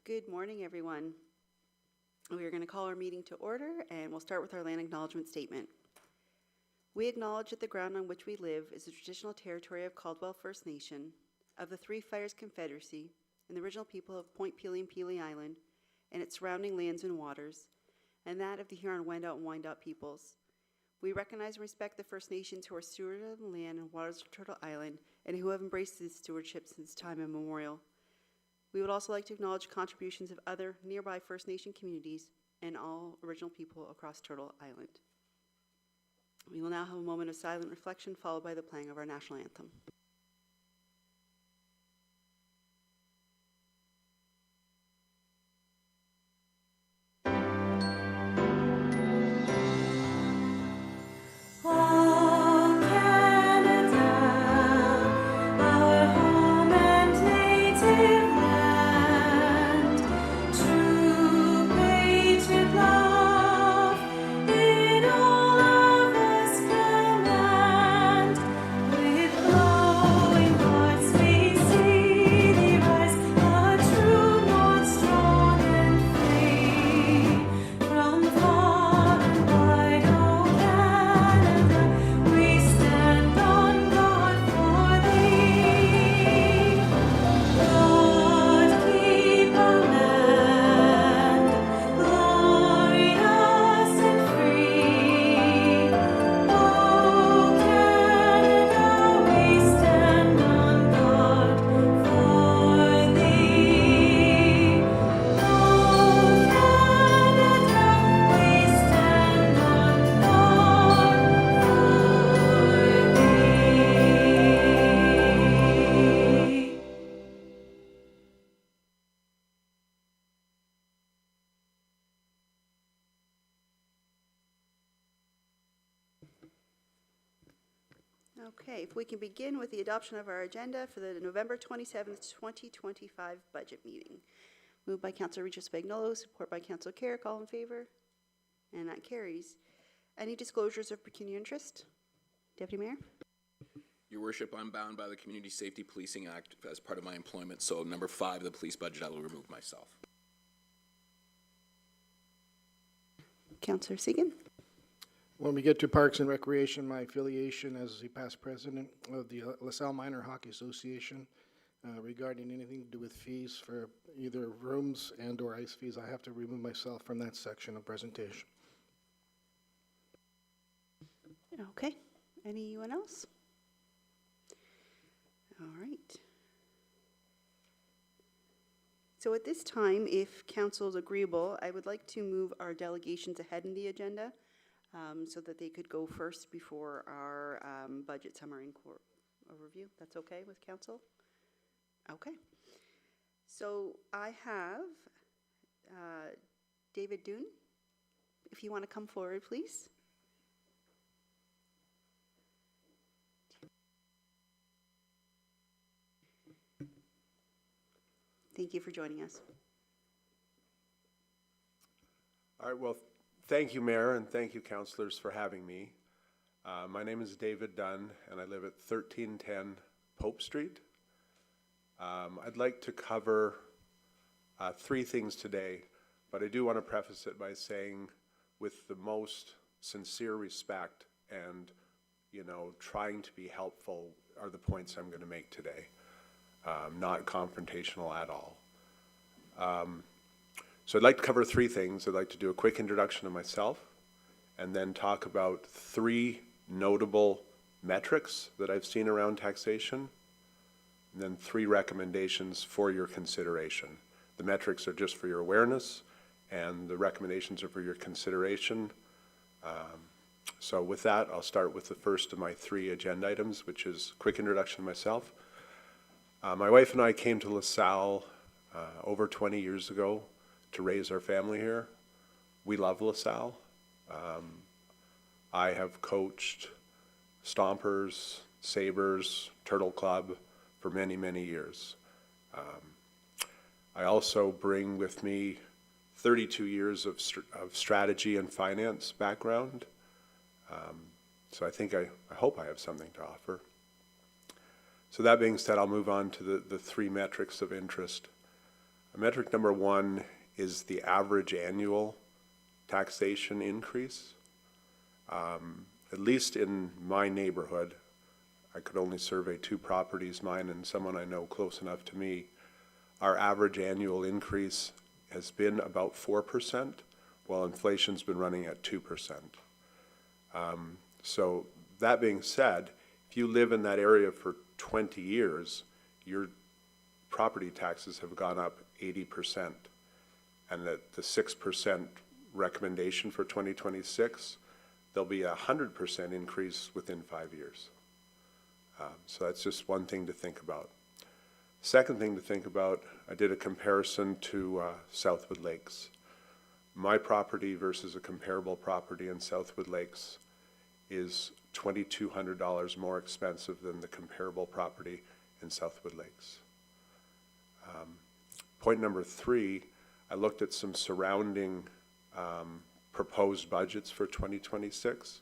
Good morning, everyone. We are going to call our meeting to order, and we'll start with our land acknowledgement statement. We acknowledge that the ground on which we live is the traditional territory of Caldwell First Nation, of the Three Fires Confederacy, and the original people of Point Pelee and Pelee Island, and its surrounding lands and waters, and that of the Huron-Wendat and Wyandot peoples. We recognize and respect the First Nations who are stewards of the land and waters of Turtle Island, and who have embraced this stewardship since time immemorial. We would also like to acknowledge contributions of other nearby First Nation communities and all original people across Turtle Island. We will now have a moment of silent reflection, followed by the playing of our national anthem. Okay, if we can begin with the adoption of our agenda for the November 27th, 2025 budget meeting. Moved by Councillor Regis Spagnolo, support by Councillor Carrick. All in favor? And that carries. Any disclosures of pecuniary interest? Deputy Mayor? Your Worship, I'm bound by the Community Safety Policing Act as part of my employment, so number 5, the police budget, I will remove myself. Councillor Segan? When we get to Parks and Recreation, my affiliation as the past president of the LaSalle Minor Hockey Association regarding anything to do with fees for either rooms and or ice fees, I have to remove myself from that section of presentation. Okay. Anyone else? All right. So at this time, if council is agreeable, I would like to move our delegations ahead in the agenda so that they could go first before our budget summary and overview. That's okay with council? Okay. So I have David Doon, if you want to come forward, please. Thank you for joining us. All right, well, thank you, Mayor, and thank you, councillors, for having me. My name is David Dunn, and I live at 1310 Pope Street. I'd like to cover 3 things today, but I do want to preface it by saying, with the most sincere respect and, you know, trying to be helpful are the points I'm going to make today. Not confrontational at all. So I'd like to cover 3 things. I'd like to do a quick introduction of myself and then talk about 3 notable metrics that I've seen around taxation, and then 3 recommendations for your consideration. The metrics are just for your awareness, and the recommendations are for your consideration. So with that, I'll start with the first of my 3 agenda items, which is a quick introduction of myself. My wife and I came to LaSalle over 20 years ago to raise our family here. We love LaSalle. I have coached Stompers, Sabres, Turtle Club for many, many years. I also bring with me 32 years of strategy and finance background. So I hope I have something to offer. So that being said, I'll move on to the 3 metrics of interest. Metric number one is the average annual taxation increase. At least in my neighborhood, I could only survey 2 properties, mine and someone I know close enough to me. Our average annual increase has been about 4%, while inflation's been running at 2%. So that being said, if you live in that area for 20 years, your property taxes have gone up 80%. And that the 6% recommendation for 2026, there'll be a 100% increase within 5 years. So that's just one thing to think about. Second thing to think about, I did a comparison to Southwood Lakes. My property versus a comparable property in Southwood Lakes is $2,200 more expensive than the comparable property in Southwood Lakes. Point number 3, I looked at some surrounding proposed budgets for 2026.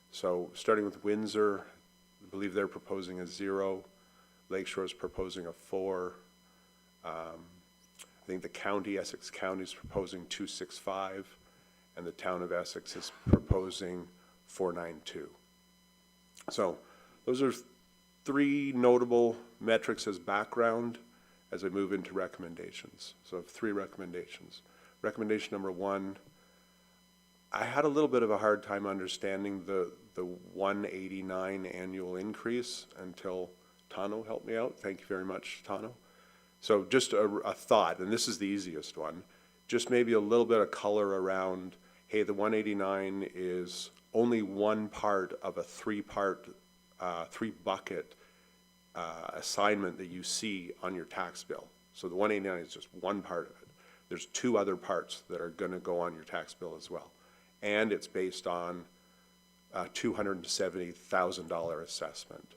So starting with Windsor, I believe they're proposing a 0. Lakeshore's proposing a 4. I think the county, Essex County, is proposing 265, and the town of Essex is proposing 492. So those are 3 notable metrics as background as I move into recommendations. So I have 3 recommendations. Recommendation number 1, I had a little bit of a hard time understanding the 189 annual increase until Tano helped me out. Thank you very much, Tano. So just a thought, and this is the easiest one, just maybe a little bit of color around, hey, the 189 is only one part of a 3-part, 3-bucket assignment that you see on your tax bill. So the 189 is just one part of it. There's 2 other parts that are going to go on your tax bill as well. And it's based on a $270,000 assessment,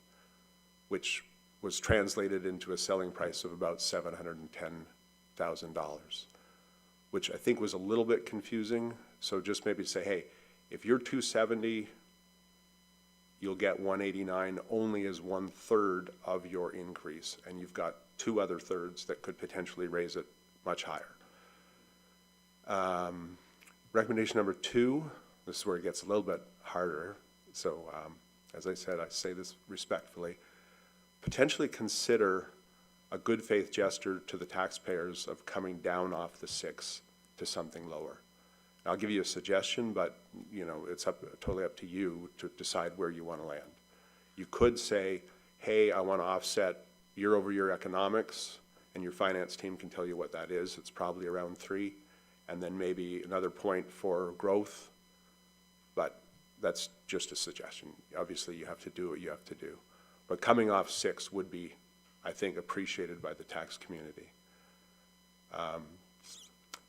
which was translated into a selling price of about $710,000, which I think was a little bit confusing. So just maybe say, hey, if you're 270, you'll get 189 only as 1/3 of your increase, and you've got 2 other thirds that could potentially raise it much higher. Recommendation number 2, this is where it gets a little bit harder. So as I said, I say this respectfully, potentially consider a good faith gesture to the taxpayers of coming down off the 6 to something lower. I'll give you a suggestion, but you know, it's totally up to you to decide where you want to land. You could say, hey, I want to offset year-over-year economics, and your finance team can tell you what that is. It's probably around 3, and then maybe another point for growth, but that's just a suggestion. Obviously, you have to do what you have to do. But coming off 6 would be, I think, appreciated by the tax community.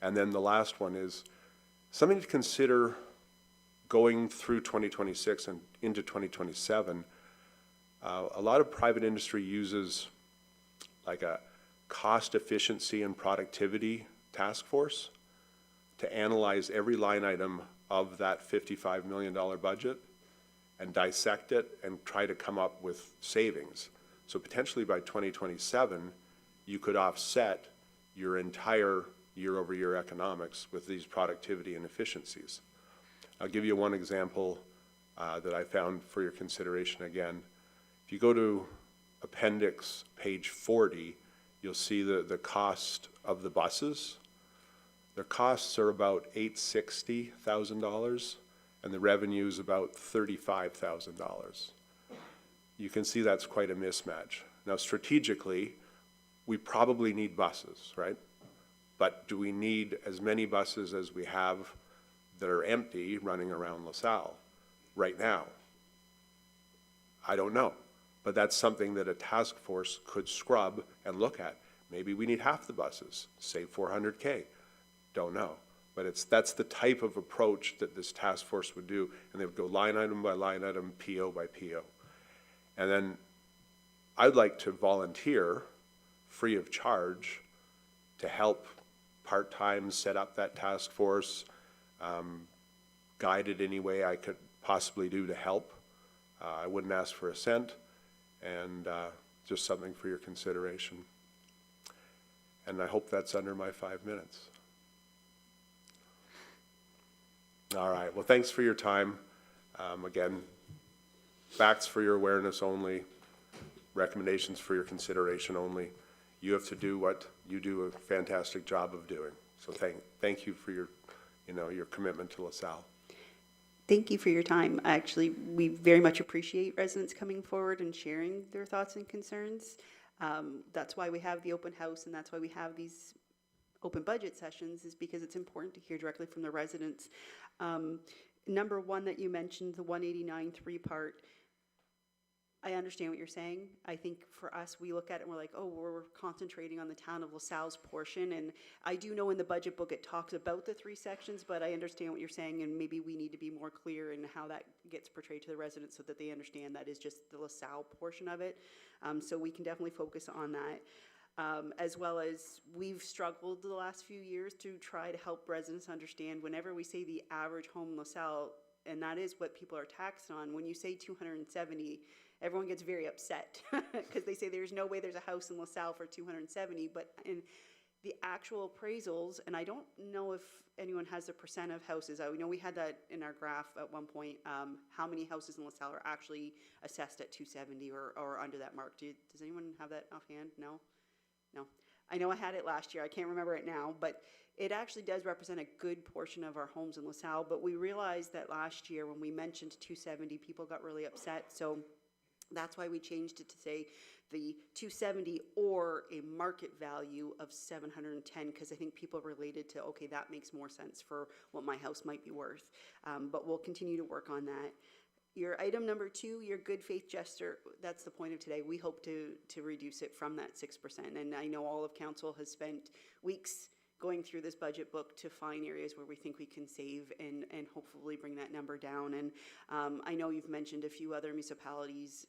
And then the last one is something to consider going through 2026 and into 2027. A lot of private industry uses like a cost efficiency and productivity task force to analyze every line item of that $55 million budget and dissect it and try to come up with savings. So potentially by 2027, you could offset your entire year-over-year economics with these productivity and efficiencies. I'll give you one example that I found for your consideration again. If you go to appendix page 40, you'll see the cost of the buses. Their costs are about $860,000, and the revenue is about $35,000. You can see that's quite a mismatch. Now, strategically, we probably need buses, right? But do we need as many buses as we have that are empty running around LaSalle right now? I don't know. But that's something that a task force could scrub and look at. Maybe we need half the buses, save $400K. Don't know. But that's the type of approach that this task force would do. And they would go line item by line item, PO by PO. And then I'd like to volunteer free of charge to help part-time set up that task force, guide it any way I could possibly do to help. I wouldn't ask for a cent, and just something for your consideration. And I hope that's under my 5 minutes. All right, well, thanks for your time. Again, facts for your awareness only, recommendations for your consideration only. You have to do what you do a fantastic job of doing. So thank you for your, your commitment to LaSalle. Thank you for your time. Actually, we very much appreciate residents coming forward and sharing their thoughts and concerns. That's why we have the open house, and that's why we have these open budget sessions, is because it's important to hear directly from the residents. Number one that you mentioned, the 189 3-part, I understand what you're saying. I think for us, we look at it and we're like, oh, we're concentrating on the town of LaSalle's portion. And I do know in the budget book it talks about the 3 sections, but I understand what you're saying, and maybe we need to be more clear in how that gets portrayed to the residents so that they understand that is just the LaSalle portion of it. So we can definitely focus on that. As well as we've struggled the last few years to try to help residents understand whenever we say the average home in LaSalle, and that is what people are taxed on, when you say 270, everyone gets very upset because they say there's no way there's a house in LaSalle for 270, but in the actual appraisals, and I don't know if anyone has the percent of houses. I know we had that in our graph at one point, how many houses in LaSalle are actually assessed at 270 or under that mark. Does anyone have that offhand? No? No. I know I had it last year. I can't remember it now, but it actually does represent a good portion of our homes in LaSalle. But we realized that last year when we mentioned 270, people got really upset. So that's why we changed it to say the 270 or a market value of 710, because I think people related to, okay, that makes more sense for what my house might be worth. But we'll continue to work on that. Your item number 2, your good faith gesture, that's the point of today. We hope to reduce it from that 6%. And I know all of council has spent weeks going through this budget book to find areas where we think we can save and hopefully bring that number down. And I know you've mentioned a few other municipalities.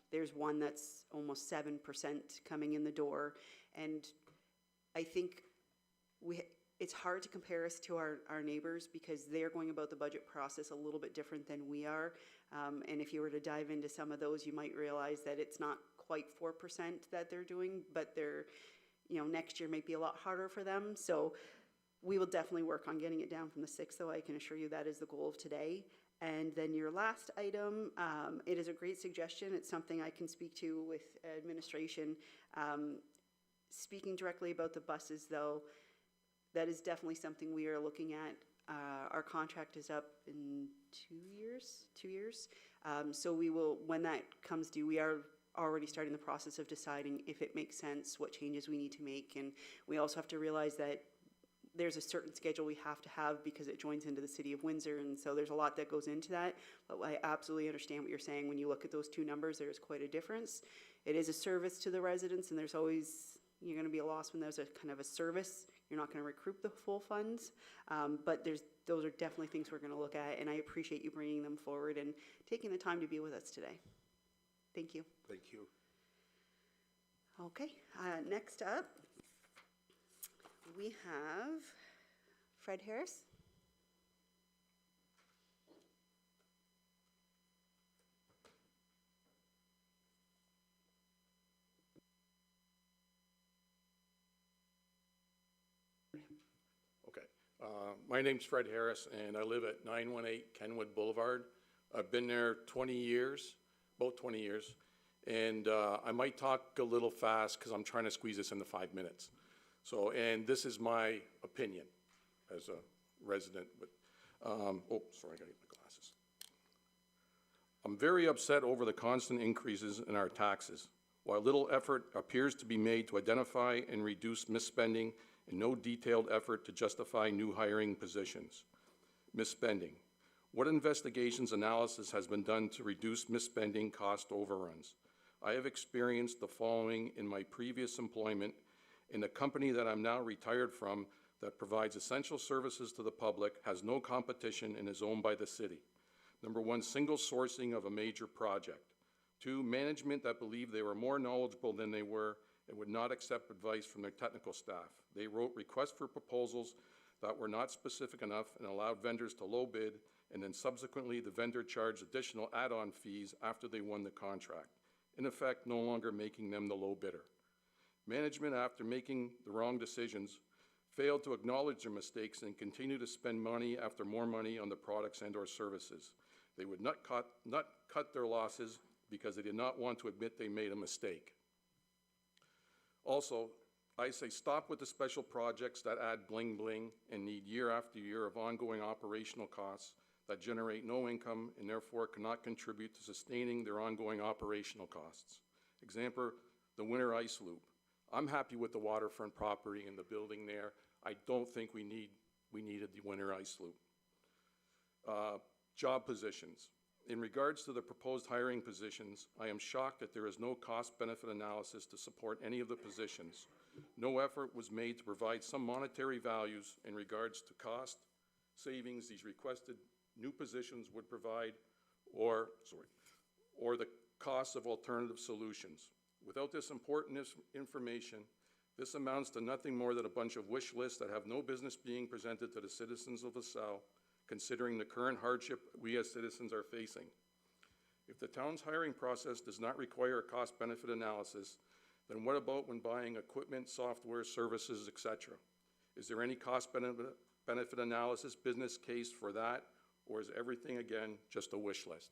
There's one that's almost 7% coming in the door. And I think it's hard to compare us to our neighbors because they're going about the budget process a little bit different than we are. And if you were to dive into some of those, you might realize that it's not quite 4% that they're doing, but they're, next year might be a lot harder for them. So we will definitely work on getting it down from the 6, though I can assure you that is the goal of today. And then your last item, it is a great suggestion. It's something I can speak to with administration. Speaking directly about the buses, though, that is definitely something we are looking at. Our contract is up in 2 years. So we will, when that comes due, we are already starting the process of deciding if it makes sense, what changes we need to make. And we also have to realize that there's a certain schedule we have to have because it joins into the city of Windsor. And so there's a lot that goes into that. But I absolutely understand what you're saying. When you look at those 2 numbers, there's quite a difference. It is a service to the residents, and there's always, you're going to be a loss when there's a kind of a service. You're not going to recoup the full funds, but those are definitely things we're going to look at, and I appreciate you bringing them forward and taking the time to be with us today. Thank you. Thank you. Okay, next up, we have Fred Harris. Okay. My name's Fred Harris, and I live at 918 Kenwood Boulevard. I've been there 20 years, about 20 years, and I might talk a little fast because I'm trying to squeeze this into 5 minutes. So, and this is my opinion as a resident, but, oh, sorry, I gotta get my glasses. I'm very upset over the constant increases in our taxes. While little effort appears to be made to identify and reduce misspending, and no detailed effort to justify new hiring positions. Misspending. What investigations analysis has been done to reduce misspending cost overruns? I have experienced the following in my previous employment in the company that I'm now retired from that provides essential services to the public, has no competition, and is owned by the city. Number 1, single sourcing of a major project. 2, management that believed they were more knowledgeable than they were and would not accept advice from their technical staff. They wrote requests for proposals that were not specific enough and allowed vendors to low bid, and then subsequently the vendor charged additional add-on fees after they won the contract, in effect no longer making them the low bidder. Management, after making the wrong decisions, failed to acknowledge their mistakes and continue to spend money after more money on the products and/or services. They would not cut their losses because they did not want to admit they made a mistake. Also, I say stop with the special projects that add bling bling and need year after year of ongoing operational costs that generate no income and therefore cannot contribute to sustaining their ongoing operational costs. Example, the winter ice loop. I'm happy with the waterfront property and the building there. I don't think we needed the winter ice loop. Job positions. In regards to the proposed hiring positions, I am shocked that there is no cost-benefit analysis to support any of the positions. No effort was made to provide some monetary values in regards to cost savings these requested new positions would provide, or the cost of alternative solutions. Without this important information, this amounts to nothing more than a bunch of wish lists that have no business being presented to the citizens of LaSalle, considering the current hardship we as citizens are facing. If the town's hiring process does not require a cost-benefit analysis, then what about when buying equipment, software, services, etc.? Is there any cost-benefit analysis, business case for that, or is everything, again, just a wish list?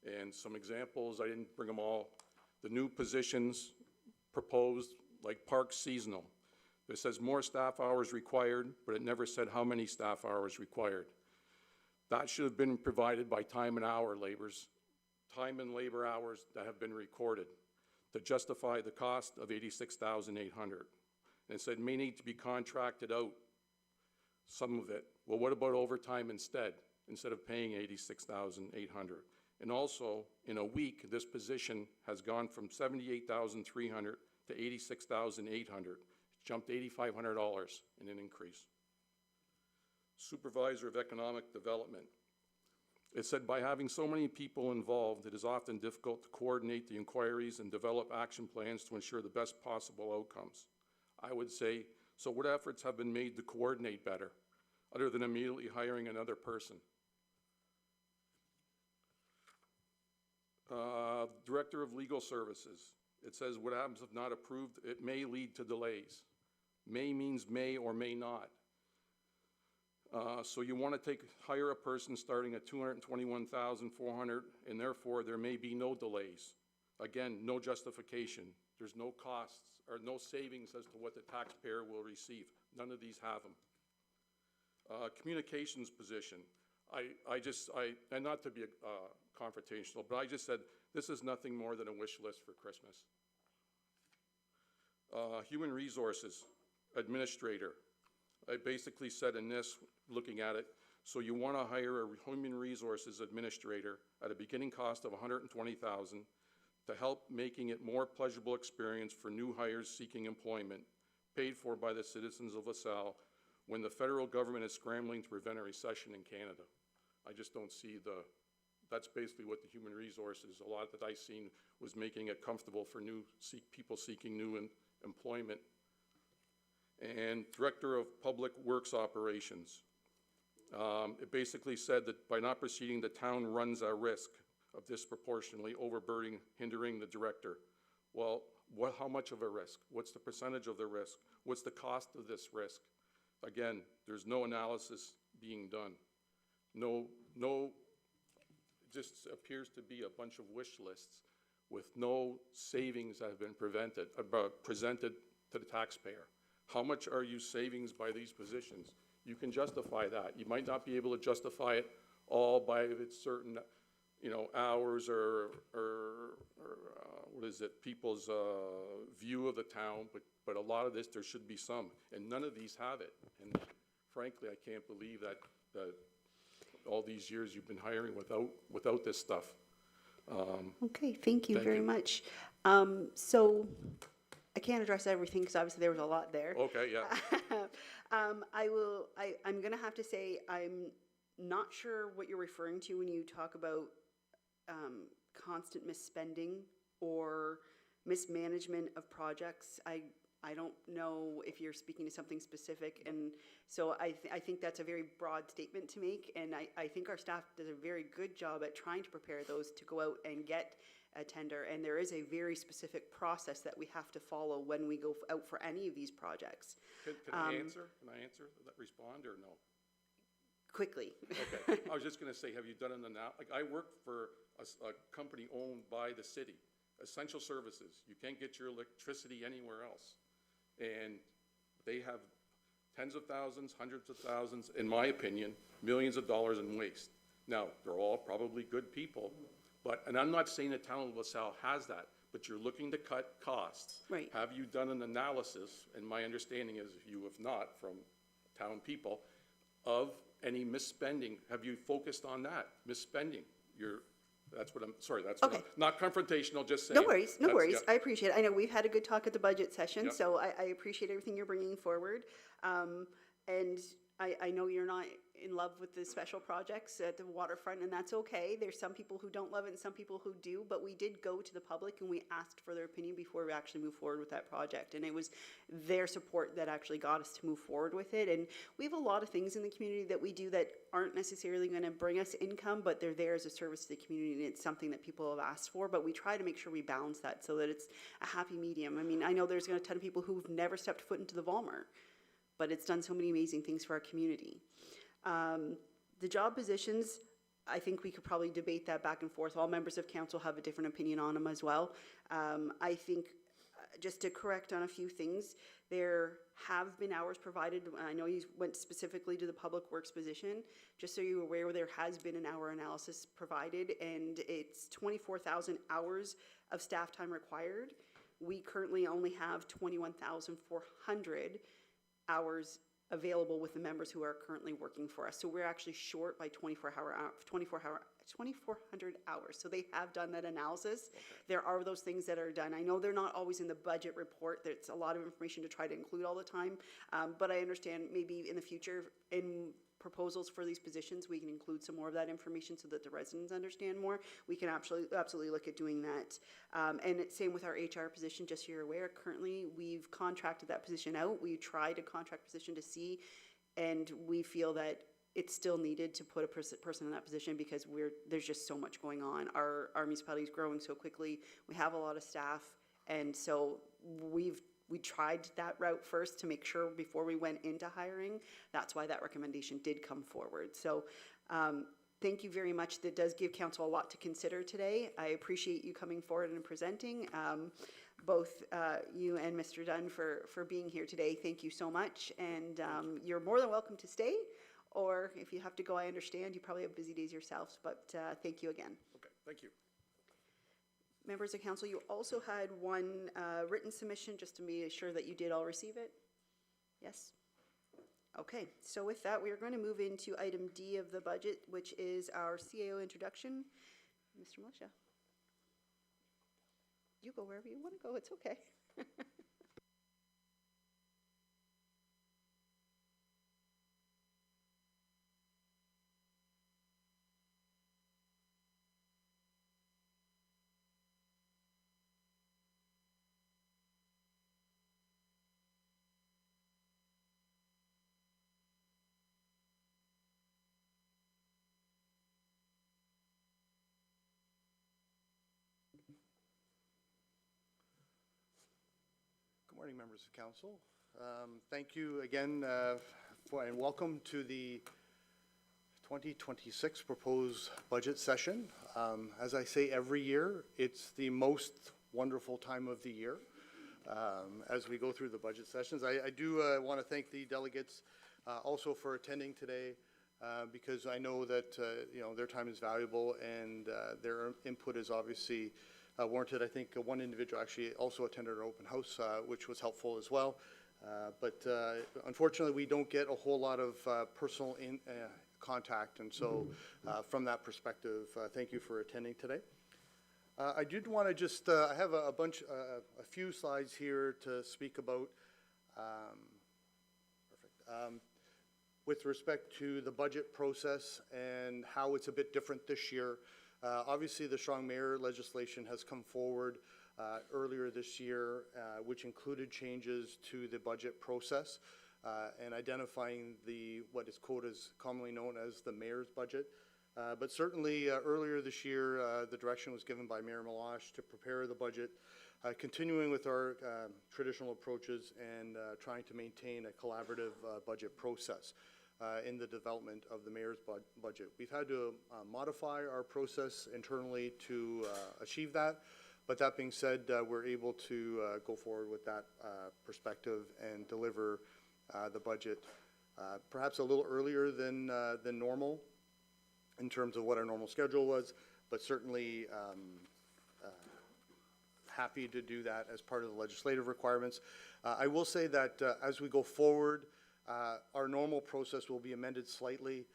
And some examples, I didn't bring them all. The new positions proposed, like park seasonal. It says more staff hours required, but it never said how many staff hours required. That should have been provided by time and labor hours that have been recorded to justify the cost of $86,800. And it said may need to be contracted out, some of it. Well, what about overtime instead of paying $86,800? And also, in a week, this position has gone from $78,300 to $86,800. It's jumped $8,500 in an increase. Supervisor of Economic Development. It said by having so many people involved, it is often difficult to coordinate the inquiries and develop action plans to ensure the best possible outcomes. I would say, so what efforts have been made to coordinate better, other than immediately hiring another person? Director of Legal Services. It says what happens if not approved, it may lead to delays. May means may or may not. So you want to hire a person starting at $221,400, and therefore there may be no delays. Again, no justification. There's no costs or no savings as to what the taxpayer will receive. None of these have them. Communications position. And not to be confrontational, but I just said this is nothing more than a wish list for Christmas. Human Resources Administrator. I basically said in this, looking at it, so you want to hire a Human Resources Administrator at a beginning cost of $120,000 to help making it more pleasurable experience for new hires seeking employment, paid for by the citizens of LaSalle, when the federal government is scrambling to prevent a recession in Canada. I just don't see that's basically what the Human Resources, a lot that I've seen was making it comfortable for people seeking new employment. And Director of Public Works Operations. It basically said that by not proceeding, the town runs a risk of disproportionately overburdening, hindering the director. Well, how much of a risk? What's the percentage of the risk? What's the cost of this risk? Again, there's no analysis being done. It just appears to be a bunch of wish lists with no savings that have been presented to the taxpayer. How much are you savings by these positions? You can justify that. You might not be able to justify it all by its certain, hours or people's view of the town, but a lot of this, there should be some, and none of these have it. And frankly, I can't believe that all these years you've been hiring without this stuff. Okay, thank you very much. So I can't address everything because obviously there was a lot there. Okay, yeah. I'm going to have to say I'm not sure what you're referring to when you talk about constant misspending or mismanagement of projects. I don't know if you're speaking to something specific, and so I think that's a very broad statement to make, and I think our staff does a very good job at trying to prepare those to go out and get a tender, and there is a very specific process that we have to follow when we go out for any of these projects. Can I answer? Can I answer, respond, or no? Quickly. Okay, I was just gonna say, have you done it now? Like, I work for a company owned by the city, Essential Services. You can't get your electricity anywhere else. And they have tens of thousands, hundreds of thousands, in my opinion, millions of dollars in waste. Now, they're all probably good people, but, and I'm not saying the town of LaSalle has that, but you're looking to cut costs. Right. Have you done an analysis, and my understanding is you have not, from town people, of any misspending? Have you focused on that, misspending? That's what I'm, sorry, that's what I'm, Okay. not confrontational, just saying. No worries, no That's- worries. yeah. I appreciate it. I know we've had a good talk at the budget session, Yep. so I appreciate everything you're bringing forward. And I know you're not in love with the special projects at the waterfront, and that's okay. There's some people who don't love it and some people who do, but we did go to the public and we asked for their opinion before we actually moved forward with that project. And it was their support that actually got us to move forward with it. And we have a lot of things in the community that we do that aren't necessarily going to bring us income, but they're there as a service to the community, and it's something that people have asked for. But we try to make sure we balance that so that it's a happy medium. I mean, I know there's a ton of people who've never stepped foot into the Walmart, but it's done so many amazing things for our community. The job positions, I think we could probably debate that back and forth. All members of council have a different opinion on them as well. I think, just to correct on a few things, there have been hours provided. I know you went specifically to the public works position. Just so you're aware, there has been an hour analysis provided, and it's 24,000 hours of staff time required. We currently only have 21,400 hours available with the members who are currently working for us. So we're actually short by 2,400 hours. So they have done that analysis. Okay. There are those things that are done. I know they're not always in the budget report. There's a lot of information to try to include all the time. But I understand maybe in the future, in proposals for these positions, we can include some more of that information so that the residents understand more. We can absolutely look at doing that. And it's same with our HR position, just so you're aware. Currently, we've contracted that position out. We tried a contract position to see, and we feel that it's still needed to put a person in that position because there's just so much going on. Our municipality is growing so quickly. We have a lot of staff, and so we tried that route first to make sure before we went into hiring. That's why that recommendation did come forward. So thank you very much. That does give council a lot to consider today. I appreciate you coming forward and presenting. Both you and Mr. Dunn for being here today. Thank you so much. And you're more than welcome to stay. Or if you have to go, I understand. You probably have busy days yourselves. But thank you again. Okay, thank you. Members of council, you also had one written submission, just to be sure that you did all receive it? Yes? Okay, so with that, we are going to move into item D of the budget, which is our CAO introduction. Mr. Militia. You go wherever you want to go, it's okay. Good morning, members of council. Thank you again and welcome to the 2026 proposed budget session. As I say every year, it's the most wonderful time of the year as we go through the budget sessions. I do want to thank the delegates also for attending today because I know that their time is valuable and their input is obviously warranted. I think one individual actually also attended our open house, which was helpful as well. But unfortunately, we don't get a whole lot of personal contact, and so from that perspective, thank you for attending today. I did want to just, I have a few slides here to speak about with respect to the budget process and how it's a bit different this year. Obviously, the Strong Mayor legislation has come forward earlier this year, which included changes to the budget process and identifying what is quoted as commonly known as the mayor's budget. But certainly earlier this year, the direction was given by Mayor Meloche to prepare the budget, continuing with our traditional approaches and trying to maintain a collaborative budget process in the development of the mayor's budget. We've had to modify our process internally to achieve that, but that being said, we're able to go forward with that perspective and deliver the budget perhaps a little earlier than normal in terms of what our normal schedule was, but certainly happy to do that as part of the legislative requirements. I will say that as we go forward, our normal process will be amended slightly,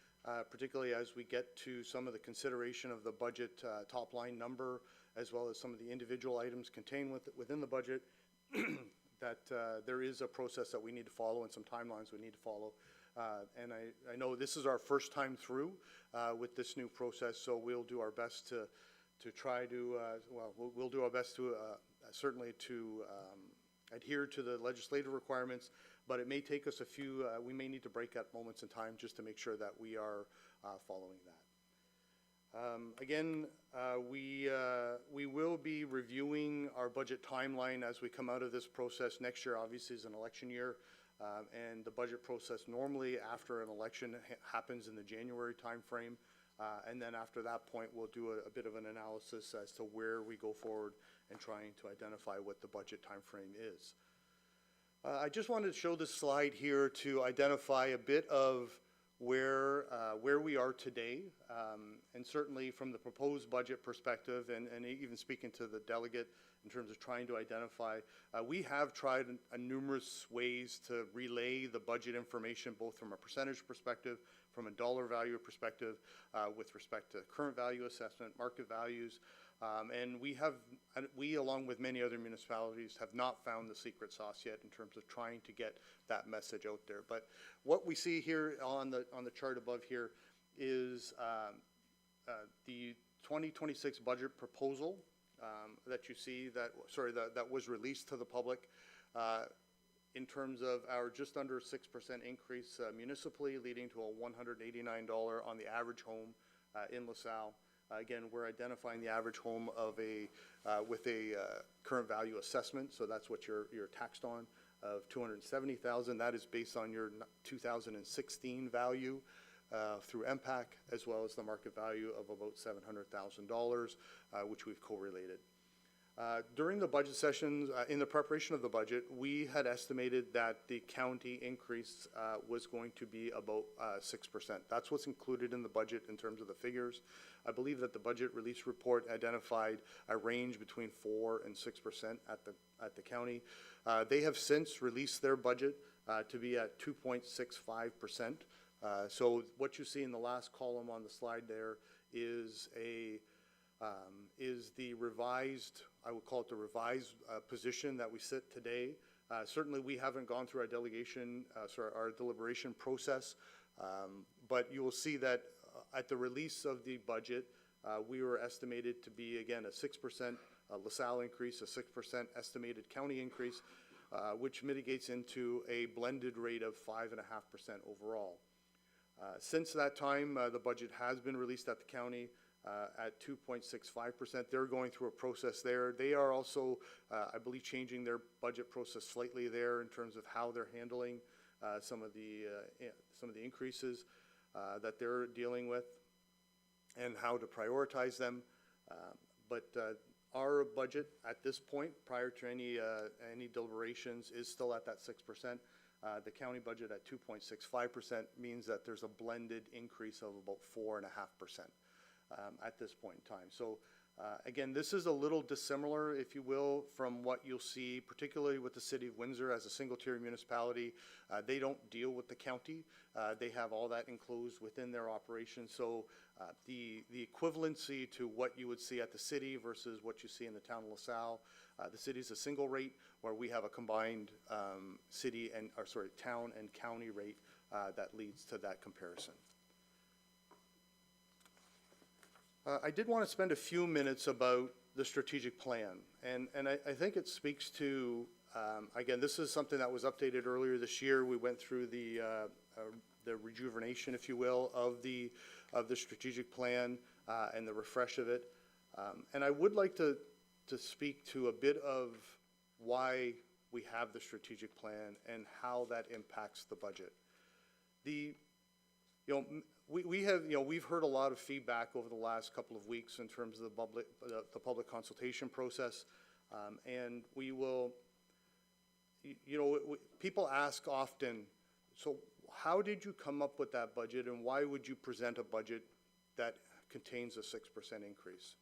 particularly as we get to some of the consideration of the budget top line number, as well as some of the individual items contained within the budget, that there is a process that we need to follow and some timelines we need to follow. And I know this is our first time through with this new process, so we'll do our best to try to, we'll do our best to certainly to adhere to the legislative requirements, but it may take us we may need to break at moments in time just to make sure that we are following that. Again, we will be reviewing our budget timeline as we come out of this process. Next year obviously is an election year, and the budget process normally after an election happens in the January timeframe. And then after that point, we'll do a bit of an analysis as to where we go forward and trying to identify what the budget timeframe is. I just wanted to show this slide here to identify a bit of where we are today, and certainly from the proposed budget perspective, and even speaking to the delegate in terms of trying to identify, we have tried numerous ways to relay the budget information, both from a percentage perspective, from a dollar value perspective, with respect to current value assessment, market values, and we, along with many other municipalities, have not found the secret sauce yet in terms of trying to get that message out there. But what we see here on the chart above here is the 2026 budget proposal that you see that was released to the public in terms of our just under 6% increase municipally, leading to a $189 on the average home in LaSalle. Again, we're identifying the average home of with a current value assessment, so that's what you're taxed on, of $270,000. That is based on your 2016 value through MPAC, as well as the market value of about $700,000, which we've correlated. During the budget sessions, in the preparation of the budget, we had estimated that the county increase was going to be about 6%. That's what's included in the budget in terms of the figures. I believe that the budget release report identified a range between 4% and 6% at the county. They have since released their budget to be at 2.65%. So what you see in the last column on the slide there is the revised, I would call it the revised position that we sit today. Certainly we haven't gone through our our deliberation process, but you will see that at the release of the budget, we were estimated to be, again, a 6% LaSalle increase, a 6% estimated county increase, which mitigates into a blended rate of 5.5% overall. Since that time, the budget has been released at the county at 2.65%. They're going through a process there. They are also, I believe, changing their budget process slightly there in terms of how they're handling some of the increases that they're dealing with and how to prioritize them. But our budget at this point, prior to any deliberations, is still at that 6%. The county budget at 2.65% means that there's a blended increase of about 4.5%. At this point in time. So again, this is a little dissimilar, if you will, from what you'll see, particularly with the city of Windsor as a single-tier municipality. They don't deal with the county. They have all that enclosed within their operation. So the equivalency to what you would see at the city versus what you see in the town of LaSalle, the city is a single rate, where we have a combined town and county rate that leads to that comparison. I did want to spend a few minutes about the strategic plan. And I think it speaks to, again, this is something that was updated earlier this year. We went through the rejuvenation, if you will, of the strategic plan and the refresh of it. And I would like to speak to a bit of why we have the strategic plan and how that impacts the budget. We've heard a lot of feedback over the last couple of weeks in terms of the public consultation process, and we will, people ask often, so how did you come up with that budget, and why would you present a budget that contains a 6% increase?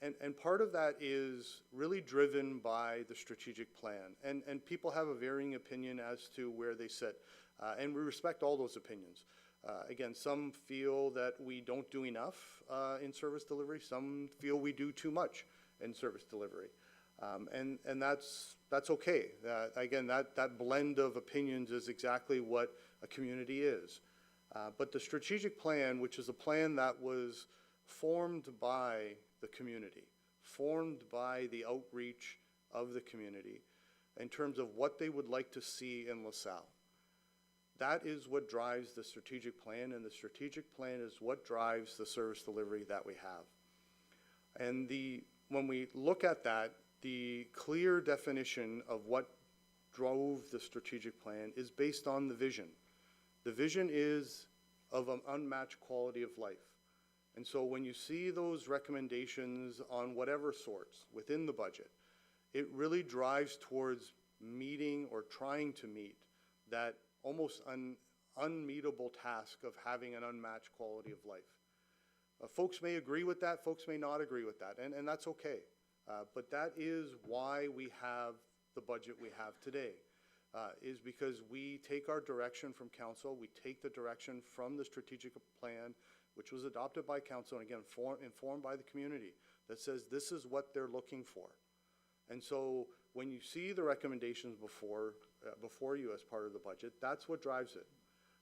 And part of that is really driven by the strategic plan, and people have a varying opinion as to where they sit, and we respect all those opinions. Again, some feel that we don't do enough in service delivery. Some feel we do too much in service delivery. And that's okay. Again, that blend of opinions is exactly what a community is. But the strategic plan, which is a plan that was formed by the community, formed by the outreach of the community in terms of what they would like to see in LaSalle. That is what drives the strategic plan, and the strategic plan is what drives the service delivery that we have. And when we look at that, the clear definition of what drove the strategic plan is based on the vision. The vision is of an unmatched quality of life. And so when you see those recommendations on whatever sorts within the budget, it really drives towards meeting or trying to meet that almost unmeetable task of having an unmatched quality of life. Folks may agree with that, folks may not agree with that, and that's okay. But that is why we have the budget we have today, is because we take our direction from council, we take the direction from the strategic plan, which was adopted by council, and again, informed by the community, that says this is what they're looking for. And so when you see the recommendations before you as part of the budget, that's what drives it.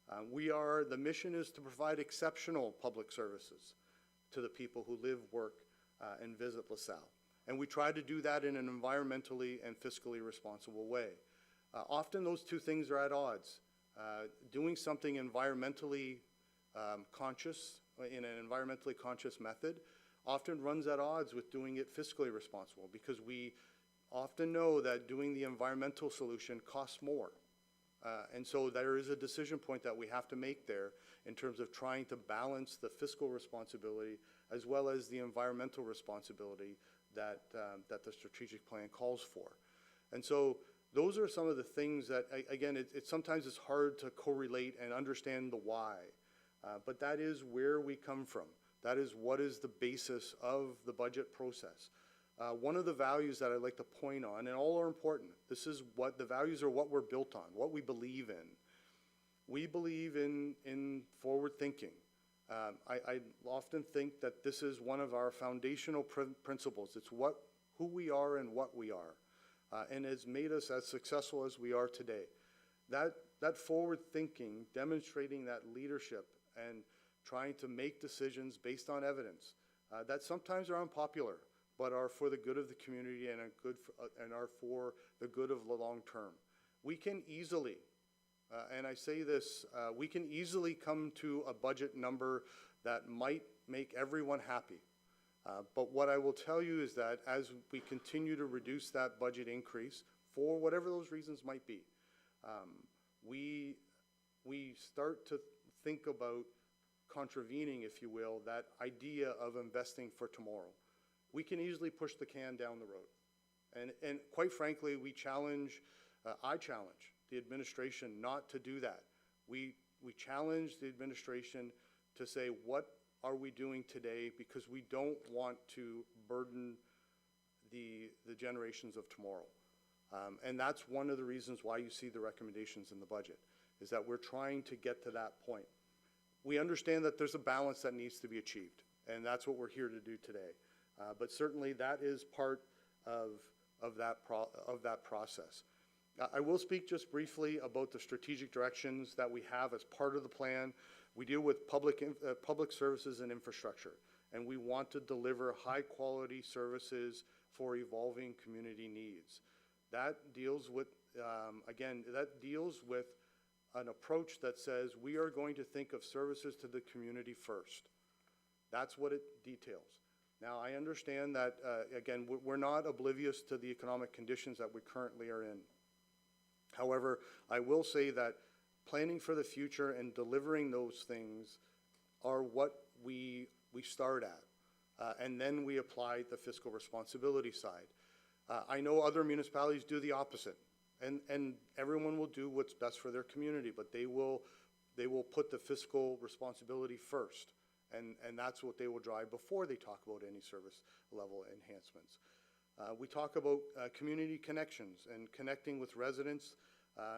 The mission is to provide exceptional public services to the people who live, work, and visit LaSalle. And we try to do that in an environmentally and fiscally responsible way. Often those two things are at odds. Doing something environmentally conscious, in an environmentally conscious method, often runs at odds with doing it fiscally responsible, because we often know that doing the environmental solution costs more. And so there is a decision point that we have to make there in terms of trying to balance the fiscal responsibility as well as the environmental responsibility that the strategic plan calls for. And so those are some of the things that, again, sometimes it's hard to correlate and understand the why, but that is where we come from. That is what is the basis of the budget process. One of the values that I'd like to point on, and all are important, this is what the values are, what we're built on, what we believe in. We believe in forward thinking. I often think that this is one of our foundational principles. It's who we are and what we are, and has made us as successful as we are today. That forward thinking, demonstrating that leadership and trying to make decisions based on evidence that sometimes are unpopular, but are for the good of the community and are for the good of the long term. We can easily, and I say this, we can easily come to a budget number that might make everyone happy. But what I will tell you is that as we continue to reduce that budget increase, for whatever those reasons might be, we start to think about contravening, if you will, that idea of investing for tomorrow. We can easily push the can down the road. And quite frankly, I challenge the administration not to do that. We challenge the administration to say, what are we doing today? Because we don't want to burden the generations of tomorrow. And that's one of the reasons why you see the recommendations in the budget, is that we're trying to get to that point. We understand that there's a balance that needs to be achieved, and that's what we're here to do today. But certainly that is part of that process. I will speak just briefly about the strategic directions that we have as part of the plan. We deal with public services and infrastructure. and we want to deliver high-quality services for evolving community needs. That deals with, again, that deals with an approach that says we are going to think of services to the community first. That's what it details. Now, I understand that, again, we're not oblivious to the economic conditions that we currently are in. However, I will say that planning for the future and delivering those things are what we start at. And then we apply the fiscal responsibility side. I know other municipalities do the opposite. And everyone will do what's best for their community, but they will put the fiscal responsibility first. And that's what they will drive before they talk about any service level enhancements. We talk about community connections and connecting with residents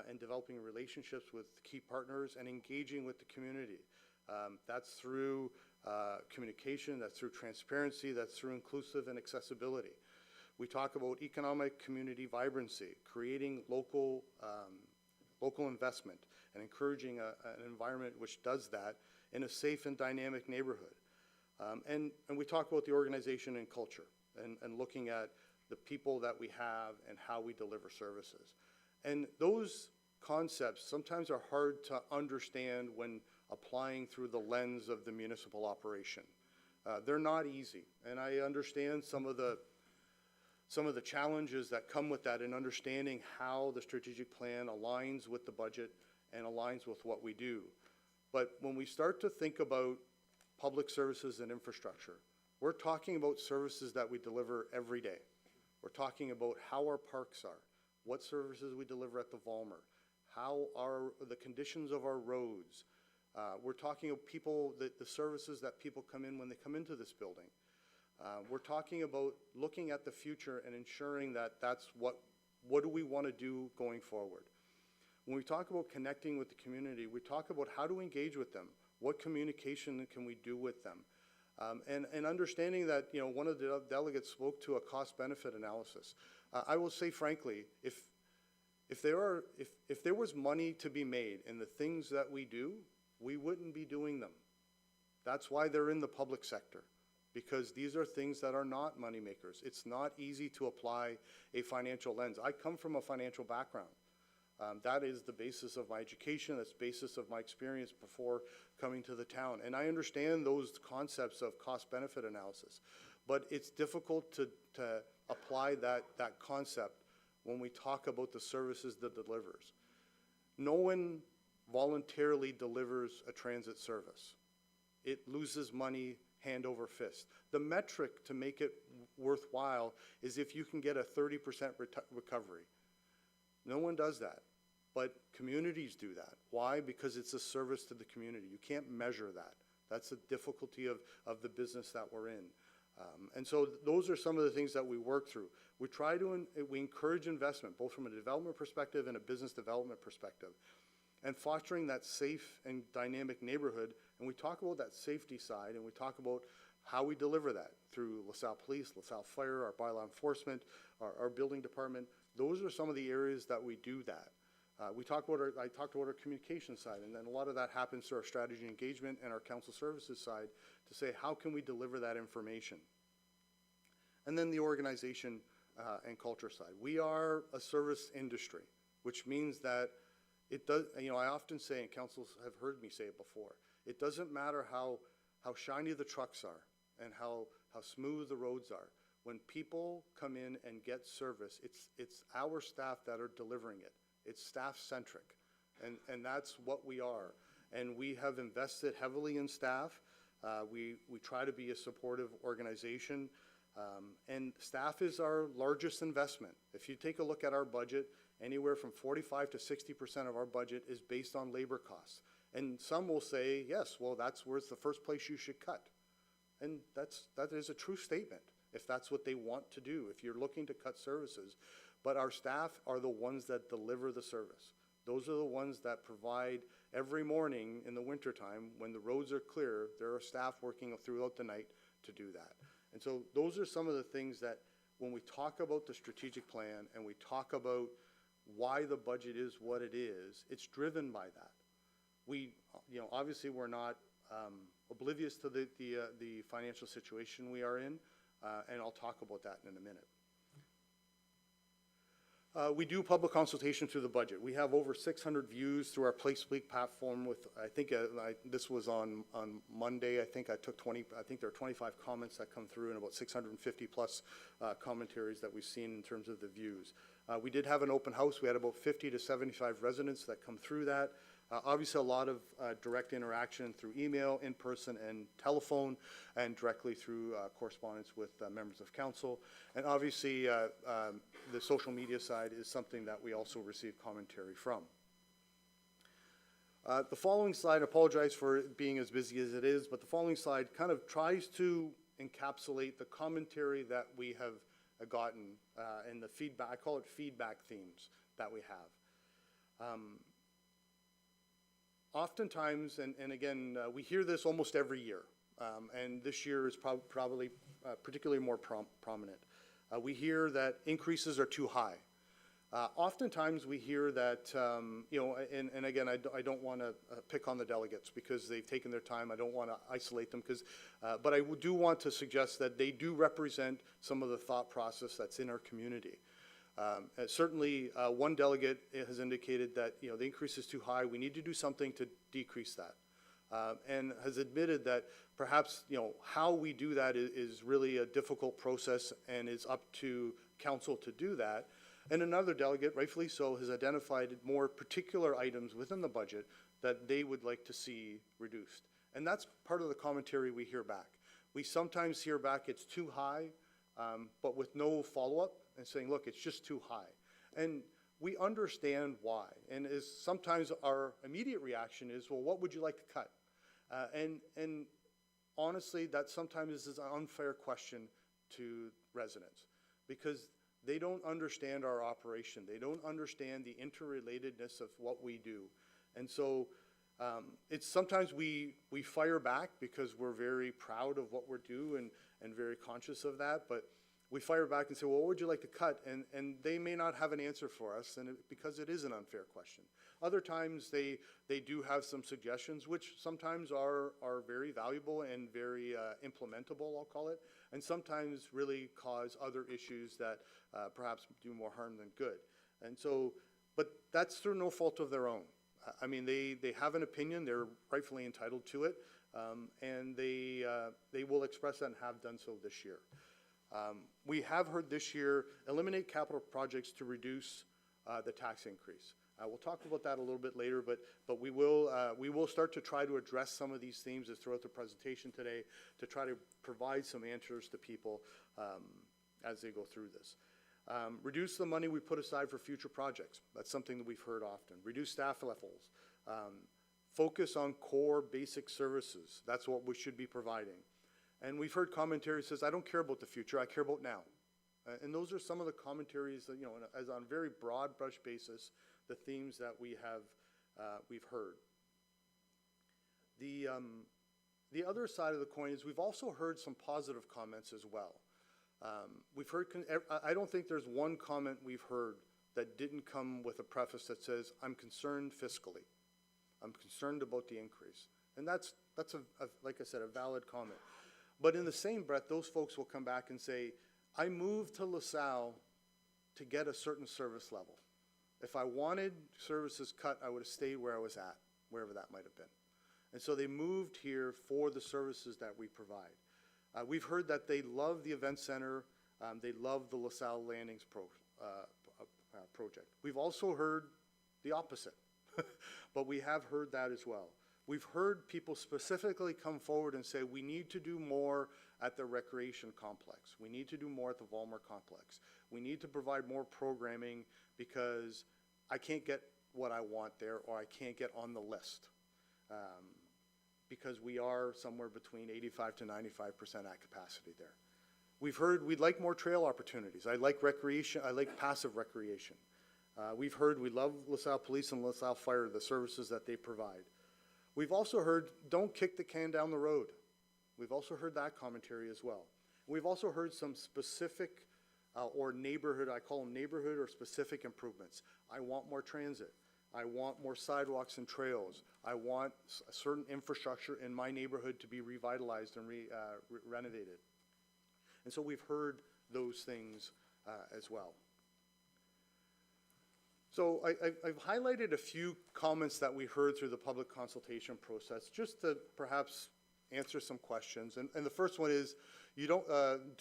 and developing relationships with key partners and engaging with the community. That's through communication, that's through transparency, that's through inclusive and accessibility. We talk about economic community vibrancy, creating local investment and encouraging an environment which does that in a safe and dynamic neighborhood. And we talk about the organization and culture and looking at the people that we have and how we deliver services. And those concepts sometimes are hard to understand when applying through the lens of the municipal operation. They're not easy, and I understand some of the challenges that come with that in understanding how the strategic plan aligns with the budget and aligns with what we do. But when we start to think about public services and infrastructure, we're talking about services that we deliver every day. We're talking about how our parks are, what services we deliver at the Volmer, how are the conditions of our roads. We're talking about the services that people come in when they come into this building. We're talking about looking at the future and ensuring that that's what do we want to do going forward. When we talk about connecting with the community, we talk about how to engage with them. What communication can we do with them? And understanding that, you know, one of the delegates spoke to a cost-benefit analysis. I will say frankly, if there was money to be made in the things that we do, we wouldn't be doing them. That's why they're in the public sector, because these are things that are not money makers. It's not easy to apply a financial lens. I come from a financial background. That is the basis of my education. That's the basis of my experience before coming to the town. And I understand those concepts of cost-benefit analysis, but it's difficult to apply that concept when we talk about the services that delivers. No one voluntarily delivers a transit service. It loses money hand over fist. The metric to make it worthwhile is if you can get a 30% recovery. No one does that, but communities do that. Why? Because it's a service to the community. You can't measure that. That's the difficulty of the business that we're in. And so those are some of the things that we work through. We encourage investment, both from a development perspective and a business development perspective, and fostering that safe and dynamic neighborhood. And we talk about that safety side, and we talk about how we deliver that through LaSalle Police, LaSalle Fire, our bylaw enforcement, our building department. Those are some of the areas that we do that. I talked about our communication side, and then a lot of that happens through our strategy engagement and our council services side to say, how can we deliver that information? And then the organization and culture side. We are a service industry, which means that it does, you know, I often say, and councils have heard me say it before, it doesn't matter how shiny the trucks are and how smooth the roads are. When people come in and get service, it's our staff that are delivering it. It's staff-centric, and that's what we are. And we have invested heavily in staff. We try to be a supportive organization, and staff is our largest investment. If you take a look at our budget, anywhere from 45 to 60% of our budget is based on labor costs. And some will say, yes, well, that's where it's the first place you should cut. And that is a true statement, if that's what they want to do, if you're looking to cut services. But our staff are the ones that deliver the service. Those are the ones that provide every morning in the wintertime when the roads are clear, there are staff working throughout the night to do that. And so those are some of the things that when we talk about the strategic plan and we talk about why the budget is what it is, it's driven by that. We, you know, obviously we're not oblivious to the financial situation we are in, and I'll talk about that in a minute. We do public consultation through the budget. We have over 600 views through our PlaceSpeak platform with, I think, this was on Monday, I think I took 20, I think there are 25 comments that come through and about 650 plus commentaries that we've seen in terms of the views. We did have an open house. We had about 50 to 75 residents that come through that. Obviously, a lot of direct interaction through email, in person, and telephone, and directly through correspondence with members of council. And obviously, the social media side is something that we also receive commentary from. The following slide, I apologize for it being as busy as it is, but the following slide kind of tries to encapsulate the commentary that we have gotten and the feedback, I call it feedback themes that we have. Oftentimes, and again, we hear this almost every year, and this year is probably particularly more prominent. We hear that increases are too high. Oftentimes, we hear that, you know, and again, I don't want to pick on the delegates because they've taken their time. I don't want to isolate them because, but I do want to suggest that they do represent some of the thought process that's in our community. Certainly, one delegate has indicated that, you know, the increase is too high. We need to do something to decrease that, and has admitted that perhaps, you know, how we do that is really a difficult process and is up to council to do that. And another delegate, rightfully so, has identified more particular items within the budget that they would like to see reduced. And that's part of the commentary we hear back. We sometimes hear back it's too high, but with no follow-up and saying, look, it's just too high. And we understand why. And is sometimes our immediate reaction is, well, what would you like to cut? And honestly, that sometimes is an unfair question to residents because they don't understand our operation. They don't understand the interrelatedness of what we do. And so it's sometimes we fire back because we're very proud of what we're doing and very conscious of that, but we fire back and say, well, what would you like to cut? And they may not have an answer for us because it is an unfair question. Other times they do have some suggestions, which sometimes are very valuable and very implementable, I'll call it, and sometimes really cause other issues that perhaps do more harm than good. And so, but that's through no fault of their own. I mean, they have an opinion, they're rightfully entitled to it, and they will express that and have done so this year. We have heard this year, eliminate capital projects to reduce the tax increase. We'll talk about that a little bit later, but we will start to try to address some of these themes throughout the presentation today to try to provide some answers to people as they go through this. Reduce the money we put aside for future projects. That's something that we've heard often. Reduce staff levels. Focus on core basic services. That's what we should be providing. And we've heard commentary that says, I don't care about the future, I care about now. And those are some of the commentaries that, you know, as on a very broad brush basis, the themes that we have, we've heard. The other side of the coin is we've also heard some positive comments as well. We've heard, I don't think there's one comment we've heard that didn't come with a preface that says, I'm concerned fiscally. I'm concerned about the increase. And that's like I said, a valid comment. But in the same breath, those folks will come back and say, I moved to LaSalle to get a certain service level. If I wanted services cut, I would have stayed where I was at, wherever that might have been. And so they moved here for the services that we provide. We've heard that they love the event center. They love the LaSalle Landings project. We've also heard the opposite, but we have heard that as well. We've heard people specifically come forward and say, we need to do more at the recreation complex. We need to do more at the Volmer complex. We need to provide more programming because I can't get what I want there or I can't get on the list. Because we are somewhere between 85 to 95% at capacity there. We've heard we'd like more trail opportunities. I like recreation, I like passive recreation. We've heard we love LaSalle Police and LaSalle Fire, the services that they provide. We've also heard, don't kick the can down the road. We've also heard that commentary as well. We've also heard some specific or neighborhood, I call them neighborhood or specific improvements. I want more transit. I want more sidewalks and trails. I want a certain infrastructure in my neighborhood to be revitalized and renovated. And so we've heard those things as well. So I've highlighted a few comments that we heard through the public consultation process, just to perhaps answer some questions. And the first one is, do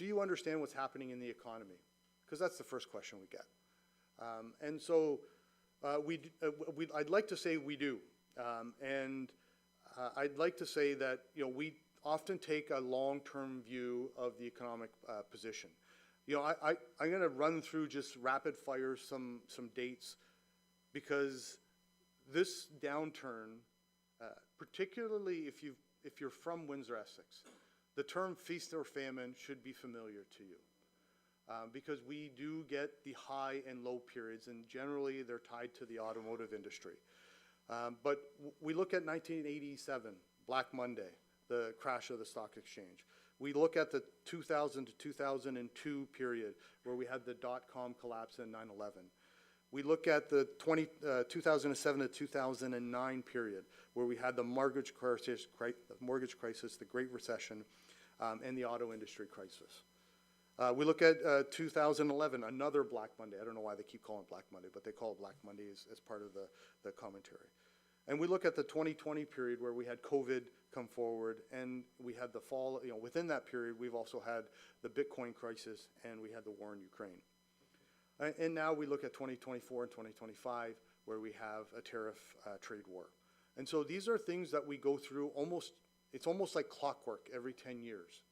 you understand what's happening in the economy? Because that's the first question we get. And so I'd like to say we do. I'd like to say that, we often take a long-term view of the economic position. I'm going to run through just rapid fire some dates, because this downturn, particularly if you're from Windsor, Essex, the term feast or famine should be familiar to you, because we do get the high and low periods, and generally they're tied to the automotive industry. But we look at 1987, Black Monday, the crash of the stock exchange. We look at the 2000 to 2002 period, where we had the dot-com collapse and 9/11. We look at the 2007 to 2009 period, where we had the mortgage crisis, the Great Recession, and the auto industry crisis. We look at 2011, another Black Monday. I don't know why they keep calling it Black Monday, but they call it Black Monday as part of the commentary. And we look at the 2020 period, where we had COVID come forward, and we had the fall. Within that period, we've also had the Bitcoin crisis, and we had the war in Ukraine. And now we look at 2024 and 2025, where we have a tariff trade war. And so these are things that we go through it's almost like clockwork every 10 years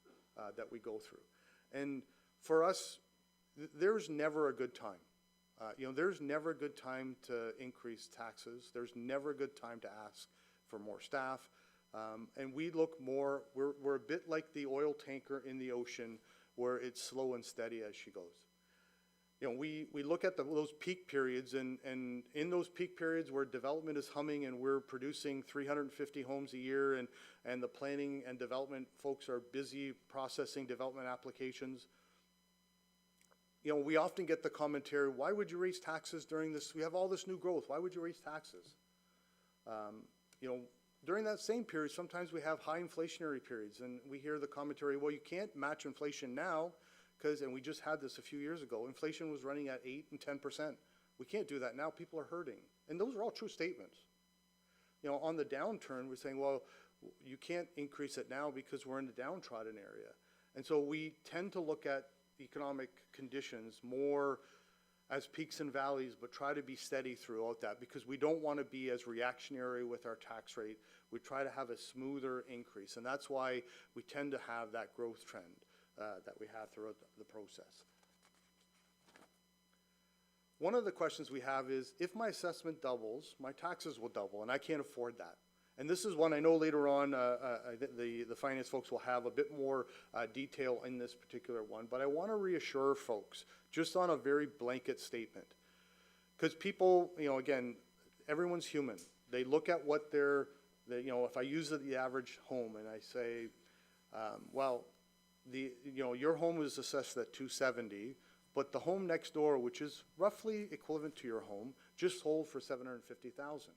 that we go through. And for us, there's never a good time. There's never a good time to increase taxes. There's never a good time to ask for more staff. And we look more, we're a bit like the oil tanker in the ocean, where it's slow and steady as she goes. We look at those peak periods, and in those peak periods where development is humming and we're producing 350 homes a year, and the planning and development folks are busy processing development applications, we often get the commentary, why would you raise taxes during this? We have all this new growth. Why would you raise taxes? During that same period, sometimes we have high inflationary periods, and we hear the commentary, well, you can't match inflation now, and we just had this a few years ago, inflation was running at 8 and 10%. We can't do that now. People are hurting. And those are all true statements. On the downturn, we're saying, well, you can't increase it now because we're in the downtrodden area. And so we tend to look at economic conditions more as peaks and valleys, but try to be steady throughout that, because we don't want to be as reactionary with our tax rate. We try to have a smoother increase. And that's why we tend to have that growth trend that we have throughout the process. One of the questions we have is, if my assessment doubles, my taxes will double, and I can't afford that. And this is one I know later on the finance folks will have a bit more detail in this particular one, but I want to reassure folks just on a very blanket statement. Because people, again, everyone's human. They look at what if I use the average home and I say, well, your home is assessed at $270, but the home next door, which is roughly equivalent to your home, just sold for $750,000.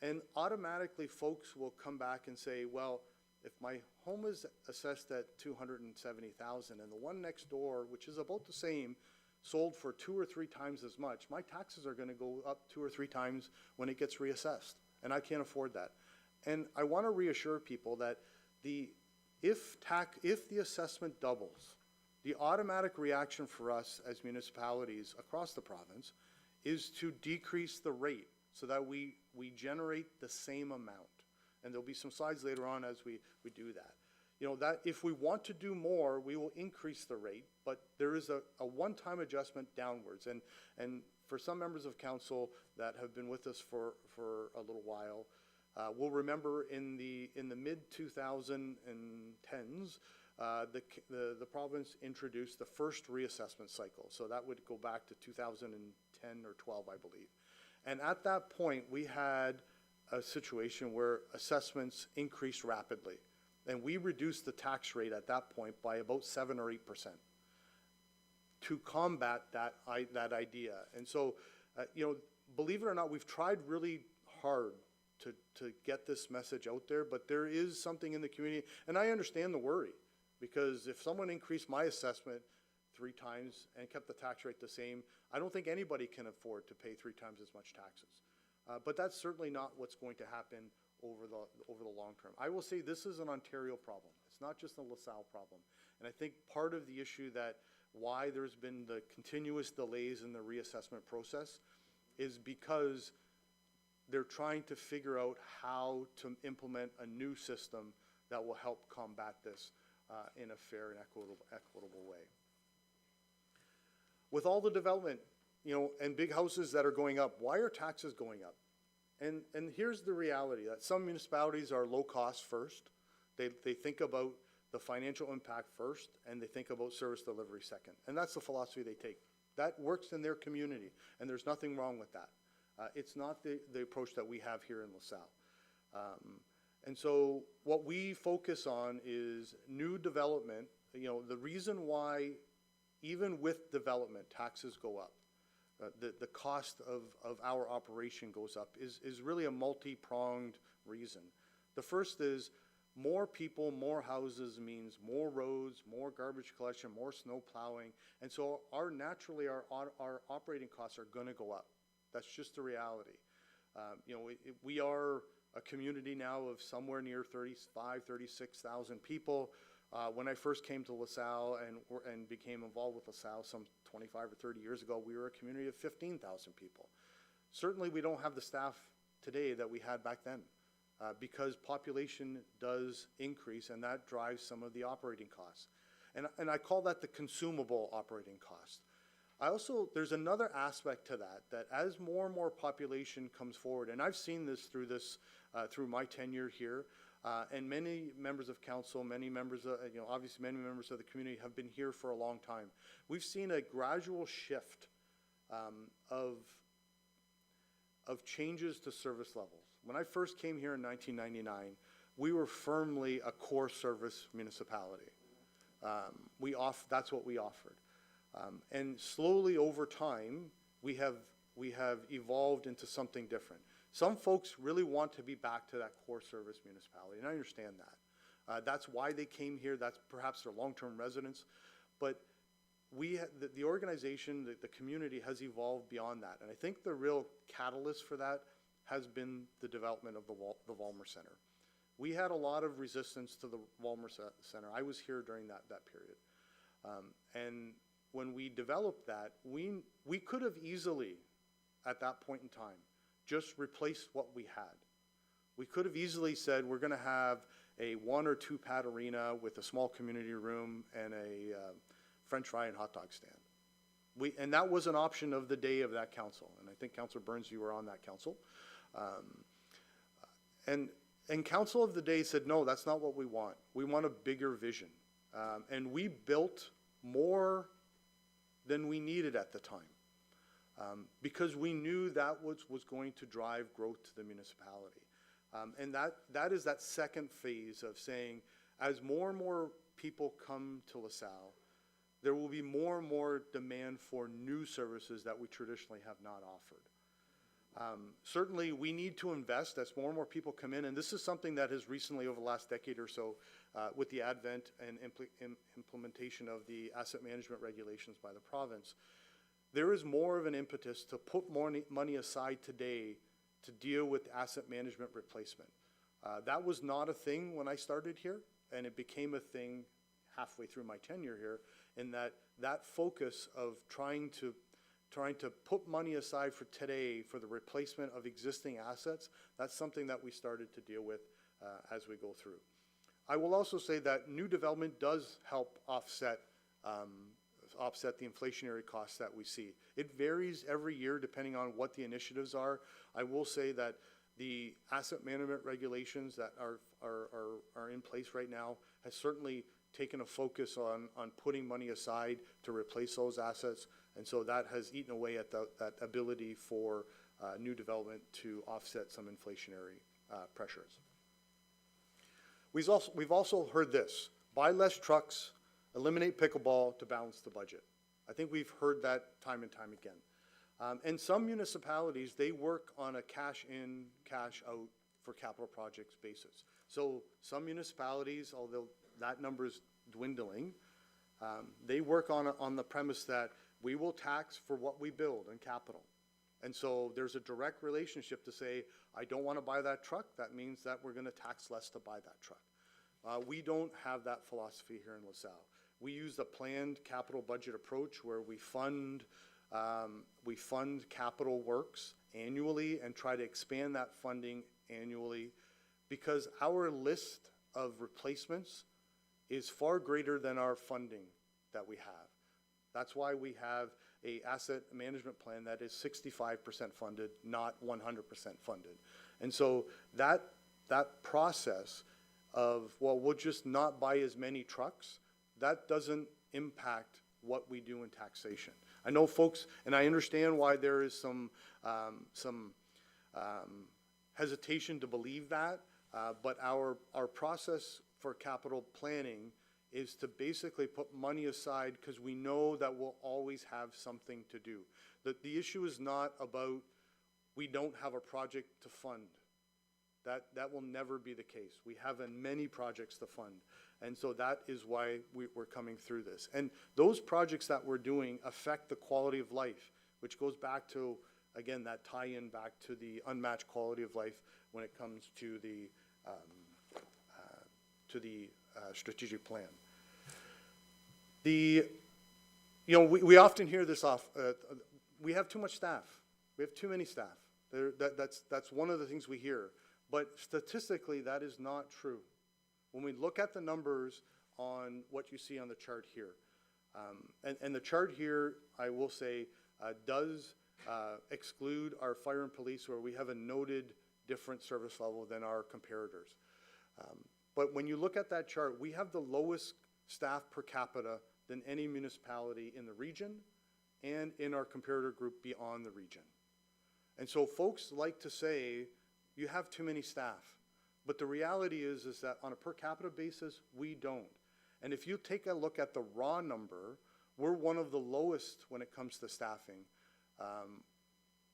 And automatically folks will come back and say, well, if my home is assessed at $270,000 and the one next door, which is about the same, sold for 2 or 3 times as much, my taxes are going to go up 2 or 3 times when it gets reassessed, and I can't afford that. And I want to reassure people that if the assessment doubles, the automatic reaction for us as municipalities across the province is to decrease the rate so that we generate the same amount. And there'll be some slides later on as we do that. That if we want to do more, we will increase the rate, but there is a one-time adjustment downwards. And for some members of council that have been with us for a little while, we'll remember in the mid-2010s, the province introduced the first reassessment cycle. So that would go back to 2010 or 12, I believe. And at that point, we had a situation where assessments increased rapidly. And we reduced the tax rate at that point by about 7 or 8% to combat that idea. And so, believe it or not, we've tried really hard to get this message out there, but there is something in the community, and I understand the worry, because if someone increased my assessment 3 times and kept the tax rate the same, I don't think anybody can afford to pay 3 times as much taxes. But that's certainly not what's going to happen over the long term. I will say this is an Ontario problem. It's not just a LaSalle problem. And I think part of the issue that why there's been the continuous delays in the reassessment process is because they're trying to figure out how to implement a new system that will help combat this in a fair and equitable way. With all the development, and big houses that are going up, why are taxes going up? And here's the reality, that some municipalities are low cost first. They think about the financial impact first, and they think about service delivery second. And that's the philosophy they take. That works in their community, and there's nothing wrong with that. It's not the approach that we have here in LaSalle. And so what we focus on is new development. The reason why, even with development, taxes go up, the cost of our operation goes up, is really a multi-pronged reason. The first is more people, more houses means more roads, more garbage collection, more snow plowing, and so naturally our operating costs are going to go up. That's just the reality. We are a community now of somewhere near 36,000 people. When I first came to LaSalle and became involved with LaSalle some 25 or 30 years ago, we were a community of 15,000 people. Certainly we don't have the staff today that we had back then because population does increase, and that drives some of the operating costs. And I call that the consumable operating cost. There's another aspect to that as more and more population comes forward, and I've seen this through my tenure here, and many members of council, many members of, obviously many members of the community have been here for a long time. We've seen a gradual shift of changes to service levels. When I first came here in 1999, we were firmly a core service municipality. That's what we offered. And slowly over time, we have evolved into something different. Some folks really want to be back to that core service municipality, and I understand that. That's why they came here. That's perhaps their long-term residence. But the organization, the community has evolved beyond that. And I think the real catalyst for that has been the development of the Vollmer Center. We had a lot of resistance to the Vollmer Center. I was here during that period. And when we developed that, we could have easily, at that point in time, just replaced what we had. We could have easily said, we're going to have a 1 or 2 pad arena with a small community room and a French fry and hot dog stand. And that was an option of the day of that council. And I think Councilor Burns, you were on that council. And council of the day said, no, that's not what we want. We want a bigger vision. And we built more than we needed at the time, because we knew that was going to drive growth to the municipality. And that is that second phase of saying, as more and more people come to LaSalle, there will be more and more demand for new services that we traditionally have not offered. Certainly, we need to invest as more and more people come in, and this is something that has recently, over the last decade or so, with the advent and implementation of the asset management regulations by the province, there is more of an impetus to put more money aside today to deal with asset management replacement. That was not a thing when I started here, and it became a thing halfway through my tenure here, in that focus of trying to put money aside for today for the replacement of existing assets. That's something that we started to deal with as we go through. I will also say that new development does help offset the inflationary costs that we see. It varies every year depending on what the initiatives are. I will say that the asset management regulations that are in place right now has certainly taken a focus on putting money aside to replace those assets, and so that has eaten away at that ability for new development to offset some inflationary pressures. We've also heard this: buy less trucks, eliminate pickleball to balance the budget. I think we've heard that time and time again. And some municipalities, they work on a cash in, cash out for capital projects basis. So some municipalities, although that number is dwindling, they work on the premise that we will tax for what we build in capital. And so there's a direct relationship to say, I don't want to buy that truck. That means that we're going to tax less to buy that truck. We don't have that philosophy here in LaSalle. We use the planned capital budget approach where we fund capital works annually and try to expand that funding annually, because our list of replacements is far greater than our funding that we have. That's why we have a asset management plan that is 65% funded, not 100% funded. And so that process of, well, we'll just not buy as many trucks, that doesn't impact what we do in taxation. I know folks, and I understand why there is some hesitation to believe that, but our process for capital planning is to basically put money aside because we know that we'll always have something to do. The issue is not about we don't have a project to fund. That will never be the case. We have many projects to fund. And so that is why we're coming through this. And those projects that we're doing affect the quality of life, which goes back to, again, that tie-in back to the unmatched quality of life when it comes to the strategic plan. We often hear this we have too much staff. We have too many staff. That's one of the things we hear. But statistically, that is not true. When we look at the numbers on what you see on the chart here, and the chart here, I will say, does exclude our fire and police, where we have a noted different service level than our comparators. But when you look at that chart, we have the lowest staff per capita than any municipality in the region and in our comparator group beyond the region. And so folks like to say, you have too many staff. But the reality is that on a per capita basis, we don't. And if you take a look at the raw number, we're one of the lowest when it comes to staffing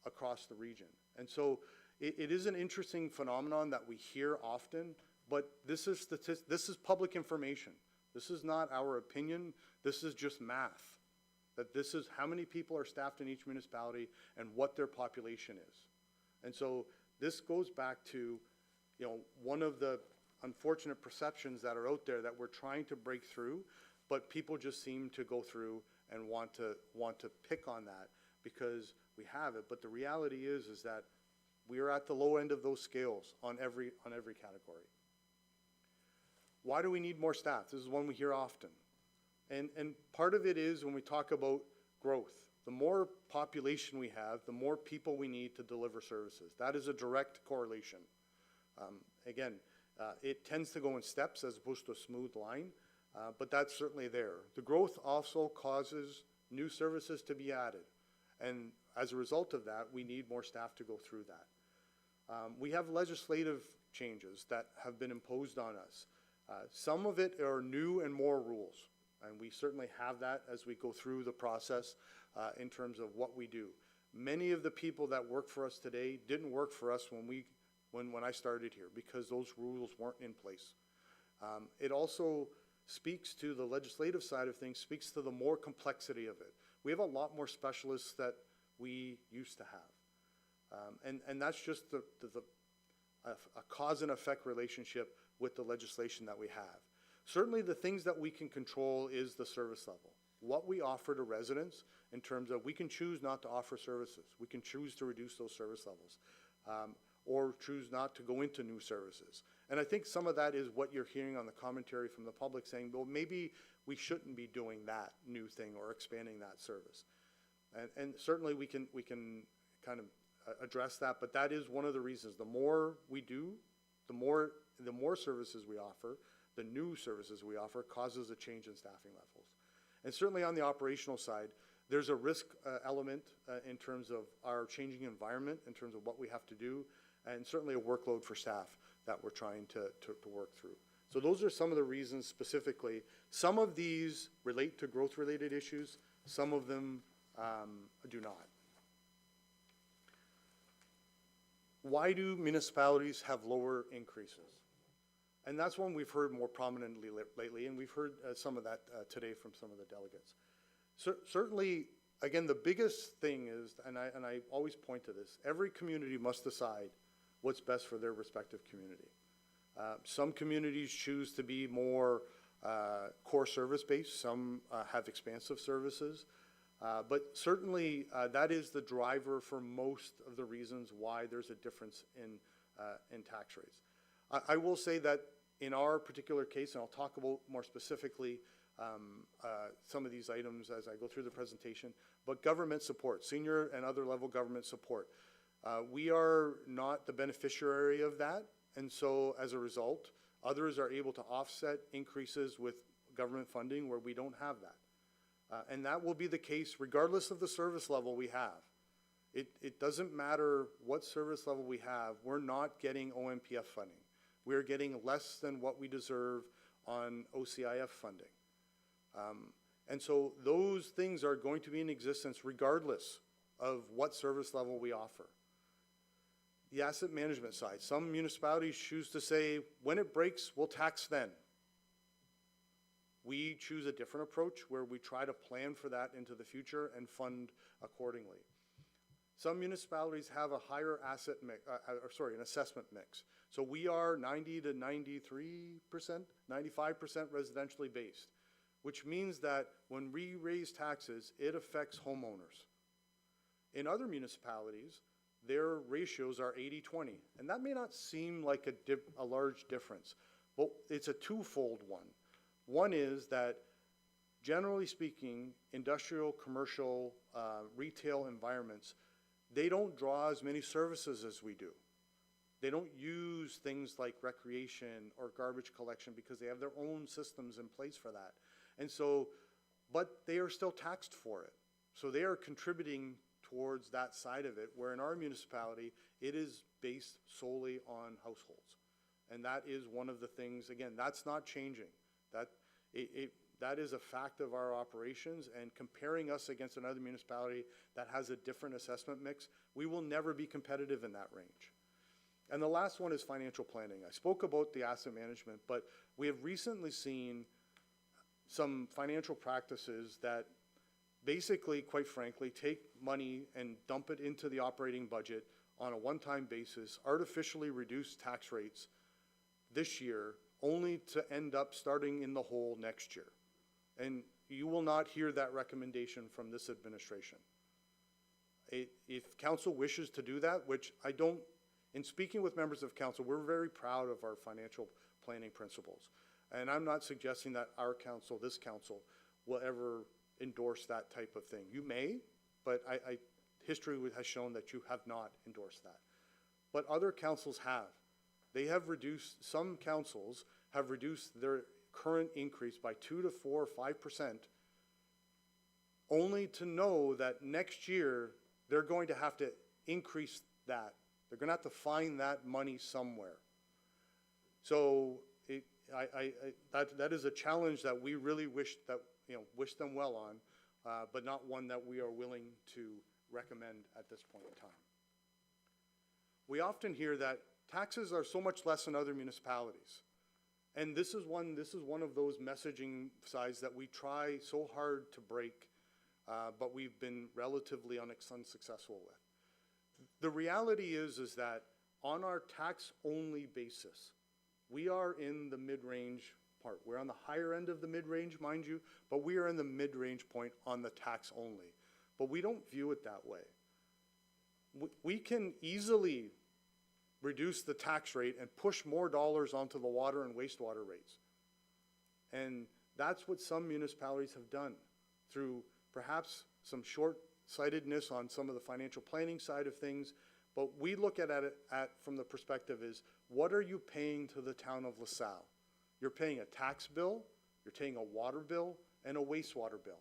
across the region. And so it is an interesting phenomenon that we hear often, but this is public information. This is not our opinion. This is just math. That this is how many people are staffed in each municipality and what their population is. And so this goes back to, one of the unfortunate perceptions that are out there that we're trying to break through, but people just seem to go through and want to pick on that because we have it. But the reality is that we are at the low end of those scales on every category. Why do we need more staff? This is one we hear often. And part of it is when we talk about growth. The more population we have, the more people we need to deliver services. That is a direct correlation. Again, it tends to go in steps as opposed to a smooth line, but that's certainly there. The growth also causes new services to be added. And as a result of that, we need more staff to go through that. We have legislative changes that have been imposed on us. Some of it are new and more rules. And we certainly have that as we go through the process in terms of what we do. Many of the people that work for us today didn't work for us when I started here because those rules weren't in place. It also speaks to the legislative side of things, speaks to the more complexity of it. We have a lot more specialists that we used to have. And that's just a cause and effect relationship with the legislation that we have. Certainly the things that we can control is the service level. What we offer to residents in terms of we can choose not to offer services. We can choose to reduce those service levels or choose not to go into new services. And I think some of that is what you're hearing on the commentary from the public saying, well, maybe we shouldn't be doing that new thing or expanding that service. And certainly we can kind of address that, but that is one of the reasons. The more we do, the more services we offer, the new services we offer causes a change in staffing levels. And certainly on the operational side, there's a risk element in terms of our changing environment, in terms of what we have to do, and certainly a workload for staff that we're trying to work through. So those are some of the reasons specifically. Some of these relate to growth-related issues. Some of them do not. why do municipalities have lower increases? And that's one we've heard more prominently lately, and we've heard some of that today from some of the delegates. Certainly, again, the biggest thing is, and I always point to this, every community must decide what's best for their respective community. Some communities choose to be more core service-based, some have expansive services, but certainly that is the driver for most of the reasons why there's a difference in tax rates. I will say that in our particular case, and I'll talk about more specifically some of these items as I go through the presentation, but government support, senior and other level government support. We are not the beneficiary of that, and so as a result, others are able to offset increases with government funding where we don't have that. And that will be the case regardless of the service level we have. It doesn't matter what service level we have, we're not getting OMPF funding. We're getting less than what we deserve on OCIF funding. And so those things are going to be in existence regardless of what service level we offer. The asset management side, some municipalities choose to say, when it breaks, we'll tax then. We choose a different approach where we try to plan for that into the future and fund accordingly. Some municipalities have a higher asset mix, an assessment mix. So we are 90 to 93%, 95% residentially based, which means that when we raise taxes, it affects homeowners. In other municipalities, their ratios are 80-20, and that may not seem like a large difference, but it's a twofold one. One is that, generally speaking, industrial, commercial, retail environments, they don't draw as many services as we do. They don't use things like recreation or garbage collection because they have their own systems in place for that. And so, but they are still taxed for it. So they are contributing towards that side of it, where in our municipality, it is based solely on households. And that is one of the things, again, that's not changing. That is a fact of our operations, and comparing us against another municipality that has a different assessment mix, we will never be competitive in that range. And the last one is financial planning. I spoke about the asset management, but we have recently seen some financial practices that basically, quite frankly, take money and dump it into the operating budget on a one-time basis, artificially reduce tax rates this year, only to end up starting in the hole next year. And you will not hear that recommendation from this administration. If council wishes to do that, which I don't, in speaking with members of council, we're very proud of our financial planning principles. And I'm not suggesting that our council, this council, will ever endorse that type of thing. You may, but history has shown that you have not endorsed that. But other councils have. They have reduced, some councils have reduced their current increase by 2 to 4 or 5%, only to know that next year they're going to have to increase that. They're going to have to find that money somewhere. So that is a challenge that we really wish them well on, but not one that we are willing to recommend at this point in time. We often hear that taxes are so much less in other municipalities. And this is one of those messaging sides that we try so hard to break, but we've been relatively unsuccessful with. The reality is that on our tax-only basis, we are in the mid-range part. We're on the higher end of the mid-range, mind you, but we are in the mid-range point on the tax-only. But we don't view it that way. We can easily reduce the tax rate and push more dollars onto the water and wastewater rates. And that's what some municipalities have done through perhaps some short-sightedness on some of the financial planning side of things. But we look at it from the perspective is, what are you paying to the town of LaSalle? You're paying a tax bill, you're paying a water bill, and a wastewater bill.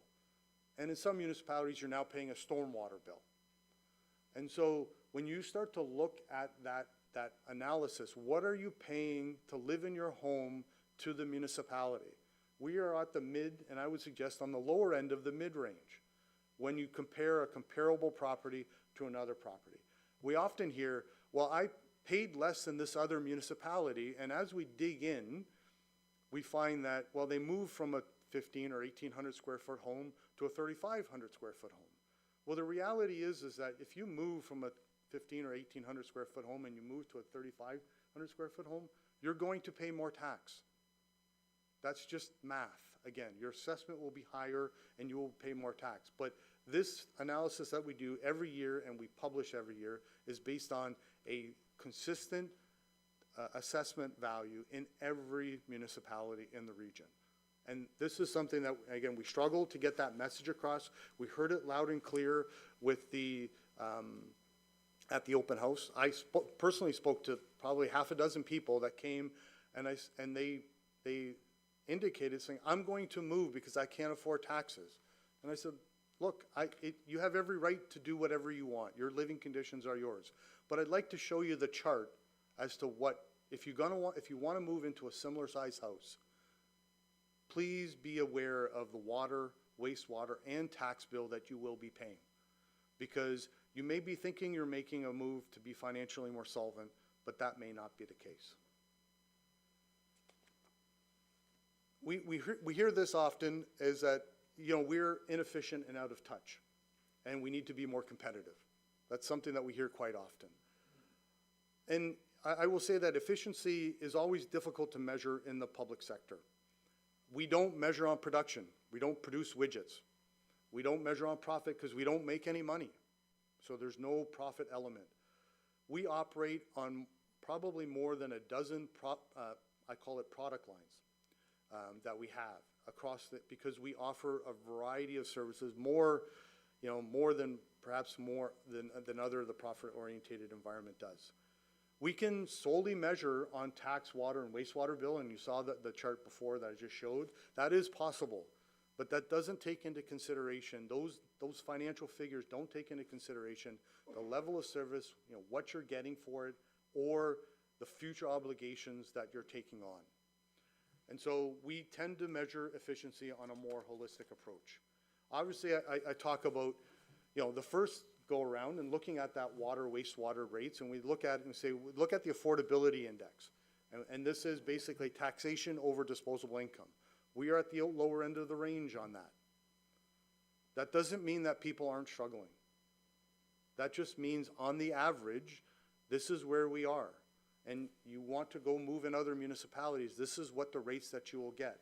And in some municipalities, you're now paying a stormwater bill. And so when you start to look at that analysis, what are you paying to live in your home to the municipality? We are at the mid, and I would suggest on the lower end of the mid-range when you compare a comparable property to another property. We often hear, well, I paid less than this other municipality, and as we dig in, we find that, well, they moved from a 15 or 1,800 square foot home to a 3,500 square foot home. Well, the reality is that if you move from a 15 or 1,800 square foot home and you move to a 3,500 square foot home, you're going to pay more tax. That's just math. Again, your assessment will be higher and you will pay more tax. But this analysis that we do every year and we publish every year is based on a consistent assessment value in every municipality in the region. And this is something that, again, we struggle to get that message across. We heard it loud and clear with the, at the open house. I personally spoke to probably half a dozen people that came and they indicated saying, I'm going to move because I can't afford taxes. And I said, look, you have every right to do whatever you want. Your living conditions are yours. But I'd like to show you the chart as to what, if you want to move into a similar size house, please be aware of the water, wastewater, and tax bill that you will be paying. Because you may be thinking you're making a move to be financially more solvent, but that may not be the case. We hear this often, is that, you know, we're inefficient and out of touch, and we need to be more competitive. That's something that we hear quite often. And I will say that efficiency is always difficult to measure in the public sector. We don't measure on production. We don't produce widgets. We don't measure on profit because we don't make any money. So there's no profit element. We operate on probably more than a dozen, I call it product lines, that we have across because we offer a variety of services, more than perhaps more than other the profit-oriented environment does. We can solely measure on tax, water, and wastewater bill, and you saw the chart before that I just showed. That is possible, but that doesn't take into consideration, those financial figures don't take into consideration the level of service, what you're getting for it, or the future obligations that you're taking on. And so we tend to measure efficiency on a more holistic approach. Obviously, I talk about, the first go around and looking at that water, wastewater rates, and we look at it and say, look at the affordability index. And this is basically taxation over disposable income. We are at the lower end of the range on that. That doesn't mean that people aren't struggling. That just means on the average, this is where we are. And you want to go move in other municipalities, this is what the rates that you will get.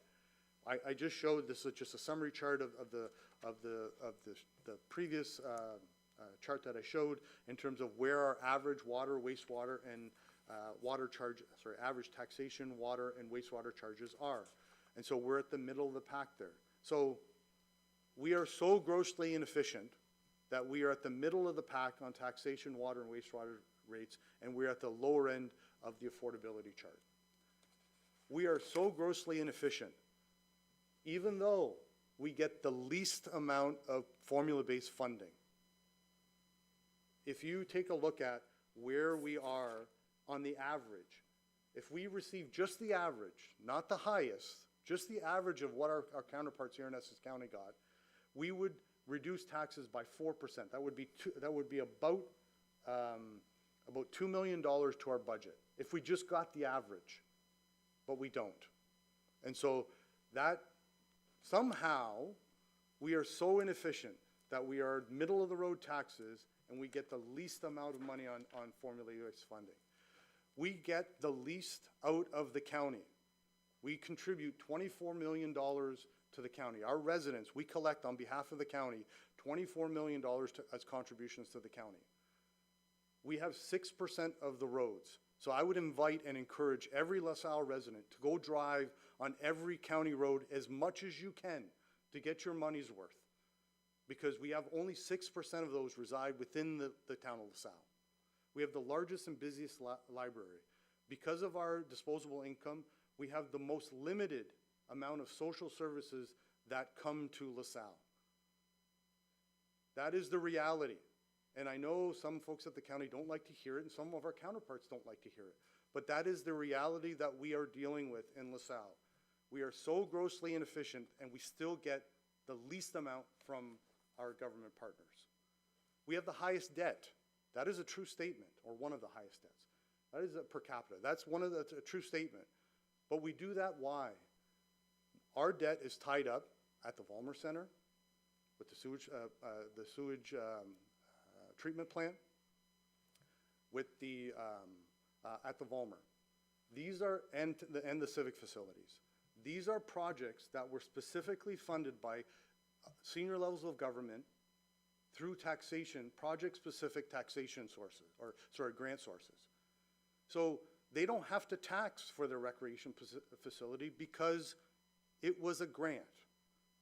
I just showed, this is just a summary chart of the previous chart that I showed in terms of where our average water, wastewater, and average taxation, water, and wastewater charges are. And so we're at the middle of the pack there. So we are so grossly inefficient that we are at the middle of the pack on taxation, water, and wastewater rates, and we're at the lower end of the affordability chart. We are so grossly inefficient, even though we get the least amount of formula-based funding. If you take a look at where we are on the average, if we receive just the average, not the highest, just the average of what our counterparts here in Essex County got, we would reduce taxes by 4%. That would be about $2 million to our budget if we just got the average, but we don't. And so that somehow we are so inefficient that we are middle of the road taxes and we get the least amount of money on formula-based funding. We get the least out of the county. We contribute $24 million to the county. Our residents, we collect on behalf of the county $24 million as contributions to the county. We have 6% of the roads. So I would invite and encourage every LaSalle resident to go drive on every county road as much as you can to get your money's worth, because we have only 6% of those reside within the town of LaSalle. We have the largest and busiest library. Because of our disposable income, we have the most limited amount of social services that come to LaSalle. That is the reality. And I know some folks at the county don't like to hear it, and some of our counterparts don't like to hear it. But that is the reality that we are dealing with in LaSalle. We are so grossly inefficient, and we still get the least amount from our government partners. We have the highest debt. That is a true statement, or one of the highest debts. That is per capita. That's a true statement. But we do that why? Our debt is tied up at the Vollmer Center with the sewage treatment plant, with the at the Vollmer. These are and the civic facilities. These are projects that were specifically funded by senior levels of government through taxation, project-specific taxation sources, or sorry, grant sources. So they don't have to tax for their recreation facility because it was a grant.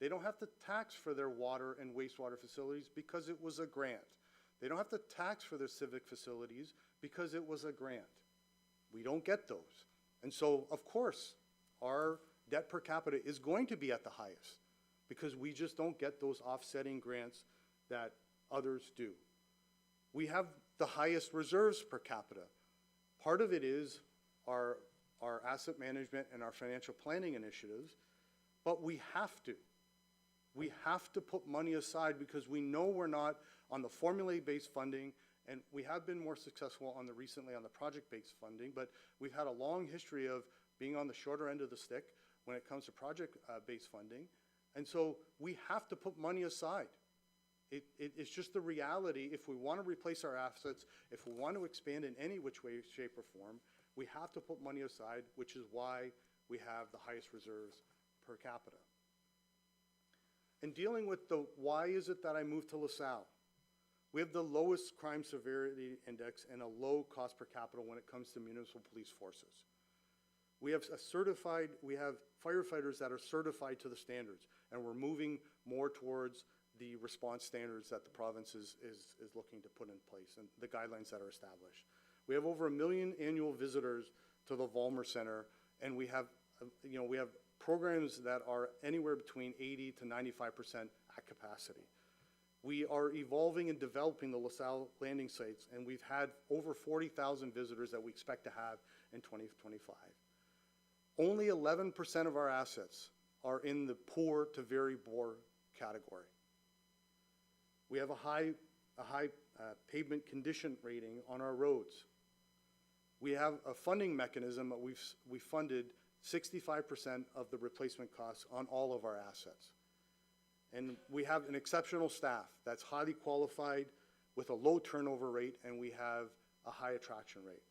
They don't have to tax for their water and wastewater facilities because it was a grant. They don't have to tax for their civic facilities because it was a grant. We don't get those. And so, of course, our debt per capita is going to be at the highest because we just don't get those offsetting grants that others do. We have the highest reserves per capita. Part of it is our asset management and our financial planning initiatives, but we have to. We have to put money aside because we know we're not on the formula-based funding, and we have been more successful recently on the project-based funding, but we've had a long history of being on the shorter end of the stick when it comes to project-based funding. And so we have to put money aside. It's just the reality. If we want to replace our assets, if we want to expand in any which way, shape, or form, we have to put money aside, which is why we have the highest reserves per capita. In dealing with the why is it that I moved to LaSalle, we have the lowest crime severity index and a low cost per capita when it comes to municipal police forces. We have firefighters that are certified to the standards, and we're moving more towards the response standards that the province is looking to put in place and the guidelines that are established. We have over 1 million annual visitors to the Vollmer Center, and we have programs that are anywhere between 80 to 95% at capacity. We are evolving and developing the LaSalle landing sites, and we've had over 40,000 visitors that we expect to have in 2025. Only 11% of our assets are in the poor to very poor category. We have a high pavement condition rating on our roads. We have a funding mechanism that we funded 65% of the replacement costs on all of our assets. And we have an exceptional staff that's highly qualified with a low turnover rate, and we have a high attraction rate.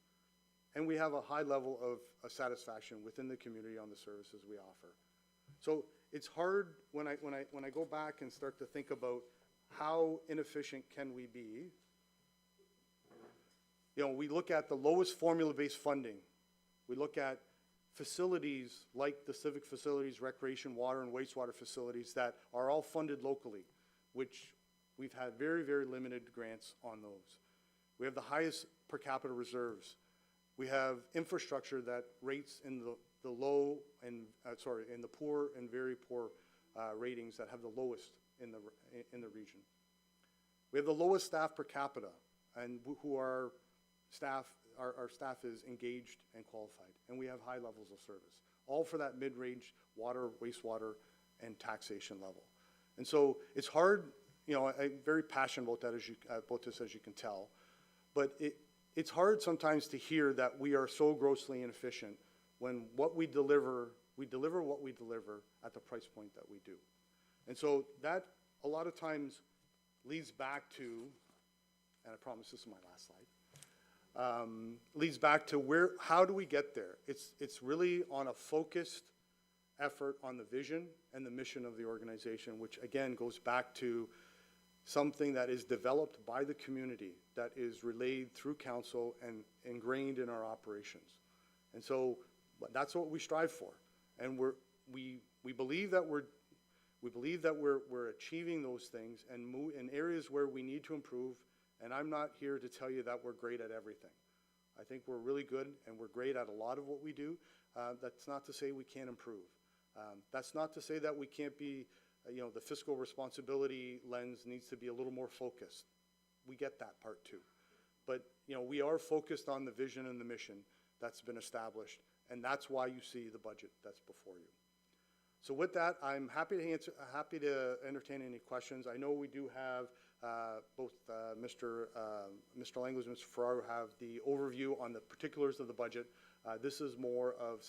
And we have a high level of satisfaction within the community on the services we offer. So it's hard when I go back and start to think about how inefficient can we be. We look at the lowest formula-based funding. We look at facilities like the civic facilities, recreation, water, and wastewater facilities that are all funded locally, which we've had very, very limited grants on those. We have the highest per capita reserves. We have infrastructure that rates in the low and, in the poor and very poor ratings that have the lowest in the region. We have the lowest staff per capita, and our staff is engaged and qualified, and we have high levels of service, all for that mid-range water, wastewater, and taxation level. And so it's hard, I'm very passionate about that, about this, as you can tell, but it's hard sometimes to hear that we are so grossly inefficient when what we deliver what we deliver at the price point that we do. And so that a lot of times leads back to, and I promise this is my last slide, leads back to how do we get there? It's really on a focused effort on the vision and the mission of the organization, which again goes back to something that is developed by the community, that is relayed through council and ingrained in our operations. And so that's what we strive for. And we believe that we're achieving those things and move in areas where we need to improve. And I'm not here to tell you that we're great at everything. I think we're really good and we're great at a lot of what we do. That's not to say we can't improve. That's not to say that we can't be, the fiscal responsibility lens needs to be a little more focused. We get that part too. But, we are focused on the vision and the mission that's been established, and that's why you see the budget that's before you. So with that, I'm happy to entertain any questions. I know we do have both Mr. Langley and Mr. Ferraro have the overview on the particulars of the budget. This is more of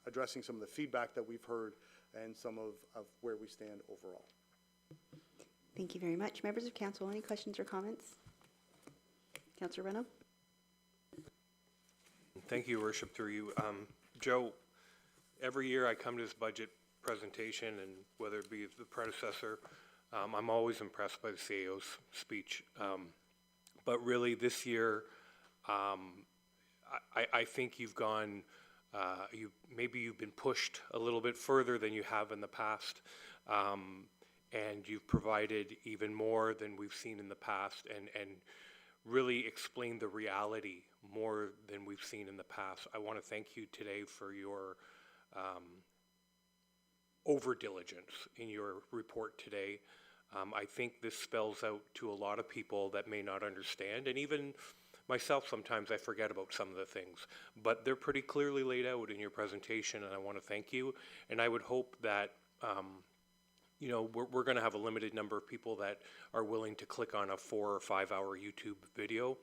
addressing some of the feedback that we've heard and some of where we stand overall. Thank you very much. Members of council, any questions or comments? Councillor Reno? Thank you, Your Worship, through you. Joe, every year I come to this budget presentation, and whether it be the predecessor, I'm always impressed by the CAO's speech. But really, this year, I think you've gone, maybe you've been pushed a little bit further than you have in the past, and you've provided even more than we've seen in the past, and really explained the reality more than we've seen in the past. I want to thank you today for your over-diligence in your report today. I think this spells out to a lot of people that may not understand, and even myself, sometimes I forget about some of the things, but they're pretty clearly laid out in your presentation, and I want to thank you. And I would hope that, you know, we're going to have a limited number of people that are willing to click on a 4 or 5 hour YouTube video.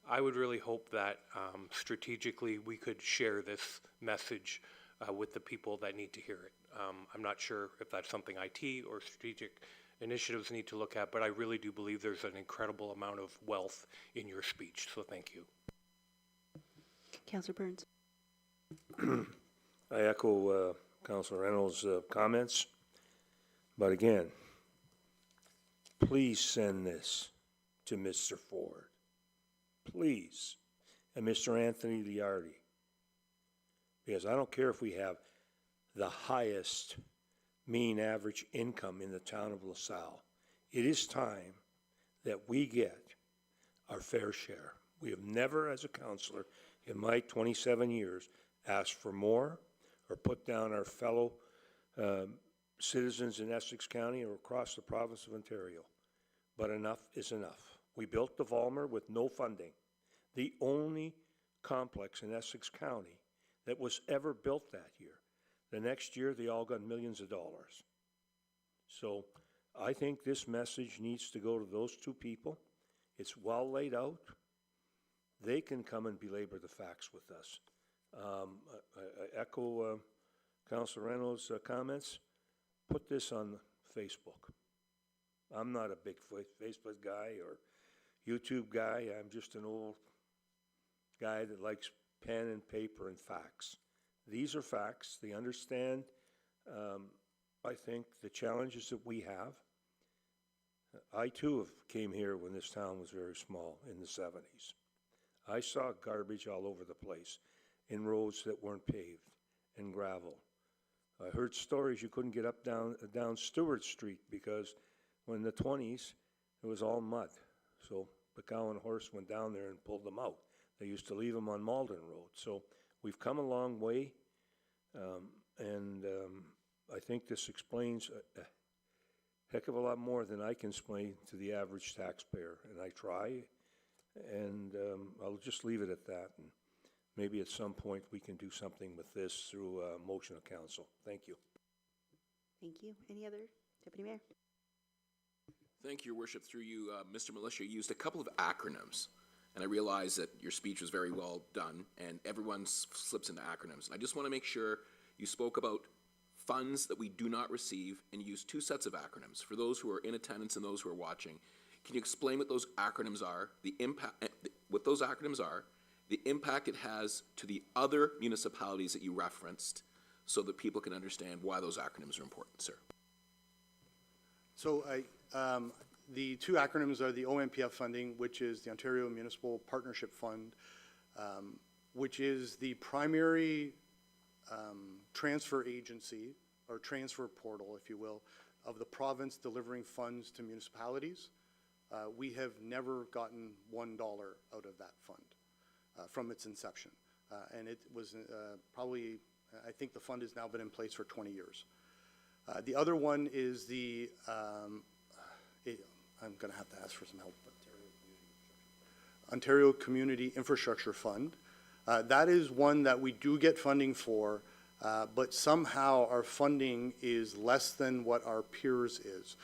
I would really hope that strategically we could share this message with the people that need to hear it. I'm not sure if that's something IT or strategic initiatives need to look at, but I really do believe there's an incredible amount of wealth in your speech, so thank you. Councillor Burns? I echo Councillor Reynolds' comments, but again, please send this to Mr. Ford, please, and Mr. Anthony Liardi, because I don't care if we have the highest mean average income in the town of LaSalle. It is time that we get our fair share. We have never, as a councillor, in my 27 years, asked for more or put down our fellow citizens in Essex County or across the province of Ontario. But enough is enough. We built the Vollmer with no funding. The only complex in Essex County that was ever built that year. The next year, they all got millions of dollars. So I think this message needs to go to those two people. It's well laid out. They can come and belabor the facts with us. I echo Councillor Reynolds' comments. Put this on Facebook. I'm not a big Facebook guy or YouTube guy. I'm just an old guy that likes pen and paper and facts. These are facts. They understand, I think, the challenges that we have. I, too, came here when this town was very small in the 70s. I saw garbage all over the place in roads that weren't paved and gravel. I heard stories you couldn't get up down Stewart Street because when the 20s, it was all mud. So the cow and horse went down there and pulled them out. They used to leave them on Malden Road. So we've come a long way, and I think this explains a heck of a lot more than I can explain to the average taxpayer, and I try, and I'll just leave it at that, and maybe at some point we can do something with this through a motion of council. Thank you. Thank you. Any other? Deputy Mayor? Thank you, Your Worship. Through you, Mr. Militia used a couple of acronyms, and I realize that your speech was very well done, and everyone slips into acronyms. And I just want to make sure you spoke about funds that we do not receive, and you used two sets of acronyms. For those who are in attendance and those who are watching, can you explain what those acronyms are, the impact, what those acronyms are, the impact it has to the other municipalities that you referenced, so that people can understand why those acronyms are important, sir? So the two acronyms are the OMPF funding, which is the Ontario Municipal Partnership Fund, which is the primary transfer agency, or transfer portal, if you will, of the province delivering funds to municipalities. We have never gotten $1 out of that fund from its inception. And it was probably, I think the fund has now been in place for 20 years. The other one is the, I'm going to have to ask for some help. Ontario Community Infrastructure Fund. That is one that we do get funding for, but somehow our funding is less than what our peers is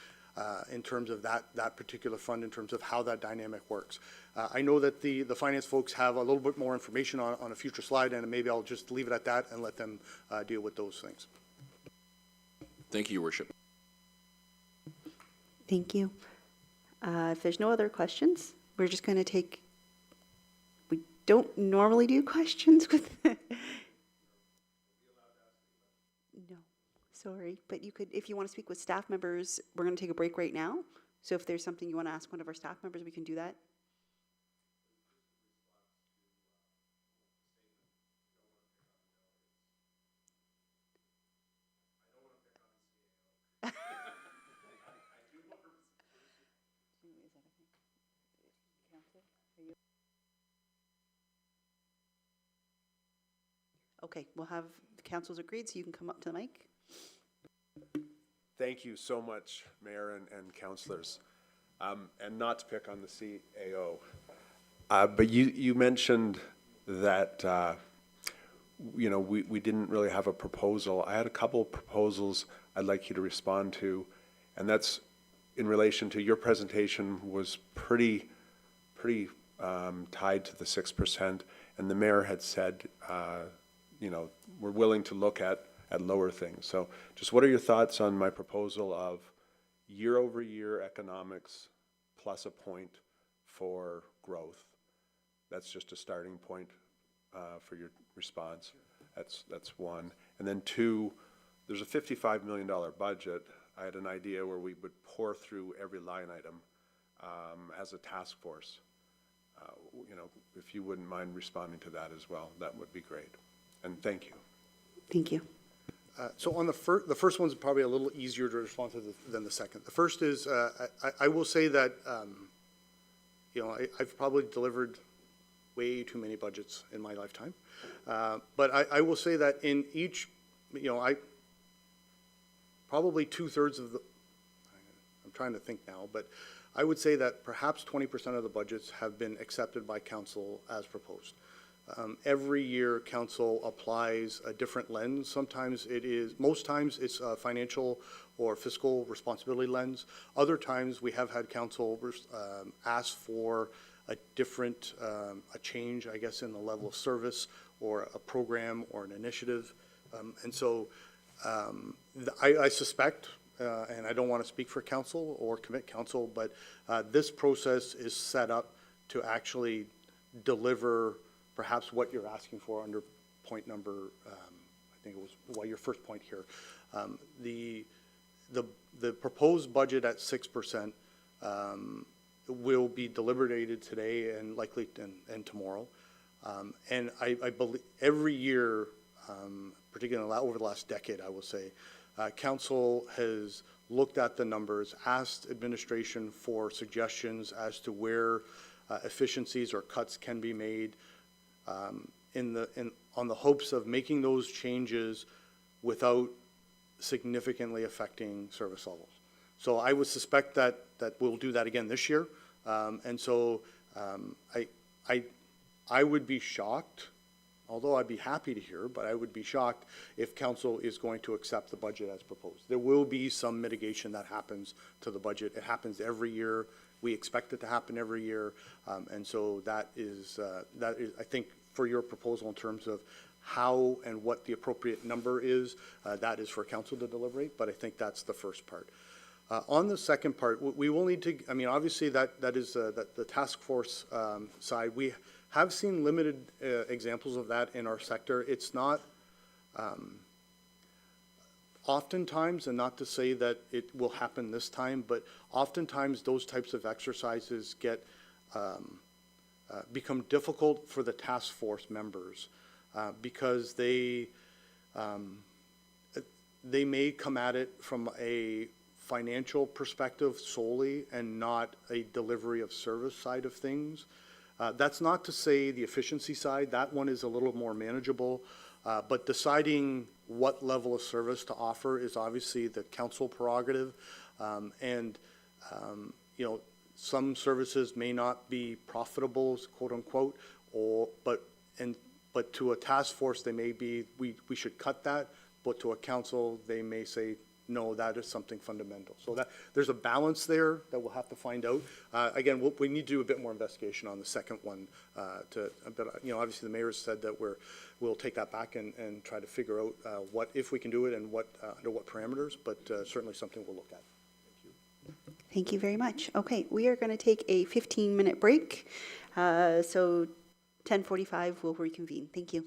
in terms of that particular fund, in terms of how that dynamic works. I know that the finance folks have a little bit more information on a future slide, and maybe I'll just leave it at that and let them deal with those things. Thank you, Your Worship. Thank you. If there's no other questions, we're just going to take, we don't normally do questions with, no, sorry, but you could, if you want to speak with staff members, we're going to take a break right now. So if there's something you want to ask one of our staff members, we can do that. Okay, we'll have the council's agreed, so you can come up to the mic. Thank you so much, Mayor and councillors. And not to pick on the CAO, but you mentioned that, you know, we didn't really have a proposal. I had a couple of proposals I'd like you to respond to, and that's in relation to your presentation was pretty tied to the 6%, and the mayor had said, you know, we're willing to look at lower things. So just what are your thoughts on my proposal of year-over-year economics plus a point for growth? That's just a starting point for your response. That's one. And then two, there's a $55 million budget. I had an idea where we would pour through every line item as a task force. You know, if you wouldn't mind responding to that as well, that would be great. And thank you. Thank you. So on the first one's probably a little easier to respond to than the second. The first is, I will say that, you know, I've probably delivered way too many budgets in my lifetime. But I will say that in each, you know, probably 2/3 of the, I'm trying to think now, but I would say that perhaps 20% of the budgets have been accepted by council as proposed. Every year, council applies a different lens. Sometimes it is, most times it's a financial or fiscal responsibility lens. Other times we have had council ask for a different, a change, I guess, in the level of service or a program or an initiative. And so I suspect, and I don't want to speak for council or commit council, but this process is set up to actually deliver perhaps what you're asking for under point number, I think it was, well, your first point here. The proposed budget at 6% will be deliberated today and likely and tomorrow. And I believe every year, particularly over the last decade, I will say, council has looked at the numbers, asked administration for suggestions as to where efficiencies or cuts can be made, on the hopes of making those changes without significantly affecting service levels. So I would suspect that we'll do that again this year. And so I would be shocked, although I'd be happy to hear, but I would be shocked if council is going to accept the budget as proposed. There will be some mitigation that happens to the budget. It happens every year. We expect it to happen every year. And so that is, I think, for your proposal in terms of how and what the appropriate number is, that is for council to deliberate, but I think that's the first part. On the second part, we will need to, I mean, obviously that is the task force side. We have seen limited examples of that in our sector. It's not, oftentimes, and not to say that it will happen this time, but oftentimes those types of exercises get become difficult for the task force members because they may come at it from a financial perspective solely and not a delivery of service side of things. That's not to say the efficiency side, that one is a little more manageable, but deciding what level of service to offer is obviously the council prerogative. You know, some services may not be profitable, quote unquote, and But to a task force, they may be, we should cut that, but to a council, they may say, no, that is something fundamental. So that, there's a balance there that we'll have to find out. Again, we need to do a bit more investigation on the second one, but, obviously the mayor has said that we'll take that back and try to figure out, what, if we can do it and what, under what parameters, but, certainly something we'll look at. Thank you very much. Okay, we are going to take a 15-minute break. So 10:45, we'll reconvene. Thank you.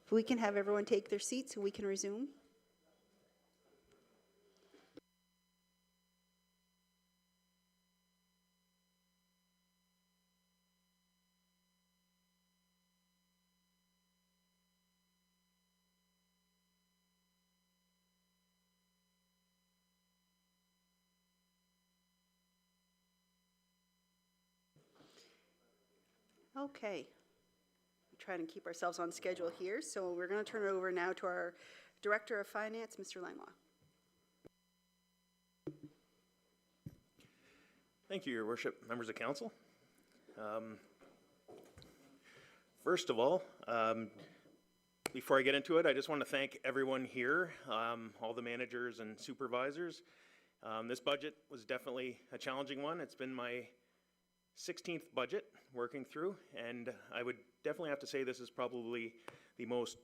If we can have everyone take their seats so we can resume. Okay. Trying to keep ourselves on schedule here, so we're going to turn it over now to our Director of Finance, Mr. Langlois. Thank you, Your Worship, members of council. First of all, before I get into it, I just want to thank everyone here, all the managers and supervisors. This budget was definitely a challenging one. It's been my 16th budget working through, and I would definitely have to say this is probably the most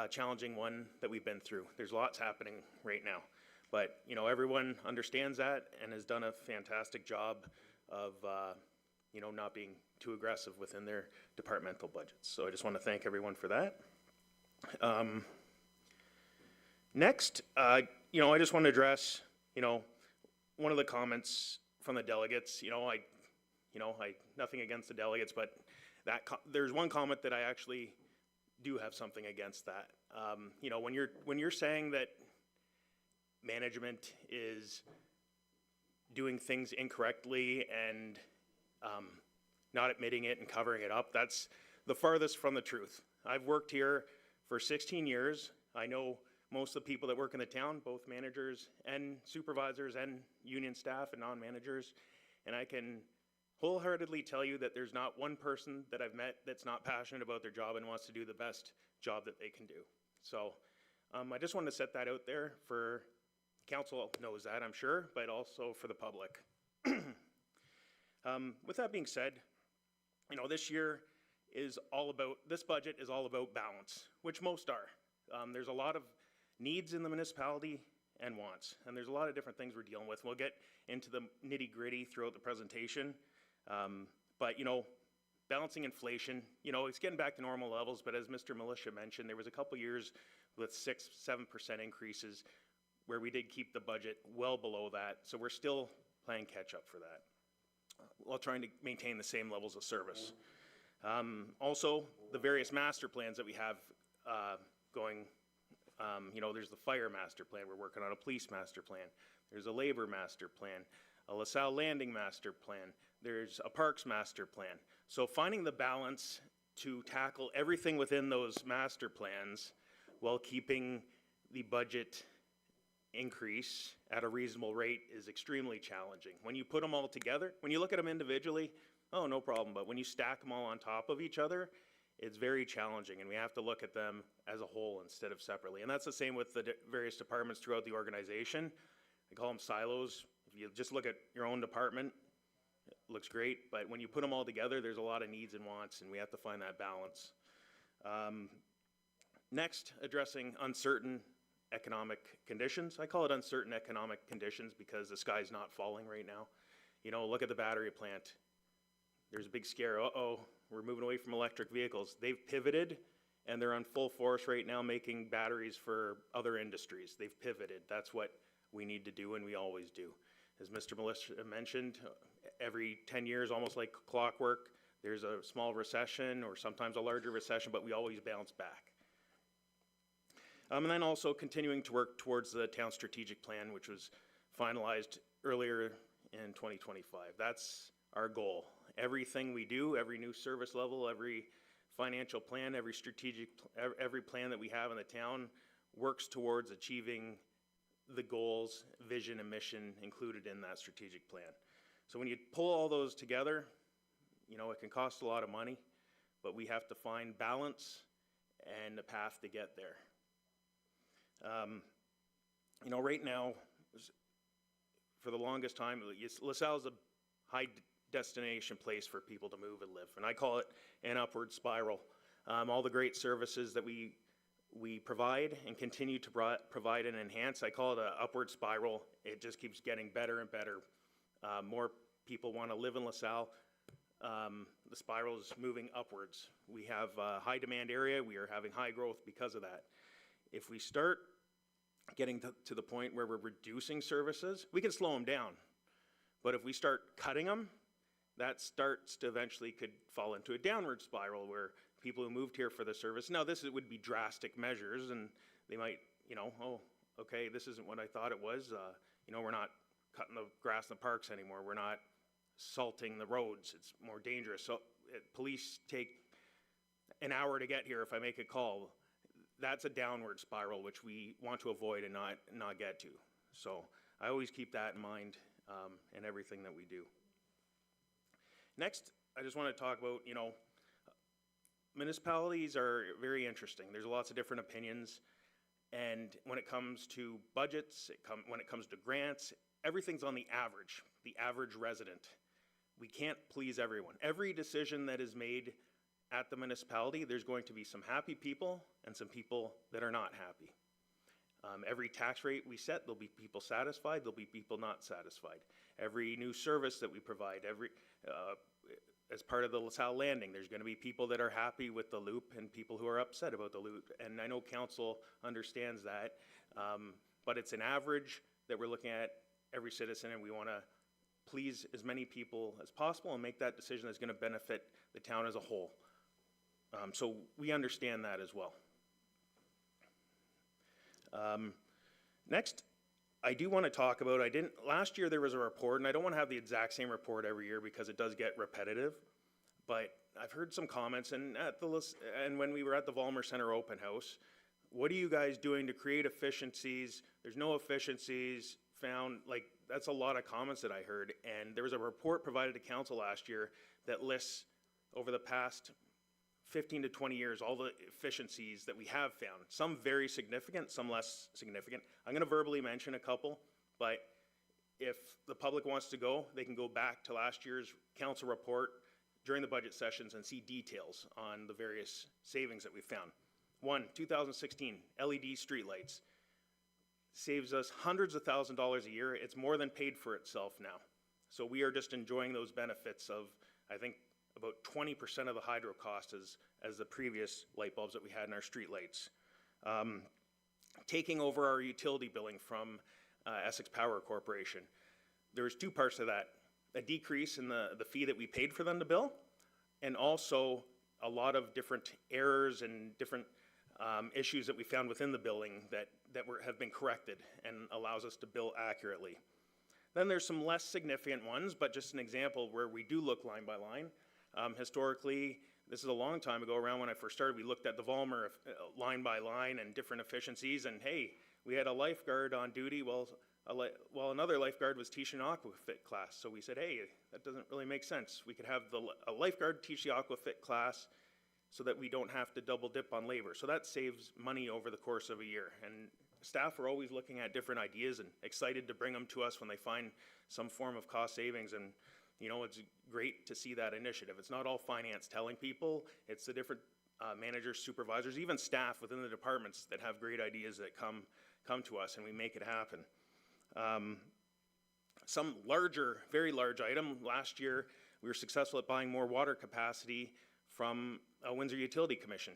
challenging one that we've been through. There's lots happening right now, but you know, everyone understands that and has done a fantastic job of you know, not being too aggressive within their departmental budgets. So I just want to thank everyone for that. Next, you know, I just want to address, you know, one of the comments from the delegates. Nothing against the delegates, but there's one comment that I actually do have something against that. You know, when you're saying that management is doing things incorrectly and not admitting it and covering it up, that's the farthest from the truth. I've worked here for 16 years. I know most of the people that work in the town, both managers and supervisors and union staff and non-managers, and I can wholeheartedly tell you that there's not one person that I've met that's not passionate about their job and wants to do the best job that they can do. So I just want to set that out there for council knows that, I'm sure, but also for the public. With that being said, you know, this budget is all about balance, which most are. There's a lot of needs in the municipality and wants, and there's a lot of different things we're dealing with. We'll get into the nitty-gritty throughout the presentation. But, you know, balancing inflation, you know, it's getting back to normal levels, but as Mr. Militia mentioned, there was a couple years with 6-7% increases where we did keep the budget well below that, so we're still playing catch up for that, while trying to maintain the same levels of service. Also, the various master plans that we have going, you know, there's the fire master plan, we're working on a police master plan, there's a labor master plan, a LaSalle Landing master plan, there's a parks master plan. So finding the balance to tackle everything within those master plans while keeping the budget increase at a reasonable rate is extremely challenging. When you put them all together, when you look at them individually, oh, no problem, but when you stack them all on top of each other, it's very challenging, and we have to look at them as a whole instead of separately. And that's the same with the various departments throughout the organization. I call them silos. If you just look at your own department, it looks great, but when you put them all together, there's a lot of needs and wants, and we have to find that balance. Next, addressing uncertain economic conditions. I call it uncertain economic conditions because the sky's not falling right now. You know, look at the battery plant. There's a big scare, uh-oh, we're moving away from electric vehicles. They've pivoted, and they're on full force right now making batteries for other industries. They've pivoted. That's what we need to do, and we always do. As Mr. Militia mentioned, every 10 years, almost like clockwork, there's a small recession or sometimes a larger recession, but we always bounce back. And then also continuing to work towards the town strategic plan, which was finalized earlier in 2025. That's our goal. Everything we do, every new service level, every financial plan, every plan that we have in the town works towards achieving the goals, vision, and mission included in that strategic plan. So when you pull all those together, you know, it can cost a lot of money, but we have to find balance and a path to get there. You know, right now, for the longest time, LaSalle is a high destination place for people to move and live, and I call it an upward spiral. All the great services that we provide and continue to provide and enhance, I call it an upward spiral. It just keeps getting better and better. More people want to live in LaSalle. the spiral is moving upwards. We have a high demand area, we are having high growth because of that. If we start getting to the point where we're reducing services, we can slow them down. But if we start cutting them, that starts to eventually could fall into a downward spiral where people who moved here for the service, now this would be drastic measures and they might, you know, oh, okay, this isn't what I thought it was. You know, we're not cutting the grass in the parks anymore. We're not salting the roads. It's more dangerous. So police take an hour to get here if I make a call. That's a downward spiral, which we want to avoid and not get to. So I always keep that in mind in everything that we do. Next, I just want to talk about, you know, municipalities are very interesting. There's lots of different opinions. And when it comes to budgets, when it comes to grants, everything's on the average resident. We can't please everyone. Every decision that is made at the municipality, there's going to be some happy people and some people that are not happy. Every tax rate we set, there'll be people satisfied, there'll be people not satisfied. Every new service that we provide, as part of the LaSalle Landing, there's going to be people that are happy with the loop and people who are upset about the loop. And I know council understands that, but it's an average that we're looking at every citizen, and we want to please as many people as possible and make that decision that's going to benefit the town as a whole. So we understand that as well. Next, I do want to talk about, last year there was a report, and I don't want to have the exact same report every year because it does get repetitive, but I've heard some comments, and when we were at the Vollmer Center open house, what are you guys doing to create efficiencies? There's no efficiencies found. Like, that's a lot of comments that I heard, and there was a report provided to council last year that lists over the past 15 to 20 years, all the efficiencies that we have found. Some very significant, some less significant. I'm going to verbally mention a couple, but if the public wants to go, they can go back to last year's council report during the budget sessions and see details on the various savings that we found. 2016, LED streetlights. Saves us hundreds of thousands of dollars a year. It's more than paid for itself now. So we are just enjoying those benefits of, I think, about 20% of the hydro cost as the previous light bulbs that we had in our street lights. Taking over our utility billing from Essex Power Corporation. There's two parts to that. A decrease in the fee that we paid for them to bill, and also a lot of different errors and different issues that we found within the billing that have been corrected and allows us to bill accurately. Then there's some less significant ones, but just an example where we do look line by line. Historically, this is a long time ago, around when I first started, we looked at the Vollmer line by line and different efficiencies, and hey, we had a lifeguard on duty, well, another lifeguard was teaching aquafit class, so we said, hey, that doesn't really make sense. We could have a lifeguard teach the aquafit class so that we don't have to double dip on labor. So that saves money over the course of a year, and staff are always looking at different ideas and excited to bring them to us when they find some form of cost savings. And you know, it's great to see that initiative. It's not all finance telling people, it's the different managers, supervisors, even staff within the departments that have great ideas that come to us, and we make it happen. Some larger, very large item, last year we were successful at buying more water capacity from Windsor Utility Commission.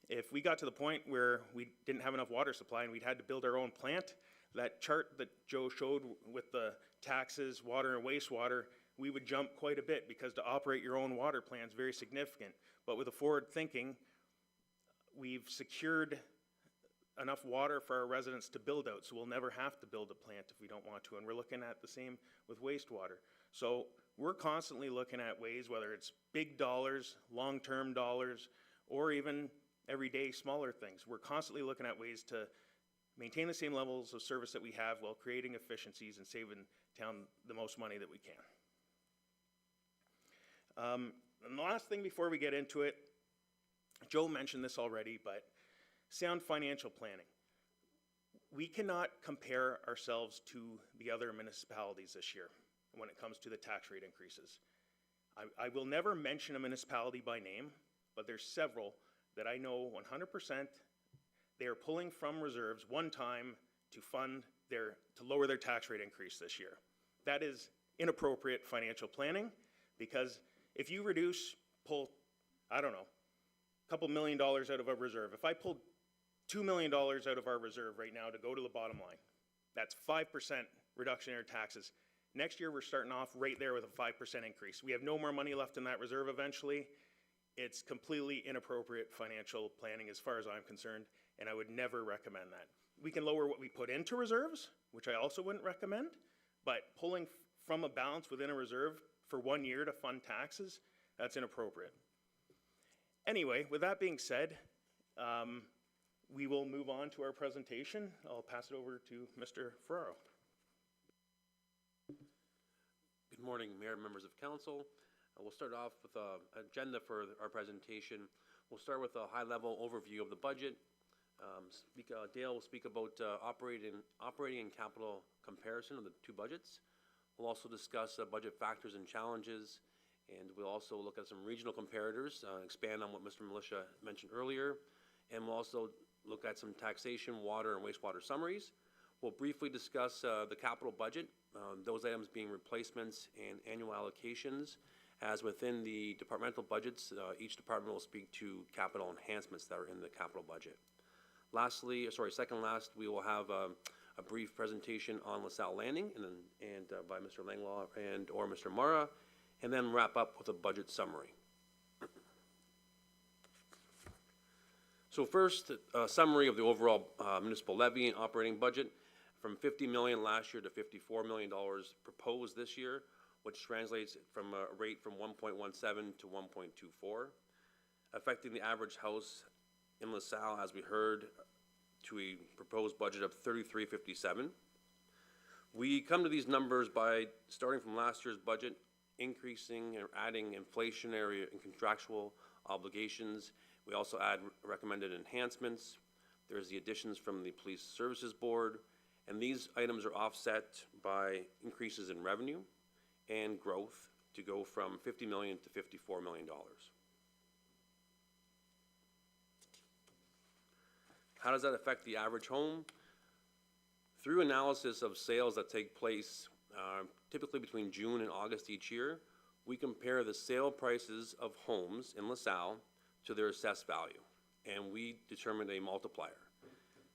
If we got to the point where we didn't have enough water supply and we'd had to build our own plant, that chart that Joe showed with the taxes, water and wastewater, we would jump quite a bit, because to operate your own water plant is very significant. But with the forward thinking, we've secured enough water for our residents to build out, so we'll never have to build a plant if we don't want to. And we're looking at the same with wastewater. So we're constantly looking at ways, whether it's big dollars, long-term dollars, or even everyday smaller things. We're constantly looking at ways to maintain the same levels of service that we have while creating efficiencies and saving town the most money that we can. And the last thing before we get into it, Joe mentioned this already, but sound financial planning. We cannot compare ourselves to the other municipalities this year when it comes to the tax rate increases. I will never mention a municipality by name, but there's several that I know 100% they are pulling from reserves one time to lower their tax rate increase this year. That is inappropriate financial planning, because If you pull, I don't know, a couple $1 million out of a reserve. If I pulled $2 million out of our reserve right now to go to the bottom line, that's 5% reduction in our taxes. Next year, we're starting off right there with a 5% increase. We have no more money left in that reserve eventually. It's completely inappropriate financial planning as far as I'm concerned, and I would never recommend that. We can lower what we put into reserves, which I also wouldn't recommend, but pulling from a balance within a reserve for 1 year to fund taxes, that's inappropriate. Anyway, with that being said, we will move on to our presentation. I'll pass it over to Mr. Ferraro. Good morning, Mayor, members of council. We'll start off with an agenda for our presentation. We'll start with a high-level overview of the budget. Dale will speak about operating and capital comparison of the two budgets. We'll also discuss budget factors and challenges, and we'll also look at some regional comparators, expand on what Mr. Militia mentioned earlier, and we'll also look at some taxation, water, and wastewater summaries. We'll briefly discuss the capital budget, those items being replacements and annual allocations. As within the departmental budgets, each department will speak to capital enhancements that are in the capital budget. Second last, we will have a brief presentation on LaSalle Landing and by Mr. Langlaw or Mr. Mara, and then wrap up with a budget summary. So first, a summary of the overall municipal levy and operating budget, from $50 million last year to $54 million proposed this year, which translates from a rate from 1.17 to 1.24, affecting the average house in LaSalle, as we heard, to a proposed budget of $33.57. We come to these numbers by starting from last year's budget, increasing or adding inflationary and contractual obligations. We also add recommended enhancements. There's the additions from the Police Services Board, and these items are offset by increases in revenue and growth to go from $50 million to $54 million. How does that affect the average home? Through analysis of sales that take place typically between June and August each year, we compare the sale prices of homes in LaSalle to their assessed value, and we determined a multiplier.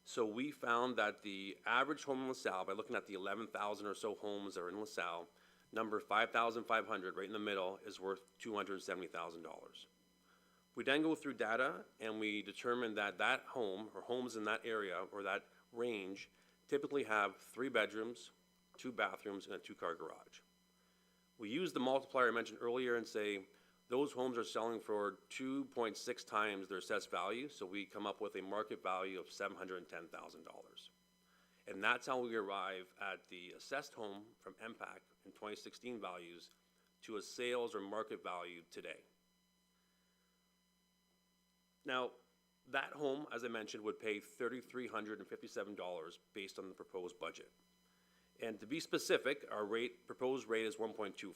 So we found that the average home in LaSalle, by looking at the 11,000 or so homes that are in LaSalle, number 5,500 right in the middle is worth $270,000. We then go through data and we determine that that home or homes in that area or that range typically have 3 bedrooms, 2 bathrooms, and a 2-car garage. We use the multiplier I mentioned earlier and say those homes are selling for 2.6 times their assessed value, so we come up with a market value of $710,000. And that's how we arrive at the assessed home from MPAC in 2016 values to a sales or market value today. Now, that home, as I mentioned, would pay $3,357 based on the proposed budget. And to be specific, our proposed rate is 1.24.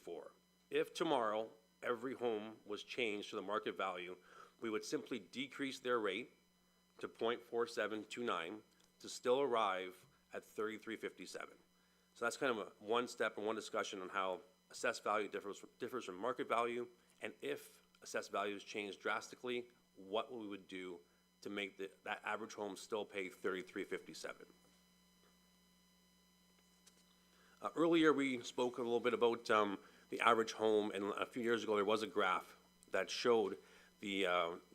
If tomorrow every home was changed to the market value, we would simply decrease their rate to 0.4729 to still arrive at $3,357. So that's kind of one step and one discussion on how assessed value differs from market value, and if assessed values change drastically, what we would do to make that average home still pay $3,357. Earlier we spoke a little bit about the average home, and a few years ago there was a graph that showed the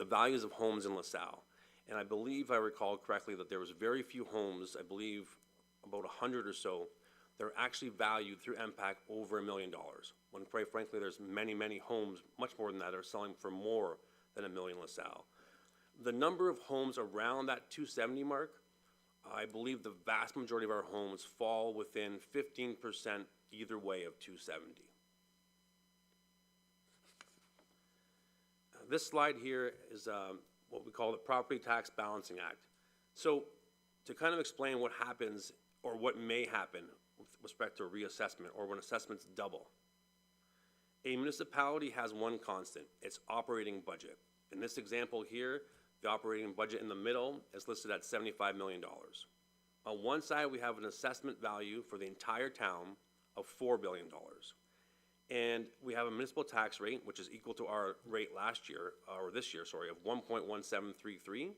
values of homes in LaSalle. And I believe I recall correctly that there was very few homes, I believe about 100 or so, that are actually valued through MPAC over $1 million. When quite frankly there's many, many homes, much more than that, are selling for more than $1 million in LaSalle. The number of homes around that 270 mark, I believe the vast majority of our homes fall within 15% either way of 270. This slide here is what we call the Property Tax Balancing Act. So to kind of explain what happens or what may happen with respect to a reassessment or when assessments double. A municipality has one constant, its operating budget. In this example here, the operating budget in the middle is listed at $75 million. On one side, we have an assessment value for the entire town of $4 billion. And we have a municipal tax rate, which is equal to our rate last year, or this year, sorry, of 1.1733.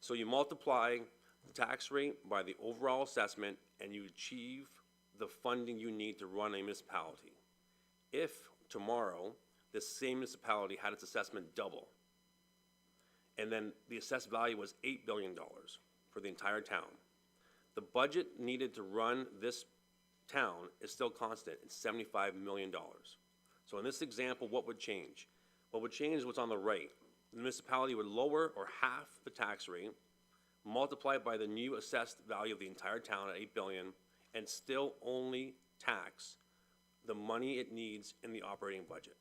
So you multiply the tax rate by the overall assessment, and you achieve the funding you need to run a municipality. If tomorrow, this same municipality had its assessment double, and then the assessed value was $8 billion for the entire town, the budget needed to run this town is still constant, it's $75 million. So in this example, what would change? What would change is what's on the right. The municipality would lower or half the tax rate, multiply it by the new assessed value of the entire town at $8 billion, and still only tax the money it needs in the operating budget.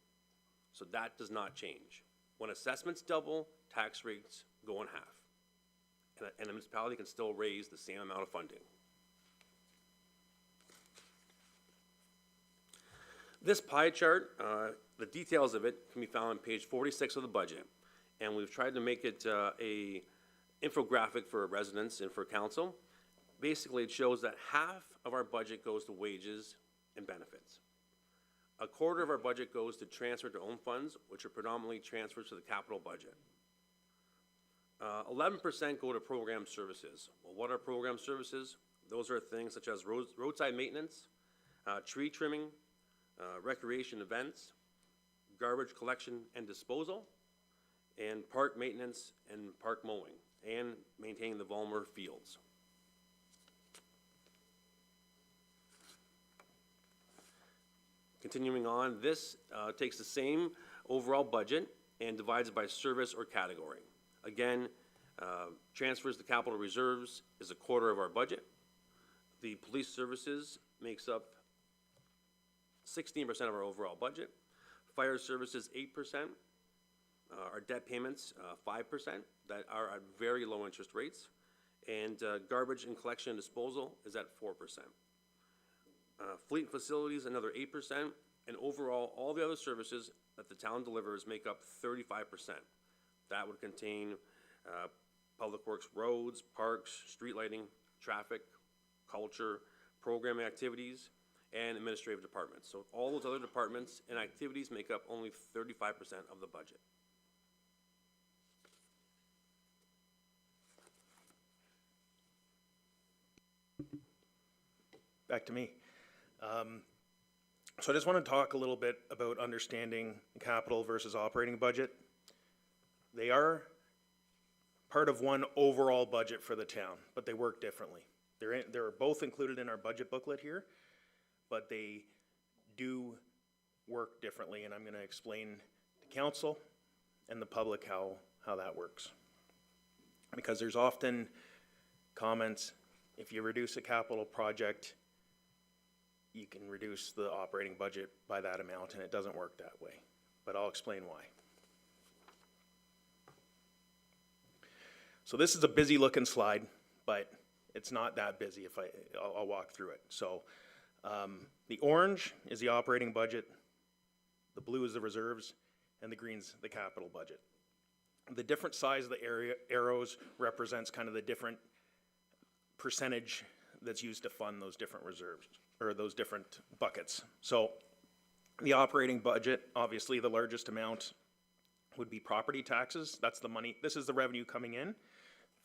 So that does not change. When assessments double, tax rates go in half. And the municipality can still raise the same amount of funding. This pie chart, the details of it can be found on page 46 of the budget. And we've tried to make it a infographic for residents and for council. Basically, it shows that half of our budget goes to wages and benefits. A quarter of our budget goes to transfer to own funds, which are predominantly transfers to the capital budget. 11% go to program services. Well, what are program services? Those are things such as roadside maintenance, tree trimming, recreation events, garbage collection and disposal, and park maintenance and park mowing, and maintaining the Vollmer fields. Continuing on, this takes the same overall budget and divides it by service or category. Again, transfers to capital reserves is a quarter of our budget. The police services makes up 16% of our overall budget. Fire services, 8%. Our debt payments, 5%, that are at very low interest rates. And garbage and collection and disposal is at 4%. Fleet facilities, another 8%. And overall, all the other services that the town delivers make up 35%. That would contain public works, roads, parks, street lighting, traffic, culture, programming activities, and administrative departments. So all those other departments and activities make up only 35% of the budget. Back to me. So I just want to talk a little bit about understanding capital versus operating budget. They are part of one overall budget for the town, but they work differently. They're both included in our budget booklet here, but they do work differently, and I'm going to explain to council and the public how that works. Because there's often comments, if you reduce a capital project, you can reduce the operating budget by that amount, and it doesn't work that way. But I'll explain why. So this is a busy looking slide, but it's not that busy if I'll walk through it. So the orange is the operating budget, the blue is the reserves, and the green's the capital budget. The different size of the arrows represents kind of the different percentage that's used to fund those different reserves, or those different buckets. So the operating budget, obviously the largest amount would be property taxes. That's the money, this is the revenue coming in,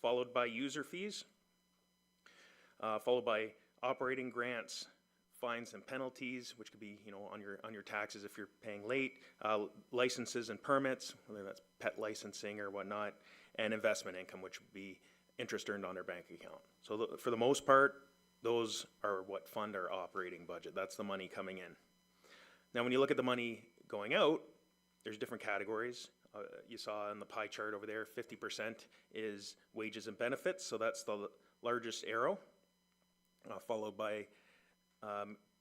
followed by user fees, followed by operating grants, fines and penalties, which could be, you know, on your taxes if you're paying late, licenses and permits, whether that's pet licensing or whatnot, and investment income, which would be interest earned on their bank account. So for the most part, those are what fund our operating budget. That's the money coming in. Now, when you look at the money going out, there's different categories. You saw in the pie chart over there, 50% is wages and benefits, so that's the largest arrow, followed by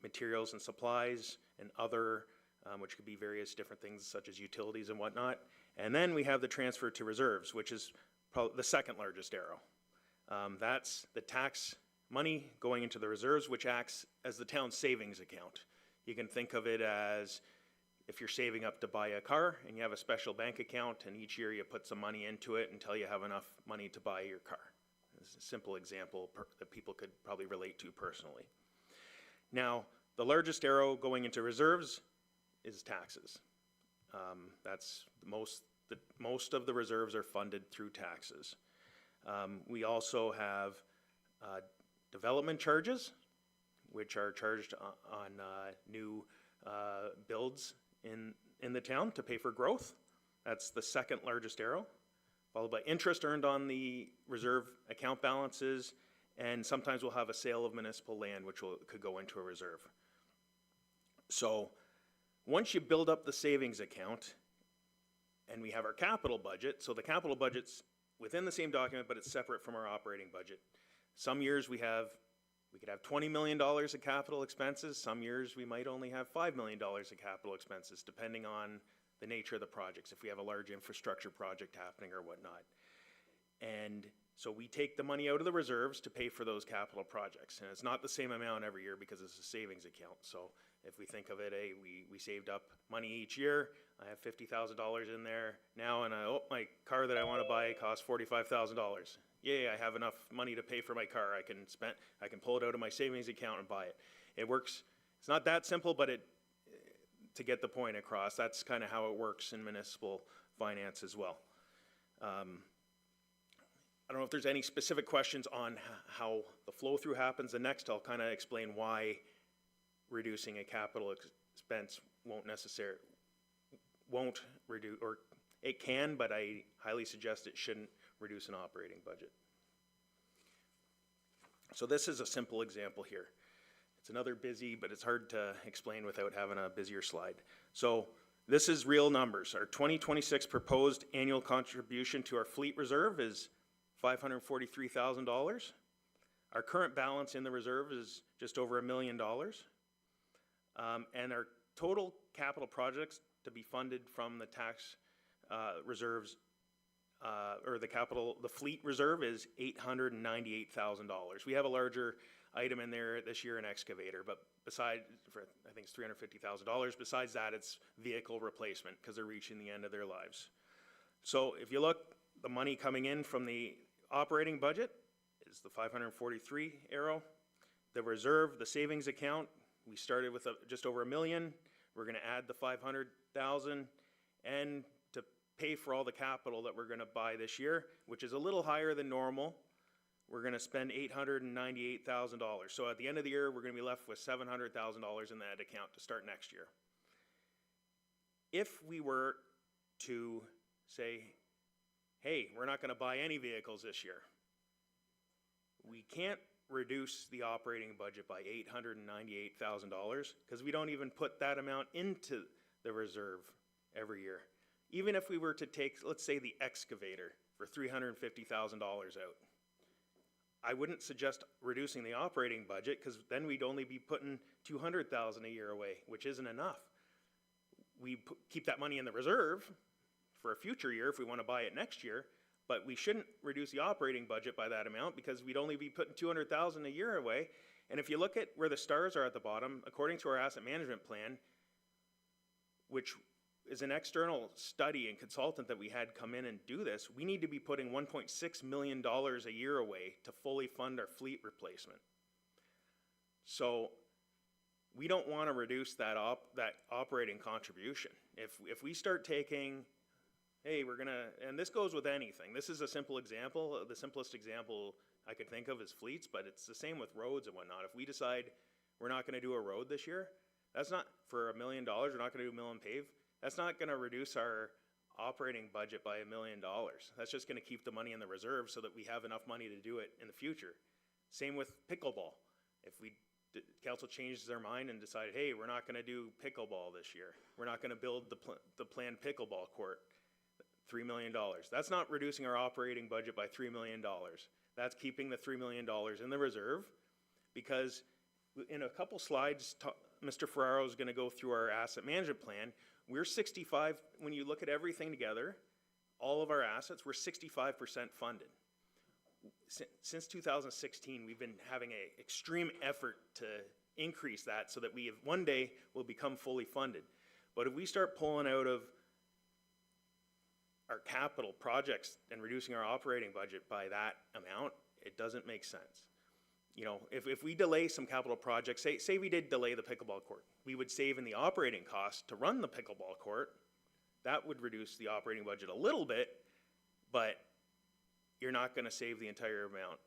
materials and supplies and other, which could be various different things such as utilities and whatnot. And then we have the transfer to reserves, which is probably the second largest arrow. That's the tax money going into the reserves, which acts as the town's savings account. You can think of it as if you're saving up to buy a car and you have a special bank account, and each year you put some money into it until you have enough money to buy your car. It's a simple example that people could probably relate to personally. Now, the largest arrow going into reserves is taxes. That's most of the reserves are funded through taxes. We also have development charges, which are charged on new builds in the town to pay for growth. That's the second largest arrow, followed by interest earned on the reserve account balances, and sometimes we'll have a sale of municipal land, which could go into a reserve. So once you build up the savings account, and we have our capital budget, so the capital budget's within the same document, but it's separate from our operating budget. Some years we could have $20 million of capital expenses. Some years we might only have $5 million of capital expenses, depending on the nature of the projects, if we have a large infrastructure project happening or whatnot. And so we take the money out of the reserves to pay for those capital projects. And it's not the same amount every year because it's a savings account. So if we think of it, we saved up money each year. I have $50,000 in there now, and my car that I want to buy costs $45,000. Yay, I have enough money to pay for my car. I can pull it out of my savings account and buy it. It works. It's not that simple, but to get the point across, that's kind of how it works in municipal finance as well. I don't know if there's any specific questions on how the flow through happens. The next, I'll kind of explain why reducing a capital expense won't reduce, or it can, but I highly suggest it shouldn't reduce an operating budget. So this is a simple example here. It's another busy, but it's hard to explain without having a busier slide. So this is real numbers. Our 2026 proposed annual contribution to our fleet reserve is $543,000. Our current balance in the reserve is just over $1 million. And our total capital projects to be funded from the tax reserves, or the fleet reserve, is $898,000. We have a larger item in there this year, an excavator, but I think it's $350,000. Besides that, it's vehicle replacement because they're reaching the end of their lives. So if you look, the money coming in from the operating budget is the 543 arrow. The reserve, the savings account, we started with just over $1 million. We're going to add the 500,000, and to pay for all the capital that we're going to buy this year, which is a little higher than normal, we're going to spend $898,000. So at the end of the year, we're going to be left with $700,000 in that account to start next year. If we were to say, hey, we're not going to buy any vehicles this year, we can't reduce the operating budget by $898,000 because we don't even put that amount into the reserve every year. Even if we were to take, let's say, the excavator for $350,000 out, I wouldn't suggest reducing the operating budget because then we'd only be putting $200,000 a year away, which isn't enough. We keep that money in the reserve for a future year if we want to buy it next year, but we shouldn't reduce the operating budget by that amount because we'd only be putting $200,000 a year away. And if you look at where the stars are at the bottom, according to our asset management plan, which is an external study and consultant that we had come in and do this, we need to be putting $1.6 million a year away to fully fund our fleet replacement. So we don't want to reduce that operating contribution. If we start taking, hey, we're gonna, and this goes with anything. This is a simple example. The simplest example I could think of is fleets, but it's the same with roads and whatnot. If we decide we're not gonna do a road this year, that's not for $1 million, we're not gonna do mill and pave. That's not gonna reduce our operating budget by $1 million. That's just gonna keep the money in the reserve so that we have enough money to do it in the future. Same with pickleball. If council changes their mind and decided, hey, we're not gonna do pickleball this year, we're not gonna build the planned pickleball court, $3 million. That's not reducing our operating budget by $3 million. That's keeping the $3 million in the reserve, because in a couple slides, Mr. Ferraro is gonna go through our asset management plan. We're 65, when you look at everything together, all of our assets, we're 65% funded. Since 2016, we've been having an extreme effort to increase that so that one day will become fully funded. But if we start pulling out of our capital projects and reducing our operating budget by that amount, it doesn't make sense. you know, if we delay some capital projects, say we did delay the pickleball court, we would save in the operating cost to run the pickleball court. That would reduce the operating budget a little bit, but you're not gonna save the entire amount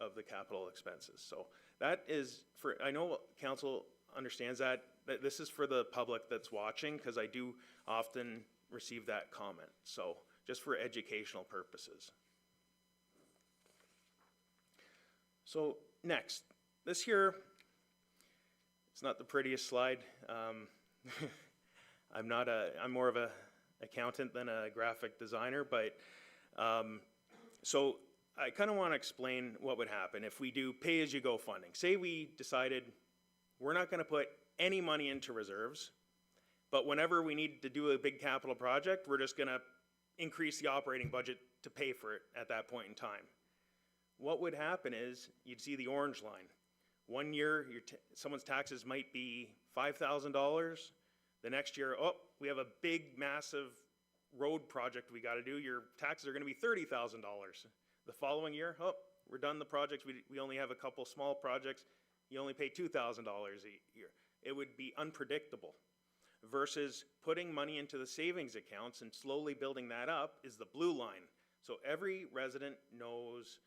of the capital expenses. So that is I know council understands that this is for the public that's watching, because I do often receive that comment. So just for educational purposes. So next, this here, it's not the prettiest slide. I'm more of a accountant than a graphic designer, but so I kind of want to explain what would happen if we do pay-as-you-go funding. Say we decided we're not going to put any money into reserves, but whenever we need to do a big capital project, we're just going to increase the operating budget to pay for it at that point in time. What would happen is you'd see the orange line. One year, someone's taxes might be $5,000. The next year, oh, we have a big, massive road project we got to do. Your taxes are going to be $30,000. The following year, oh, we're done the projects. We only have a couple small projects. You only pay $2,000 a year. It would be unpredictable. Versus putting money into the savings accounts and slowly building that up is the blue line. So every resident knows,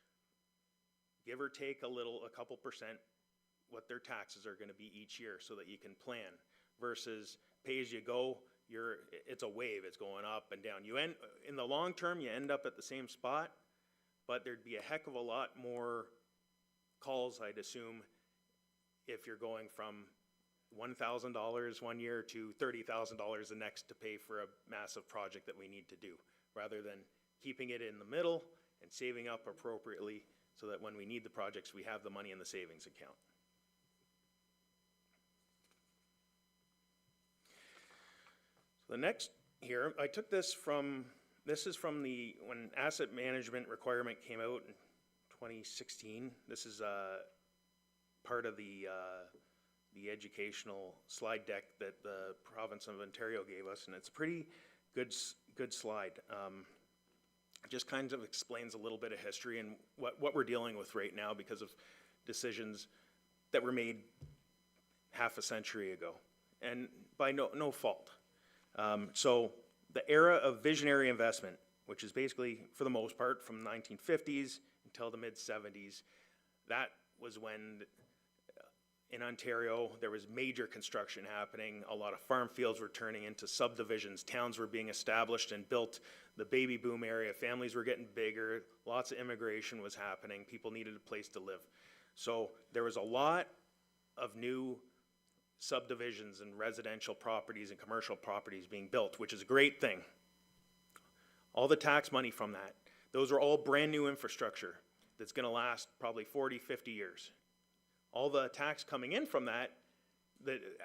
give or take a couple percent, what their taxes are going to be each year so that you can plan. Versus pay as you go, it's a wave, it's going up and down. In the long term, you end up at the same spot, but there'd be a heck of a lot more calls, I'd assume, if you're going from $1,000 one year to $30,000 the next to pay for a massive project that we need to do, rather than keeping it in the middle and saving up appropriately so that when we need the projects, we have the money in the savings account. The next here, I took this is from when asset management requirement came out in 2016. This is part of the educational slide deck that the province of Ontario gave us, and it's a pretty good slide. It just kind of explains a little bit of history and what we're dealing with right now because of decisions that were made half a century ago, and by no fault. So the era of visionary investment, which is basically, for the most part, from the 1950s until the mid-70s, that was when in Ontario there was major construction happening. A lot of farm fields were turning into subdivisions. Towns were being established and built. The baby boom area, families were getting bigger. Lots of immigration was happening. People needed a place to live. So there was a lot of new subdivisions and residential properties and commercial properties being built, which is a great thing. All the tax money from that, those are all brand new infrastructure that's going to last probably 40, 50 years. All the tax coming in from that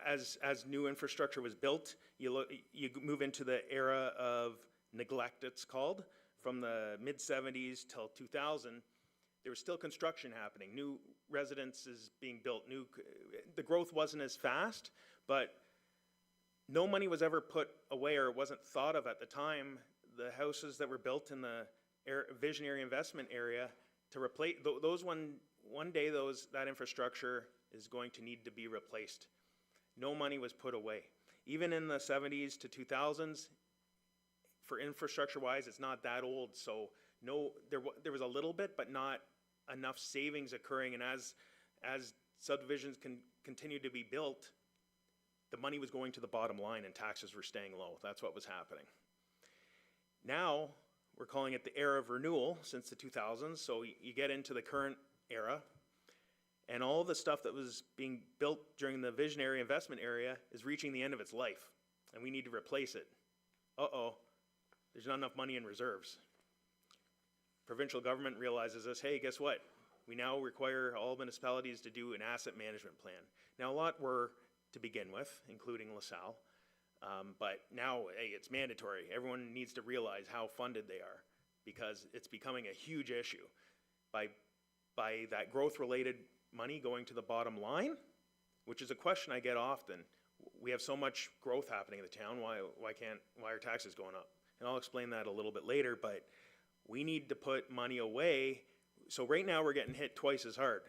as new infrastructure was built, you move into the era of neglect, it's called, from the mid-70s till 2000. There was still construction happening, new residences being built, the growth wasn't as fast, but no money was ever put away or wasn't thought of at the time. The houses that were built in the visionary investment area to replace those one day that infrastructure is going to need to be replaced. No money was put away. Even in the 70s to 2000s, for infrastructure-wise, it's not that old, so there was a little bit, but not enough savings occurring, and as subdivisions continued to be built, the money was going to the bottom line and taxes were staying low. That's what was happening. Now, we're calling it the era of renewal since the 2000s, so you get into the current era, and all the stuff that was being built during the visionary investment area is reaching the end of its life, and we need to replace it. Uh-oh, there's not enough money in reserves. Provincial government realizes this, hey, guess what? We now require all municipalities to do an asset management plan. Now, a lot were to begin with, including LaSalle, but now, hey, it's mandatory. Everyone needs to realize how funded they are because it's becoming a huge issue. By that growth-related money going to the bottom line, which is a question I get often. We have so much growth happening in the town, why are taxes going up? And I'll explain that a little bit later, but we need to put money away So right now, we're getting hit twice as hard.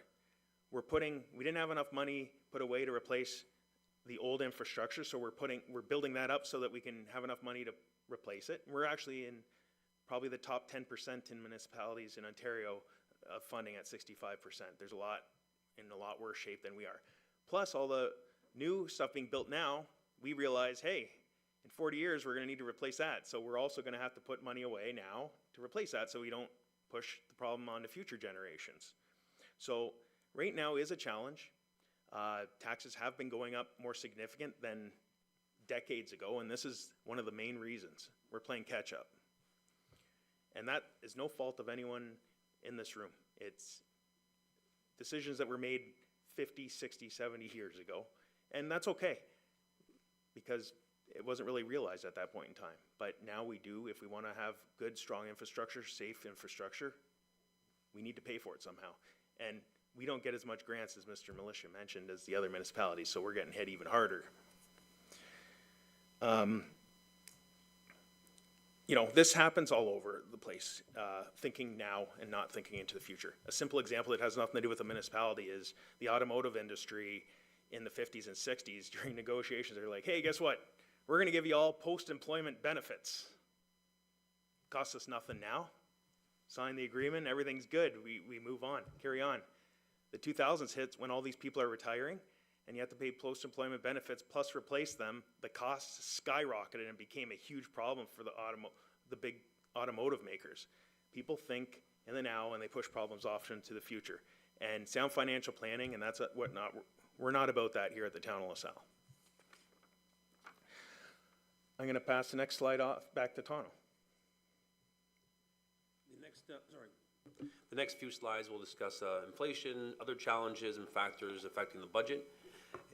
We didn't have enough money put away to replace the old infrastructure, so we're building that up so that we can have enough money to replace it. We're actually in probably the top 10% in municipalities in Ontario of funding at 65%. There's a lot in a lot worse shape than we are. Plus, all the new stuff being built now, we realize, hey, in 40 years, we're gonna need to replace that. So we're also gonna have to put money away now to replace that so we don't push the problem on to future generations. So right now is a challenge. Taxes have been going up more significant than decades ago, and this is one of the main reasons. We're playing catch up. And that is no fault of anyone in this room. It's decisions that were made 50, 60, 70 years ago, and that's okay, because it wasn't really realized at that point in time. But now we do. If we want to have good, strong infrastructure, safe infrastructure, we need to pay for it somehow. And we don't get as much grants, as Mr. Militia mentioned, as the other municipalities, so we're getting hit even harder. You know, this happens all over the place, thinking now and not thinking into the future. A simple example that has nothing to do with the municipality is the automotive industry in the 50s and 60s during negotiations. They're like, hey, guess what? We're going to give you all post-employment benefits. Costs us nothing now. Sign the agreement, everything's good. We move on, carry on. The 2000s hits when all these people are retiring, and you have to pay post-employment benefits plus replace them. The costs skyrocketed and became a huge problem for the big automotive makers. People think in the now and they push problems off into the future. And sound financial planning, and that's whatnot. We're not about that here at the town of LaSalle. I'm going to pass the next slide off back to Tono. The next few slides will discuss inflation, other challenges and factors affecting the budget.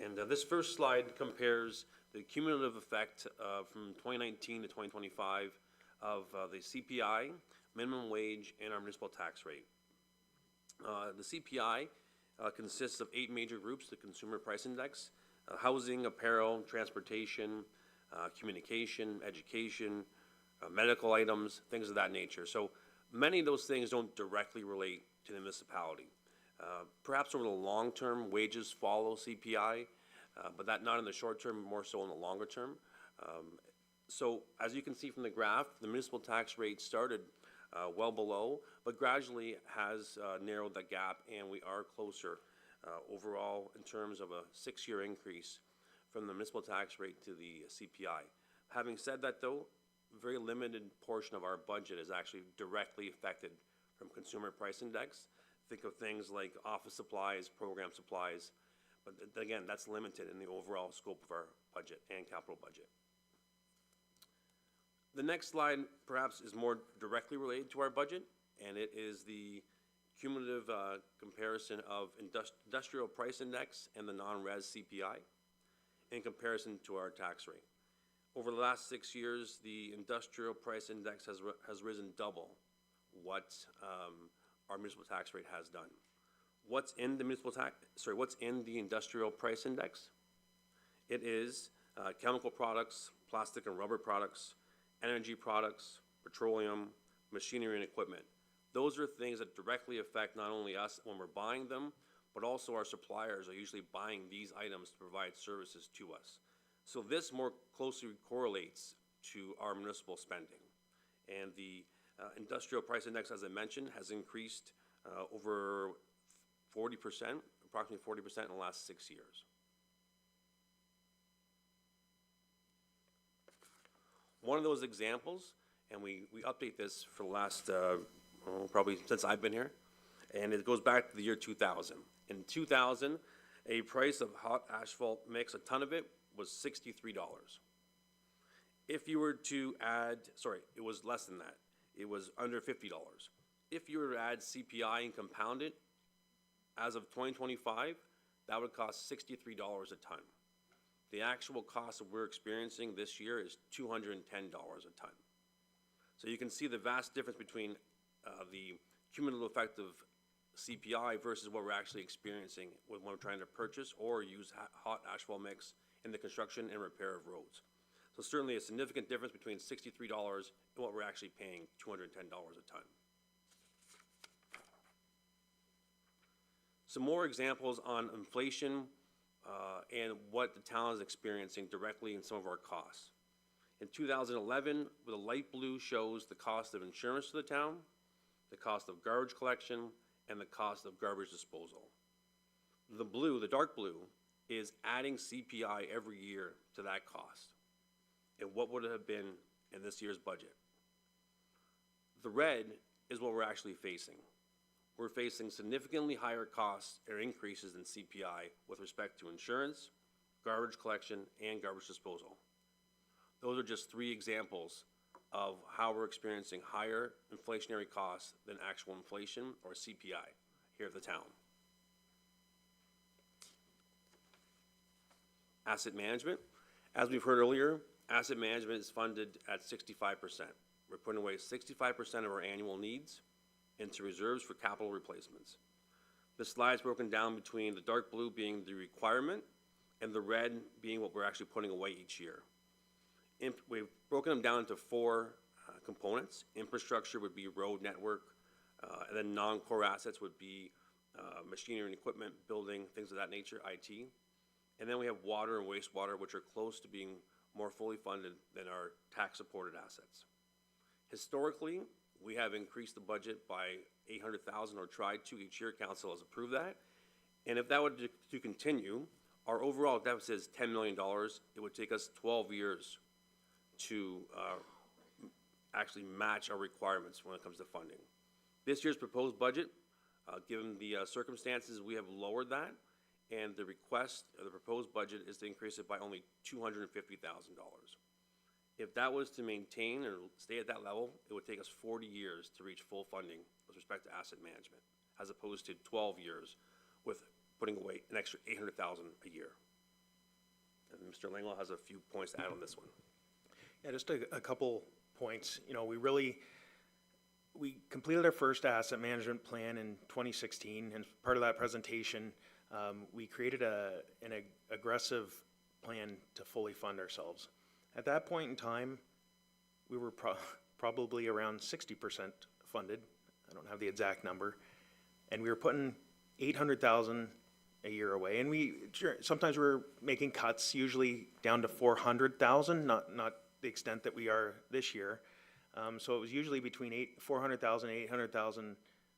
And this first slide compares the cumulative effect from 2019 to 2025 of the CPI, minimum wage, and our municipal tax rate. The CPI consists of 8 major groups: the Consumer Price Index, housing, apparel, transportation, communication, education, medical items, things of that nature. So many of those things don't directly relate to the municipality. Perhaps over the long term, wages follow CPI, but that not in the short term, more so in the longer term. So as you can see from the graph, the municipal tax rate started well below, but gradually has narrowed the gap, and we are closer overall in terms of a 6-year increase from the municipal tax rate to the CPI. Having said that though, a very limited portion of our budget is actually directly affected from Consumer Price Index. Think of things like office supplies, program supplies, but again, that's limited in the overall scope of our budget and capital budget. The next slide perhaps is more directly related to our budget, and it is the cumulative comparison of industrial price index and the non-res CPI in comparison to our tax rate. Over the last 6 years, the industrial price index has risen double what our municipal tax rate has done. What's in the industrial price index? It is chemical products, plastic and rubber products, energy products, petroleum, machinery and equipment. Those are things that directly affect not only us when we're buying them, but also our suppliers are usually buying these items to provide services to us. So this more closely correlates to our municipal spending. And the industrial price index, as I mentioned, has increased over 40%, approximately 40% in the last 6 years. One of those examples, and we update this for the last, probably since I've been here, and it goes back to the year 2000. In 2000, a price of hot asphalt mix, a ton of it, was $63. If you were to add, sorry, it was less than that. It was under $50. If you were to add CPI and compound it, as of 2025, that would cost $63 a ton. The actual cost that we're experiencing this year is $210 a ton. So you can see the vast difference between the cumulative effect of CPI versus what we're actually experiencing when we're trying to purchase or use hot asphalt mix in the construction and repair of roads. So certainly a significant difference between $63 and what we're actually paying, $210 a ton. Some more examples on inflation and what the town is experiencing directly in some of our costs. In 2011, the light blue shows the cost of insurance to the town, the cost of garbage collection, and the cost of garbage disposal. The blue, the dark blue, is adding CPI every year to that cost. And what would it have been in this year's budget? The red is what we're actually facing. We're facing significantly higher costs or increases in CPI with respect to insurance, garbage collection, and garbage disposal. Those are just 3 examples of how we're experiencing higher inflationary costs than actual inflation or CPI here at the town. Asset management. As we've heard earlier, asset management is funded at 65%. We're putting away 65% of our annual needs into reserves for capital replacements. This slide is broken down between the dark blue being the requirement and the red being what we're actually putting away each year. We've broken them down into 4 components. Infrastructure would be road network, and then non-core assets would be machinery and equipment, building, things of that nature, IT. And then we have water and wastewater, which are close to being more fully funded than our tax-supported assets. Historically, we have increased the budget by $800,000 or tried to each year. Council has approved that. And if that were to continue, our overall deficit is $10 million. It would take us 12 years to actually match our requirements when it comes to funding. This year's proposed budget, given the circumstances, we have lowered that, and the request, the proposed budget is to increase it by only $250,000. If that was to maintain or stay at that level, it would take us 40 years to reach full funding with respect to asset management, as opposed to 12 years with putting away an extra $800,000 a year. And Mr. Langwell has a few points to add on this one. Yeah, just a couple points. You know, we completed our first asset management plan in 2016, and part of that presentation, we created an aggressive plan to fully fund ourselves. At that point in time, we were probably around 60% funded. I don't have the exact number. And we were putting $800,000 a year away. And sometimes we're making cuts, usually down to $400,000, not the extent that we are this year. So it was usually between $400,000 and $800,000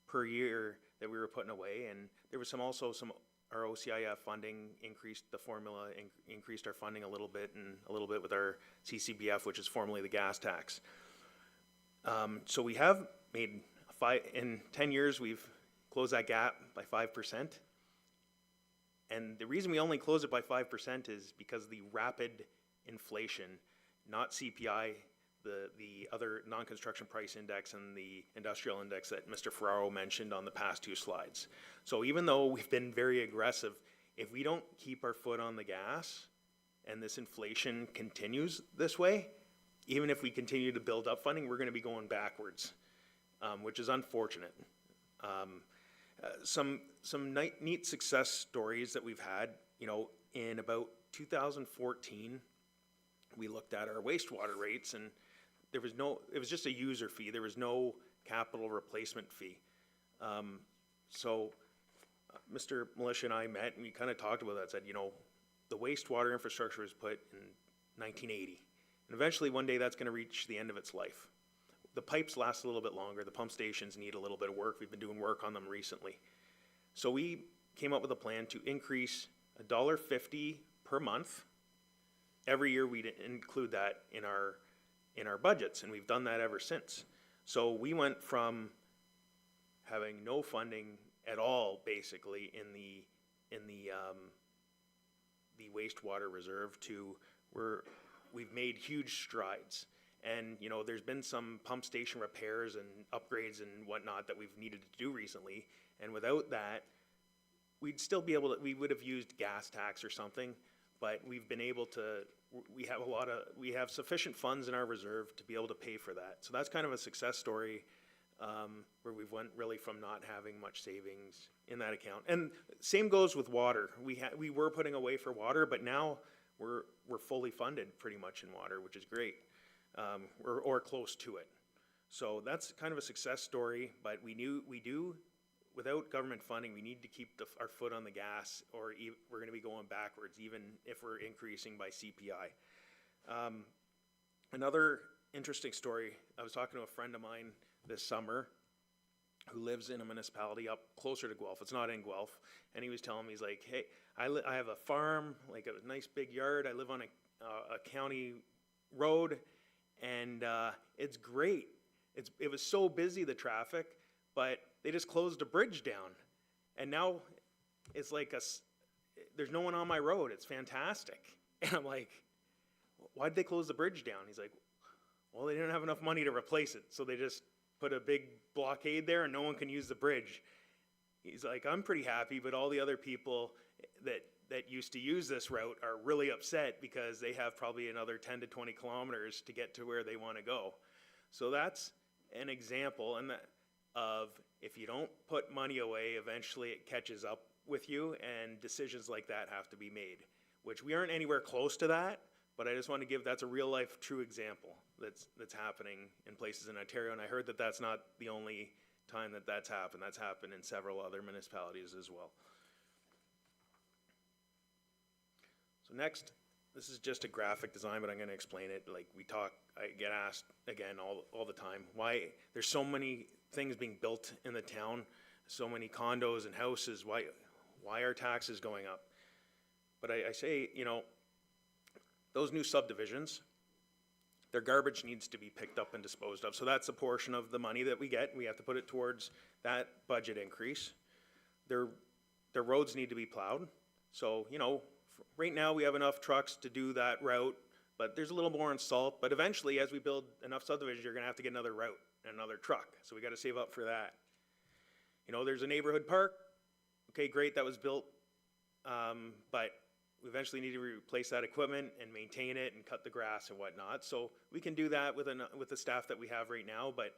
per year that we were putting away. And there was also some our OCIF funding increased the formula, increased our funding a little bit, and a little bit with our CCBF, which is formerly the gas tax. So we have made in 10 years, we've closed that gap by 5%. And the reason we only close it by 5% is because the rapid inflation, not CPI, the other non-construction price index and the industrial index that Mr. Ferraro mentioned on the past 2 slides. So even though we've been very aggressive, if we don't keep our foot on the gas and this inflation continues this way, even if we continue to build up funding, we're going to be going backwards, which is unfortunate. Some neat success stories that we've had, you know, in about 2014, we looked at our wastewater rates, and it was just a user fee. There was no capital replacement fee. So Mr. Militia and I met, and we kind of talked about that, said, you know, the wastewater infrastructure was put in 1980. And eventually one day that's going to reach the end of its life. The pipes last a little bit longer. The pump stations need a little bit of work. We've been doing work on them recently. So we came up with a plan to increase $1.50 per month. Every year we'd include that in our budgets, and we've done that ever since. So we went from having no funding at all, basically, in the wastewater reserve to we've made huge strides. And, you know, there's been some pump station repairs and upgrades and whatnot that we've needed to do recently. And without that, we'd still be able to, we would have used gas tax or something, but we've been able to, we have sufficient funds in our reserve to be able to pay for that. So that's kind of a success story where we've went really from not having much savings in that account. And same goes with water. We were putting away for water, but now we're fully funded pretty much in water, which is great, or close to it. So that's kind of a success story, but we without government funding, we need to keep our foot on the gas, or we're gonna be going backwards, even if we're increasing by CPI. Another interesting story, I was talking to a friend of mine this summer who lives in a municipality up closer to Guelph. It's not in Guelph. And he was telling me, he's like, hey, I have a farm, like a nice big yard. I live on a county road, and it's great. It was so busy, the traffic, but they just closed a bridge down. And now it's like there's no one on my road. It's fantastic. And I'm like, why'd they close the bridge down? He's like, well, they didn't have enough money to replace it, so they just put a big blockade there and no one can use the bridge. He's like, I'm pretty happy, but all the other people that used to use this route are really upset because they have probably another 10 to 20 kilometers to get to where they want to go. So that's an example of if you don't put money away, eventually it catches up with you, and decisions like that have to be made, which we aren't anywhere close to that. But I just want to give, that's a real life true example that's happening in places in Ontario. And I heard that that's not the only time that that's happened. That's happened in several other municipalities as well. So next, this is just a graphic design, but I'm going to explain it. Like I get asked again all the time, why there's so many things being built in the town, so many condos and houses, why are taxes going up? But I say, you know, those new subdivisions, their garbage needs to be picked up and disposed of. So that's a portion of the money that we get. We have to put it towards that budget increase. Their roads need to be plowed. So, you know, right now we have enough trucks to do that route, but there's a little more in salt. But eventually, as we build enough subdivisions, you're gonna have to get another route and another truck. So we gotta save up for that. You know, there's a neighborhood park. Okay, great, that was built, but we eventually need to replace that equipment and maintain it and cut the grass and whatnot. So we can do that with the staff that we have right now, but,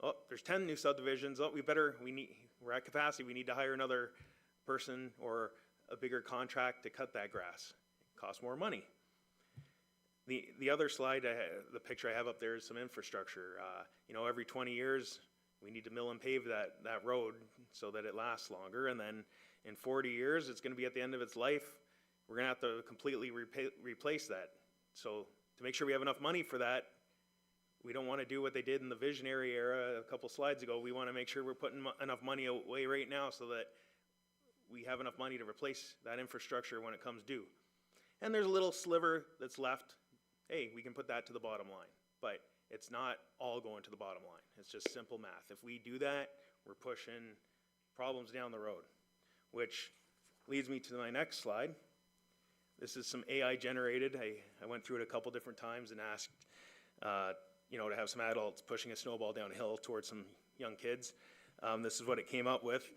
oh, there's 10 new subdivisions. Oh, we're at capacity. We need to hire another person or a bigger contract to cut that grass. It costs more money. The other slide, the picture I have up there is some infrastructure. You know, every 20 years, we need to mill and pave that road so that it lasts longer. And then in 40 years, it's gonna be at the end of its life. We're gonna have to completely replace that. So to make sure we have enough money for that, we don't wanna do what they did in the visionary era a couple slides ago. We wanna make sure we're putting enough money away right now so that we have enough money to replace that infrastructure when it comes due. And there's a little sliver that's left. Hey, we can put that to the bottom line, but it's not all going to the bottom line. It's just simple math. If we do that, we're pushing problems down the road, which leads me to my next slide. This is some AI generated. I went through it a couple different times and asked, you know, to have some adults pushing a snowball downhill towards some young kids. This is what it came up with.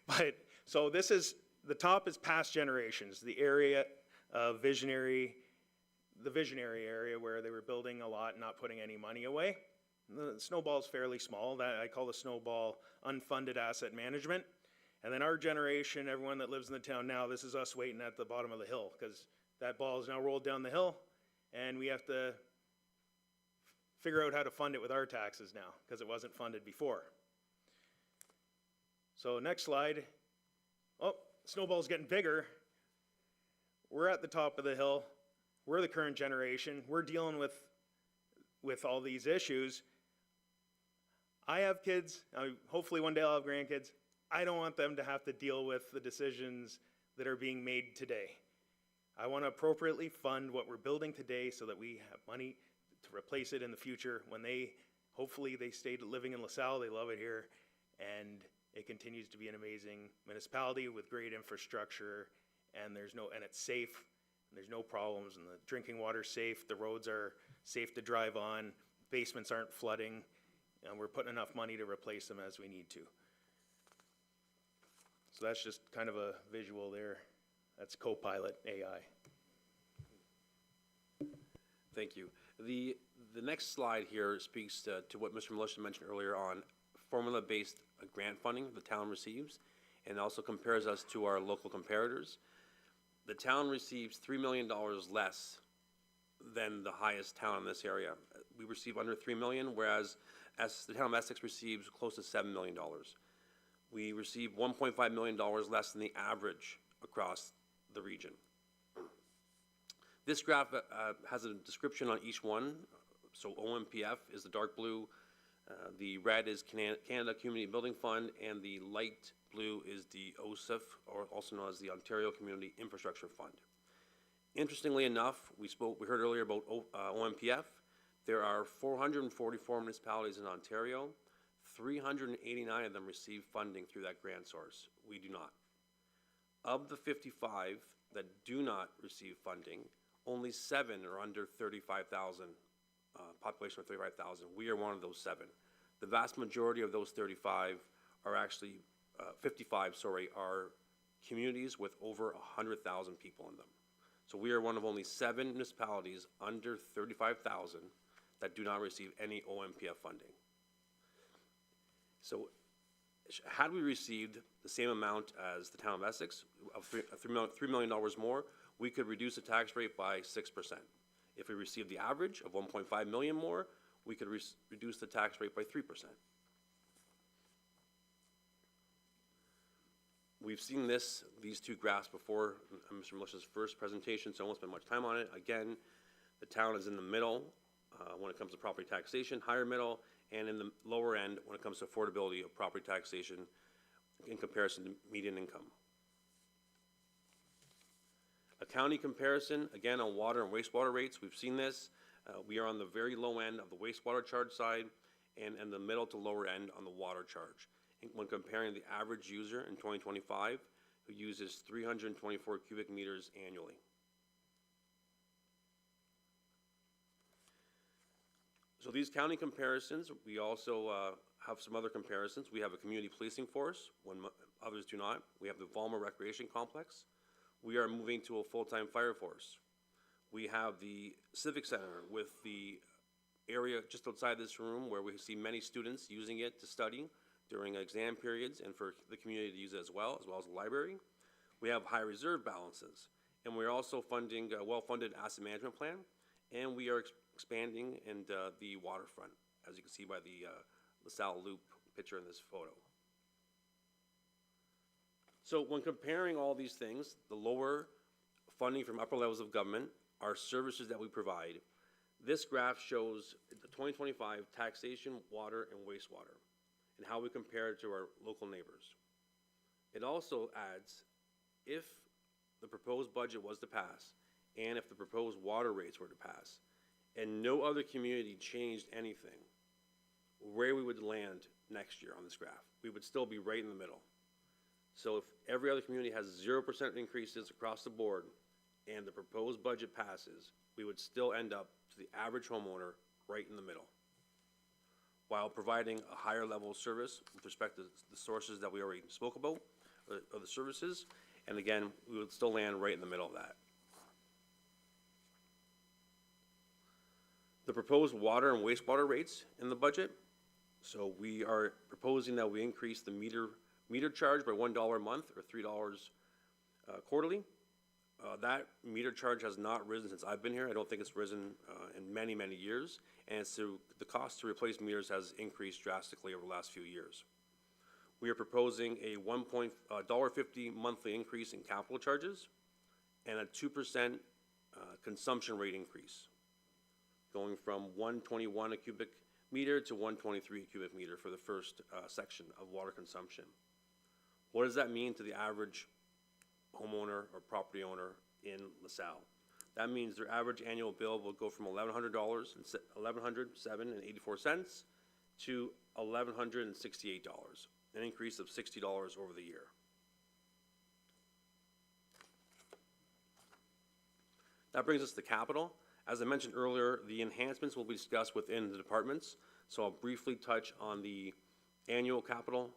But, so this is, the top is past generations, the area of the visionary area where they were building a lot and not putting any money away. The snowball's fairly small. That I call the snowball unfunded asset management. And then our generation, everyone that lives in the town now, this is us waiting at the bottom of the hill because that ball is now rolled down the hill and we have to figure out how to fund it with our taxes now because it wasn't funded before. So next slide. Oh, snowball's getting bigger. We're at the top of the hill. We're the current generation. We're dealing with all these issues. I have kids. Hopefully one day I'll have grandkids. I don't want them to have to deal with the decisions that are being made today. I want to appropriately fund what we're building today so that we have money to replace it in the future when hopefully they stay living in LaSalle, they love it here, and it continues to be an amazing municipality with great infrastructure, and it's safe, and there's no problems, and the drinking water's safe, the roads are safe to drive on, basements aren't flooding, and we're putting enough money to replace them as we need to. So that's just kind of a visual there. That's Copilot AI. Thank you. The next slide here speaks to what Mr. Militia mentioned earlier on formula-based grant funding the town receives, and also compares us to our local comparators. The town receives $3 million less than the highest town in this area. We receive under $3 million, whereas the town of Essex receives close to $7 million. We receive $1.5 million less than the average across the region. This graph has a description on each one. So OMPF is the dark blue, the red is Canada Community Building Fund, and the light blue is the OSIF, or also known as the Ontario Community Infrastructure Fund. Interestingly enough, we heard earlier about OMPF. There are 444 municipalities in Ontario. 389 of them receive funding through that grant source. We do not. Of the 55 that do not receive funding, only 7 are under 35,000, population of 35,000. We are one of those 7. The vast majority of those 35 are actually, 55, sorry, are communities with over 100,000 people in them. So we are one of only 7 municipalities under 35,000 that do not receive any OMPF funding. So had we received the same amount as the town of Essex, of $3 million more, we could reduce the tax rate by 6%. If we received the average of 1.5 million more, we could reduce the tax rate by 3%. We've seen these two graphs before Mr. Militia's first presentation, so I won't spend much time on it. Again, the town is in the middle when it comes to property taxation, higher middle, and in the lower end when it comes to affordability of property taxation in comparison to median income. A county comparison, again, on water and wastewater rates, we've seen this. We are on the very low end of the wastewater charge side and the middle to lower end on the water charge. And when comparing the average user in 2025, who uses 324 cubic meters annually. So these county comparisons, we also have some other comparisons. We have a community policing force when others do not. We have the Vollmer Recreation Complex. We are moving to a full-time fire force. We have the Civic Center with the area just outside this room where we see many students using it to study during exam periods and for the community to use it as well as the library. We have high reserve balances, and we're also funding a well-funded asset management plan, and we are expanding in the waterfront, as you can see by the LaSalle Loop picture in this photo. So when comparing all these things, the lower funding from upper levels of government, our services that we provide, this graph shows the 2025 taxation, water, and wastewater, and how we compare it to our local neighbors. It also adds, if the proposed budget was to pass, and if the proposed water rates were to pass, and no other community changed anything, where we would land next year on this graph. We would still be right in the middle. So if every other community has 0% increases across the board, and the proposed budget passes, we would still end up to the average homeowner right in the middle, while providing a higher level of service with respect to the sources that we already spoke about, or the services, and again, we would still land right in the middle of that. The proposed water and wastewater rates in the budget, so we are proposing that we increase the meter charge by $1 a month, or $3 quarterly. That meter charge has not risen since I've been here. I don't think it's risen in many, many years. And so the cost to replace meters has increased drastically over the last few years. We are proposing a $1.50 monthly increase in capital charges and a 2% consumption rate increase, going from 121 a cubic meter to 123 a cubic meter for the first section of water consumption. What does that mean to the average homeowner or property owner in LaSalle? That means their average annual bill will go from $1,107.84 to $1,168, an increase of $60 over the year. That brings us to capital. As I mentioned earlier, the enhancements will be discussed within the departments, so I'll briefly touch on the annual capital,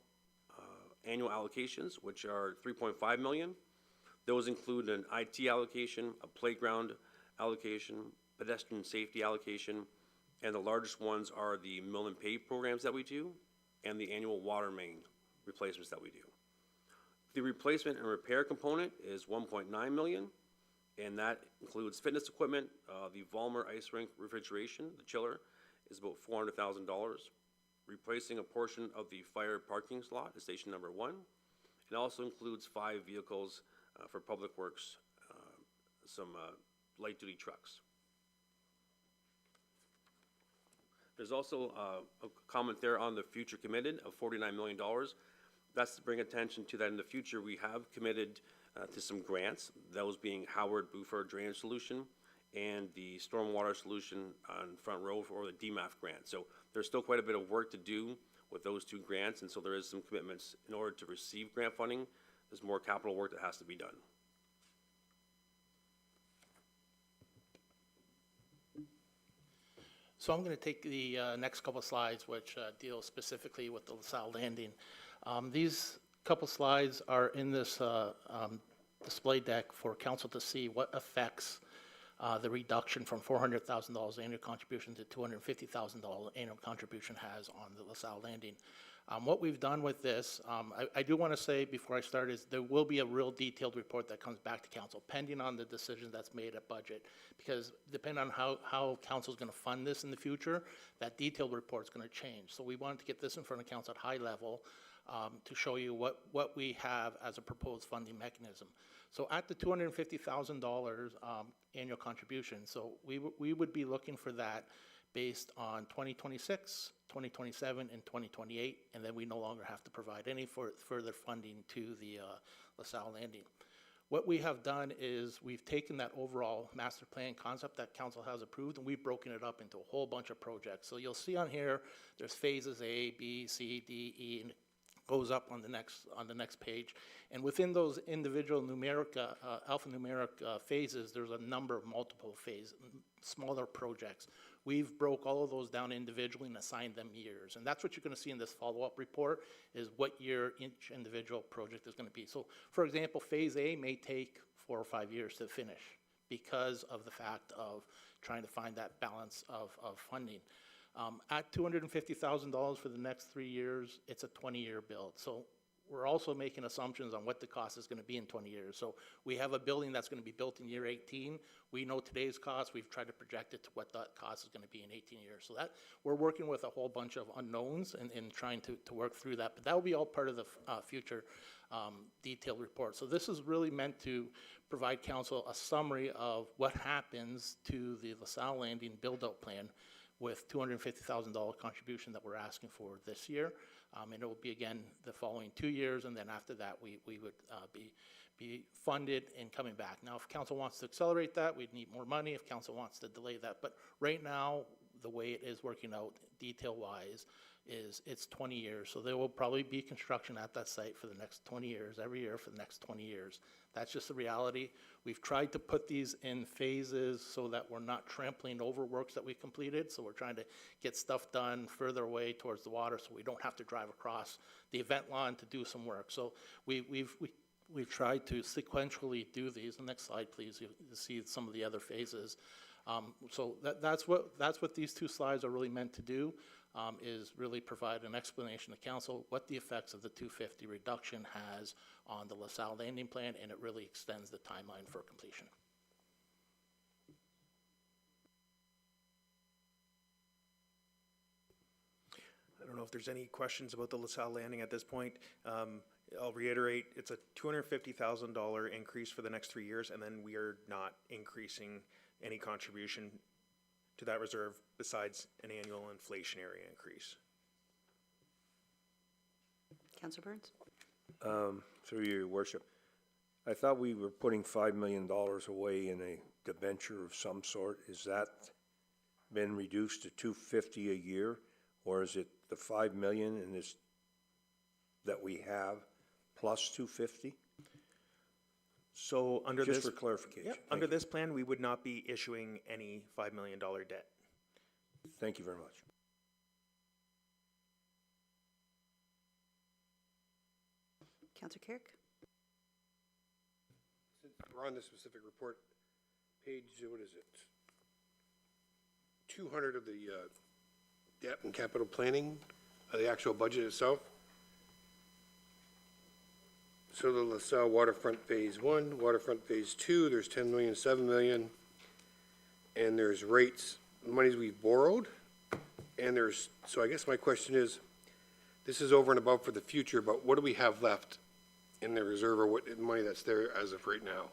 annual allocations, which are $3.5 million. Those include an IT allocation, a playground allocation, pedestrian safety allocation, and the largest ones are the mill and pave programs that we do, and the annual water main replacements that we do. The replacement and repair component is $1.9 million, and that includes fitness equipment. The Vollmer ice rink refrigeration, the chiller, is about $400,000. replacing a portion of the fire parking slot at station number 1. It also includes 5 vehicles for Public Works, some light-duty trucks. There's also a comment there on the future committed of $49 million. That's to bring attention to that in the future. We have committed to some grants, those being Howard Buford Drainage Solution and the Stormwater Solution on Front Row or the DMAF grant. So there's still quite a bit of work to do with those 2 grants, and so there is some commitments in order to receive grant funding. There's more capital work that has to be done. So I'm going to take the next couple of slides, which deal specifically with the LaSalle Landing. These couple slides are in this display deck for council to see what affects the reduction from $400,000 annual contribution to $250,000 annual contribution has on the LaSalle Landing. What we've done with this, I do want to say before I start is there will be a real detailed report that comes back to council pending on the decision that's made at budget, because depending on how council is going to fund this in the future, that detailed report is going to change. So we wanted to get this in front of council at high level to show you what we have as a proposed funding mechanism. So at the $250,000 annual contribution, so we would be looking for that based on 2026, 2027, and 2028, and then we no longer have to provide any further funding to the LaSalle Landing. What we have done is we've taken that overall master plan concept that council has approved, and we've broken it up into a whole bunch of projects. So you'll see on here, there's phases A, B, C, D, E, and it goes up on the next page. And within those individual numeric, alphanumeric phases, there's a number of multiple phase, smaller projects. We've broke all of those down individually and assigned them years. And that's what you're going to see in this follow-up report, is what year each individual project is going to be. So, for example, Phase A may take 4 or 5 years to finish because of the fact of trying to find that balance of funding. At $250,000 for the next 3 years, it's a 20-year build. So we're also making assumptions on what the cost is going to be in 20 years. So we have a building that's going to be built in year 18. We know today's cost. We've tried to project it to what that cost is going to be in 18 years. So that we're working with a whole bunch of unknowns and trying to work through that. But that will be all part of the future detailed report. So this is really meant to provide council a summary of what happens to the LaSalle Landing build-out plan with $250,000 contribution that we're asking for this year. And it will be, again, the following 2 years, and then after that, we would be funded and coming back. Now, if council wants to accelerate that, we'd need more money. If council wants to delay that. But right now, the way it is working out detail-wise is it's 20 years. So there will probably be construction at that site for the next 20 years, every year for the next 20 years. That's just the reality. We've tried to put these in phases so that we're not trampling over works that we completed. So we're trying to get stuff done further away towards the water so we don't have to drive across the event lawn to do some work. So we've tried to sequentially do these. The next slide, please. You see some of the other phases. So that's what these 2 slides are really meant to do, is really provide an explanation to council what the effects of the 250 reduction has on the LaSalle Landing plan, and it really extends the timeline for completion. I don't know if there's any questions about the LaSalle Landing at this point. I'll reiterate, it's a $250,000 increase for the next 3 years, and then we are not increasing any contribution to that reserve besides an annual inflationary increase. Councillor Burns? Through your worship, I thought we were putting $5 million away in a debenture of some sort. Is that been reduced to $250 a year, or is it the $5 million in this that we have plus $250? So under Just this, for clarification. yep, under this plan, we would not be issuing any $5 million debt. Thank you very much. Councillor Carrick? Since we're on the specific report, page, what is it? 200 of the debt and capital planning, the actual budget itself. So the LaSalle Waterfront Phase 1, Waterfront Phase 2, there's 10 million, 7 million, and there's rates, monies we've borrowed, And so I guess my question is, this is over and above for the future, but what do we have left in the reserve, or what money that's there as of right now?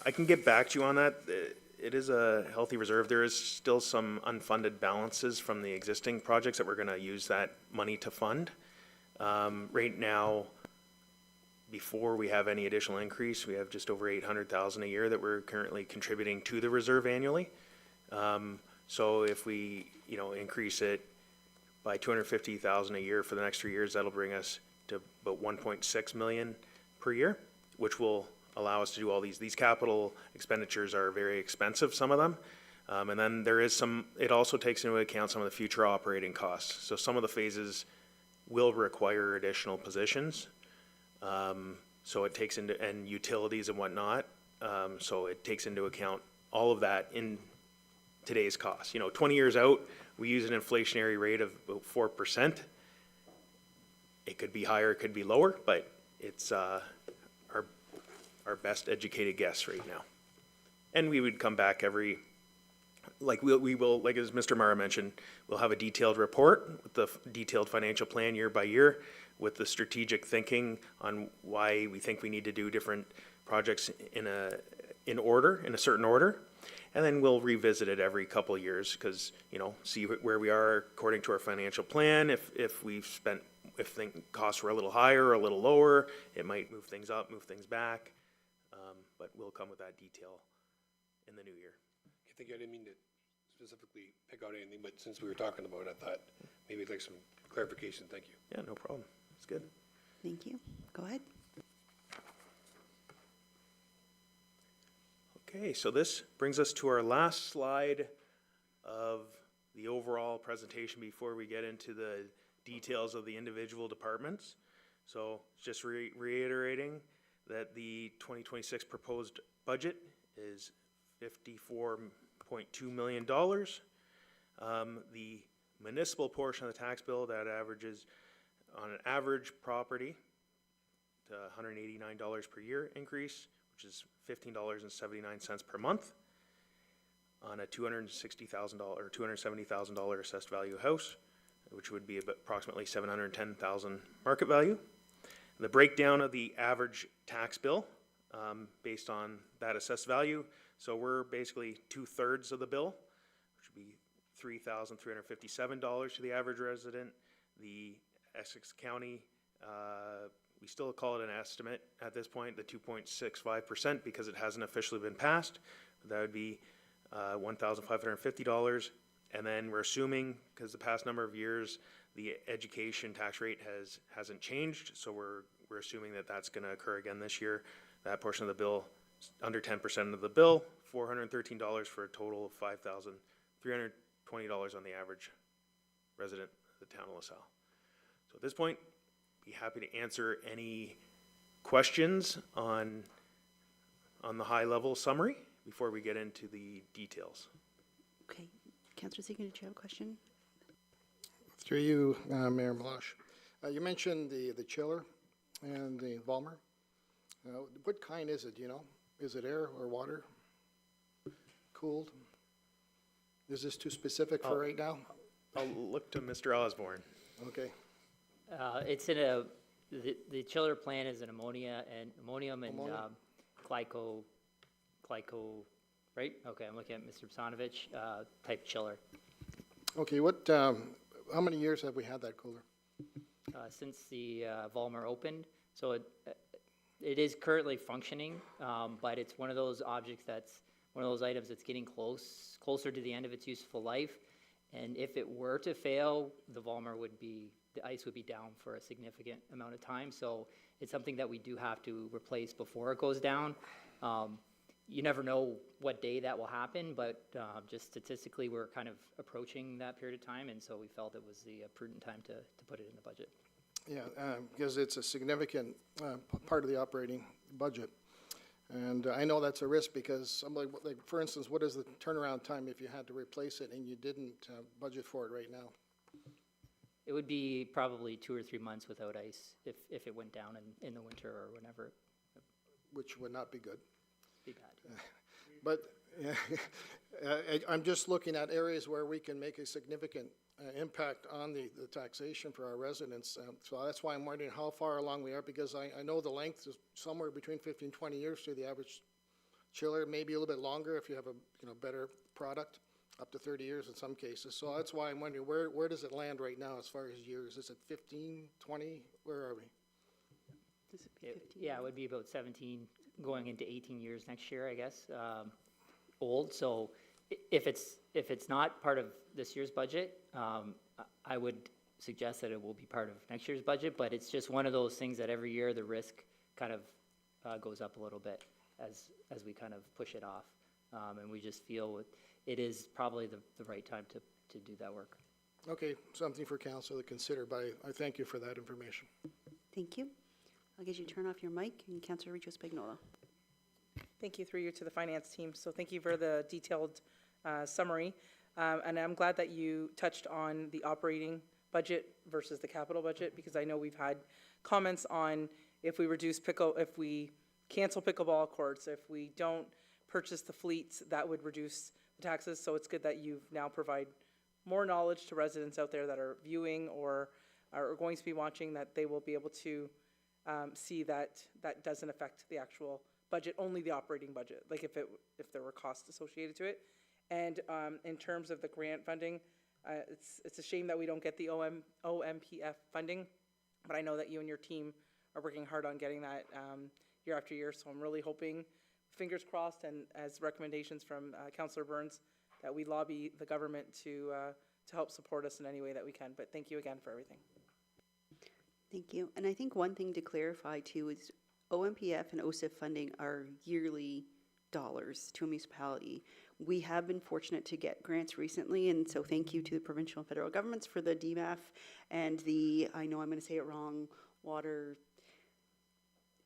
I can get back to you on that. It is a healthy reserve. There is still some unfunded balances from the existing projects that we're gonna use that money to fund. Right now, before we have any additional increase, we have just over 800,000 a year that we're currently contributing to the reserve annually. So if we, increase it by 250,000 a year for the next 3 years, that'll bring us to about 1.6 million per year, which will allow us to do all these capital expenditures are very expensive, some of them. And then there is it also takes into account some of the future operating costs. So some of the phases will require additional positions. So it takes into, and utilities and whatnot. So it takes into account all of that in today's costs. 20 years out, we use an inflationary rate of about 4%. It could be higher, it could be lower, but it's, our best educated guess right now. And we would come back like we will, like as Mr. Mara mentioned, we'll have a detailed report with the detailed financial plan year by year with the strategic thinking on why we think we need to do different projects in a certain order. And then we'll revisit it every couple of years because, see where we are according to our financial plan. If costs were a little higher or a little lower, it might move things up, move things back. But we'll come with that detail in the new year. I think I didn't mean to specifically pick out anything, but since we were talking about it, I thought maybe I'd like some clarification. Thank you. Yeah, no problem. It's good. Thank you. Go ahead. Okay, so this brings us to our last slide of the overall presentation before we get into the details of the individual departments. So just reiterating that the 2026 proposed budget is $54.2 million. The municipal portion of the tax bill, that averages on an average property to $189 per year increase, which is $15.79 per month on a $260,000 or $270,000 assessed value house, which would be approximately $710,000 market value. The breakdown of the average tax bill based on that assessed value. So we're basically 2/3 of the bill, which would be $3,357 to the average resident. The Essex County, we still call it an estimate at this point, the 2.65%, because it hasn't officially been passed. That would be $1,550. And then we're assuming, because the past number of years, the education tax rate hasn't changed, so we're assuming that that's going to occur again this year. That portion of the bill, under 10% of the bill, $413 for a total of $5,320 on the average resident of the town of LaSalle. So at this point, be happy to answer any questions on the high-level summary before we get into the details. Okay. Councillor Seegan, did you have a question? Through you, Mayor Meloche. You mentioned the chiller and the Valmer. What kind is it, do you know? Is it air or water? Cooled? Is this too specific for right now? I'll look to Mr. Osborne. Okay. It's in the chiller plant is an ammonium and glyco, right? Okay, I'm looking at Mr. Psanovich, type chiller. Okay, how many years have we had that cooler? Since the Valmer opened, so it is currently functioning, but it's one of those objects one of those items that's getting closer to the end of its useful life. And if it were to fail, the ice would be down for a significant amount of time. So it's something that we do have to replace before it goes down. You never know what day that will happen, but just statistically, we're kind of approaching that period of time, and so we felt it was the prudent time to put it in the budget. Yeah, because it's a significant part of the operating budget. And I know that's a risk because, like, for instance, what is the turnaround time if you had to replace it and you didn't budget for it right now? It would be probably 2 or 3 months without ice if it went down in the winter or whenever. which would not be good. Be bad. But I'm just looking at areas where we can make a significant impact on the taxation for our residents. So that's why I'm wondering how far along we are, because I know the length is somewhere between 15 and 20 years to the average chiller, maybe a little bit longer if you have a better product, up to 30 years in some cases. So that's why I'm wondering, where does it land right now as far as years? Is it 15, 20? Where are we? Yeah, it would be about 17, going into 18 years next year, I guess, old. So if it's not part of this year's budget, I would suggest that it will be part of next year's budget, but it's just one of those things that every year the risk kind of goes up a little bit as we kind of push it off. And we just feel it is probably the right time to do that work. Okay, something for council to consider, but I thank you for that information. Thank you. I'll get you to turn off your mic, and Councillor Richo Spagnola. Thank you, through you, to the finance team. So thank you for the detailed summary. And I'm glad that you touched on the operating budget versus the capital budget, because I know we've had comments on if we cancel pickleball courts, if we don't purchase the fleets, that would reduce the taxes. So it's good that you've now provide more knowledge to residents out there that are viewing or are going to be watching, that they will be able to see that that doesn't affect the actual budget, only the operating budget, like if there were costs associated to it. And in terms of the grant funding, it's a shame that we don't get the OMPF funding, but I know that you and your team are working hard on getting that year after year. So I'm really hoping, fingers crossed, and as recommendations from Councillor Burns, that we lobby the government to help support us in any way that we can. But thank you again for everything. Thank you. And I think one thing to clarify too is OMPF and OSIF funding are yearly dollars to a municipality. We have been fortunate to get grants recently, and so thank you to the provincial and federal governments for the DMAF and the, I know I'm going to say it wrong, water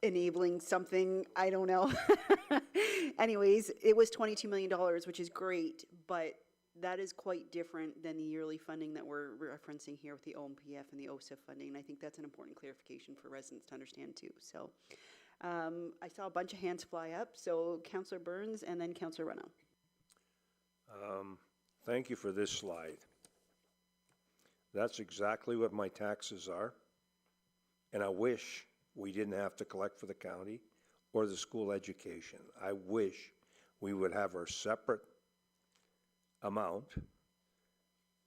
enabling something, I don't know. Anyways, it was $22 million, which is great, but that is quite different than the yearly funding that we're referencing here with the OMPF and the OSIF funding, and I think that's an important clarification for residents to understand too. So I saw a bunch of hands fly up, so Councillor Burns and then Councillor Reno. Thank you for this slide. That's exactly what my taxes are, and I wish we didn't have to collect for the county or the school education. I wish we would have our separate amount.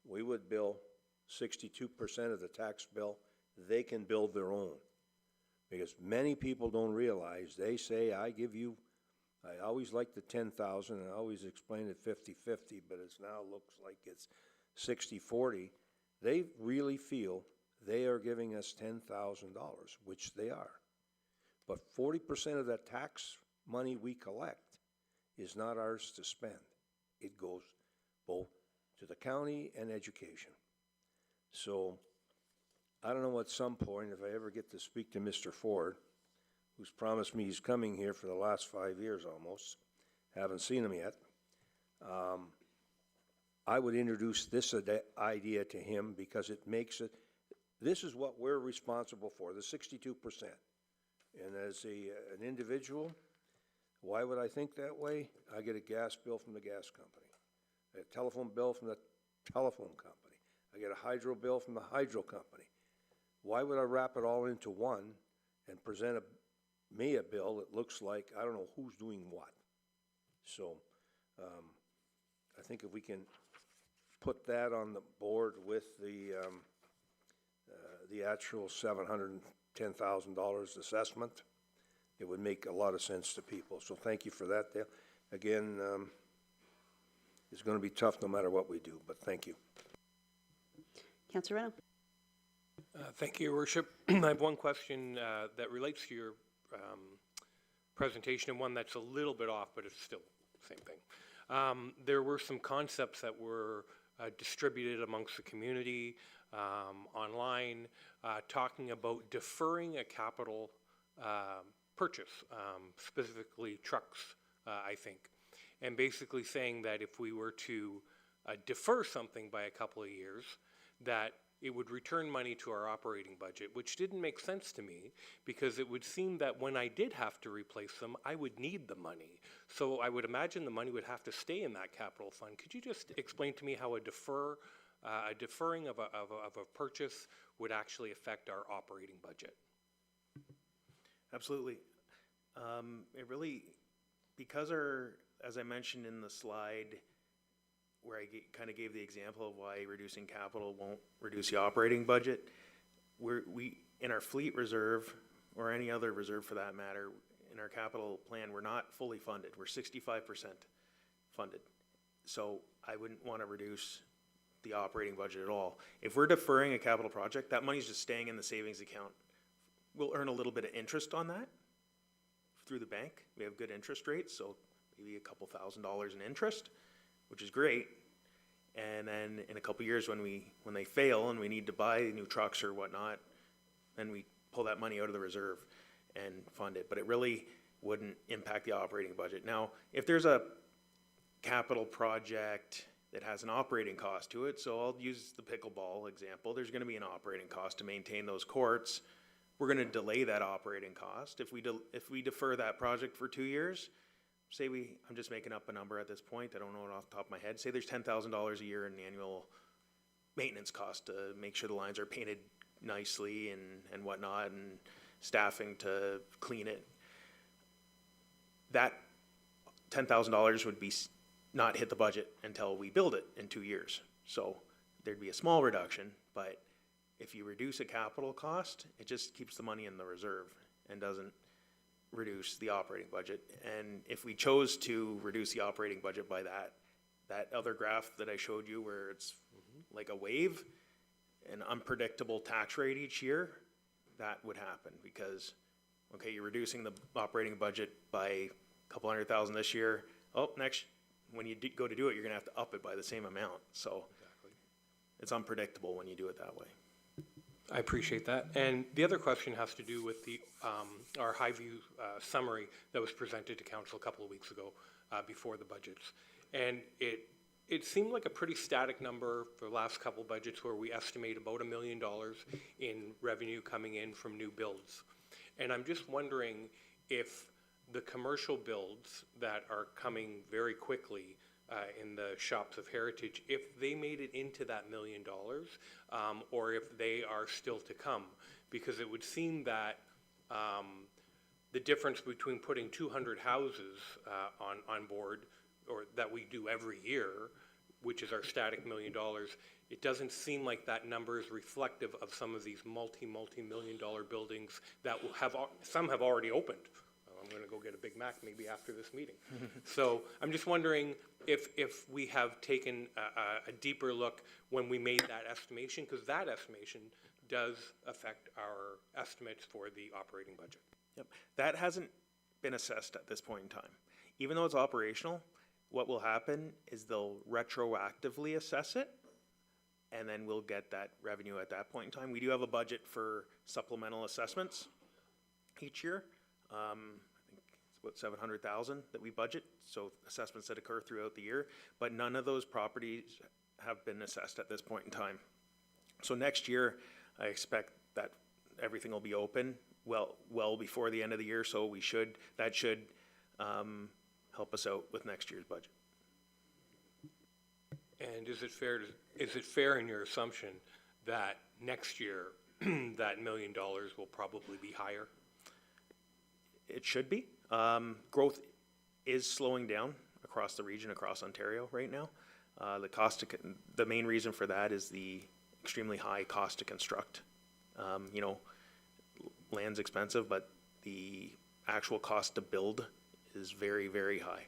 We would bill 62% of the tax bill. They can build their own, because many people don't realize, they say, I always like the 10,000, and I always explain it 50-50, but it's now looks like it's 60-40. They really feel they are giving us $10,000, which they are. But 40% of that tax money we collect is not ours to spend. It goes both to the county and education. So I don't know, at some point, if I ever get to speak to Mr. Ford, who's promised me he's coming here for the last 5 years almost, haven't seen him yet, I would introduce this idea to him, because it makes it, this is what we're responsible for, the 62%. And as an individual, why would I think that way? I get a gas bill from the gas company, a telephone bill from the telephone company, I get a hydro bill from the hydro company. Why would I wrap it all into one and present me a bill that looks like I don't know who's doing what? So I think if we can put that on the board with the actual $710,000 assessment, it would make a lot of sense to people. So thank you for that, Dale. Again, it's going to be tough no matter what we do, but thank you. Councillor Reno. Thank you, Your Worship. I have one question that relates to your presentation, and one that's a little bit off, but it's still the same thing. There were some concepts that were distributed amongst the community online, talking about deferring a capital purchase, specifically trucks, I think, and basically saying that if we were to defer something by a couple of years, that it would return money to our operating budget, which didn't make sense to me because it would seem that when I did have to replace them, I would need the money. So I would imagine the money would have to stay in that capital fund. Could you just explain to me how a deferring of a purchase would actually affect our operating budget? Absolutely. It really, because as I mentioned in the slide, where I kind of gave the example of why reducing capital won't reduce the operating budget, in our fleet reserve, or any other reserve for that matter, in our capital plan, we're not fully funded. We're 65% funded. So I wouldn't want to reduce the operating budget at all. If we're deferring a capital project, that money's just staying in the savings account. We'll earn a little bit of interest on that through the bank. We have good interest rates, so maybe a couple $1,000s in interest, which is great. And then in a couple years when they fail and we need to buy new trucks or whatnot, then we pull that money out of the reserve and fund it. But it really wouldn't impact the operating budget. Now, if there's a capital project that has an operating cost to it, so I'll use the pickleball example, there's gonna be an operating cost to maintain those courts. We're gonna delay that operating cost. If we defer that project for 2 years, I'm just making up a number at this point, I don't know it off the top of my head, say there's $10,000 a year in annual maintenance cost to make sure the lines are painted nicely and whatnot, and staffing to clean it. That $10,000 would be not hit the budget until we build it in 2 years. So there'd be a small reduction, but if you reduce a capital cost, it just keeps the money in the reserve and doesn't reduce the operating budget. And if we chose to reduce the operating budget by that other graph that I showed you where it's like a wave, an unpredictable tax rate each year, that would happen because, okay, you're reducing the operating budget by a couple $100,000 this year. Oh, next, when you go to do it, you're gonna have to up it by the same amount. So it's unpredictable when you do it that way. I appreciate that. And the other question has to do with our Highview summary that was presented to council a couple of weeks ago before the budgets. And it seemed like a pretty static number for the last couple budgets where we estimate about $1 million in revenue coming in from new builds. And I'm just wondering if the commercial builds that are coming very quickly in the shops of heritage, if they made it into that $1 million, or if they are still to come. Because it would seem that the difference between putting 200 houses on board, or that we do every year, which is our static $1 million, it doesn't seem like that number is reflective of some of these multi-million-dollar buildings that some have already opened. I'm going to go get a Big Mac maybe after this meeting. So I'm just wondering if we have taken a deeper look when we made that estimation, because that estimation does affect our estimates for the operating budget. Yep, that hasn't been assessed at this point in time. Even though it's operational, what will happen is they'll retroactively assess it, and then we'll get that revenue at that point in time. We do have a budget for supplemental assessments each year. I think it's about $700,000 that we budget, so assessments that occur throughout the year, but none of those properties have been assessed at this point in time. So next year, I expect that everything will be open well before the end of the year, so that should help us out with next year's budget. And is it fair in your assumption that next year that $1 million will probably be higher? It should be. Growth is slowing down across the region, across Ontario right now. The main reason for that is the extremely high cost to construct. Land's expensive, but the actual cost to build is very, very high.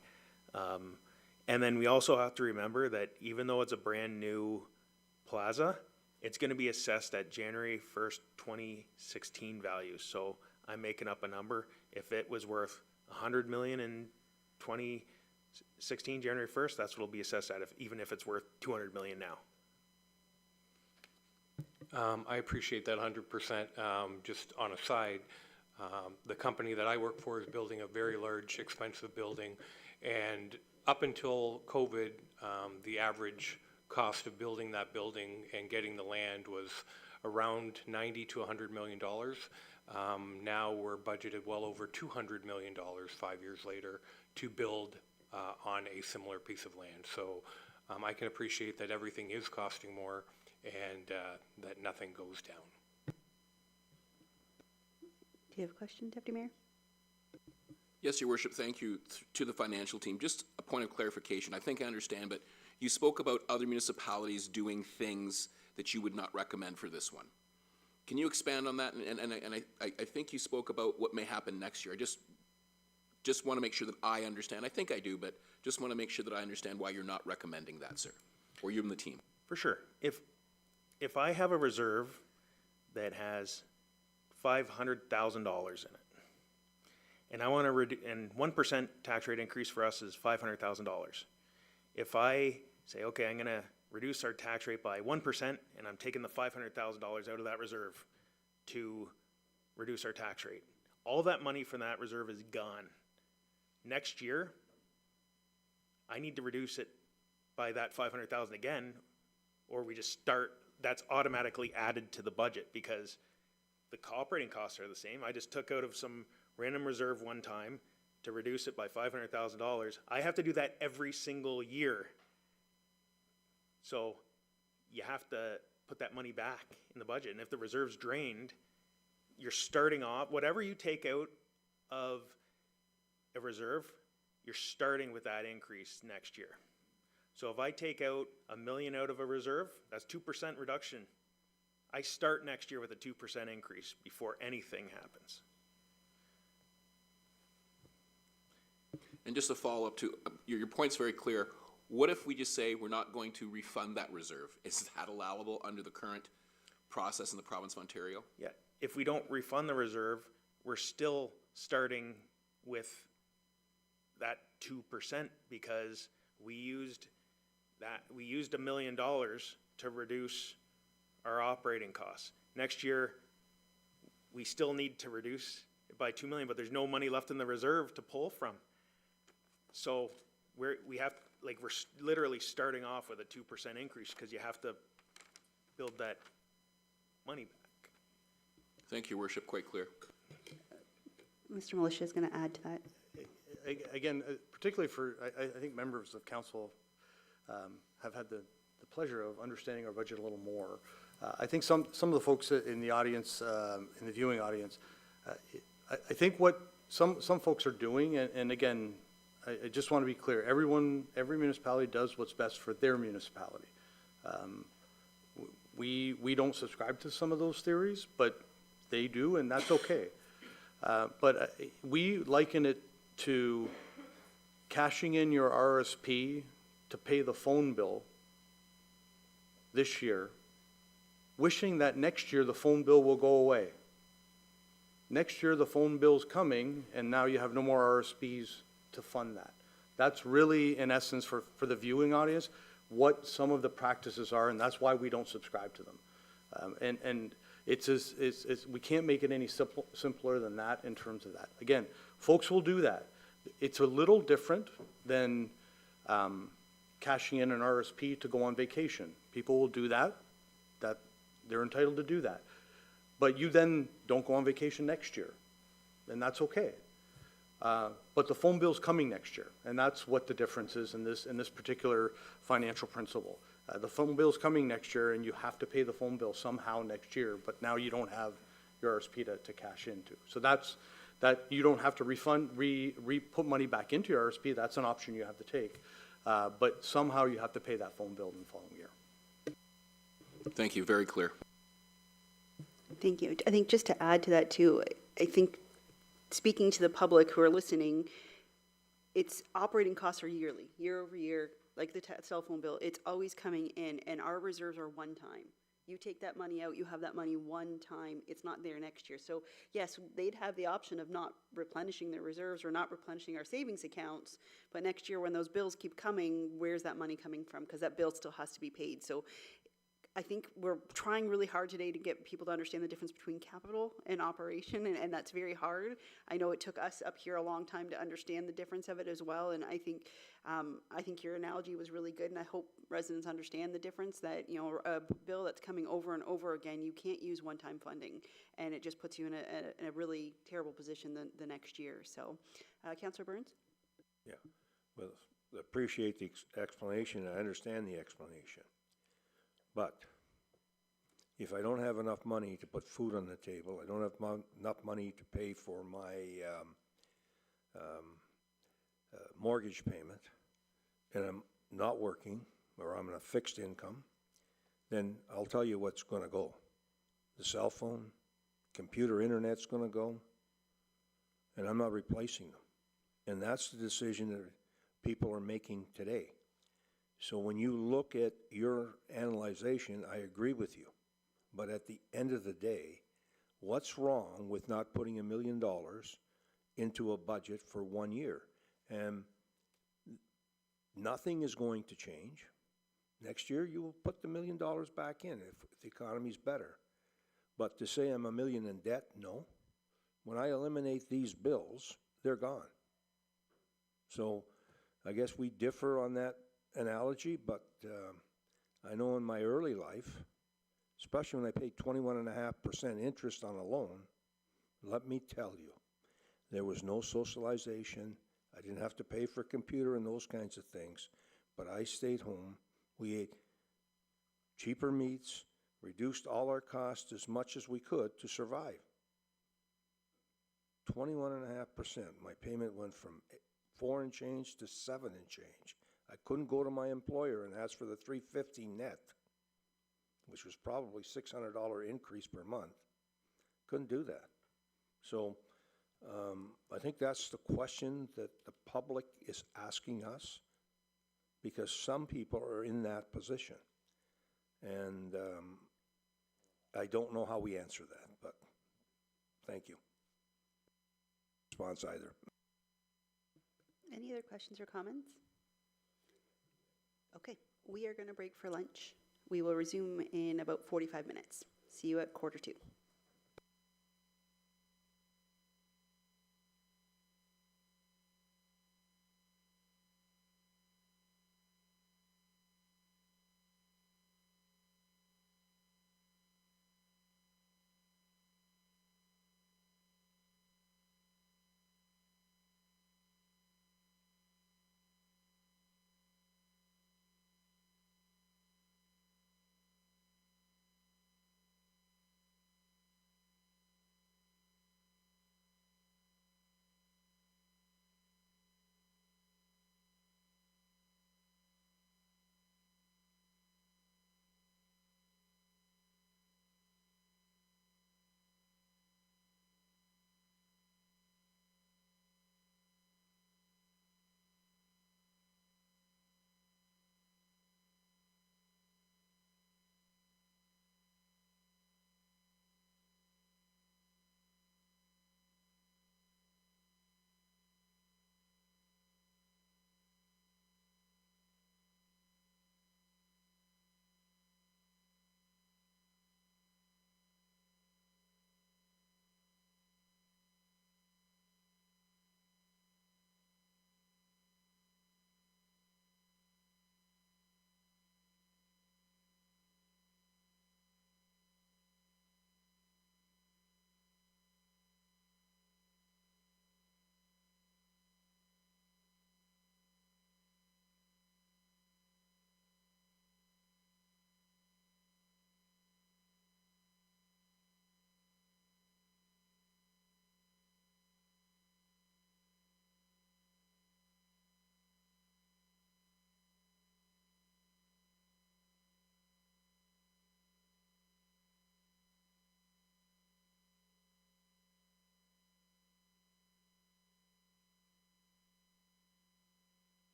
And then we also have to remember that even though it's a brand new plaza, it's going to be assessed at January 1st, 2016 values. So I'm making up a number. If it was worth $100 million in 2016, January 1st, that's what it'll be assessed at, even if it's worth $200 million now. I appreciate that 100%. Just on a side, the company that I work for is building a very large, expensive building, and up until COVID, the average cost of building that building and getting the land was around $90 to $100 million. Now we're budgeted well over $200 million 5 years later to build on a similar piece of land. So I can appreciate that everything is costing more and that nothing goes down. Do you have a question, Deputy Mayor? Yes, Your Worship, thank you to the financial team. Just a point of clarification. I think I understand, but you spoke about other municipalities doing things that you would not recommend for this one. Can you expand on that? And I think you spoke about what may happen next year. I just want to make sure that I understand. I think I do, but just want to make sure that I understand why you're not recommending that, sir, or you and the team. For sure. If I have a reserve that has $500,000 in it, and I want to and 1% tax rate increase for us is $500,000. If I say, okay, I'm going to reduce our tax rate by 1%, and I'm taking the $500,000 out of that reserve to reduce our tax rate, all that money from that reserve is gone. Next year, I need to reduce it by that $500,000 again, or we just start, that's automatically added to the budget because the operating costs are the same. I just took out of some random reserve one time to reduce it by $500,000. I have to do that every single year. So you have to put that money back in the budget. And if the reserve's drained, you're starting off, whatever you take out of a reserve, you're starting with that increase next year. So if I take out $1 million out of a reserve, that's 2% reduction. I start next year with a 2% increase before anything happens. And just a follow-up to, your point's very clear. What if we just say we're not going to refund that reserve? Is that allowable under the current process in the province of Ontario? Yeah, if we don't refund the reserve, we're still starting with that 2% because we used $1 million to reduce our operating costs. Next year, we still need to reduce it by $2 million, but there's no money left in the reserve to pull from. So we're literally starting off with a 2% increase because you have to build that money back. Thank you, Worship, quite clear. Mr. Militia is going to add to that. Again, particularly for, I think members of council have had the pleasure of understanding our budget a little more. I think some of the folks in the audience, in the viewing audience, I think what some folks are doing, and again, I just want to be clear, every municipality does what's best for their municipality. We don't subscribe to some of those theories, but they do, and that's okay. But we liken it to cashing in your RSP to pay the phone bill this year, wishing that next year the phone bill will go away. Next year the phone bill's coming, and now you have no more RSPs to fund that. That's really, in essence, for the viewing audience, what some of the practices are, and that's why we don't subscribe to them. And we can't make it any simpler than that in terms of that. Again, folks will do that. It's a little different than cashing in an RSP to go on vacation. People will do that. They're entitled to do that. But you then don't go on vacation next year, and that's okay. But the phone bill's coming next year, and that's what the difference is in this particular financial principle. The phone bill's coming next year, and you have to pay the phone bill somehow next year, but now you don't have your RSP to cash into. So that you don't have to refund, put money back into your RSP. That's an option you have to take. But somehow you have to pay that phone bill in the following year. Thank you, very clear. Thank you. I think just to add to that too, I think speaking to the public who are listening, it's operating costs are yearly, year over year, like the cell phone bill, it's always coming in, and our reserves are one time. You take that money out, you have that money one time, it's not there next year. So yes, they'd have the option of not replenishing their reserves or not replenishing our savings accounts, but next year when those bills keep coming, where's that money coming from? Because that bill still has to be paid. So I think we're trying really hard today to get people to understand the difference between capital and operation, and that's very hard. I know it took us up here a long time to understand the difference of it as well, and I think your analogy was really good, and I hope residents understand the difference, that, you know, a bill that's coming over and over again, you can't use one-time funding, and it just puts you in a really terrible position the next year. So, Councillor Burns? Yeah, well, appreciate the explanation, I understand the explanation. But if I don't have enough money to put food on the table, I don't have enough money to pay for my mortgage payment, and I'm not working, or I'm on a fixed income, then I'll tell you what's gonna go. The cell phone, computer, internet's gonna go, and I'm not replacing them. And that's the decision that people are making today. So when you look at your analyzation, I agree with you. But at the end of the day, what's wrong with not putting $1 million into a budget for 1 year? And nothing is going to change. Next year, you will put the $1 million back in if the economy's better. But to say I'm $1 million in debt, no. When I eliminate these bills, they're gone. So I guess we differ on that analogy, but I know in my early life, especially when I paid 21.5% interest on a loan, let me tell you, there was no socialization. I didn't have to pay for a computer and those kinds of things, but I stayed home. We ate cheaper meats, reduced all our costs as much as we could to survive. 21.5%. My payment went from 4 and change to 7 and change. I couldn't go to my employer and ask for the $350 net, which was probably $600 increase per month. Couldn't do that. So I think that's the question that the public is asking us, because some people are in that position. And I don't know how we answer that, but thank you. Response either. Any other questions or comments? Okay, we are going to break for lunch. We will resume in about 45 minutes. See you at 1:45.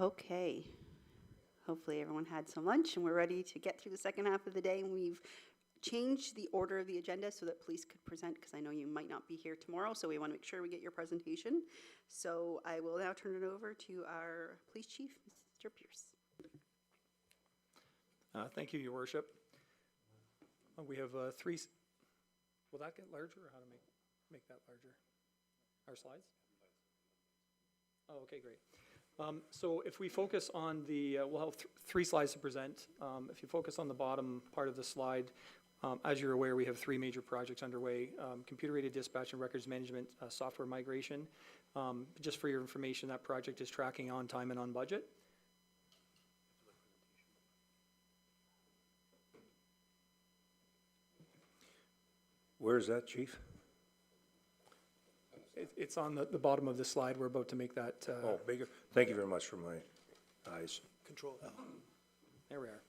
Okay. Hopefully everyone had some lunch and we're ready to get through the second half of the day. And we've changed the order of the agenda so that police could present, because I know you might not be here tomorrow, so we want to make sure we get your presentation. So I will now turn it over to our police chief, Mr. Pierce. Thank you, Your Worship. We have three. Will that get larger, or how to make that larger? Our slides? Oh, okay, great. So if we focus on the, we'll have three slides to present. If you focus on the bottom part of the slide, as you're aware, we have three major projects underway: computer-aided dispatch and records management software migration. Just for your information, that project is tracking on time and on budget. Where is that, Chief? It's on the bottom of the slide. We're about to make that. Oh, bigger. Thank you very much for my eyes. Control. There we are.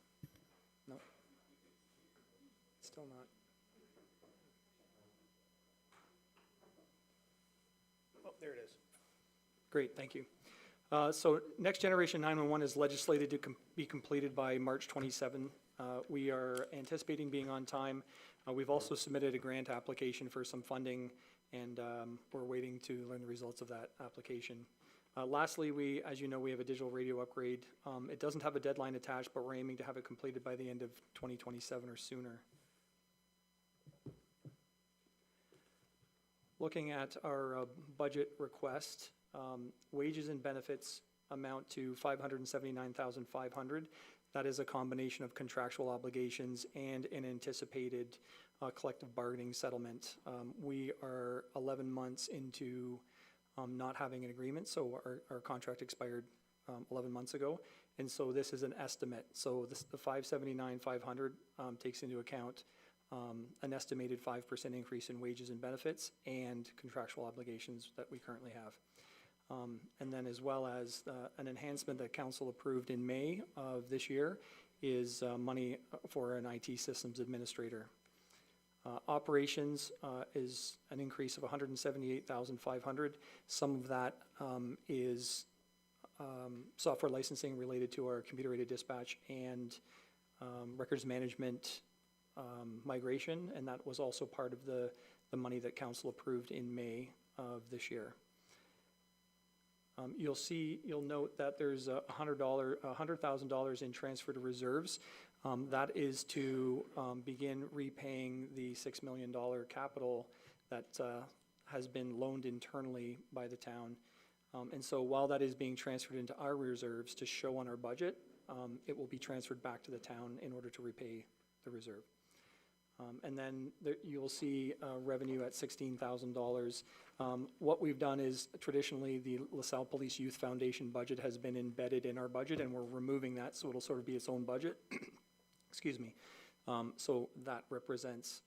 No. Still not. Oh, there it is. Great, thank you. So Next Generation 911 is legislated to be completed by March 27. We are anticipating being on time. We've also submitted a grant application for some funding, and we're waiting to learn the results of that application. Lastly, as you know, we have a digital radio upgrade. It doesn't have a deadline attached, but we're aiming to have it completed by the end of 2027 or sooner. Looking at our budget request, wages and benefits amount to $579,500. That is a combination of contractual obligations and an anticipated collective bargaining settlement. We are 11 months into not having an agreement, so our contract expired 11 months ago, and so this is an estimate. So the $579,500 takes into account an estimated 5% increase in wages and benefits and contractual obligations that we currently have. And then, as well as an enhancement that council approved in May of this year, is money for an IT systems administrator. Operations is an increase of $178,500. Some of that is software licensing related to our computer-aided dispatch and records management migration, and that was also part of the money that council approved in May of this year. You'll note that there's $100,000 in transfer to reserves. That is to begin repaying the $6 million capital that has been loaned internally by the town. And so while that is being transferred into our reserves to show on our budget, it will be transferred back to the town in order to repay the reserve. And then you'll see revenue at $16,000. What we've done is, traditionally, the LaSalle Police Youth Foundation budget has been embedded in our budget, and we're removing that, so it'll sort of be its own budget. Excuse me. So that represents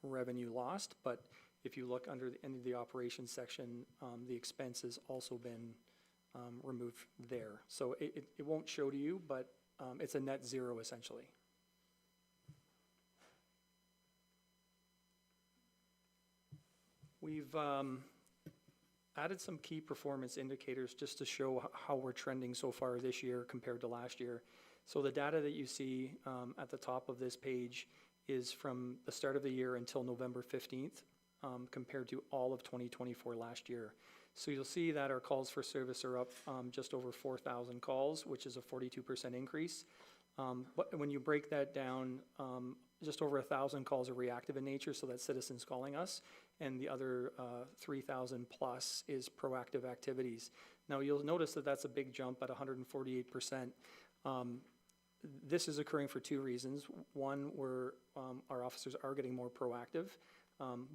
revenue lost, but if you look under the operations section, the expense has also been removed there. So it won't show to you, but it's a net zero, essentially. We've added some key performance indicators just to show how we're trending so far this year compared to last year. So the data that you see at the top of this page is from the start of the year until November 15th, compared to all of 2024 last year. So you'll see that our calls for service are up just over 4,000 calls, which is a 42% increase. But when you break that down, just over 1,000 calls are reactive in nature, so that's citizens calling us, and the other 3,000 plus is proactive activities. Now, you'll notice that that's a big jump at 148%. This is occurring for two reasons. One, our officers are getting more proactive,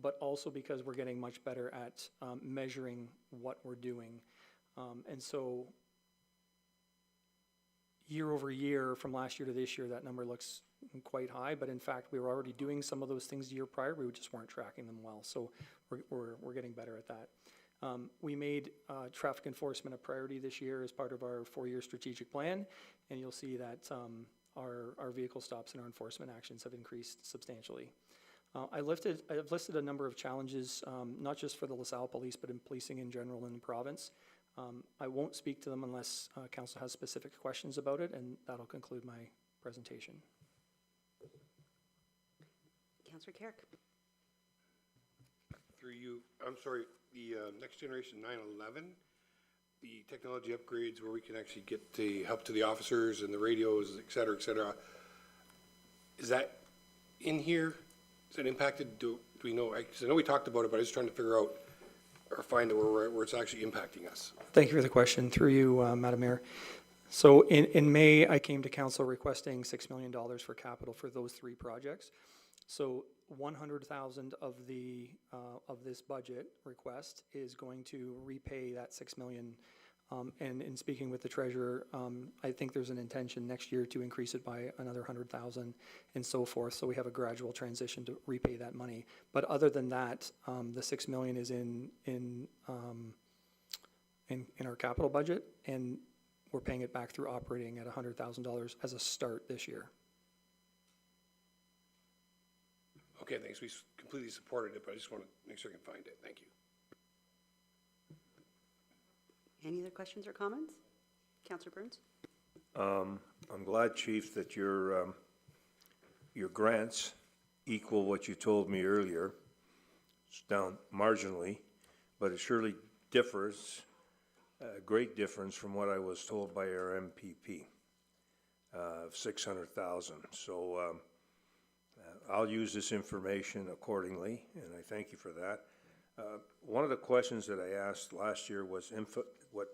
but also because we're getting much better at measuring what we're doing. And so year over year, from last year to this year, that number looks quite high, but in fact, we were already doing some of those things the year prior. We just weren't tracking them well, so we're getting better at that. We made traffic enforcement a priority this year as part of our 4-year strategic plan, and you'll see that our vehicle stops and our enforcement actions have increased substantially. I've listed a number of challenges, not just for the LaSalle Police, but in policing in general in the province. I won't speak to them unless council has specific questions about it, and that'll conclude my presentation. Councillor Carrick. Through you, I'm sorry, the next generation 911, the technology upgrades where we can actually get the help to the officers and the radios, et cetera, is that in here? Is that impacted? Do we know? Because I know we talked about it, but I was trying to figure out or find where it's actually impacting us. Thank you for the question. Through you, Madam Mayor. So in May, I came to council requesting $6 million for capital for those 3 projects. So 100,000 of this budget request is going to repay that 6 million. And in speaking with the treasurer, I think there's an intention next year to increase it by another 100,000 and so forth. So we have a gradual transition to repay that money. But other than that, the 6 million is in our capital budget, and we're paying it back through operating at $100,000 as a start this year. Okay, thanks. We completely supported it, but I just want to make sure I can find it. Thank you. Any other questions or comments? Councillor Burns? I'm glad, Chief, that your grants equal what you told me earlier. It's down marginally, but it surely differs, a great difference from what I was told by our MPP of 600,000. So I'll use this information accordingly, and I thank you for that. One of the questions that I asked last year was what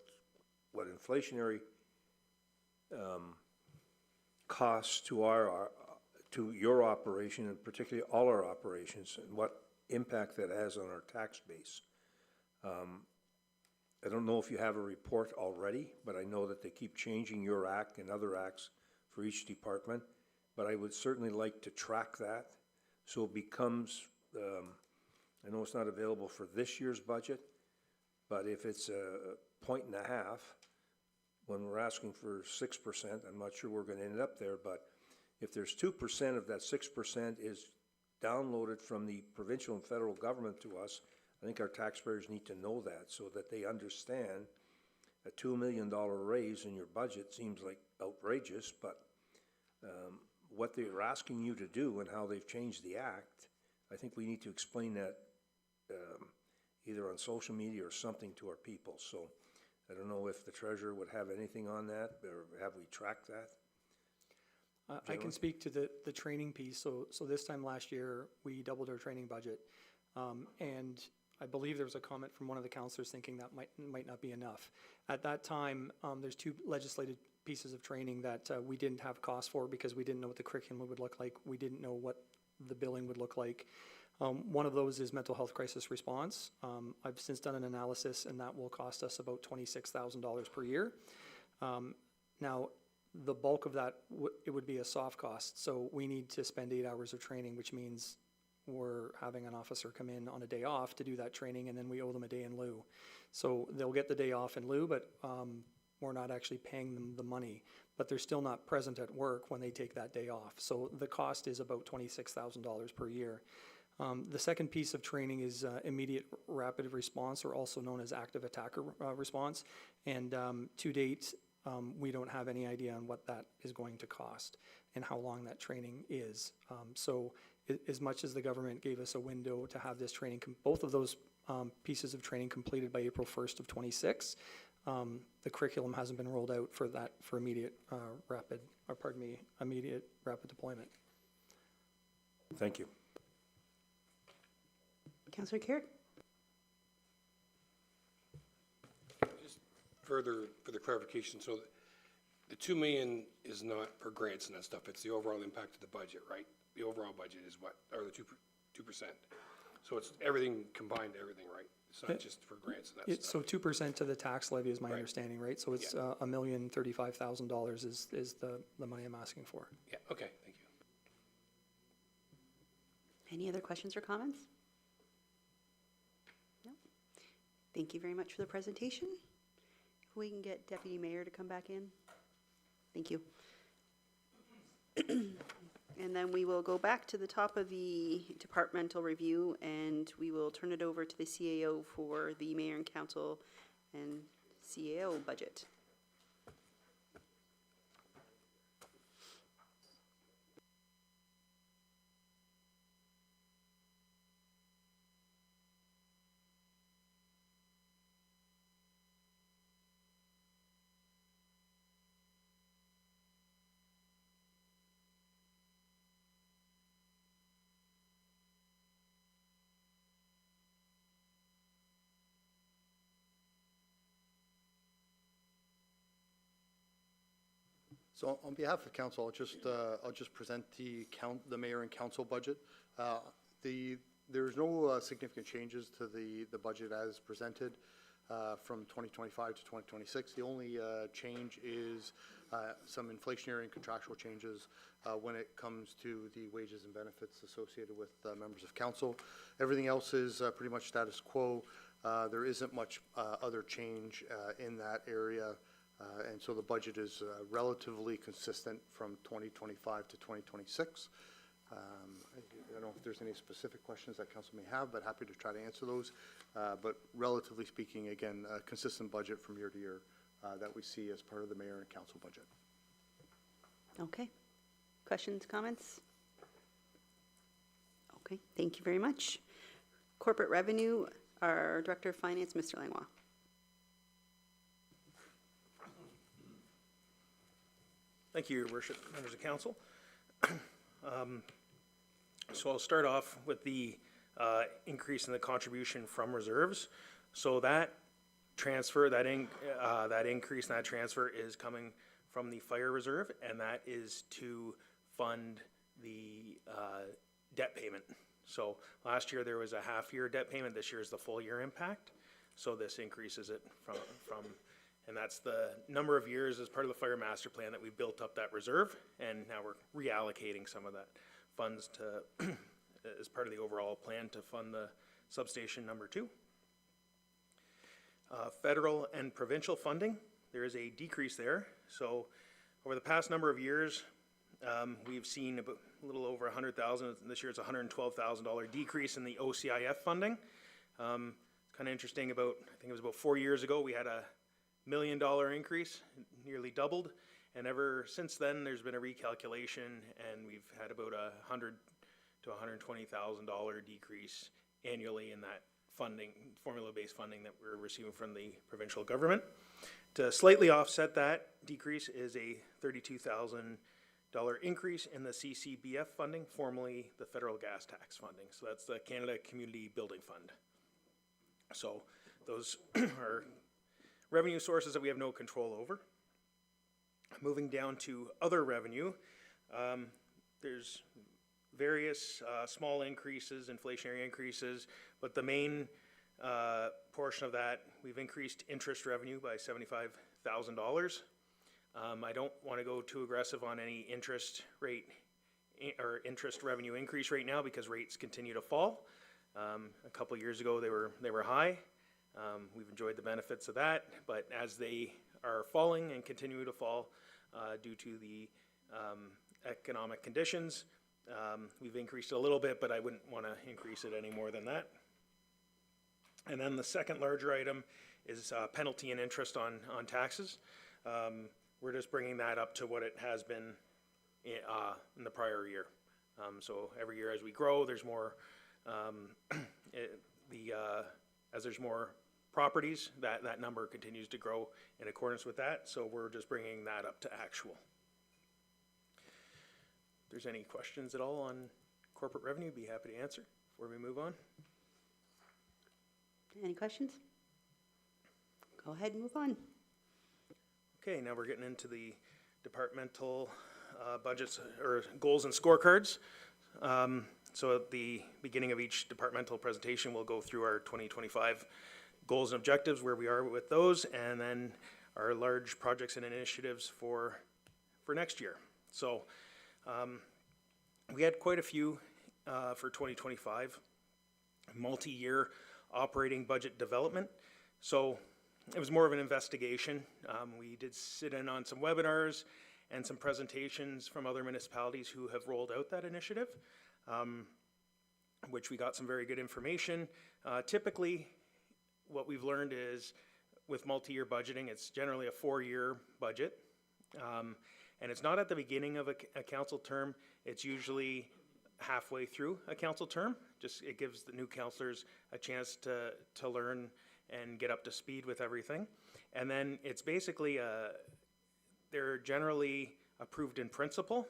inflationary costs to your operation, and particularly all our operations, and what impact that has on our tax base. I don't know if you have a report already, but I know that they keep changing your act and other acts for each department. But I would certainly like to track that so it becomes, I know it's not available for this year's budget, but if it's 1.5 points, when we're asking for 6%, I'm not sure we're going to end up there, but if there's 2% of that 6% is downloaded from the provincial and federal government to us, I think our taxpayers need to know that so that they understand a $2 million raise in your budget seems like outrageous, but what they're asking you to do and how they've changed the act, I think we need to explain that either on social media or something to our people. So I don't know if the treasurer would have anything on that, or have we tracked that? I can speak to the training piece. So this time last year, we doubled our training budget. And I believe there was a comment from one of the councillors thinking that might not be enough. At that time, there's 2 legislated pieces of training that we didn't have costs for because we didn't know what the curriculum would look like. We didn't know what the billing would look like. One of those is mental health crisis response. I've since done an analysis, and that will cost us about $26,000 per year. Now, the bulk of that, it would be a soft cost. So we need to spend 8 hours of training, which means we're having an officer come in on a day off to do that training, and then we owe them a day in lieu. So they'll get the day off in lieu, but we're not actually paying them the money. But they're still not present at work when they take that day off. So the cost is about $26,000 per year. The second piece of training is immediate rapid response, or also known as active attacker response. And to date, we don't have any idea on what that is going to cost and how long that training is. So as much as the government gave us a window to have this training, both of those pieces of training completed by April 1st of 26, the curriculum hasn't been rolled out for immediate rapid deployment. Thank you. Councillor Carrick? Just further for the clarification, so the 2 million is not for grants and that stuff, it's the overall impact of the budget, right? The overall budget is what, or the 2%? So it's everything combined, everything, right? It's not just for grants and that stuff. So 2% to the tax levy is my understanding, right? So it's $1,035,000 is the money I'm asking for. Yeah, okay, thank you. Any other questions or comments? No. Thank you very much for the presentation. If we can get Deputy Mayor to come back in. Thank you. And then we will go back to the top of the departmental review, and we will turn it over to the CAO for the mayor and council and CAO budget. So on behalf of council, I'll just present the mayor and council budget. There's no significant changes to the budget as presented from 2025 to 2026. The only change is some inflationary and contractual changes when it comes to the wages and benefits associated with members of council. Everything else is pretty much status quo. There isn't much other change in that area. And so the budget is relatively consistent from 2025 to 2026. I don't know if there's any specific questions that council may have, but happy to try to answer those. But relatively speaking, again, a consistent budget from year to year that we see as part of the mayor and council budget. Okay. Questions, comments? Okay, thank you very much. Corporate revenue, our Director of Finance, Mr. Langlois. Thank you, Your Worship, members of council. So I'll start off with the increase in the contribution from reserves. So that transfer, that increase in that transfer is coming from the fire reserve, and that is to fund the debt payment. So last year there was a half-year debt payment. This year is the full-year impact. So this increases it from and that's the number of years as part of the fire master plan that we built up that reserve, and now we're reallocating some of that funds to as part of the overall plan to fund the substation number 2. Federal and provincial funding, there is a decrease there. So over the past number of years, we've seen about a little over $100,000. This year it's $112,000 decrease in the OCIF funding. Kind of interesting, I think it was about 4 years ago, we had a $1 million increase, nearly doubled, and ever since then there's been a recalculation, and we've had about $100,000 to $120,000 decrease annually in that funding, formula-based funding that we're receiving from the provincial government. To slightly offset that decrease is a $32,000 increase in the CCBF funding, formerly the federal gas tax funding. So that's the Canada Community Building Fund. So those are revenue sources that we have no control over. Moving down to other revenue, there's various small increases, inflationary increases, but the main portion of that, we've increased interest revenue by $75,000. I don't want to go too aggressive on any interest rate or interest revenue increase right now because rates continue to fall. A couple years ago they were high. We've enjoyed the benefits of that, but as they are falling and continue to fall due to the economic conditions, we've increased it a little bit, but I wouldn't want to increase it any more than that. And then the second larger item is penalty and interest on taxes. We're just bringing that up to what it has been in the prior year. So every year as we grow, there's more, as there's more properties, that number continues to grow in accordance with that. So we're just bringing that up to actual. If there's any questions at all on corporate revenue, be happy to answer before we move on. Any questions? Go ahead and move on. Okay, now we're getting into the departmental budgets or goals and scorecards. So at the beginning of each departmental presentation, we'll go through our 2025 goals and objectives, where we are with those, and then our large projects and initiatives for next year. So we had quite a few for 2025, multi-year operating budget development. So it was more of an investigation. We did sit in on some webinars and some presentations from other municipalities who have rolled out that initiative, which we got some very good information. Typically, what we've learned is with multi-year budgeting, it's generally a 4-year budget. And it's not at the beginning of a council term, it's usually halfway through a council term. Just, it gives the new councilors a chance to learn and get up to speed with everything. And then it's basically, they're generally approved in principle,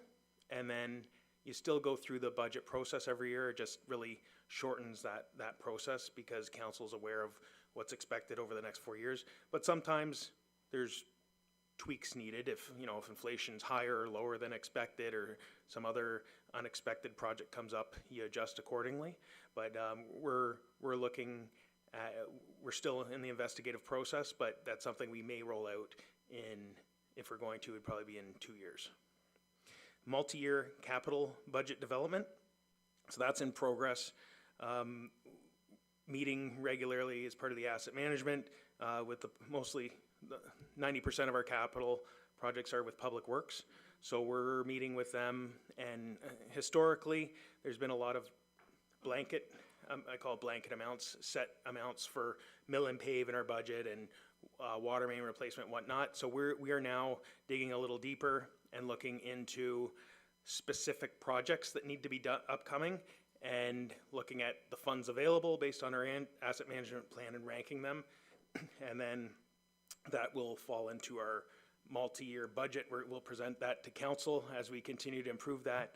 and then you still go through the budget process every year. It just really shortens that process because council's aware of what's expected over the next 4 years. But sometimes there's tweaks needed if, you know, if inflation's higher or lower than expected or some other unexpected project comes up, you adjust accordingly. But we're looking at, we're still in the investigative process, but that's something we may roll out in, if we're going to, it'd probably be in 2 years. Multi-year capital budget development, so that's in progress. Meeting regularly as part of the asset management with the mostly 90% of our capital projects are with Public Works. So we're meeting with them, and historically there's been a lot of blanket, I call it blanket amounts, set amounts for mill and pave in our budget and water main replacement and whatnot. So we are now digging a little deeper and looking into specific projects that need to be done upcoming and looking at the funds available based on our asset management plan and ranking them. And then that will fall into our multi-year budget where we'll present that to council as we continue to improve that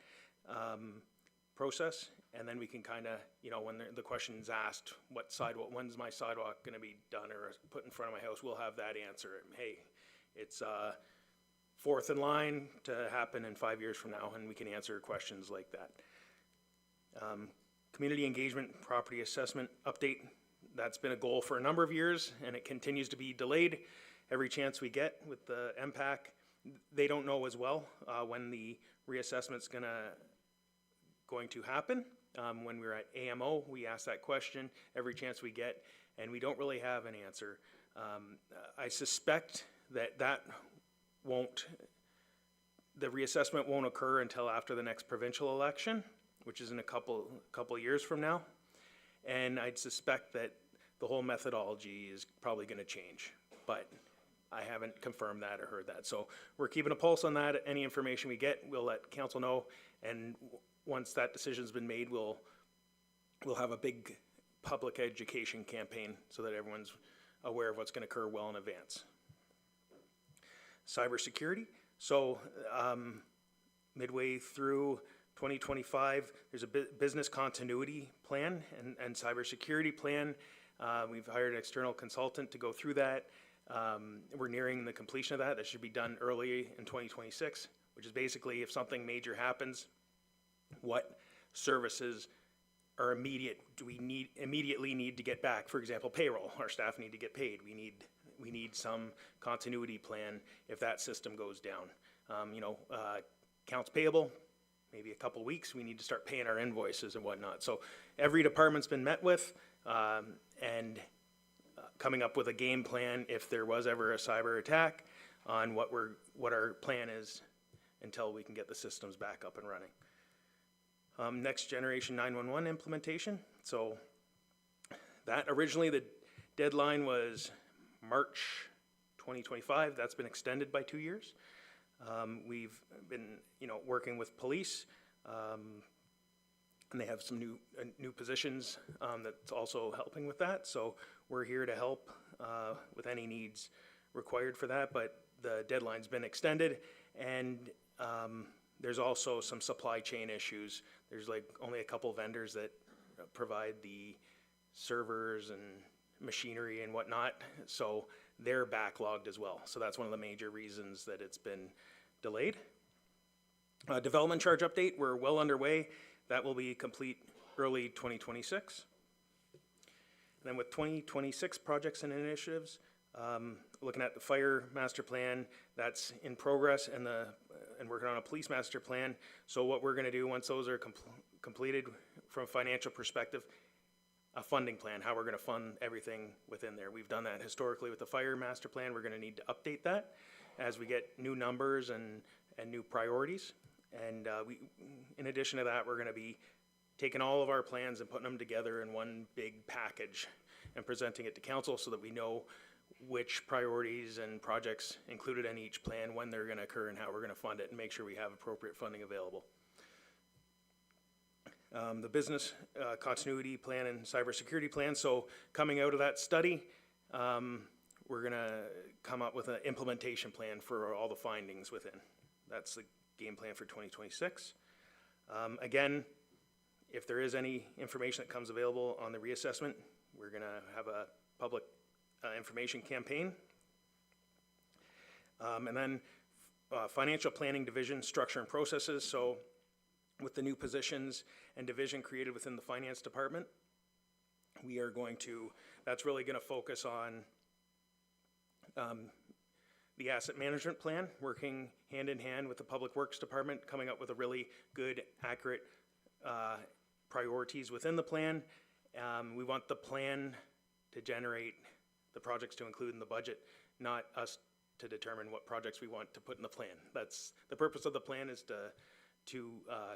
process. And then we can kind of, you know, when the question's asked, when's my sidewalk going to be done or put in front of my house, we'll have that answer. Hey, it's fourth in line to happen in 5 years from now, and we can answer questions like that. Community engagement property assessment update, that's been a goal for a number of years, and it continues to be delayed every chance we get with the MPAC. They don't know as well when the reassessment's going to happen. When we were at AMO, we asked that question every chance we get, and we don't really have an answer. I suspect that the reassessment won't occur until after the next provincial election, which is in a couple years from now. And I'd suspect that the whole methodology is probably going to change, but I haven't confirmed that or heard that. So we're keeping a pulse on that. Any information we get, we'll let council know. And once that decision's been made, we'll have a big public education campaign so that everyone's aware of what's going to occur well in advance. Cybersecurity. So midway through 2025, there's a business continuity plan and cybersecurity plan. We've hired an external consultant to go through that. We're nearing the completion of that. That should be done early in 2026, which is basically if something major happens, what services are do we immediately need to get back? For example, payroll. Our staff need to get paid. We need some continuity plan if that system goes down. Accounts payable, maybe a couple weeks, we need to start paying our invoices and whatnot. So every department's been met with and coming up with a game plan if there was ever a cyber attack on what our plan is until we can get the systems back up and running. Next generation 911 implementation. So that originally the deadline was March 2025. That's been extended by 2 years. We've been, working with police, and they have some new positions that's also helping with that. So we're here to help with any needs required for that. But the deadline's been extended, and there's also some supply chain issues. There's only a couple vendors that provide the servers and machinery and whatnot, so they're backlogged as well. So that's one of the major reasons that it's been delayed. Development charge update, we're well underway. That will be complete early 2026. And then with 2026 projects and initiatives, looking at the fire master plan, that's in progress, and working on a police master plan. So what we're gonna do once those are completed from a financial perspective, a funding plan, how we're gonna fund everything within there. We've done that historically with the fire master plan. We're gonna need to update that as we get new numbers and new priorities. And in addition to that, we're gonna be taking all of our plans and putting them together in one big package and presenting it to council so that we know which priorities and projects included in each plan, when they're gonna occur, and how we're gonna fund it, and make sure we have appropriate funding available. The business continuity plan and cybersecurity plan, so coming out of that study, we're gonna come up with an implementation plan for all the findings within. That's the game plan for 2026. Again, if there is any information that comes available on the reassessment, we're gonna have a public information campaign. And then financial planning division, structure and processes. So with the new positions and division created within the finance department, we are going to, that's really gonna focus on the asset management plan, working hand in hand with the public works department, coming up with a really good, accurate priorities within the plan. We want the plan to generate the projects to include in the budget, not us to determine what projects we want to put in the plan. That's, the purpose of the plan is to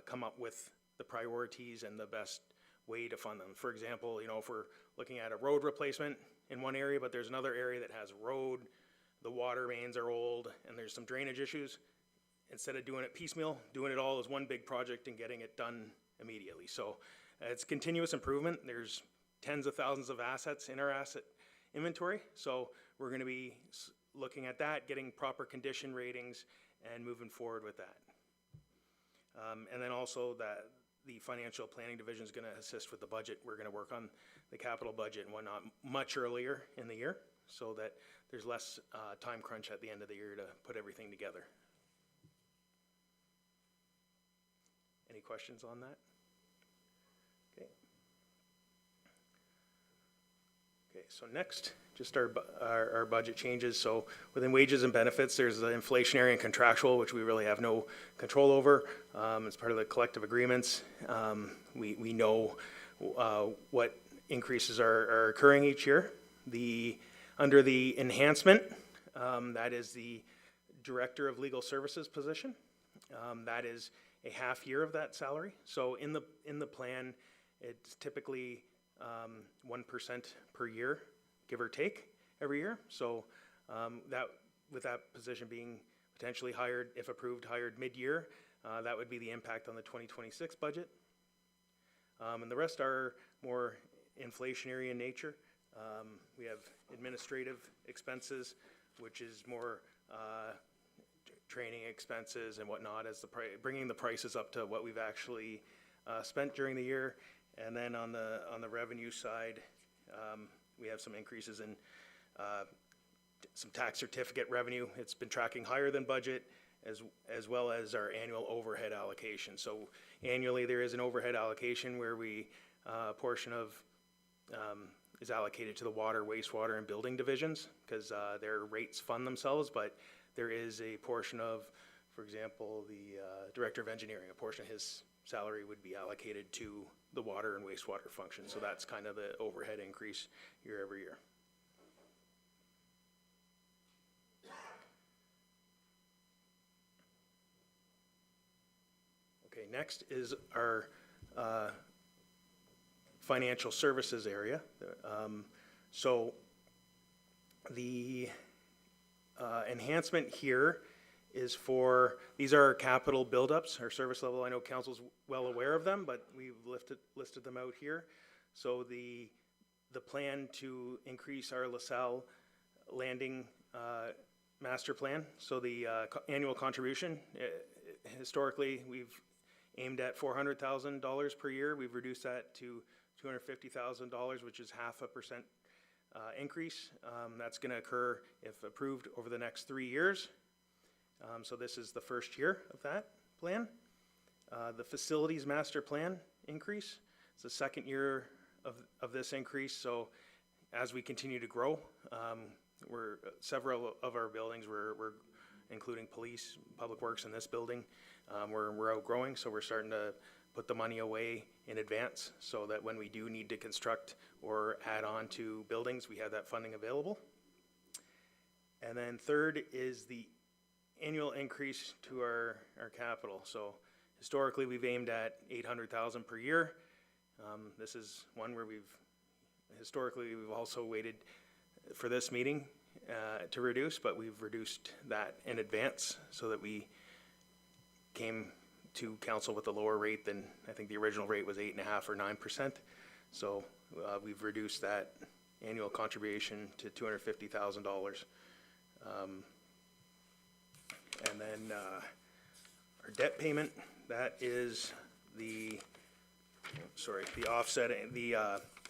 come up with the priorities and the best way to fund them. For example, you know, if we're looking at a road replacement in one area, but there's another area that has a road, the water mains are old, and there's some drainage issues, instead of doing it piecemeal, doing it all as one big project and getting it done immediately. So it's continuous improvement. There's tens of thousands of assets in our asset inventory, so we're gonna be looking at that, getting proper condition ratings, and moving forward with that. And then also that the financial planning division is gonna assist with the budget. We're gonna work on the capital budget and whatnot much earlier in the year, so that there's less time crunch at the end of the year to put everything together. Any questions on that? Okay. Okay, so next, just our budget changes. So within wages and benefits, there's the inflationary and contractual, which we really have no control over. It's part of the collective agreements. We know what increases are occurring each year. Under the enhancement, that is the Director of Legal Services position. That is a half year of that salary. So in the plan, it's typically 1% per year, give or take, every year. So that, with that position being potentially hired, if approved, hired mid-year, that would be the impact on the 2026 budget. And the rest are more inflationary in nature. We have administrative expenses, which is more training expenses and whatnot, as bringing the prices up to what we've actually spent during the year. And then on the revenue side, we have some increases in some tax certificate revenue. It's been tracking higher than budget, as well as our annual overhead allocation. So annually, there is an overhead allocation where a portion of is allocated to the water, wastewater, and building divisions, because their rates fund themselves, but there is a portion of, for example, the Director of Engineering, a portion of his salary would be allocated to the water and wastewater function. So that's kind of the overhead increase year over year. Okay, next is our financial services area. So the enhancement here is for, these are our capital buildups, our service level. I know council's well aware of them, but we've listed them out here. So the plan to increase our LaSalle Landing master plan. So the annual contribution, historically, we've aimed at $400,000 per year. We've reduced that to $250,000, which is 0.5% increase. That's going to occur, if approved, over the next 3 years. So this is the first year of that plan. The facilities master plan increase, it's the second year of this increase. So as we continue to grow, several of our buildings, we're including police, public works in this building, we're outgrowing, so we're starting to put the money away in advance so that when we do need to construct or add on to buildings, we have that funding available. And then third is the annual increase to our capital. So historically, we've aimed at $800,000 per year. This is one where we've also waited for this meeting to reduce, but we've reduced that in advance so that we came to council with a lower rate than, I think the original rate was 8.5% or 9%. So we've reduced that annual contribution to $250,000. And then our debt payment, that is the offsetting,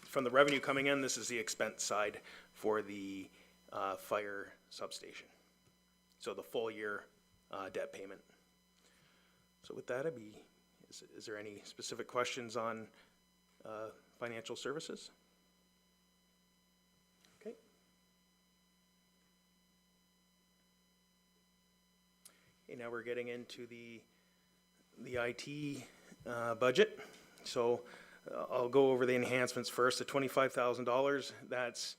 from the revenue coming in, this is the expense side for the fire substation. So the full year debt payment. So with that, is there any specific questions on financial services? Okay. Okay, now we're getting into the IT budget. So I'll go over the enhancements first. The $25,000, that's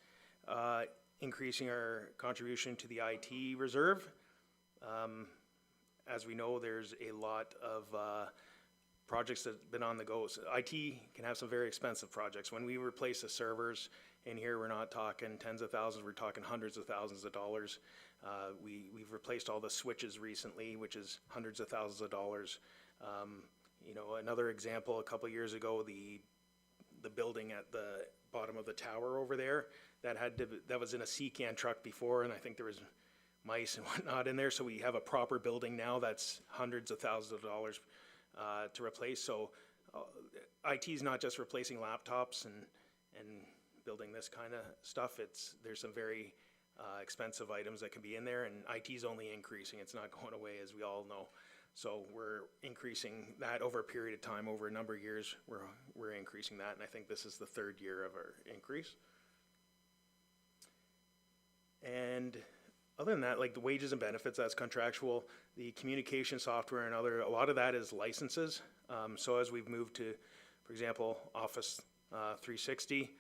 increasing our contribution to the IT reserve. As we know, there's a lot of projects that have been on the go. So IT can have some very expensive projects. When we replace the servers in here, we're not talking tens of thousands, we're talking hundreds of thousands of dollars. We've replaced all the switches recently, which is hundreds of thousands of dollars. You know, another example, a couple of years ago, the building at the bottom of the tower over there, that was in a C-can truck before, and I think there was mice and whatnot in there, so we have a proper building now that's hundreds of thousands of dollars to replace. So IT is not just replacing laptops and building this kind of stuff. There's some very expensive items that can be in there, and IT is only increasing. It's not going away, as we all know. So we're increasing that over a period of time, over a number of years. We're increasing that, and I think this is the third year of our increase. And other than that, like the wages and benefits, that's contractual. The communication software and a lot of that is licenses. So as we've moved to, for example, Office 360,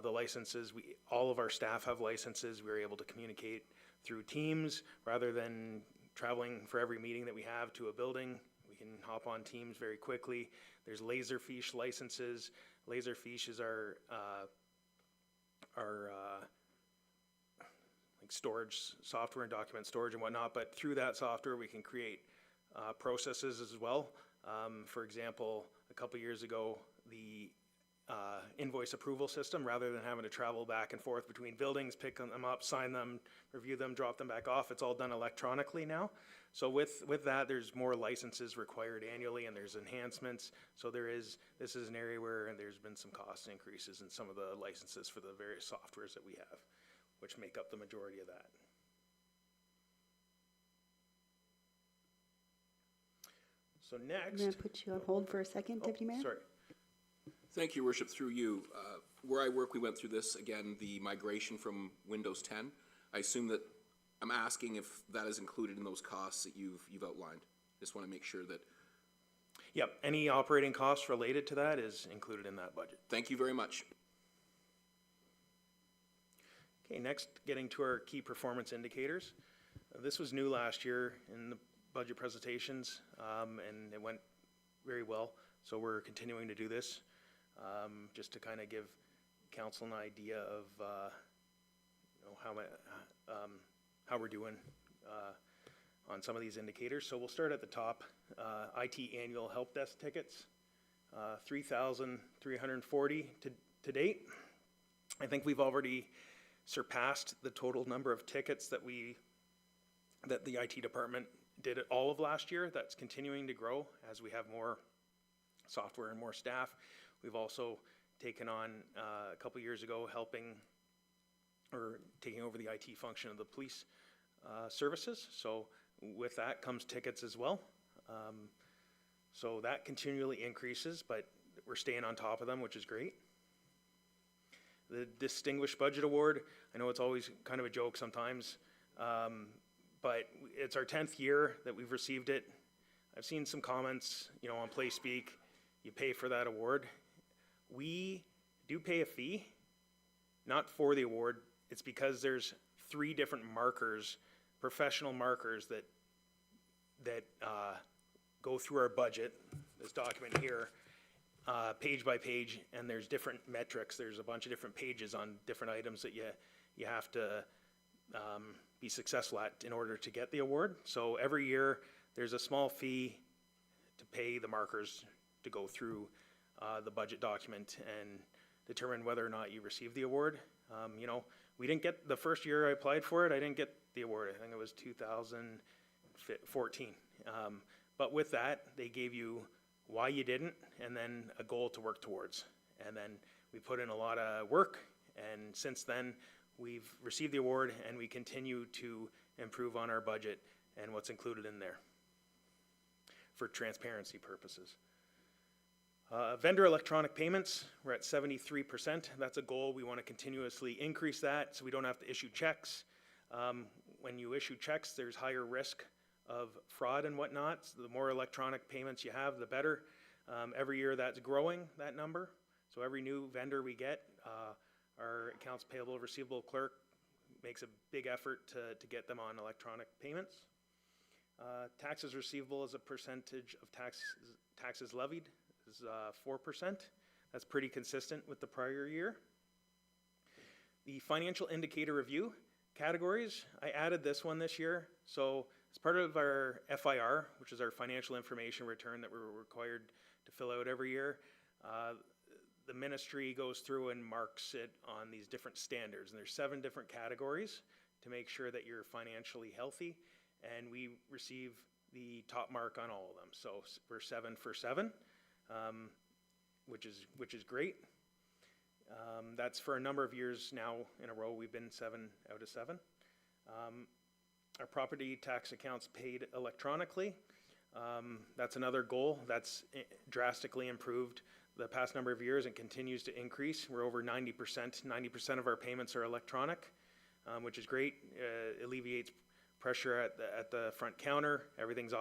the licenses, all of our staff have licenses. We're able to communicate through Teams rather than traveling for every meeting that we have to a building. We can hop on Teams very quickly. There's Laserfiche licenses. Laserfiche is our like storage software and document storage and whatnot, but through that software we can create processes as well. For example, a couple years ago, the invoice approval system, rather than having to travel back and forth between buildings, pick them up, sign them, review them, drop them back off, it's all done electronically now. So with that, there's more licenses required annually, and there's enhancements. So this is an area where there's been some cost increases in some of the licenses for the various softwares that we have, which make up the majority of that. So next. I'm going to put you on hold for a second, Deputy Mayor. Sorry. Thank you, Your Worship, through you. Where I work, we went through this, again, the migration from Windows 10. I assume that, I'm asking if that is included in those costs that you've outlined. Just want to make sure that. Yep, any operating costs related to that is included in that budget. Thank you very much. Okay, next, getting to our key performance indicators. This was new last year in the budget presentations, and it went very well. So we're continuing to do this, just to kind of give council an idea of you know, how we're doing on some of these indicators. So we'll start at the top. IT annual help desk tickets, 3,340 to date. I think we've already surpassed the total number of tickets that the IT department did it all of last year. That's continuing to grow as we have more software and more staff. We've also taken on a couple years ago taking over the IT function of the police services. So with that comes tickets as well. So that continually increases, but we're staying on top of them, which is great. The Distinguished Budget Award, I know it's always kind of a joke sometimes, but it's our 10th year that we've received it. I've seen some comments, you know, on PlaySpeak, you pay for that award. We do pay a fee, not for the award. It's because there's 3 different markers, professional markers that go through our budget, this document here, page by page, and there's different metrics. There's a bunch of different pages on different items that you have to be successful at in order to get the award. So every year, there's a small fee to pay the markers to go through the budget document and determine whether or not you receive the award. You know, we didn't get, the first year I applied for it, I didn't get the award. I think it was 2014. But with that, they gave you why you didn't, and then a goal to work towards. And then we put in a lot of work, and since then, we've received the award, and we continue to improve on our budget and what's included in there for transparency purposes. Vendor electronic payments, we're at 73%. That's a goal. We want to continuously increase that so we don't have to issue checks. When you issue checks, there's higher risk of fraud and whatnot. So the more electronic payments you have, the better. Every year that's growing, that number. So every new vendor we get, our accounts payable receivable clerk makes a big effort to get them on electronic payments. Taxes receivable as a percentage of taxes levied is 4%. That's pretty consistent with the prior year. The financial indicator review categories, I added this one this year. So as part of our FIR, which is our financial information return that we're required to fill out every year, the ministry goes through and marks it on these different standards. And there's 7 different categories to make sure that you're financially healthy. And we receive the top mark on all of them. So we're 7 for 7, which is great. That's for a number of years now in a row. We've been 7 out of 7. Our property tax accounts paid electronically. That's another goal. That's drastically improved the past number of years and continues to increase. We're over 90%. 90% of our payments are electronic, which is great. Alleviates pressure at the front counter. Everything's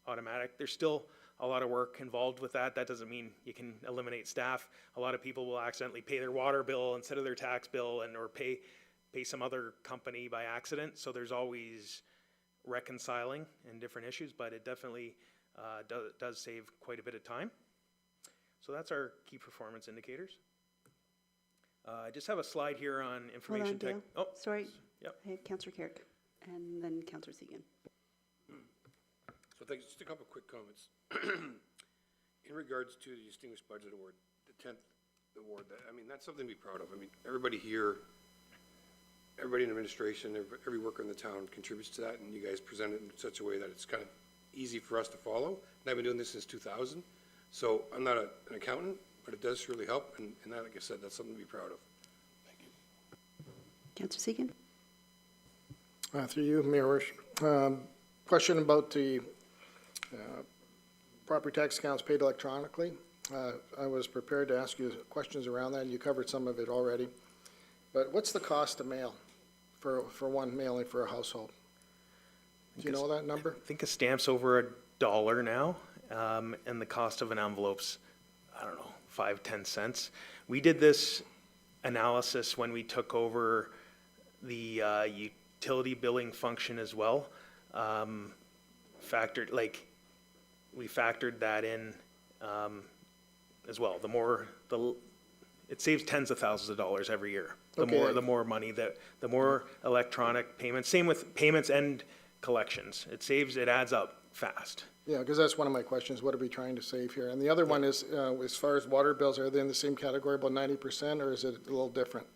automatic. There's still a lot of work involved with that. That doesn't mean you can eliminate staff. A lot of people will accidentally pay their water bill instead of their tax bill or pay some other company by accident. So there's always reconciling and different issues, but it definitely does save quite a bit of time. So that's our key performance indicators. I just have a slide here on information tech. Oh, sorry. Yep. I had Councillor Carrick and then Councillor Segan. So thanks, just a couple of quick comments. In regards to the Distinguished Budget Award, the 10th award, I mean, that's something to be proud of. I mean, everybody here, everybody in administration, every worker in the town contributes to that, and you guys present it in such a way that it's kind of easy for us to follow. And I've been doing this since 2000, so I'm not an accountant, but it does really help, and that, like I said, that's something to be proud of. Thank you. Councillor Segan? Through you, Mayor Worsh. Question about the property tax accounts paid electronically. I was prepared to ask you questions around that, and you covered some of it already. But what's the cost to mail for one mailing for a household? Do you know that number? I think a stamp's over $1 now, and the cost of an envelope's, I don't know, 5-10 cents. We did this analysis when we took over the utility billing function as well. We factored that in as well. It saves tens of thousands of dollars every year. The more money the more electronic payments. Same with payments and collections. It adds up fast. Yeah, because that's one of my questions. What are we trying to save here? And the other one is, as far as water bills, are they in the same category, about 90%, or is it a little different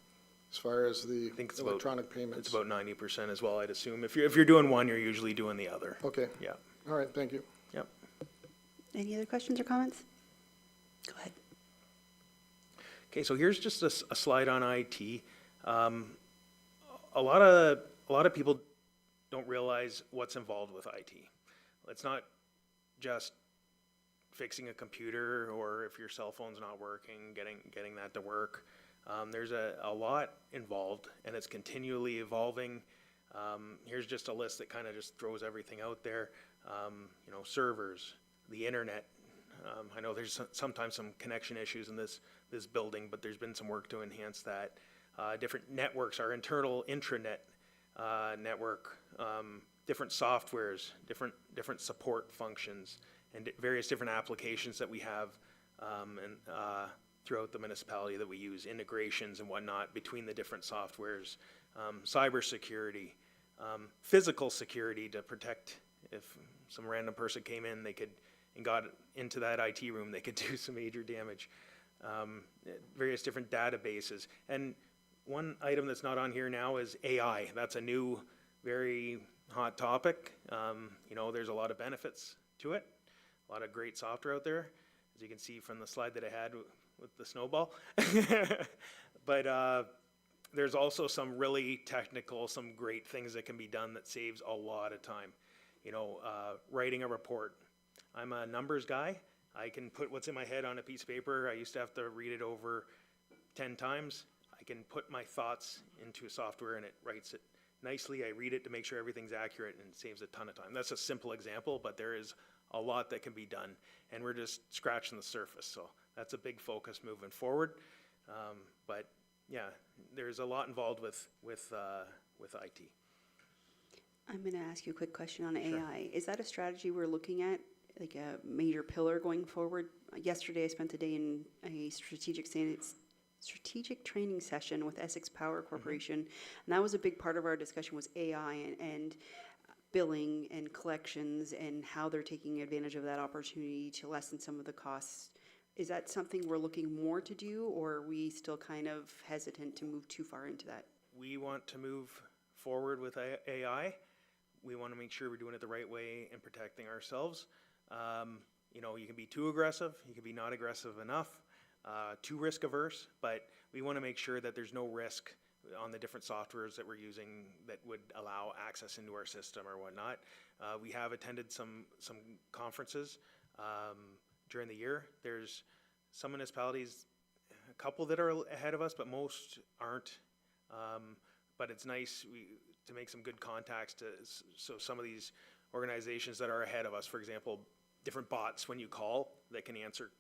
as far as the electronic payments? It's about 90% as well, I'd assume. If you're doing one, you're usually doing the other. Okay. Yeah. All right, thank you. Yep. Any other questions or comments? Go ahead. Okay, so here's just a slide on IT. A lot of people don't realize what's involved with IT. It's not just fixing a computer, or if your cell phone's not working, getting that to work. There's a lot involved, and it's continually evolving. Here's just a list that kind of just throws everything out there. Servers, the internet. I know there's sometimes some connection issues in this building, but there's been some work to enhance that. Different networks, our internal intranet network, different softwares, different support functions, and various different applications that we have throughout the municipality that we use, integrations and whatnot between the different softwares. cybersecurity, physical security to protect if some random person came in, and got into that IT room, they could do some major damage. Various different databases. And one item that's not on here now is AI. That's a new, very hot topic. There's a lot of benefits to it, a lot of great software out there, as you can see from the slide that I had with the snowball. But there's also some really technical, some great things that can be done that saves a lot of time. Writing a report. I'm a numbers guy. I can put what's in my head on a piece of paper. I used to have to read it over 10 times. I can put my thoughts into a software and it writes it nicely. I read it to make sure everything's accurate and it saves a ton of time. That's a simple example, but there is a lot that can be done, and we're just scratching the surface. So that's a big focus moving forward. But yeah, there's a lot involved with IT. I'm going to ask you a quick question on AI. Is that a strategy we're looking at, like a major pillar going forward? Yesterday, I spent a day in a strategic training session with Essex Power Corporation, and that was a big part of our discussion was AI and billing and collections and how they're taking advantage of that opportunity to lessen some of the costs. Is that something we're looking more to do, or are we still kind of hesitant to move too far into that? We want to move forward with AI. We want to make sure we're doing it the right way and protecting ourselves. You can be too aggressive, you can be not aggressive enough, too risk averse, but we want to make sure that there's no risk on the different softwares that we're using that would allow access into our system or whatnot. We have attended some conferences during the year. There's some municipalities, a couple that are ahead of us, but most aren't. But it's nice to make some good contacts so some of these organizations that are ahead of us, for example, different bots when you call that can answer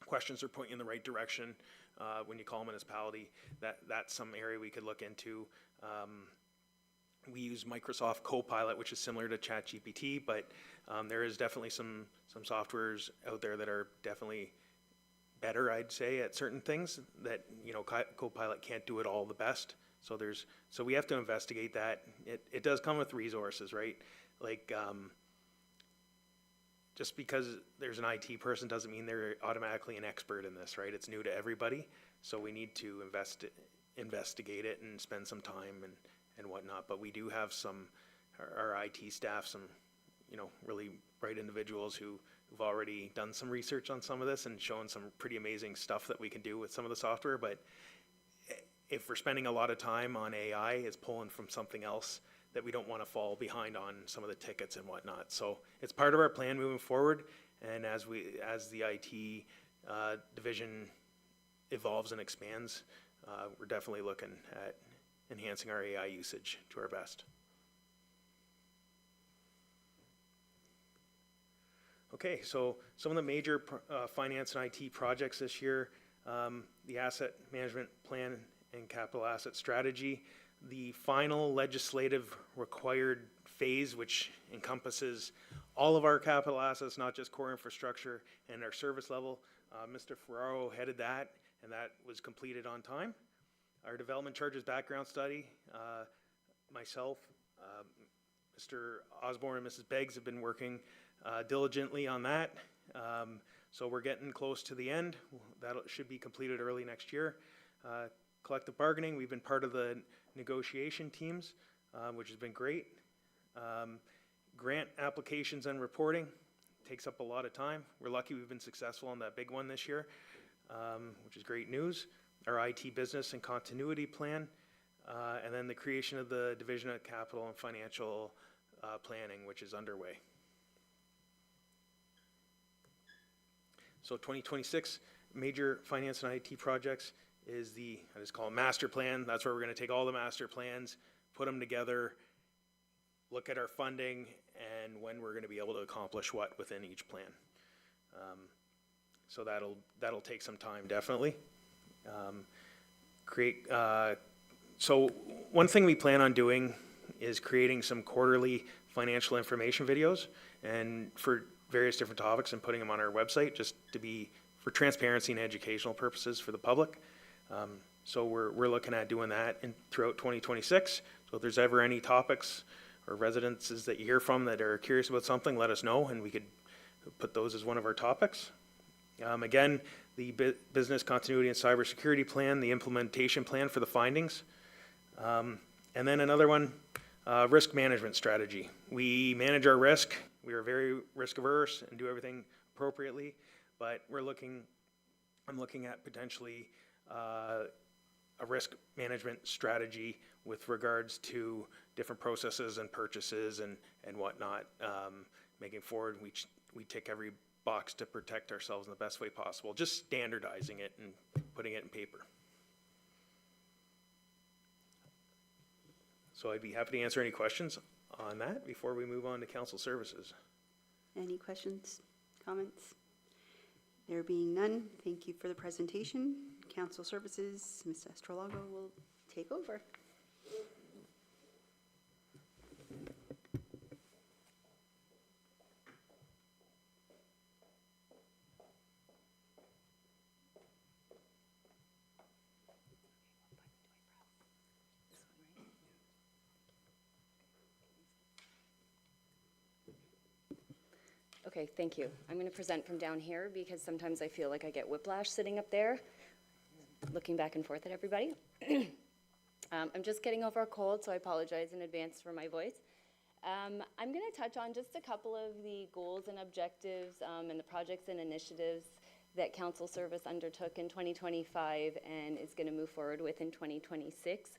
questions or point you in the right direction when you call a municipality. That's some area we could look into. We use Microsoft Copilot, which is similar to ChatGPT, but there is definitely some softwares out there that are definitely better, I'd say, at certain things that Copilot can't do it all the best. So we have to investigate that. It does come with resources, right? Like just because there's an IT person doesn't mean they're automatically an expert in this, right? It's new to everybody, so we need to investigate it and spend some time and whatnot. But we do have our IT staff, some really bright individuals who've already done some research on some of this and shown some pretty amazing stuff that we can do with some of the software. But if we're spending a lot of time on AI, it's pulling from something else that we don't want to fall behind on some of the tickets and whatnot. So it's part of our plan moving forward. And as the IT division evolves and expands, we're definitely looking at enhancing our AI usage to our best. Okay, so some of the major finance and IT projects this year, the asset management plan and capital asset strategy, the final legislative required phase, which encompasses all of our capital assets, not just core infrastructure and our service level. Mr. Ferraro headed that, and that was completed on time. Our development charges background study, myself, Mr. Osborne and Mrs. Beggs have been working diligently on that. So we're getting close to the end. That should be completed early next year. Collective bargaining, we've been part of the negotiation teams, which has been great. Grant applications and reporting takes up a lot of time. We're lucky we've been successful on that big one this year, which is great news. Our IT business and continuity plan, and then the creation of the Division of Capital and Financial Planning, which is underway. So 2026 major finance and IT projects is I just call it master plan. That's where we're going to take all the master plans, put them together, look at our funding, and when we're going to be able to accomplish what within each plan. So that'll take some time, definitely. So one thing we plan on doing is creating some quarterly financial information videos and for various different topics and putting them on our website just to be for transparency and educational purposes for the public. So we're looking at doing that throughout 2026. So if there's ever any topics or residences that you hear from that are curious about something, let us know, and we could put those as one of our topics. Again, the business continuity and cybersecurity plan, the implementation plan for the findings. And then another one, risk management strategy. We manage our risk. We are very risk averse and do everything appropriately, but I'm looking at potentially a risk management strategy with regards to different processes and purchases and whatnot. Making forward, we tick every box to protect ourselves in the best way possible, just standardizing it and putting it in paper. So I'd be happy to answer any questions on that before we move on to council services. Any questions, comments? There being none, thank you for the presentation. Council Services, Ms. Estralago will take over. Okay, thank you. I'm going to present from down here because sometimes I feel like I get whiplash sitting up there, looking back and forth at everybody. I'm just getting over a cold, so I apologize in advance for my voice. I'm going to touch on just a couple of the goals and objectives and the projects and initiatives that Council Service undertook in 2025 and is going to move forward with in 2026.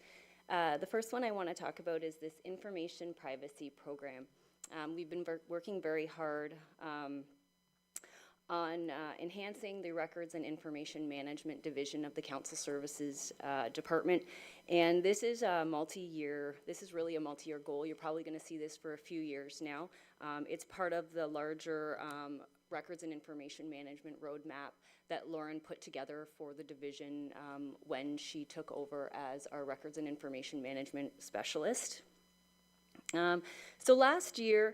The first one I want to talk about is this information privacy program. We've been working very hard on enhancing the Records and Information Management Division of the Council Services Department. And this is a really a multi-year goal. You're probably going to see this for a few years now. It's part of the larger Records and Information Management Roadmap that Lauren put together for the division when she took over as our Records and Information Management Specialist. So last year,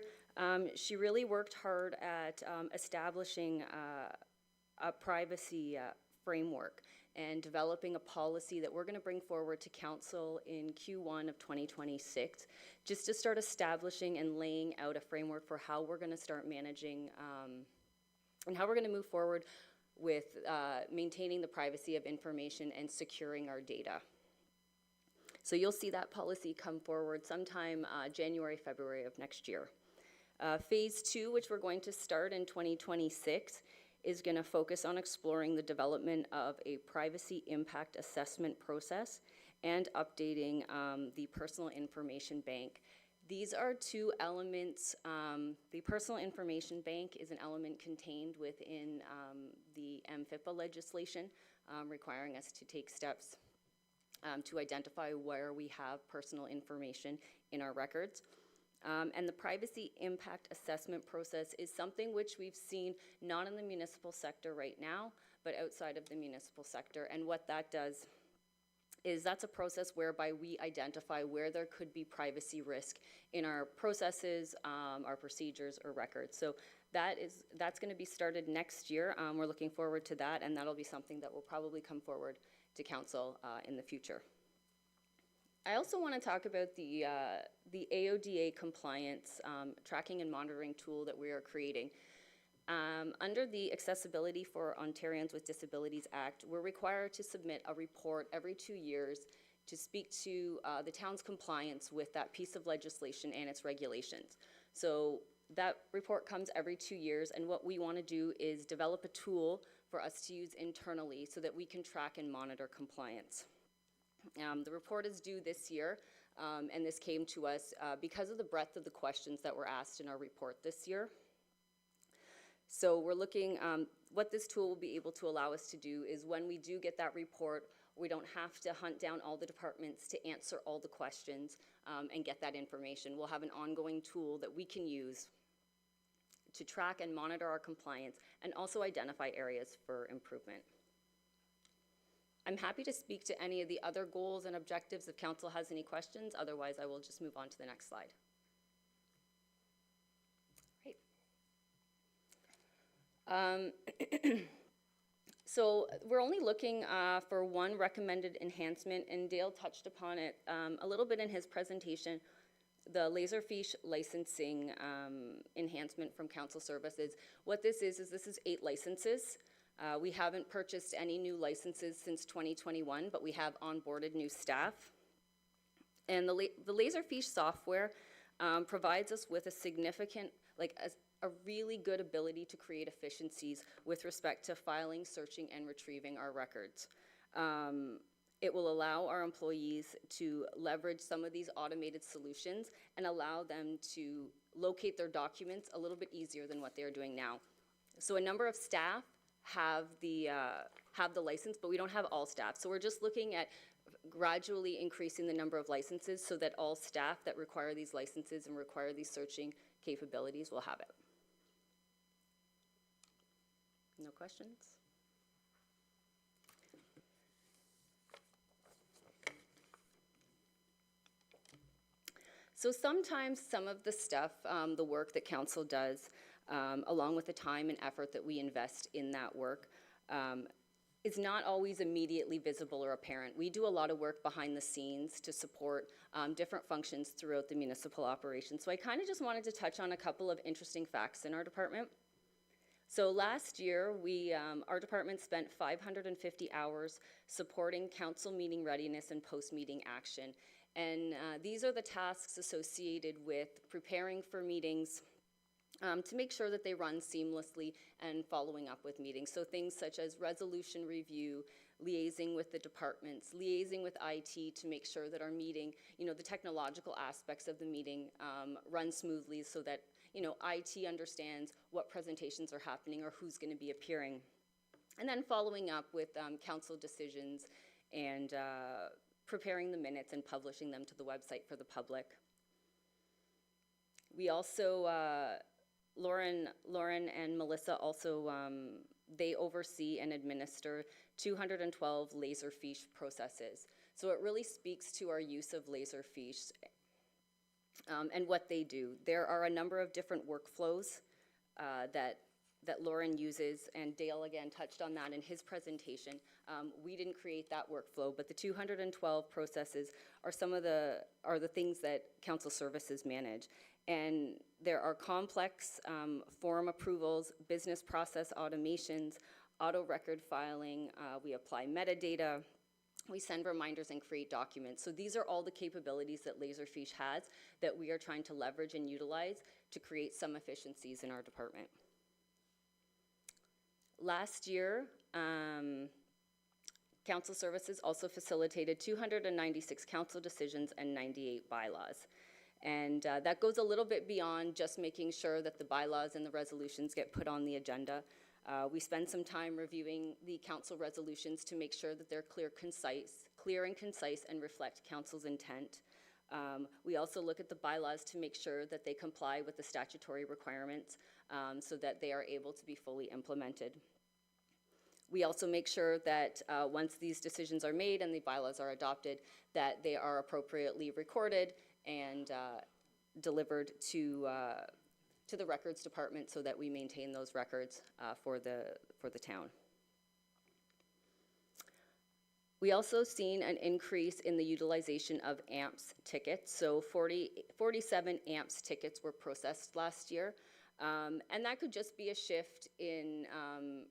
she really worked hard at establishing a privacy framework and developing a policy that we're going to bring forward to council in Q1 of 2026, just to start establishing and laying out a framework for how we're going to start managing and how we're going to move forward with maintaining the privacy of information and securing our data. So you'll see that policy come forward sometime January, February of next year. Phase 2, which we're going to start in 2026, is going to focus on exploring the development of a privacy impact assessment process and updating the personal information bank. These are two elements. The personal information bank is an element contained within the MFIPA legislation, requiring us to take steps to identify where we have personal information in our records. And the privacy impact assessment process is something which we've seen not in the municipal sector right now, but outside of the municipal sector. And what that does is that's a process whereby we identify where there could be privacy risk in our processes, our procedures, or records. So that's going to be started next year. We're looking forward to that, and that'll be something that will probably come forward to council in the future. I also want to talk about the AODA compliance tracking and monitoring tool that we are creating. Under the Accessibility for Ontarians with Disabilities Act, we're required to submit a report every 2 years to speak to the town's compliance with that piece of legislation and its regulations. So that report comes every 2 years, and what we want to do is develop a tool for us to use internally so that we can track and monitor compliance. The report is due this year, and this came to us because of the breadth of the questions that were asked in our report this year. So we're looking, what this tool will be able to allow us to do is when we do get that report, we don't have to hunt down all the departments to answer all the questions and get that information. We'll have an ongoing tool that we can use to track and monitor our compliance and also identify areas for improvement. I'm happy to speak to any of the other goals and objectives if council has any questions. Otherwise, I will just move on to the next slide. Great. So we're only looking for one recommended enhancement, and Dale touched upon it a little bit in his presentation. The Laserfish licensing enhancement from Council Services. What this is this is 8 licenses. We haven't purchased any new licenses since 2021, but we have onboarded new staff. And the Laserfish software provides us with a significant, like a really good ability to create efficiencies with respect to filing, searching, and retrieving our records. It will allow our employees to leverage some of these automated solutions and allow them to locate their documents a little bit easier than what they are doing now. So a number of staff have the license, but we don't have all staff. So we're just looking at gradually increasing the number of licenses so that all staff that require these licenses and require these searching capabilities will have it. No questions? So sometimes some of the stuff, the work that council does, along with the time and effort that we invest in that work, is not always immediately visible or apparent. We do a lot of work behind the scenes to support different functions throughout the municipal operation. So I kind of just wanted to touch on a couple of interesting facts in our department. So last year, our department spent 550 hours supporting council meeting readiness and post-meeting action. And these are the tasks associated with preparing for meetings to make sure that they run seamlessly and following up with meetings. So things such as resolution review, liaising with the departments, liaising with IT to make sure that our meeting, the technological aspects of the meeting run smoothly so that, IT understands what presentations are happening or who's going to be appearing. And then following up with council decisions and preparing the minutes and publishing them to the website for the public. We also, Lauren and Melissa also, they oversee and administer 212 Laserfish processes. So it really speaks to our use of Laserfish and what they do. There are a number of different workflows that Lauren uses, and Dale again touched on that in his presentation. We didn't create that workflow, but the 212 processes are the things that council services manage. And there are complex form approvals, business process automations, auto record filing, we apply metadata, we send reminders and create documents. So these are all the capabilities that Laserfish has that we are trying to leverage and utilize to create some efficiencies in our department. Last year, council services also facilitated 296 council decisions and 98 bylaws. And that goes a little bit beyond just making sure that the bylaws and the resolutions get put on the agenda. We spend some time reviewing the council resolutions to make sure that they're clear and concise and reflect council's intent. We also look at the bylaws to make sure that they comply with the statutory requirements so that they are able to be fully implemented. We also make sure that once these decisions are made and the bylaws are adopted, that they are appropriately recorded and delivered to the records department so that we maintain those records for the town. We also seen an increase in the utilization of AMPS tickets. So 47 AMPS tickets were processed last year. And that could just be a shift in,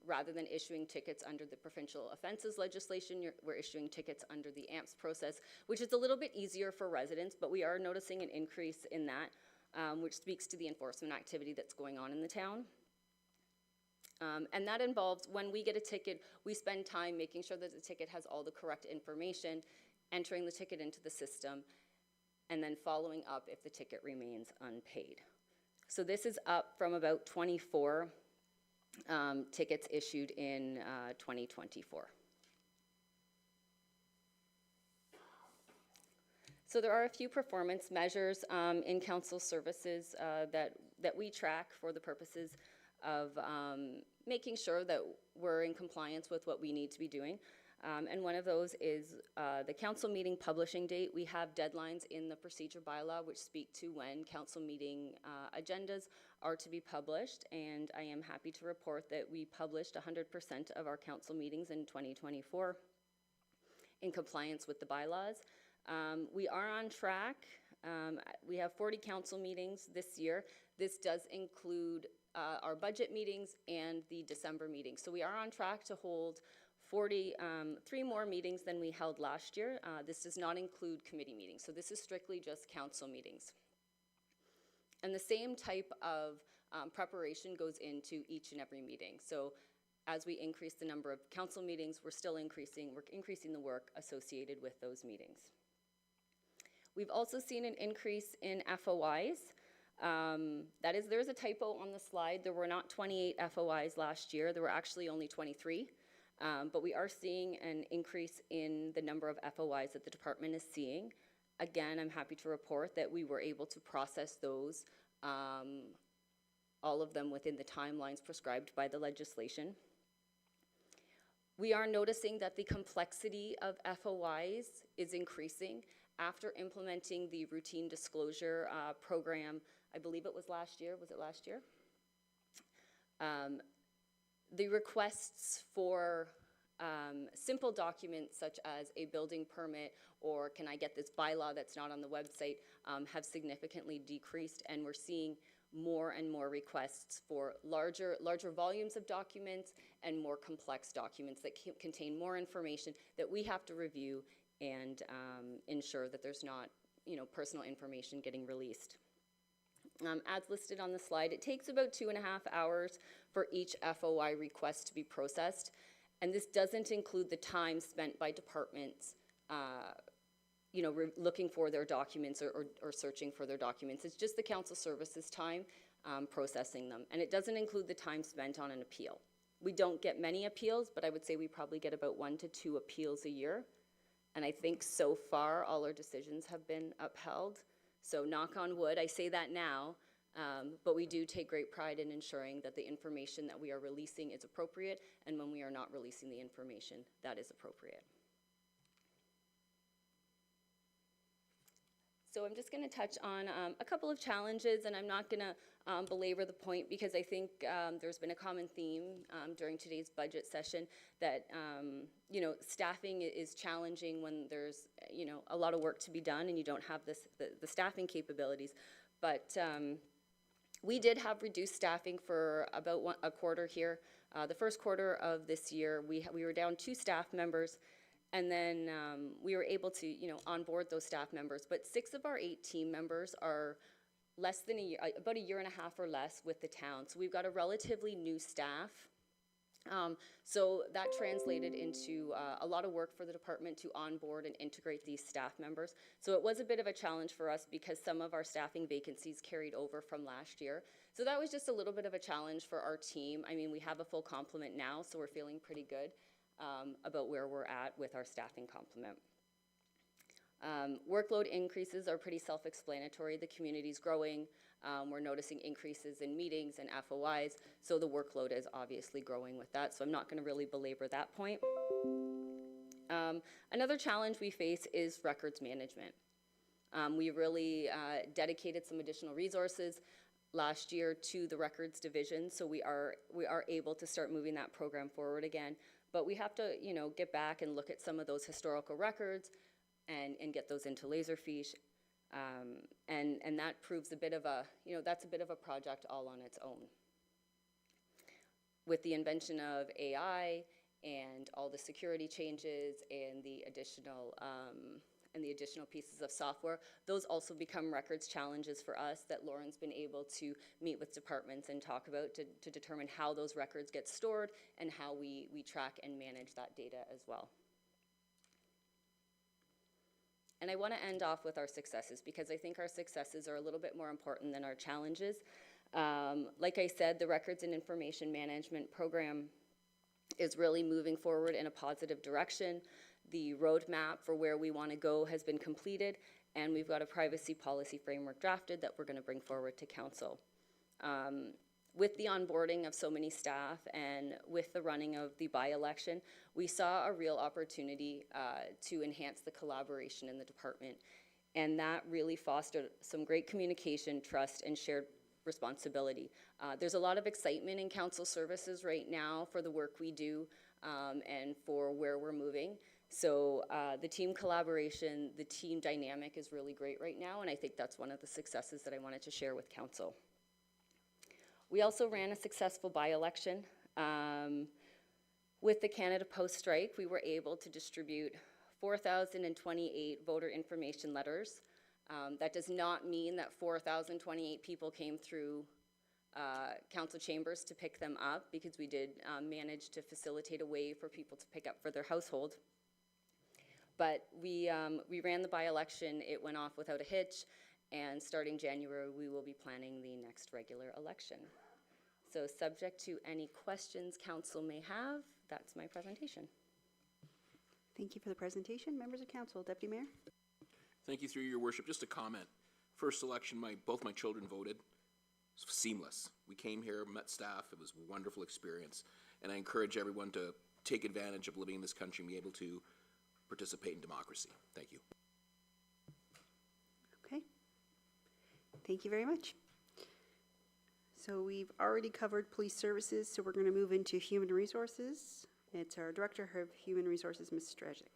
rather than issuing tickets under the provincial offenses legislation, we're issuing tickets under the AMPS process, which is a little bit easier for residents, but we are noticing an increase in that, which speaks to the enforcement activity that's going on in the town. And that involves, when we get a ticket, we spend time making sure that the ticket has all the correct information, entering the ticket into the system, and then following up if the ticket remains unpaid. So this is up from about 24 tickets issued in 2024. So there are a few performance measures in council services that we track for the purposes of making sure that we're in compliance with what we need to be doing. And one of those is the council meeting publishing date. We have deadlines in the procedure bylaw which speak to when council meeting agendas are to be published, and I am happy to report that we published 100% of our council meetings in 2024 in compliance with the bylaws. We are on track. We have 40 council meetings this year. This does include our budget meetings and the December meetings. So we are on track to hold 3 more meetings than we held last year. This does not include committee meetings. So this is strictly just council meetings. And the same type of preparation goes into each and every meeting. So as we increase the number of council meetings, we're increasing the work associated with those meetings. We've also seen an increase in FOIs. There is a typo on the slide. There were not 28 FOIs last year. There were actually only 23. But we are seeing an increase in the number of FOIs that the department is seeing. Again, I'm happy to report that we were able to process those, all of them within the timelines prescribed by the legislation. We are noticing that the complexity of FOIs is increasing. After implementing the routine disclosure program, I believe it was last year. Was it last year? The requests for simple documents such as a building permit or can I get this bylaw that's not on the website have significantly decreased, and we're seeing more and more requests for larger volumes of documents and more complex documents that contain more information that we have to review and ensure that there's not, personal information getting released. As listed on the slide, it takes about 2.5 hours for each FOI request to be processed, and this doesn't include the time spent by departments, looking for their documents or searching for their documents. It's just the council services time processing them, and it doesn't include the time spent on an appeal. We don't get many appeals, but I would say we probably get about 1 to 2 appeals a year. And I think so far, all our decisions have been upheld. So knock on wood, I say that now, but we do take great pride in ensuring that the information that we are releasing is appropriate, and when we are not releasing the information, that is appropriate. So I'm just going to touch on a couple of challenges, and I'm not going to belabor the point because I think there's been a common theme during today's budget session that, staffing is challenging when there's, a lot of work to be done and you don't have the staffing capabilities. But we did have reduced staffing for about a quarter here. The first quarter of this year, we were down 2 staff members. And then we were able to, onboard those staff members. But 6 of our 8 team members are less than a year, about 1.5 years or less with the town. So we've got a relatively new staff. So that translated into a lot of work for the department to onboard and integrate these staff members. So it was a bit of a challenge for us because some of our staffing vacancies carried over from last year. So that was just a little bit of a challenge for our team. I mean, we have a full complement now, so we're feeling pretty good about where we're at with our staffing complement. Workload increases are pretty self-explanatory. The community's growing. We're noticing increases in meetings and FOIs, so the workload is obviously growing with that, so I'm not going to really belabor that point. Another challenge we face is records management. We really dedicated some additional resources last year to the records division, so we are able to start moving that program forward again. But we have to, get back and look at some of those historical records and get those into Laserfiche. And that proves a bit of a, that's a bit of a project all on its own. With the invention of AI and all the security changes and the additional pieces of software, those also become records challenges for us that Lauren's been able to meet with departments and talk about to determine how those records get stored and how we track and manage that data as well. And I want to end off with our successes because I think our successes are a little bit more important than our challenges. Like I said, the Records and Information Management Program is really moving forward in a positive direction. The roadmap for where we want to go has been completed, and we've got a privacy policy framework drafted that we're going to bring forward to council. With the onboarding of so many staff and with the running of the by-election, we saw a real opportunity to enhance the collaboration in the department, and that really fostered some great communication, trust, and shared responsibility. There's a lot of excitement in council services right now for the work we do and for where we're moving. So the team collaboration, the team dynamic is really great right now, and I think that's one of the successes that I wanted to share with council. We also ran a successful by-election. With the Canada Post strike, we were able to distribute 4,028 voter information letters. That does not mean that 4,028 people came through council chambers to pick them up, because we did manage to facilitate a way for people to pick up for their household. But we ran the by-election, it went off without a hitch, and starting January, we will be planning the next regular election. So subject to any questions council may have, that's my presentation. Thank you for the presentation. Members of council, Deputy Mayor? Thank you, through your worship. Just a comment. First election, both my children voted. It was seamless. We came here, met staff. It was a wonderful experience. And I encourage everyone to take advantage of living in this country and be able to participate in democracy. Thank you. Okay. Thank you very much. So we've already covered police services, so we're going to move into human resources. It's our Director of Human Resources, Ms. Strajic.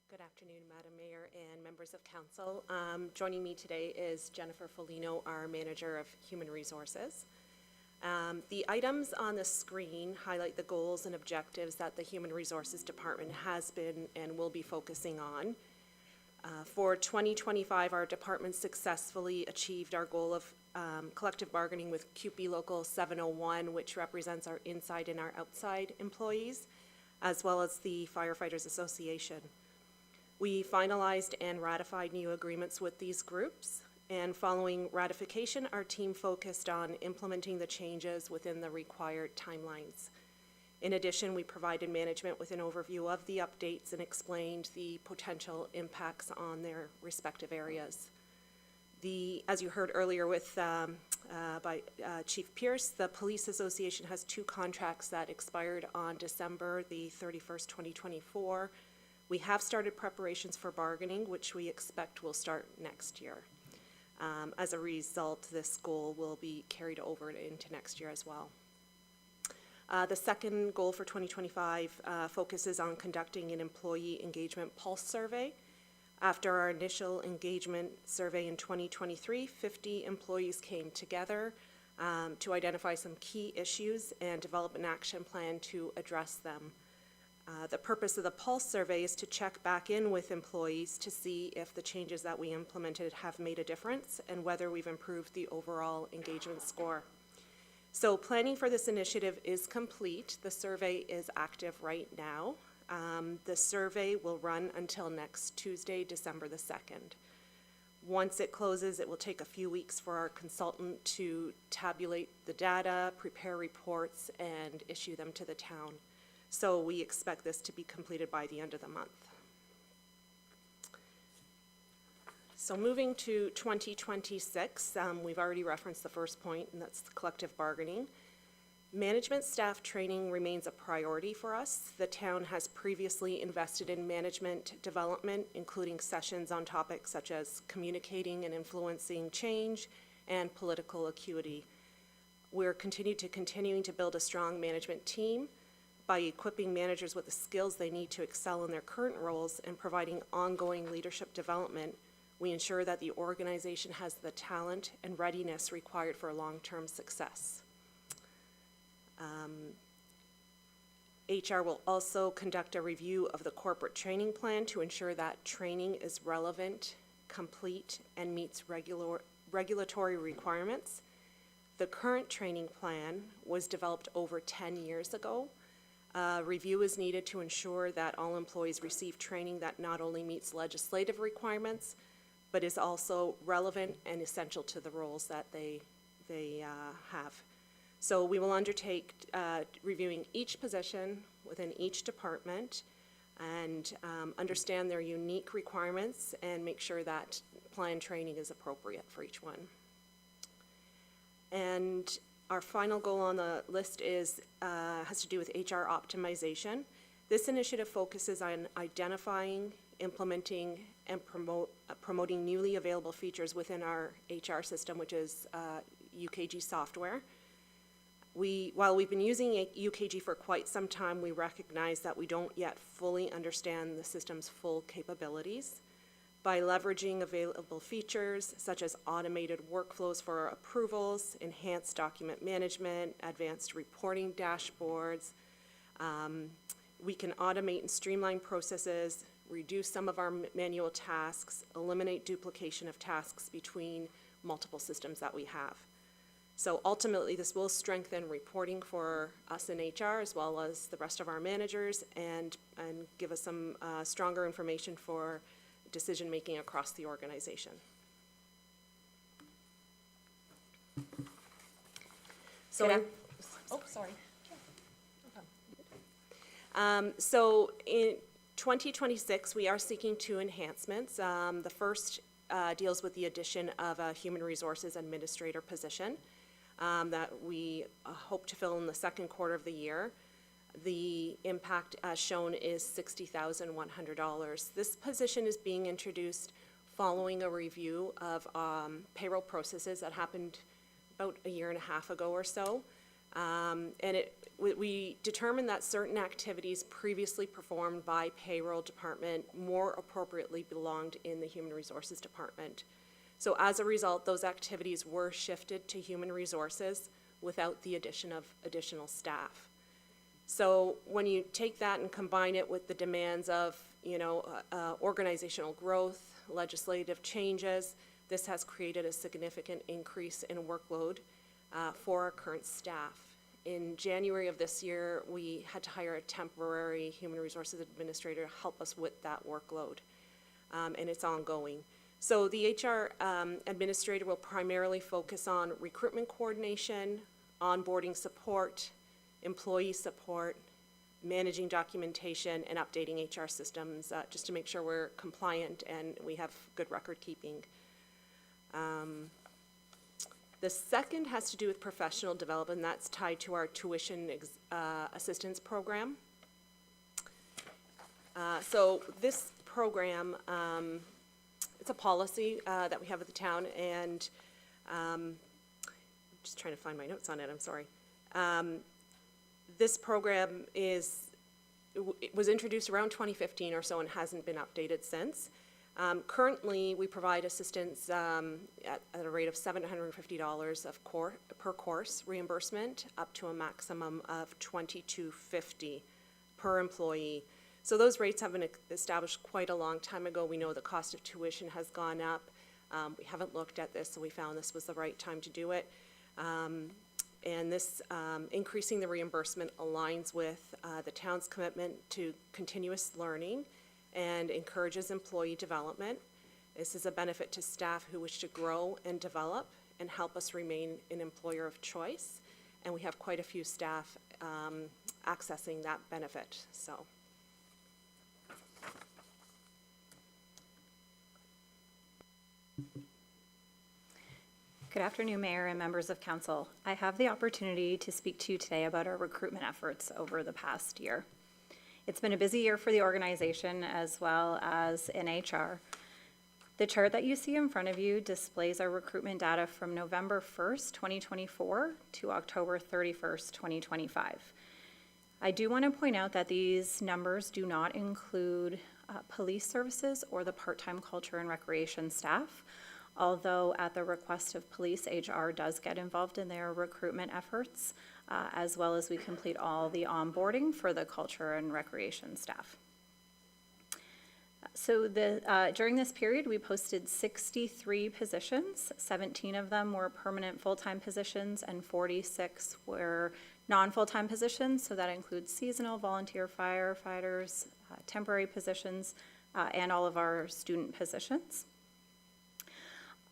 Good afternoon, Madam Mayor and members of council. Joining me today is Jennifer Folino, our Manager of Human Resources. The items on the screen highlight the goals and objectives that the Human Resources Department has been and will be focusing on. For 2025, our department successfully achieved our goal of collective bargaining with CUPE Local 701, which represents our inside and our outside employees, as well as the Firefighters Association. We finalized and ratified new agreements with these groups, and following ratification, our team focused on implementing the changes within the required timelines. In addition, we provided management with an overview of the updates and explained the potential impacts on their respective areas. As you heard earlier by Chief Pierce, the Police Association has 2 contracts that expired on December the 31st, 2024. We have started preparations for bargaining, which we expect will start next year. As a result, this goal will be carried over into next year as well. The second goal for 2025 focuses on conducting an employee engagement pulse survey. After our initial engagement survey in 2023, 50 employees came together to identify some key issues and develop an action plan to address them. The purpose of the pulse survey is to check back in with employees to see if the changes that we implemented have made a difference and whether we've improved the overall engagement score. So planning for this initiative is complete. The survey is active right now. The survey will run until next Tuesday, December the 2nd. Once it closes, it will take a few weeks for our consultant to tabulate the data, prepare reports, and issue them to the town. So we expect this to be completed by the end of the month. So moving to 2026, we've already referenced the first point, and that's the collective bargaining. Management staff training remains a priority for us. The town has previously invested in management development, including sessions on topics such as communicating and influencing change and political acuity. We're continuing to build a strong management team by equipping managers with the skills they need to excel in their current roles and providing ongoing leadership development. We ensure that the organization has the talent and readiness required for long-term success. HR will also conduct a review of the corporate training plan to ensure that training is relevant, complete, and meets regulatory requirements. The current training plan was developed over 10 years ago. Review is needed to ensure that all employees receive training that not only meets legislative requirements, but is also relevant and essential to the roles that they have. So we will undertake reviewing each position within each department and understand their unique requirements and make sure that plan training is appropriate for each one. And our final goal on the list is, has to do with HR optimization. This initiative focuses on identifying, implementing, and promoting newly available features within our HR system, which is UKG software. While we've been using UKG for quite some time, we recognize that we don't yet fully understand the system's full capabilities. By leveraging available features such as automated workflows for approvals, enhanced document management, advanced reporting dashboards, we can automate and streamline processes, reduce some of our manual tasks, eliminate duplication of tasks between multiple systems that we have. So ultimately, this will strengthen reporting for us in HR as well as the rest of our managers and give us some stronger information for decision-making across the organization. So, sorry. So in 2026, we are seeking 2 enhancements. The first deals with the addition of a human resources administrator position that we hope to fill in the second quarter of the year. The impact as shown is $60,100. This position is being introduced following a review of payroll processes that happened about a year and a half ago or so. And we determined that certain activities previously performed by payroll department more appropriately belonged in the human resources department. So as a result, those activities were shifted to human resources without the addition of additional staff. So when you take that and combine it with the demands of, organizational growth, legislative changes, this has created a significant increase in workload for our current staff. In January of this year, we had to hire a temporary human resources administrator to help us with that workload, and it's ongoing. So the HR administrator will primarily focus on recruitment coordination, onboarding support, employee support, managing documentation, and updating HR systems just to make sure we're compliant and we have good record keeping. The second has to do with professional development. That's tied to our tuition assistance program. So this program, it's a policy that we have at the town, and I'm just trying to find my notes on it, I'm sorry. This program it was introduced around 2015 or so and hasn't been updated since. Currently, we provide assistance at a rate of $750 per course reimbursement, up to a maximum of $2,250 per employee. So those rates have been established quite a long time ago. We know the cost of tuition has gone up. We haven't looked at this, so we found this was the right time to do it. And this increasing the reimbursement aligns with the town's commitment to continuous learning and encourages employee development. This is a benefit to staff who wish to grow and develop and help us remain an employer of choice. And we have quite a few staff accessing that benefit, so. Good afternoon, Mayor and members of Council. I have the opportunity to speak to you today about our recruitment efforts over the past year. It's been a busy year for the organization as well as in HR. The chart that you see in front of you displays our recruitment data from November 1st, 2024 to October 31st, 2025. I do want to point out that these numbers do not include police services or the part-time culture and recreation staff, although at the request of police, HR does get involved in their recruitment efforts, as well as we complete all the onboarding for the culture and recreation staff. So during this period, we posted 63 positions. 17 of them were permanent full-time positions and 46 were non-full-time positions. So that includes seasonal, volunteer firefighters, temporary positions, and all of our student positions.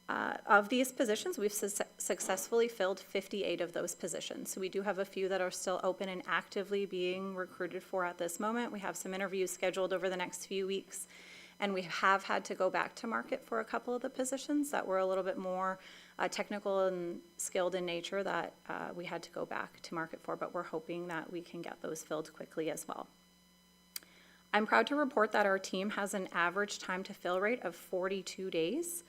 Of these positions, we've successfully filled 58 of those positions. So we do have a few that are still open and actively being recruited for at this moment. We have some interviews scheduled over the next few weeks, and we have had to go back to market for a couple of the positions that were a little bit more technical and skilled in nature that we had to go back to market for, but we're hoping that we can get those filled quickly as well. I'm proud to report that our team has an average time to fill rate of 42 days.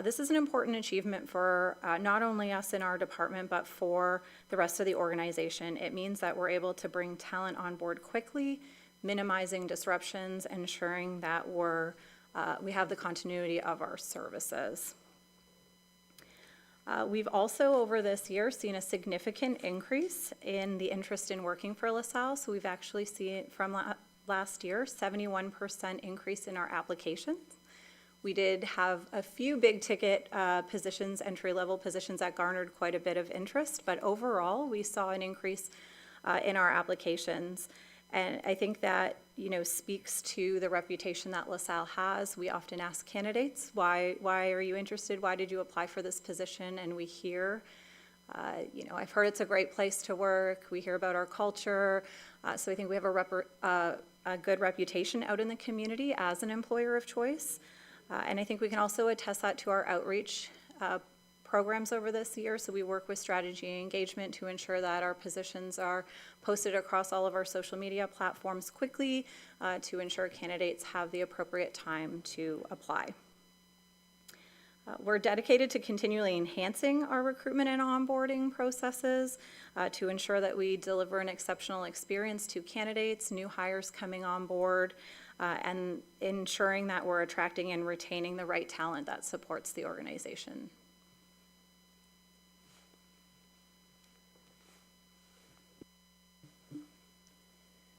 This is an important achievement for not only us in our department, but for the rest of the organization. It means that we're able to bring talent on board quickly, minimizing disruptions, ensuring that we have the continuity of our services. We've also, over this year, seen a significant increase in the interest in working for LaSalle. So we've actually seen from last year, 71% increase in our applications. We did have a few big ticket positions, entry-level positions that garnered quite a bit of interest, but overall we saw an increase in our applications. And I think that, speaks to the reputation that LaSalle has. We often ask candidates, why are you interested? Why did you apply for this position? And we hear, I've heard it's a great place to work. We hear about our culture. So I think we have a good reputation out in the community as an employer of choice. And I think we can also attest that to our outreach programs over this year. So we work with strategy and engagement to ensure that our positions are posted across all of our social media platforms quickly to ensure candidates have the appropriate time to apply. We're dedicated to continually enhancing our recruitment and onboarding processes to ensure that we deliver an exceptional experience to candidates, new hires coming on board, and ensuring that we're attracting and retaining the right talent that supports the organization.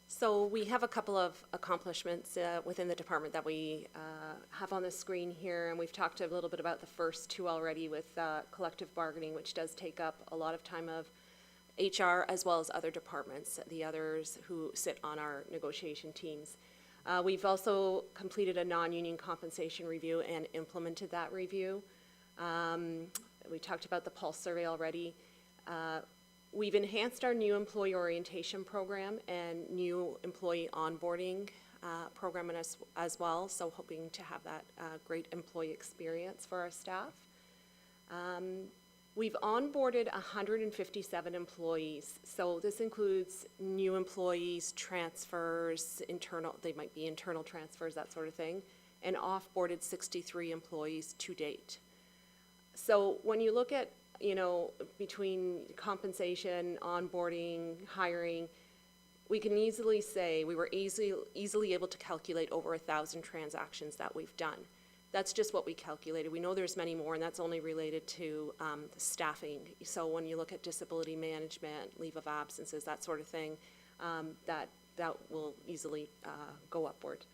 So we have a couple of accomplishments within the department that we have on the screen here, and we've talked a little bit about the first two already with collective bargaining, which does take up a lot of time of HR as well as other departments, the others who sit on our negotiation teams. We've also completed a non-union compensation review and implemented that review. We talked about the Pulse survey already. We've enhanced our new employee orientation program and new employee onboarding program as well, so hoping to have that great employee experience for our staff. We've onboarded 157 employees, so this includes new employees, transfers, they might be internal transfers, that sort of thing, and off-boarded 63 employees to date. So when you look at, between compensation, onboarding, hiring, we can easily say we were easily able to calculate over 1,000 transactions that we've done. That's just what we calculated. We know there's many more, and that's only related to staffing. So when you look at disability management, leave of absences, that sort of thing, that will easily go upward.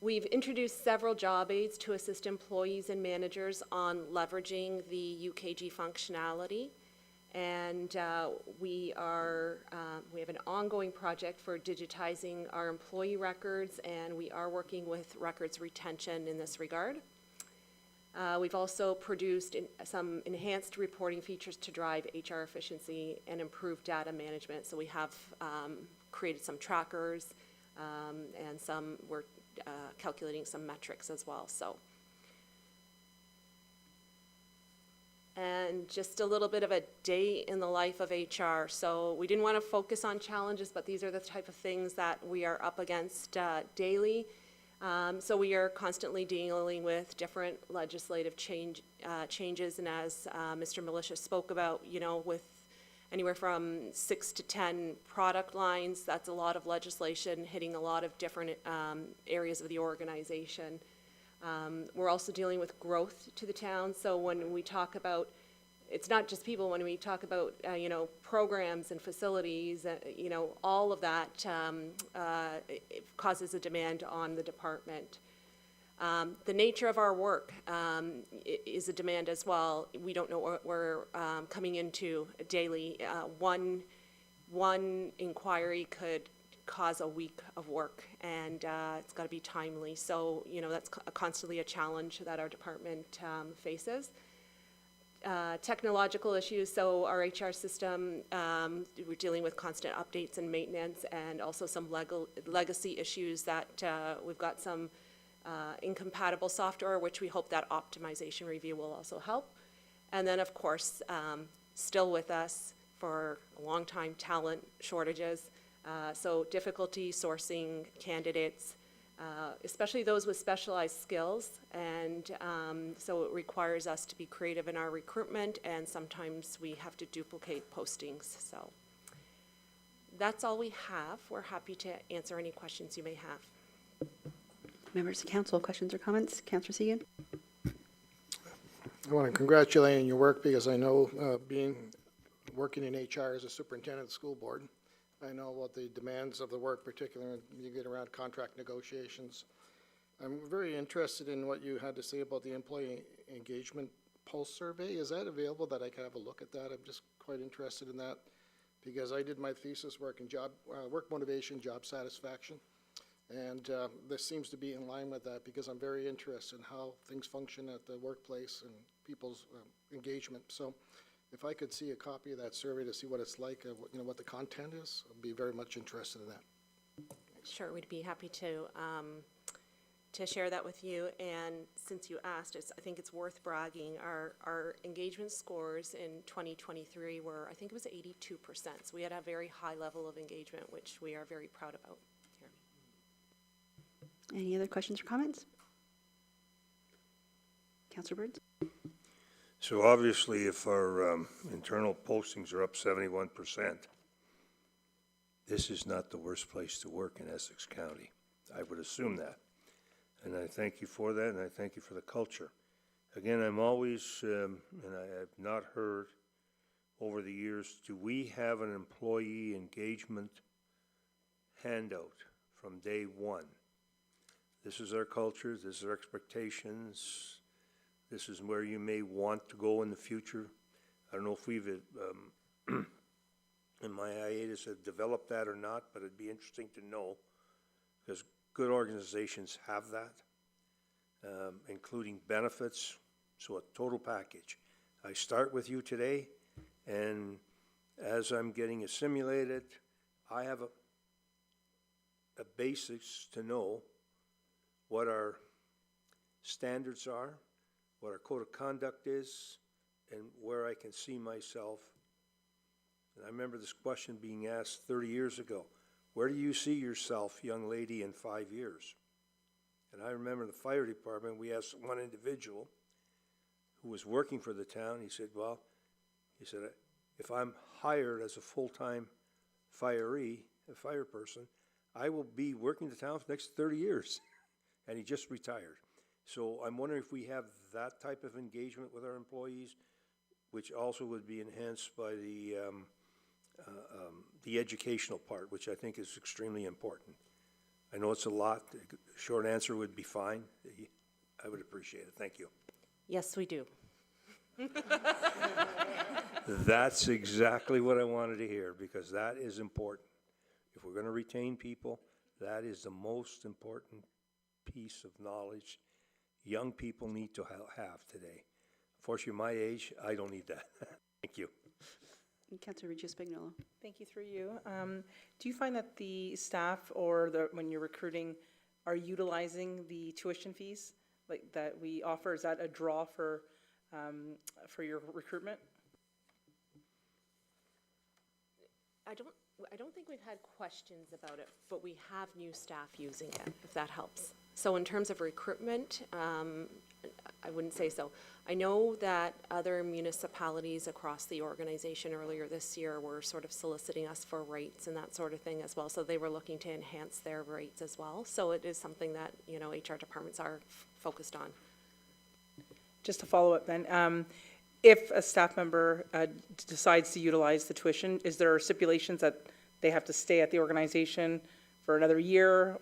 We've introduced several job aids to assist employees and managers on leveraging the UKG functionality. And we have an ongoing project for digitizing our employee records, and we are working with records retention in this regard. We've also produced some enhanced reporting features to drive HR efficiency and improve data management. So we have created some trackers and we're calculating some metrics as well. And just a little bit of a day in the life of HR. So we didn't want to focus on challenges, but these are the type of things that we are up against daily. So we are constantly dealing with different legislative changes, and as Mr. Militia spoke about, with anywhere from 6 to 10 product lines, that's a lot of legislation hitting a lot of different areas of the organization. We're also dealing with growth to the town. So when we talk about, it's not just people, when we talk about, programs and facilities, all of that it causes a demand on the department. The nature of our work is a demand as well. We don't know what we're coming into daily. One inquiry could cause a week of work, and it's got to be timely. So, you know, that's constantly a challenge that our department faces. Technological issues, so our HR system, we're dealing with constant updates and maintenance, and also some legacy issues that we've got some incompatible software, which we hope that optimization review will also help. And then, of course, still with us for a long time, talent shortages. So difficulty sourcing candidates, especially those with specialized skills. And so it requires us to be creative in our recruitment, and sometimes we have to duplicate postings. So that's all we have. We're happy to answer any questions you may have. Members of council, questions or comments? Councillor Segan? I want to congratulate you on your work, because I know, working in HR as a superintendent of the school board, I know what the demands of the work, particularly when you get around contract negotiations. I'm very interested in what you had to say about the employee engagement pulse survey. Is that available, that I can have a look at that? I'm just quite interested in that, because I did my thesis work in work motivation, job satisfaction. And this seems to be in line with that, because I'm very interested in how things function at the workplace and people's engagement. So if I could see a copy of that survey to see what it's like, you know, what the content is, I'd be very much interested in that. Thanks. Sure, we'd be happy to share that with you. And since you asked, I think it's worth bragging. Our engagement scores in 2023 were, I think it was 82%. So we had a very high level of engagement, which we are very proud about here. Any other questions or comments? Councillor Burns? So obviously, if our internal postings are up 71%, this is not the worst place to work in Essex County. I would assume that. And I thank you for that, and I thank you for the culture. Again, I'm always, and I have not heard over the years, do we have an employee engagement handout from day one? This is our culture, this is our expectations, this is where you may want to go in the future. I don't know if we've, in my hiatus, have developed that or not, but it'd be interesting to know, because good organizations have that, including benefits, so a total package. I start with you today, and as I'm getting assimilated, I have a basics to know what our standards are, what our code of conduct is, and where I can see myself. And I remember this question being asked 30 years ago. Where do you see yourself, young lady, in 5 years? And I remember in the fire department, we asked one individual who was working for the town. He said, well, if I'm hired as a full-time firee, a fire person, I will be working the town for the next 30 years. And he just retired. So I'm wondering if we have that type of engagement with our employees, which also would be enhanced by the educational part, which I think is extremely important. I know it's a lot. The short answer would be fine. I would appreciate it. Thank you. Yes, we do. That's exactly what I wanted to hear, because that is important. If we're going to retain people, that is the most important piece of knowledge young people need to have today. Unfortunately, my age, I don't need that. Thank you. And Councillor Regis-Spagnolo. Thank you, through you. Do you find that the staff or when you're recruiting are utilizing the tuition fees like that we offer? Is that a draw for your recruitment? I don't think we've had questions about it, but we have new staff using it, if that helps. So in terms of recruitment, I wouldn't say so. I know that other municipalities across the organization earlier this year were sort of soliciting us for rates and that sort of thing as well. So they were looking to enhance their rates as well. So it is something that, you know, HR departments are focused on. Just to follow up then, if a staff member decides to utilize the tuition, is there stipulations that they have to stay at the organization for another year?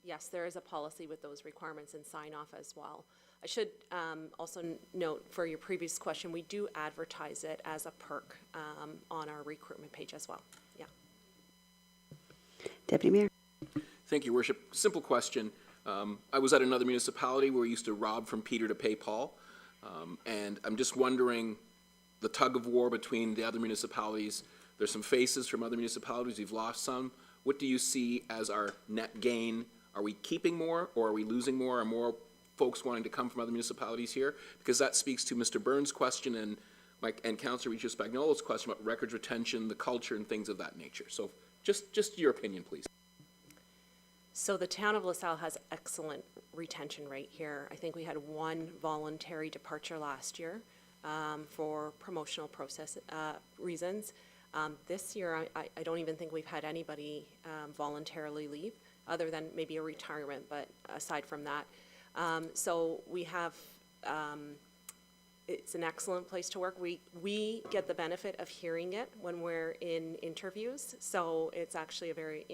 Yes, there is a policy with those requirements and sign off as well. I should also note for your previous question, we do advertise it as a perk on our recruitment page as well. Yeah. Deputy Mayor. Thank you, Worship. Simple question. I was at another municipality where we used to rob from Peter to pay Paul. And I'm just wondering, the tug of war between the other municipalities, there's some faces from other municipalities, we've lost some. What do you see as our net gain? Are we keeping more, or are we losing more? Are more folks wanting to come from other municipalities here? Because that speaks to Mr. Burns' question and Councillor Regis Spagnolo's question about records retention, the culture, and things of that nature. So just your opinion, please. So the town of LaSalle has excellent retention rate here. I think we had one voluntary departure last year for promotional process reasons. This year, I don't even think we've had anybody voluntarily leave, other than maybe a retirement, but aside from that. So we have, it's an excellent place to work. We get the benefit of hearing it when we're in interviews, so it's actually a very,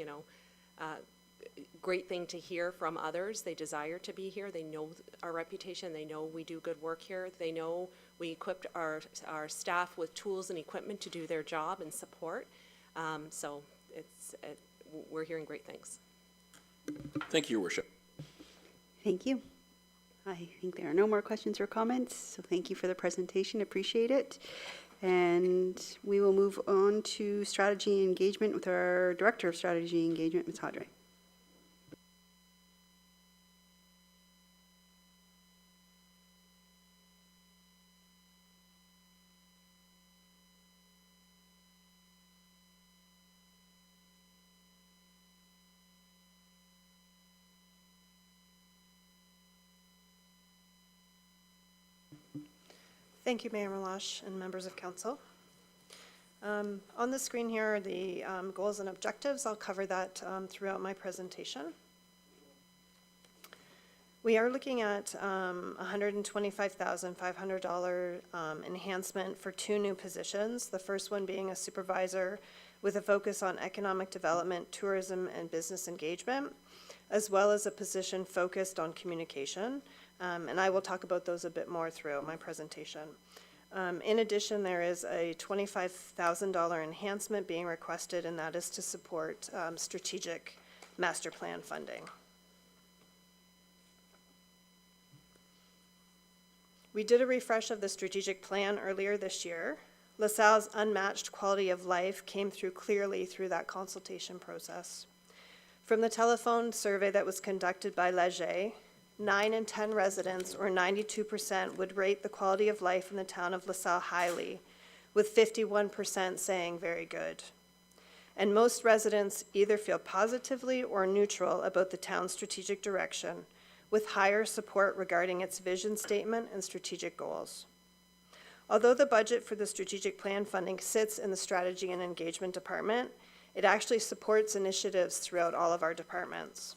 great thing to hear from others. They desire to be here. They know our reputation. They know we do good work here. They know we equipped our staff with tools and equipment to do their job and support. So we're hearing great things. Thank you, Your Worship. Thank you. I think there are no more questions or comments, so thank you for the presentation. Appreciate it. And we will move on to strategy engagement with our Director of Strategy Engagement, Ms. Hadre. Thank you, Mayor Malash and members of council. On the screen here are the goals and objectives. I'll cover that throughout my presentation. We are looking at $125,500 enhancement for 2 new positions. The first one being a supervisor with a focus on economic development, tourism, and business engagement, as well as a position focused on communication. And I will talk about those a bit more throughout my presentation. In addition, there is a $25,000 enhancement being requested, and that is to support strategic master plan funding. We did a refresh of the strategic plan earlier this year. LaSalle's unmatched quality of life came through clearly through that consultation process. From the telephone survey that was conducted by Leger, 9 in 10 residents, or 92%, would rate the quality of life in the town of LaSalle highly, with 51% saying very good. And most residents either feel positively or neutral about the town's strategic direction, with higher support regarding its vision statement and strategic goals. Although the budget for the strategic plan funding sits in the Strategy and Engagement Department, it actually supports initiatives throughout all of our departments.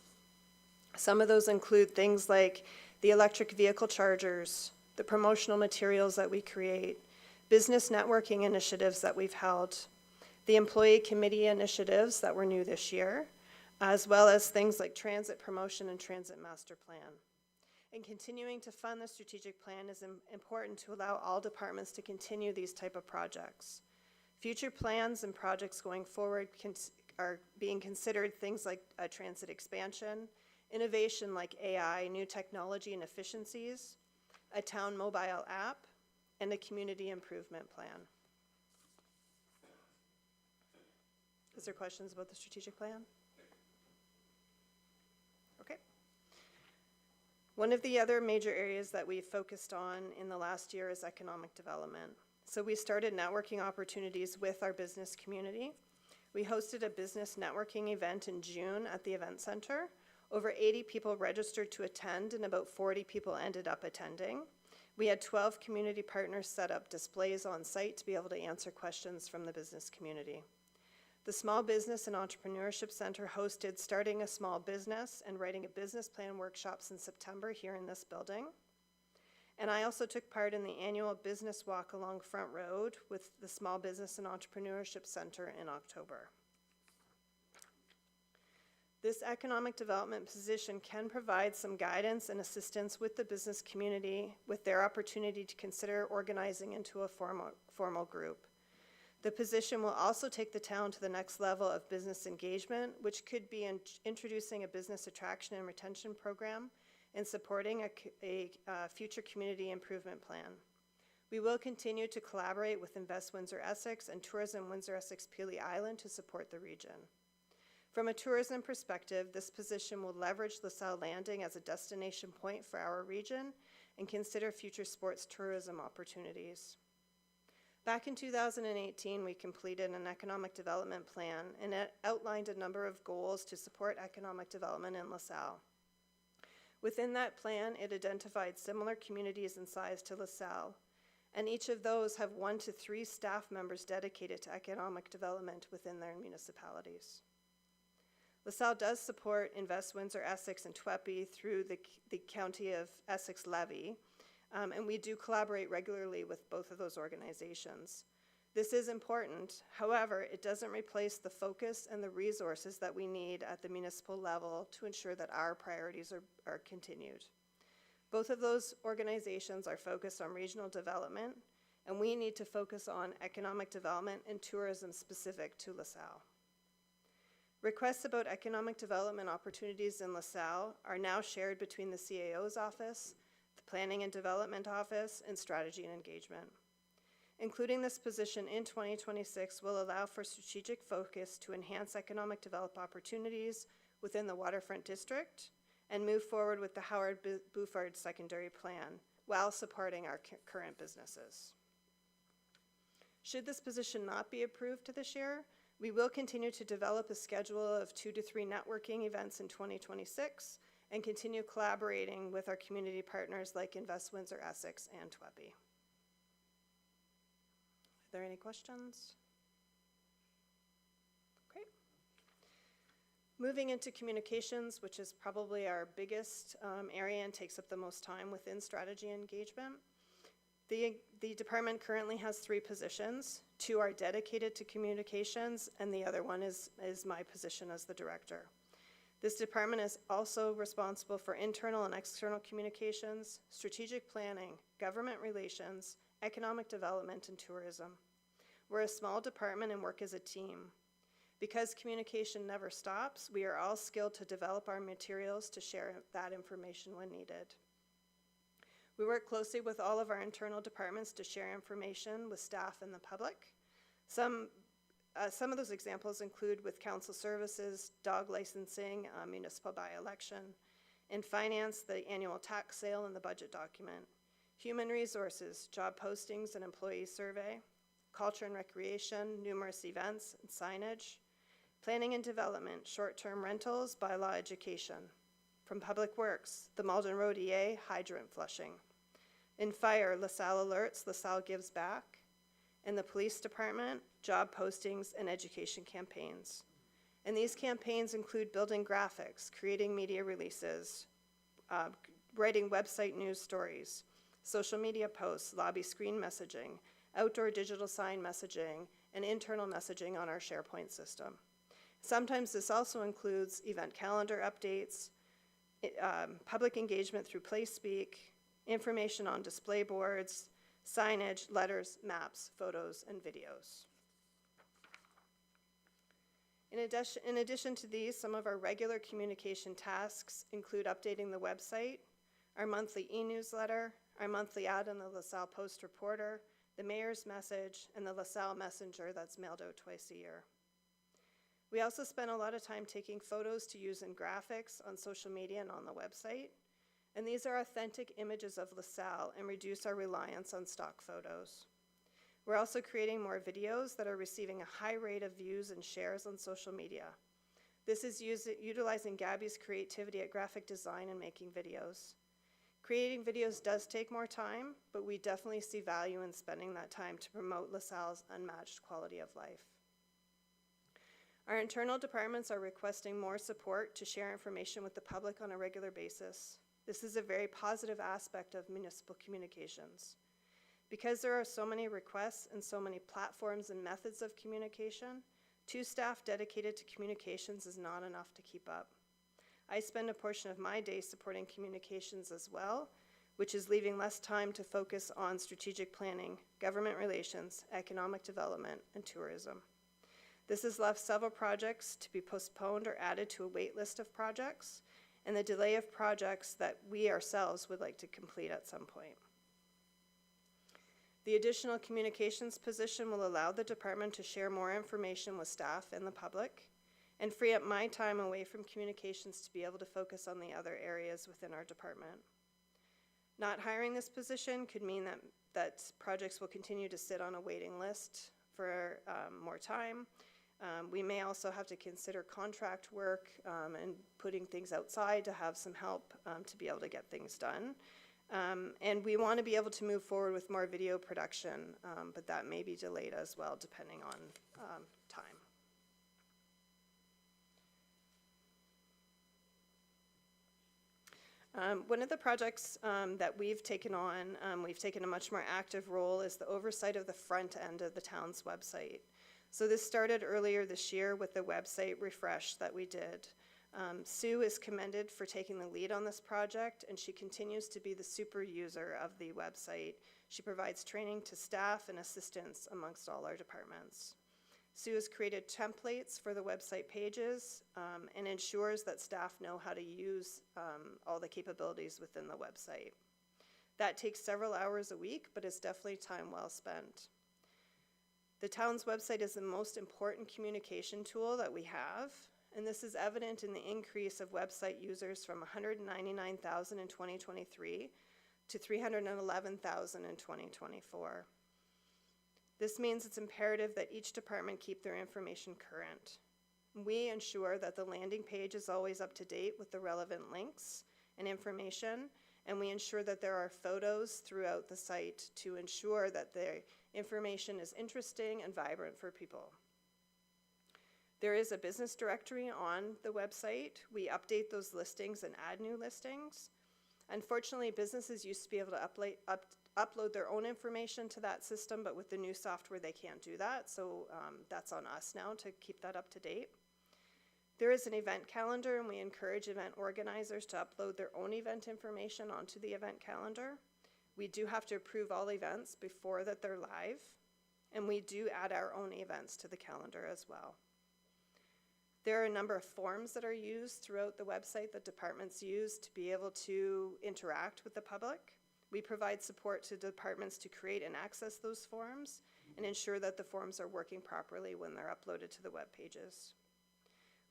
Some of those include things like the electric vehicle chargers, the promotional materials that we create, business networking initiatives that we've held, the employee committee initiatives that were new this year, as well as things like transit promotion and transit master plan. And continuing to fund the strategic plan is important to allow all departments to continue these type of projects. Future plans and projects going forward are being considered things like a transit expansion, innovation like AI, new technology and efficiencies, a town mobile app, and a community improvement plan. Is there questions about the strategic plan? Okay. One of the other major areas that we focused on in the last year is economic development. So we started networking opportunities with our business community. We hosted a business networking event in June at the event center. Over 80 people registered to attend, and about 40 people ended up attending. We had 12 community partners set up displays on site to be able to answer questions from the business community. The Small Business and Entrepreneurship Center hosted Starting a Small Business and Writing a Business Plan workshops in September here in this building. And I also took part in the annual business walk along Front Road with the Small Business and Entrepreneurship Center in October. This economic development position can provide some guidance and assistance with the business community with their opportunity to consider organizing into a formal group. The position will also take the town to the next level of business engagement, which could be introducing a business attraction and retention program and supporting a future community improvement plan. We will continue to collaborate with Invest Windsor-Essex and Tourism Windsor-Essex-Pelee Island to support the region. From a tourism perspective, this position will leverage LaSalle Landing as a destination point for our region and consider future sports tourism opportunities. Back in 2018, we completed an economic development plan and it outlined a number of goals to support economic development in LaSalle. Within that plan, it identified similar communities in size to LaSalle, and each of those have 1 to 3 staff members dedicated to economic development within their municipalities. LaSalle does support Invest Windsor-Essex and TWEPI through the County of Essex levy, and we do collaborate regularly with both of those organizations. This is important. However, it doesn't replace the focus and the resources that we need at the municipal level to ensure that our priorities are continued. Both of those organizations are focused on regional development, and we need to focus on economic development and tourism specific to LaSalle. Requests about economic development opportunities in LaSalle are now shared between the CAO's office, the Planning and Development Office, and Strategy and Engagement. Including this position in 2026 will allow for strategic focus to enhance economic development opportunities within the Waterfront District and move forward with the Howard Buford Secondary Plan while supporting our current businesses. Should this position not be approved this year, we will continue to develop a schedule of 2 to 3 networking events in 2026 and continue collaborating with our community partners like Invest Windsor-Essex and TWEPI. Are there any questions? Great. Moving into communications, which is probably our biggest area and takes up the most time within strategy engagement. The department currently has 3 positions. 2 are dedicated to communications, and the other one is my position as the director. This department is also responsible for internal and external communications, strategic planning, government relations, economic development, and tourism. We're a small department and work as a team. Because communication never stops, we are all skilled to develop our materials to share that information when needed. We work closely with all of our internal departments to share information with staff and the public. Some of those examples include with council services, dog licensing, municipal by-election, in finance, the annual tax sale and the budget document, human resources, job postings and employee survey, culture and recreation, numerous events and signage, planning and development, short-term rentals, bylaw education. From Public Works, the Malden Road EA, hydrant flushing. In fire, LaSalle Alerts, LaSalle Gives Back. In the police department, job postings and education campaigns. And these campaigns include building graphics, creating media releases, writing website news stories, social media posts, lobby screen messaging, outdoor digital sign messaging, and internal messaging on our SharePoint system. Sometimes this also includes event calendar updates, public engagement through PlaySpeak, information on display boards, signage, letters, maps, photos, and videos. In addition to these, some of our regular communication tasks include updating the website, our monthly e-newsletter, our monthly ad in the LaSalle Post-Reporter, the mayor's message, and the LaSalle Messenger that's mailed out twice a year. We also spend a lot of time taking photos to use in graphics on social media and on the website. And these are authentic images of LaSalle and reduce our reliance on stock photos. We're also creating more videos that are receiving a high rate of views and shares on social media. This is utilizing Gabby's creativity at graphic design and making videos. Creating videos does take more time, but we definitely see value in spending that time to promote LaSalle's unmatched quality of life. Our internal departments are requesting more support to share information with the public on a regular basis. This is a very positive aspect of municipal communications. Because there are so many requests and so many platforms and methods of communication, 2 staff dedicated to communications is not enough to keep up. I spend a portion of my day supporting communications as well, which is leaving less time to focus on strategic planning, government relations, economic development, and tourism. This has left several projects to be postponed or added to a wait list of projects, and the delay of projects that we ourselves would like to complete at some point. The additional communications position will allow the department to share more information with staff and the public, and free up my time away from communications to be able to focus on the other areas within our department. Not hiring this position could mean that projects will continue to sit on a waiting list for more time. We may also have to consider contract work and putting things outside to have some help to be able to get things done. And we want to be able to move forward with more video production, but that may be delayed as well, depending on time. One of the projects that we've taken on, we've taken a much more active role, is the oversight of the front end of the town's website. So this started earlier this year with the website refresh that we did. Sue is commended for taking the lead on this project, and she continues to be the super user of the website. She provides training to staff and assistants amongst all our departments. Sue has created templates for the website pages and ensures that staff know how to use all the capabilities within the website. That takes several hours a week, but it's definitely time well spent. The town's website is the most important communication tool that we have, and this is evident in the increase of website users from 199,000 in 2023 to 311,000 in 2024. This means it's imperative that each department keep their information current. We ensure that the landing page is always up to date with the relevant links and information, and we ensure that there are photos throughout the site to ensure that the information is interesting and vibrant for people. There is a business directory on the website. We update those listings and add new listings. Unfortunately, businesses used to be able to upload their own information to that system, but with the new software, they can't do that. So that's on us now to keep that up to date. There is an event calendar, and we encourage event organizers to upload their own event information onto the event calendar. We do have to approve all events before that they're live, and we do add our own events to the calendar as well. There are a number of forms that are used throughout the website that departments use to be able to interact with the public. We provide support to departments to create and access those forms and ensure that the forms are working properly when they're uploaded to the web pages.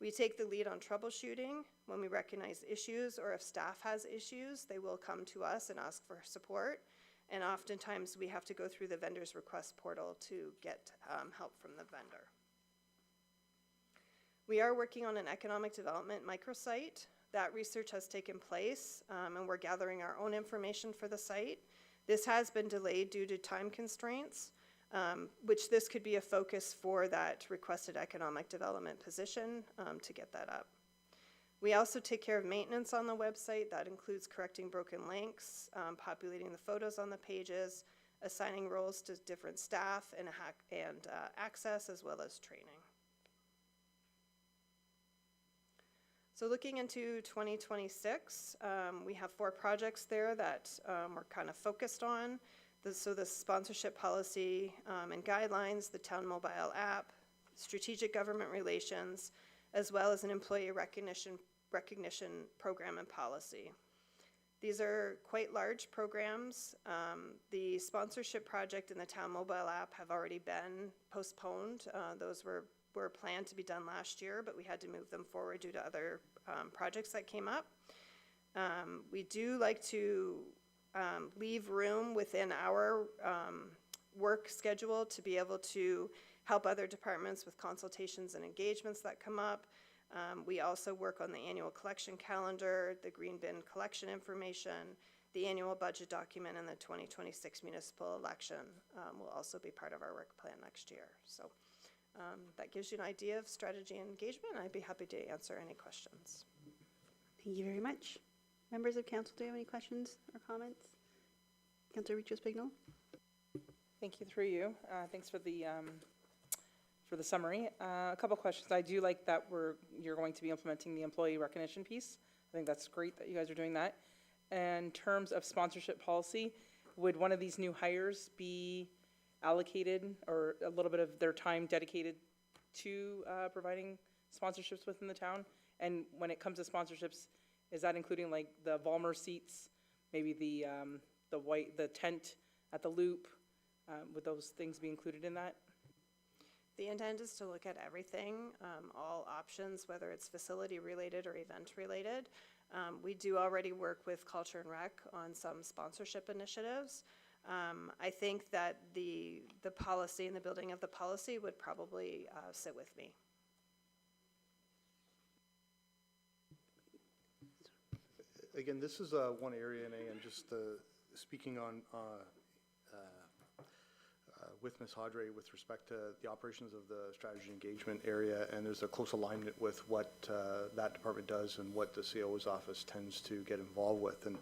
We take the lead on troubleshooting. When we recognize issues or if staff has issues, they will come to us and ask for support. And oftentimes we have to go through the vendor's request portal to get help from the vendor. We are working on an economic development microsite. That research has taken place, and we're gathering our own information for the site. This has been delayed due to time constraints, which this could be a focus for that requested economic development position to get that up. We also take care of maintenance on the website. That includes correcting broken links, populating the photos on the pages, assigning roles to different staff, and access, as well as training. So looking into 2026, we have 4 projects there that we're kind of focused on. So the sponsorship policy and guidelines, the town mobile app, strategic government relations, as well as an employee recognition program and policy. These are quite large programs. The sponsorship project and the town mobile app have already been postponed. Those were planned to be done last year, but we had to move them forward due to other projects that came up. We do like to leave room within our work schedule to be able to help other departments with consultations and engagements that come up. We also work on the annual collection calendar, the green bin collection information, the annual budget document, and the 2026 municipal election will also be part of our work plan next year. So that gives you an idea of strategy and engagement. I'd be happy to answer any questions. Thank you very much. Members of council, do you have any questions or comments? Councilor Richo-Spignol? Thank you, through you. Thanks for the summary. A couple questions. I do like that you're going to be implementing the employee recognition piece. I think that's great that you guys are doing that. in terms of sponsorship policy, would one of these new hires be allocated or a little bit of their time dedicated to providing sponsorships within the town? And when it comes to sponsorships, is that including like the Vollmer seats, maybe the tent at the Loop? Would those things be included in that? The intent is to look at everything, all options, whether it's facility related or event related. We do already work with Culture and Rec on some sponsorship initiatives. I think that the policy and the building of the policy would probably sit with me. Again, this is one area, and I'm just speaking on with Ms. Hadre with respect to the operations of the strategy engagement area, and there's a close alignment with what that department does and what the CO's office tends to get involved with. And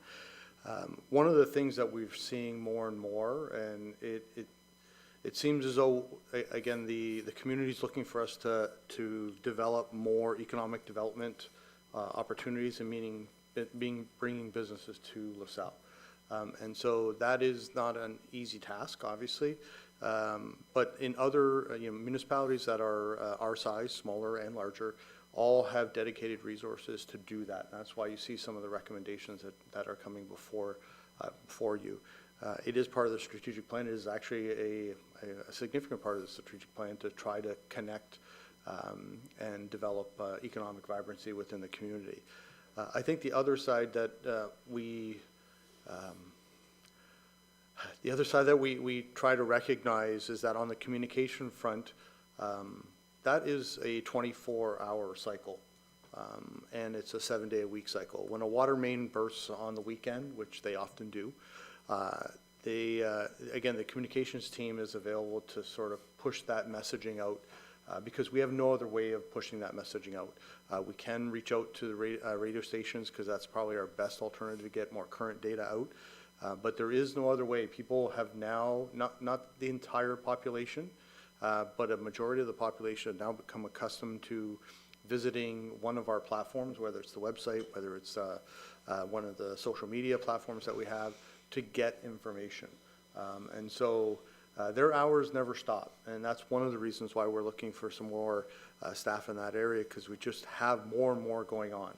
one of the things that we're seeing more and more, and it seems as though, again, the community's looking for us to develop more economic development opportunities, and bringing businesses to LaSalle. And so that is not an easy task, obviously. But in other municipalities that are our size, smaller and larger, all have dedicated resources to do that. And that's why you see some of the recommendations that are coming before you. It is part of the strategic plan. It is actually a significant part of the strategic plan to try to connect and develop economic vibrancy within the community. I think the other side that we try to recognize is that on the communication front, that is a 24-hour cycle, and it's a 7-day-a-week cycle. When a water main bursts on the weekend, which they often do, again, the communications team is available to sort of push that messaging out, because we have no other way of pushing that messaging out. We can reach out to the radio stations, because that's probably our best alternative to get more current data out. But there is no other way. People have now, not the entire population, but a majority of the population have now become accustomed to visiting one of our platforms, whether it's the website, whether it's one of the social media platforms that we have, to get information. And so their hours never stop. And that's one of the reasons why we're looking for some more staff in that area, because we just have more and more going on.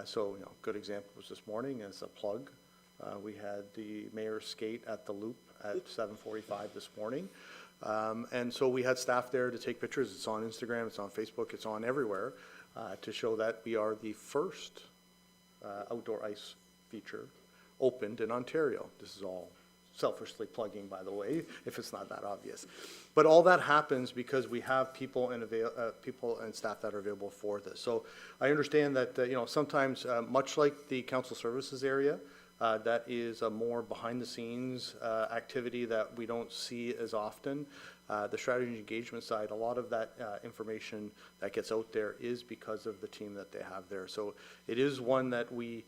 So, good example was this morning as a plug. We had the mayor's skate at the Loop at 7:45 this morning. And so we had staff there to take pictures. It's on Instagram, it's on Facebook, it's on everywhere, to show that we are the first outdoor ice feature opened in Ontario. This is all selfishly plugging, by the way, if it's not that obvious. But all that happens because we have people and staff that are available for this. So I understand that sometimes, much like the council services area, that is a more behind-the-scenes activity that we don't see as often. The strategy and engagement side, a lot of that information that gets out there is because of the team that they have there. So it is one that we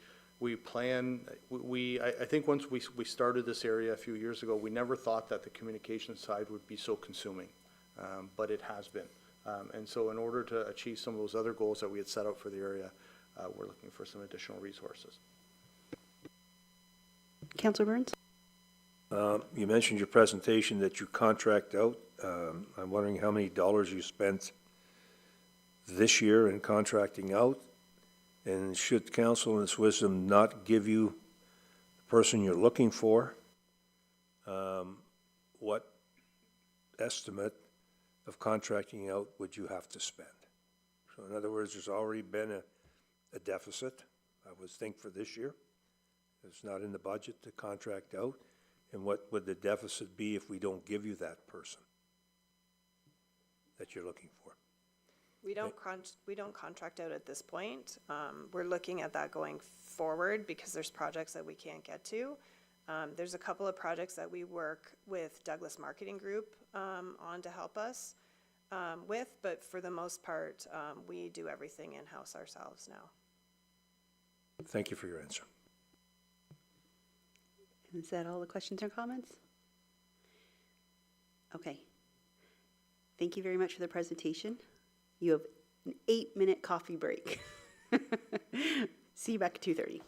plan. I think once we started this area a few years ago, we never thought that the communication side would be so consuming, but it has been. And so in order to achieve some of those other goals that we had set out for the area, we're looking for some additional resources. Councillor Burns? You mentioned your presentation that you contract out. I'm wondering how many dollars you spent this year in contracting out, and should council in its wisdom not give you the person you're looking for, what estimate of contracting out would you have to spend? So in other words, there's already been a deficit, I would think, for this year. It's not in the budget to contract out. And what would the deficit be if we don't give you that person that you're looking for? We don't contract out at this point. We're looking at that going forward because there's projects that we can't get to. There's a couple of projects that we work with Douglas Marketing Group on to help us with, but for the most part, we do everything in-house ourselves now. Thank you for your answer. Is that all the questions or comments? Okay. Thank you very much for the presentation. You have an 8-minute coffee break. See you back at 2:30.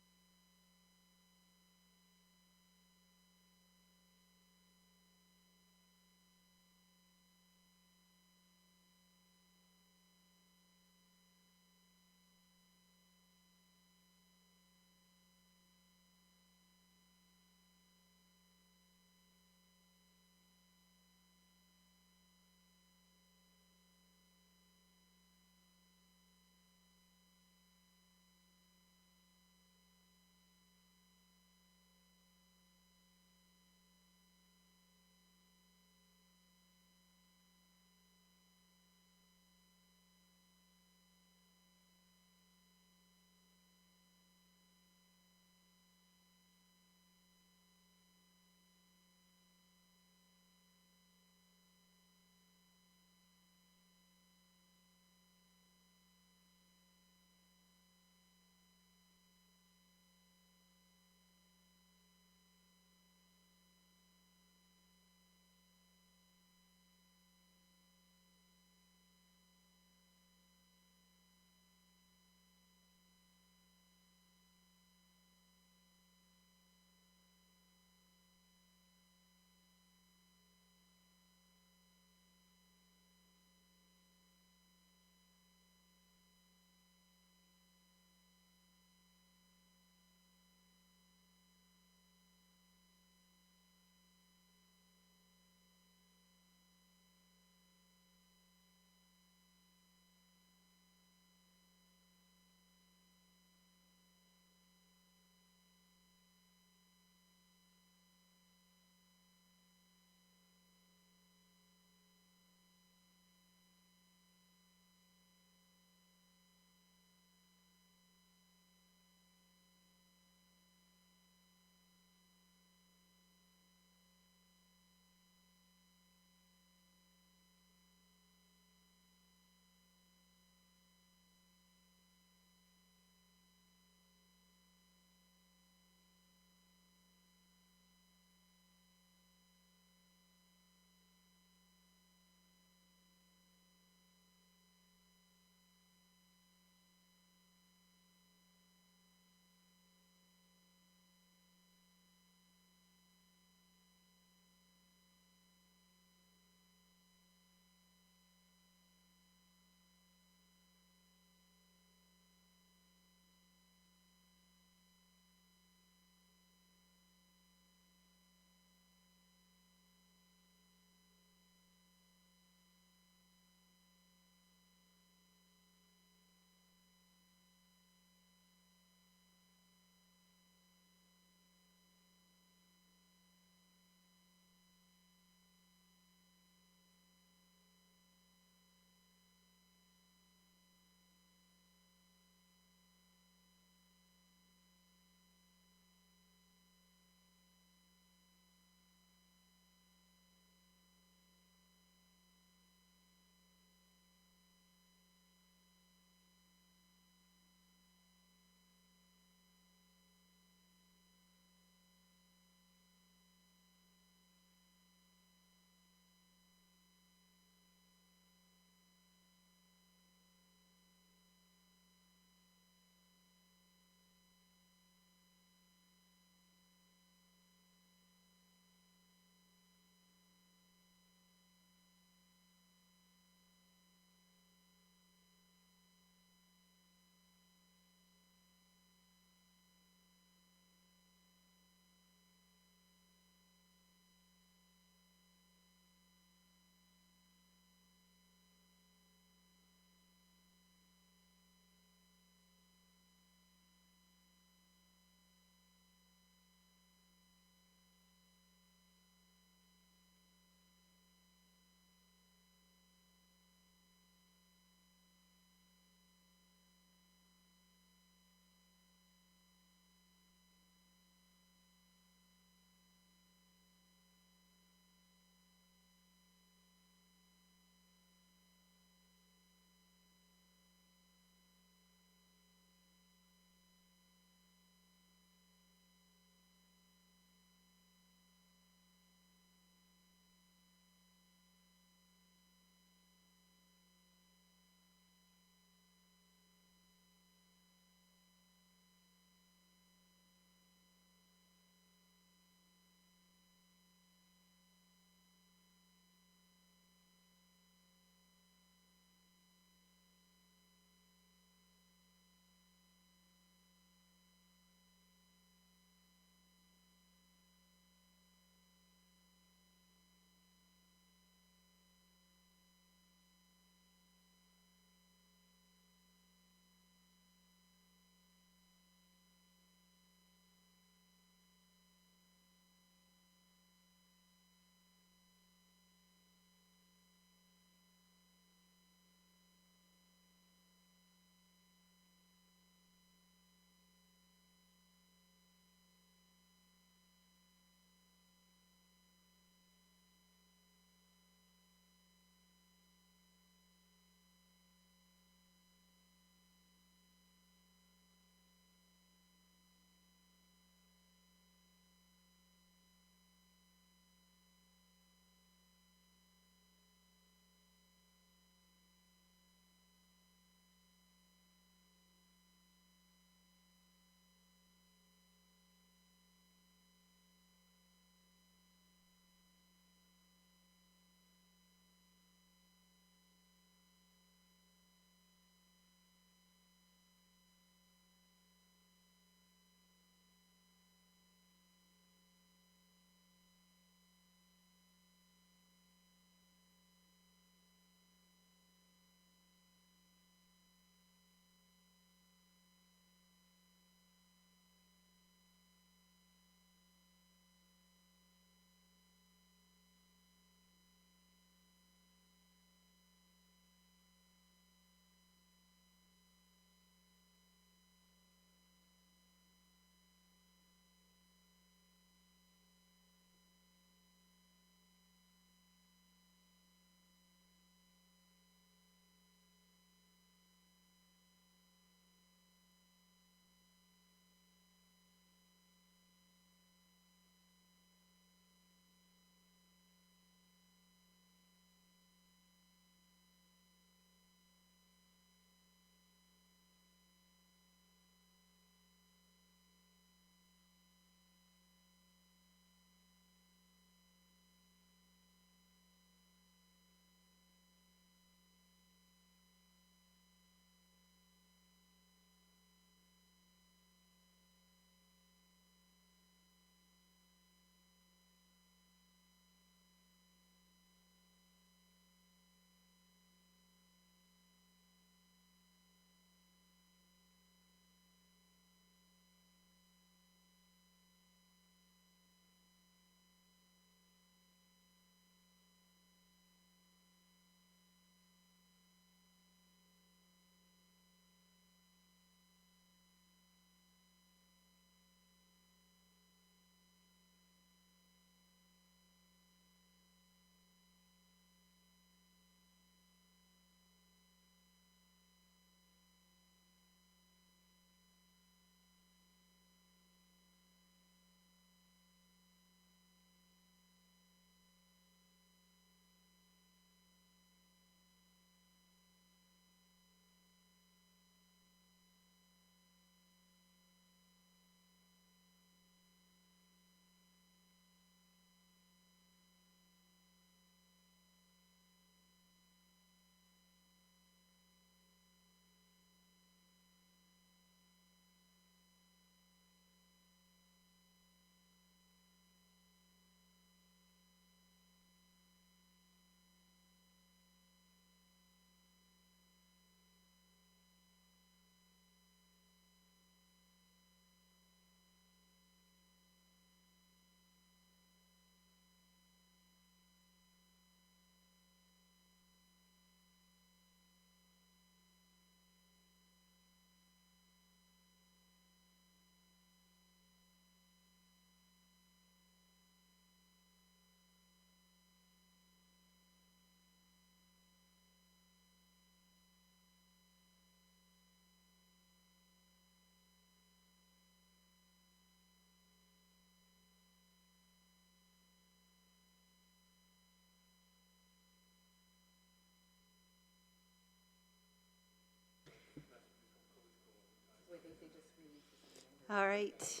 All right.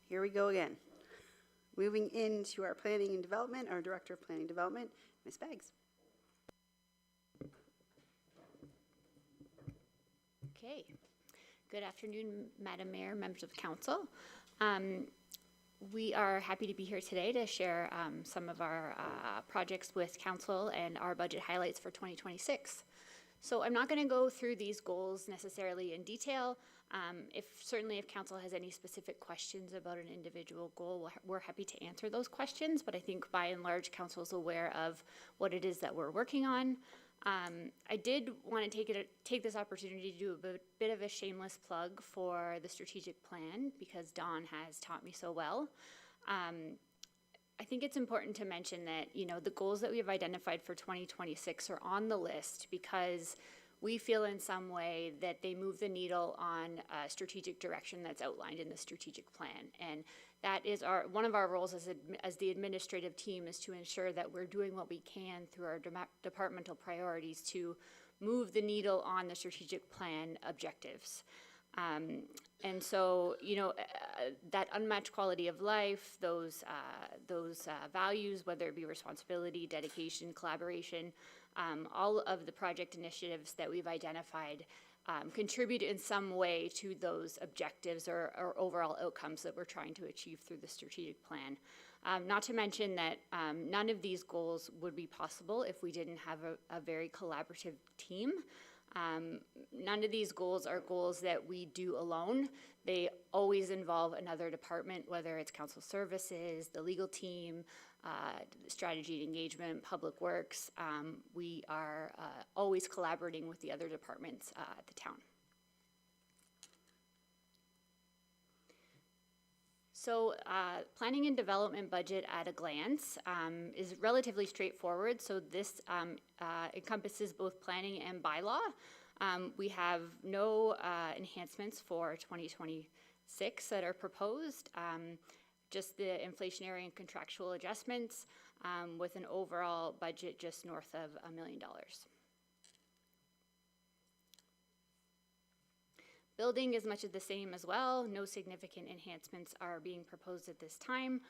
Here we go again. Moving into our planning and development, our Director of Planning and Development, Ms. Beggs. Okay. Good afternoon, Madam Mayor, members of council. We are happy to be here today to share some of our projects with council and our budget highlights for 2026. So I'm not going to go through these goals necessarily in detail. Certainly if council has any specific questions about an individual goal, we're happy to answer those questions, but I think by and large council is aware of what it is that we're working on. I did want to take this opportunity to do a bit of a shameless plug for the strategic plan because Dawn has taught me so well. I think it's important to mention that, the goals that we have identified for 2026 are on the list because we feel in some way that they move the needle on a strategic direction that's outlined in the strategic plan. And that is one of our roles as the administrative team is to ensure that we're doing what we can through our departmental priorities to move the needle on the strategic plan objectives. And so, that unmatched quality of life, those values, whether it be responsibility, dedication, collaboration, all of the project initiatives that we've identified contribute in some way to those objectives or overall outcomes that we're trying to achieve through the strategic plan. Not to mention that none of these goals would be possible if we didn't have a very collaborative team. None of these goals are goals that we do alone. They always involve another department, whether it's council services, the legal team, strategy and engagement, public works. We are always collaborating with the other departments at the town. So planning and development budget at a glance is relatively straightforward. So this encompasses both planning and bylaw. We have no enhancements for 2026 that are proposed, just the inflationary and contractual adjustments with an overall budget just north of $1 million. Building is much of the same as well. No significant enhancements are being proposed at this time.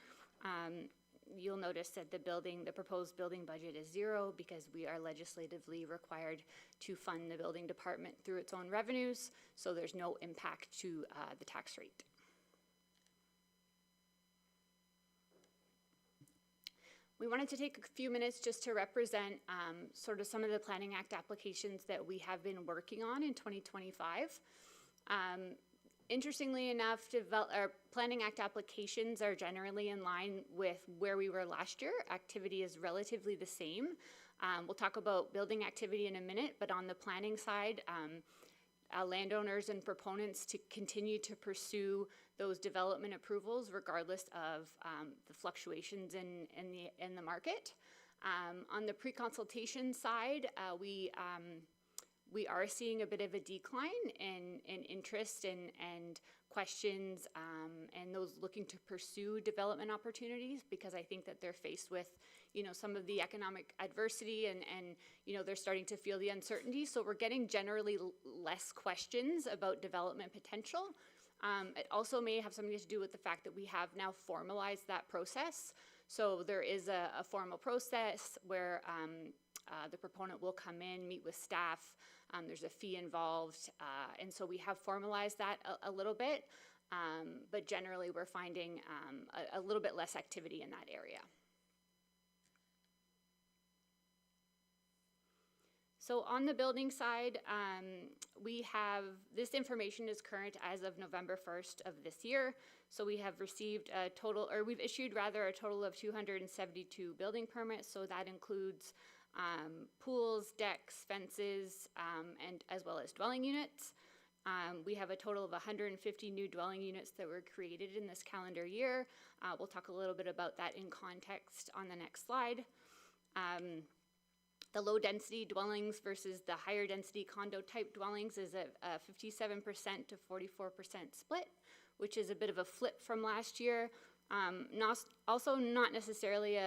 You'll notice that the proposed building budget is zero because we are legislatively required to fund the building department through its own revenues, so there's no impact to the tax rate. We wanted to take a few minutes just to represent sort of some of the Planning Act applications that we have been working on in 2025. Interestingly enough, our Planning Act applications are generally in line with where we were last year. Activity is relatively the same. We'll talk about building activity in a minute, but on the planning side, landowners and proponents to continue to pursue those development approvals regardless of the fluctuations in the market. On the pre-consultation side, we are seeing a bit of a decline in interest and questions and those looking to pursue development opportunities because I think that they're faced with, some of the economic adversity and they're starting to feel the uncertainty. So we're getting generally less questions about development potential. It also may have something to do with the fact that we have now formalized that process. So there is a formal process where the proponent will come in, meet with staff. There's a fee involved, and so we have formalized that a little bit, but generally we're finding a little bit less activity in that area. So on the building side, we have, this information is current as of November 1st of this year. So we have received we've issued rather a total of 272 building permits. So that includes pools, decks, fences, and as well as dwelling units. We have a total of 150 new dwelling units that were created in this calendar year. We'll talk a little bit about that in context on the next slide. The low density dwellings versus the higher density condo type dwellings is a 57% to 44% split, which is a bit of a flip from last year. Also not necessarily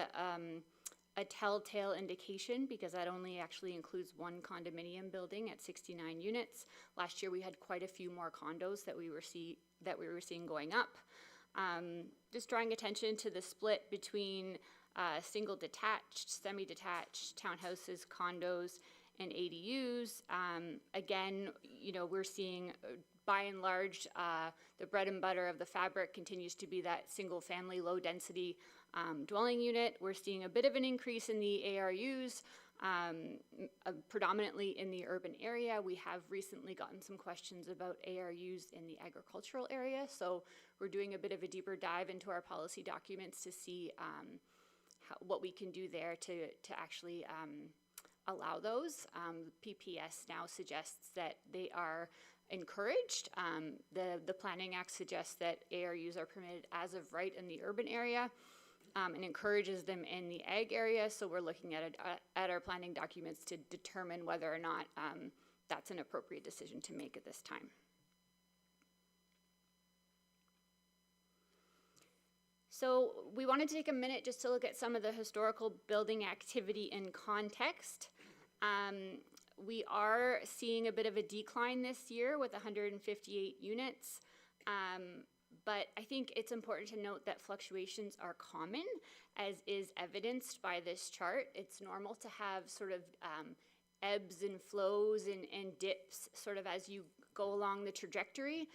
a telltale indication because that only actually includes one condominium building at 69 units. Last year we had quite a few more condos that we were seeing going up. Just drawing attention to the split between single detached, semi-detached, townhouses, condos, and ADUs. Again, you know, we're seeing by and large, the bread and butter of the fabric continues to be that single family low density dwelling unit. We're seeing a bit of an increase in the ARUs, predominantly in the urban area. We have recently gotten some questions about ARUs in the agricultural area, so we're doing a bit of a deeper dive into our policy documents to see what we can do there to actually allow those. PPS now suggests that they are encouraged. The Planning Act suggests that ARUs are permitted as of right in the urban area and encourages them in the ag area. So we're looking at our planning documents to determine whether or not that's an appropriate decision to make at this time. So we wanted to take a minute just to look at some of the historical building activity in context. We are seeing a bit of a decline this year with 158 units, but I think it's important to note that fluctuations are common, as is evidenced by this chart. It's normal to have sort of ebbs and flows and dips sort of as you go along the trajectory.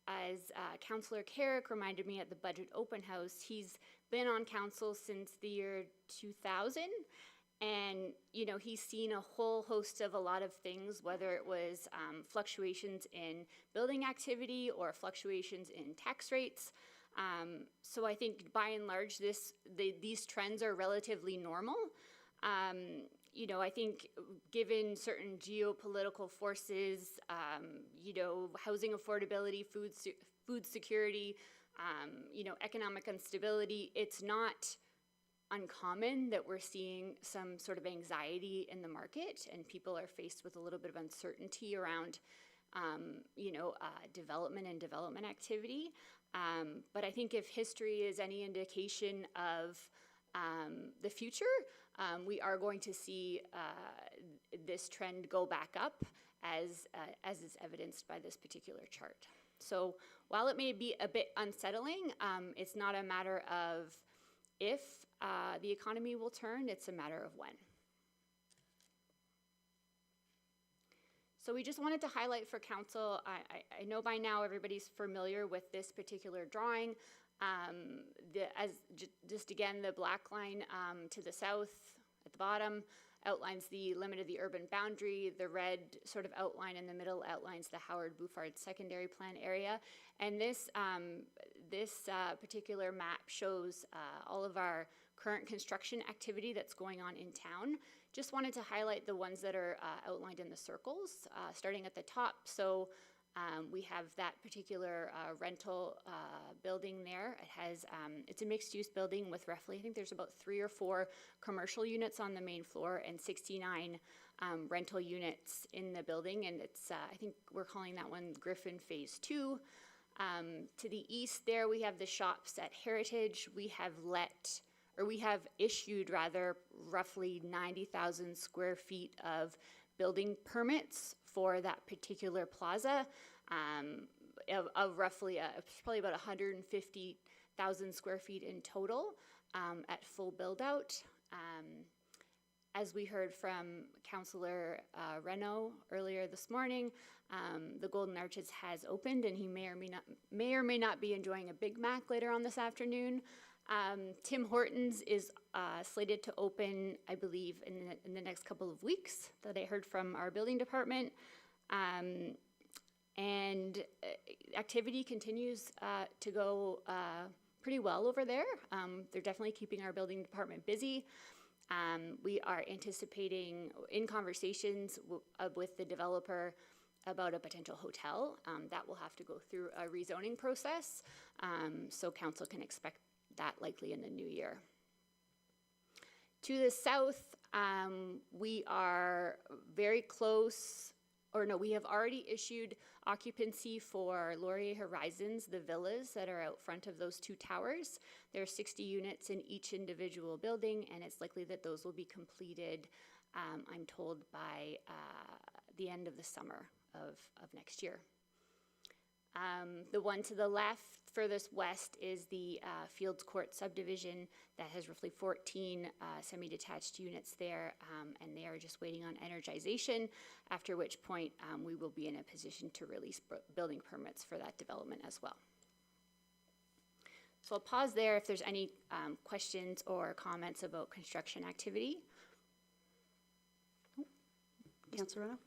As Councillor Carrick reminded me at the budget open house, he's been on council since the year 2000. And, you know, he's seen a whole host of a lot of things, whether it was fluctuations in building activity or fluctuations in tax rates. So I think by and large, these trends are relatively normal. You know, I think given certain geopolitical forces, you know, housing affordability, food security, you know, economic instability, it's not uncommon that we're seeing some sort of anxiety in the market and people are faced with a little bit of uncertainty around, you know, development and development activity. But I think if history is any indication of the future, we are going to see this trend go back up as is evidenced by this particular chart. So while it may be a bit unsettling, it's not a matter of if the economy will turn, it's a matter of when. So we just wanted to highlight for council, I know by now everybody's familiar with this particular drawing. Just again, the black line to the south at the bottom outlines the limit of the urban boundary. The red sort of outline in the middle outlines the Howard Bouffard secondary plan area. And this particular map shows all of our current construction activity that's going on in town. Just wanted to highlight the ones that are outlined in the circles, starting at the top. So we have that particular rental building there. It has, it's a mixed-use building with roughly, I think there's about 3 or 4 commercial units on the main floor and 69 rental units in the building. And it's, I think we're calling that one Griffin Phase 2. To the east there, we have the shops at Heritage. We have issued rather roughly 90,000 square feet of building permits for that particular plaza, of roughly probably about 150,000 square feet in total at full build out. As we heard from Councillor Renaud earlier this morning, the Golden Arches has opened, and he may or may not be enjoying a Big Mac later on this afternoon. Tim Hortons is slated to open, I believe, in the next couple of weeks, that I heard from our building department. And activity continues to go pretty well over there. They're definitely keeping our building department busy. We are anticipating, in conversations with the developer about a potential hotel. That will have to go through a rezoning process, so council can expect that likely in the new year. To the south, we are very close we have already issued occupancy for Laurier Horizons, the villas that are out front of those two towers. There are 60 units in each individual building, and it's likely that those will be completed, I'm told, by the end of the summer of next year. The one to the left, furthest west, is the Fields Court subdivision that has roughly 14 semi-detached units there, and they are just waiting on energization, after which point we will be in a position to release building permits for that development as well. So I'll pause there if there's any questions or comments about construction activity. Councilor Reno?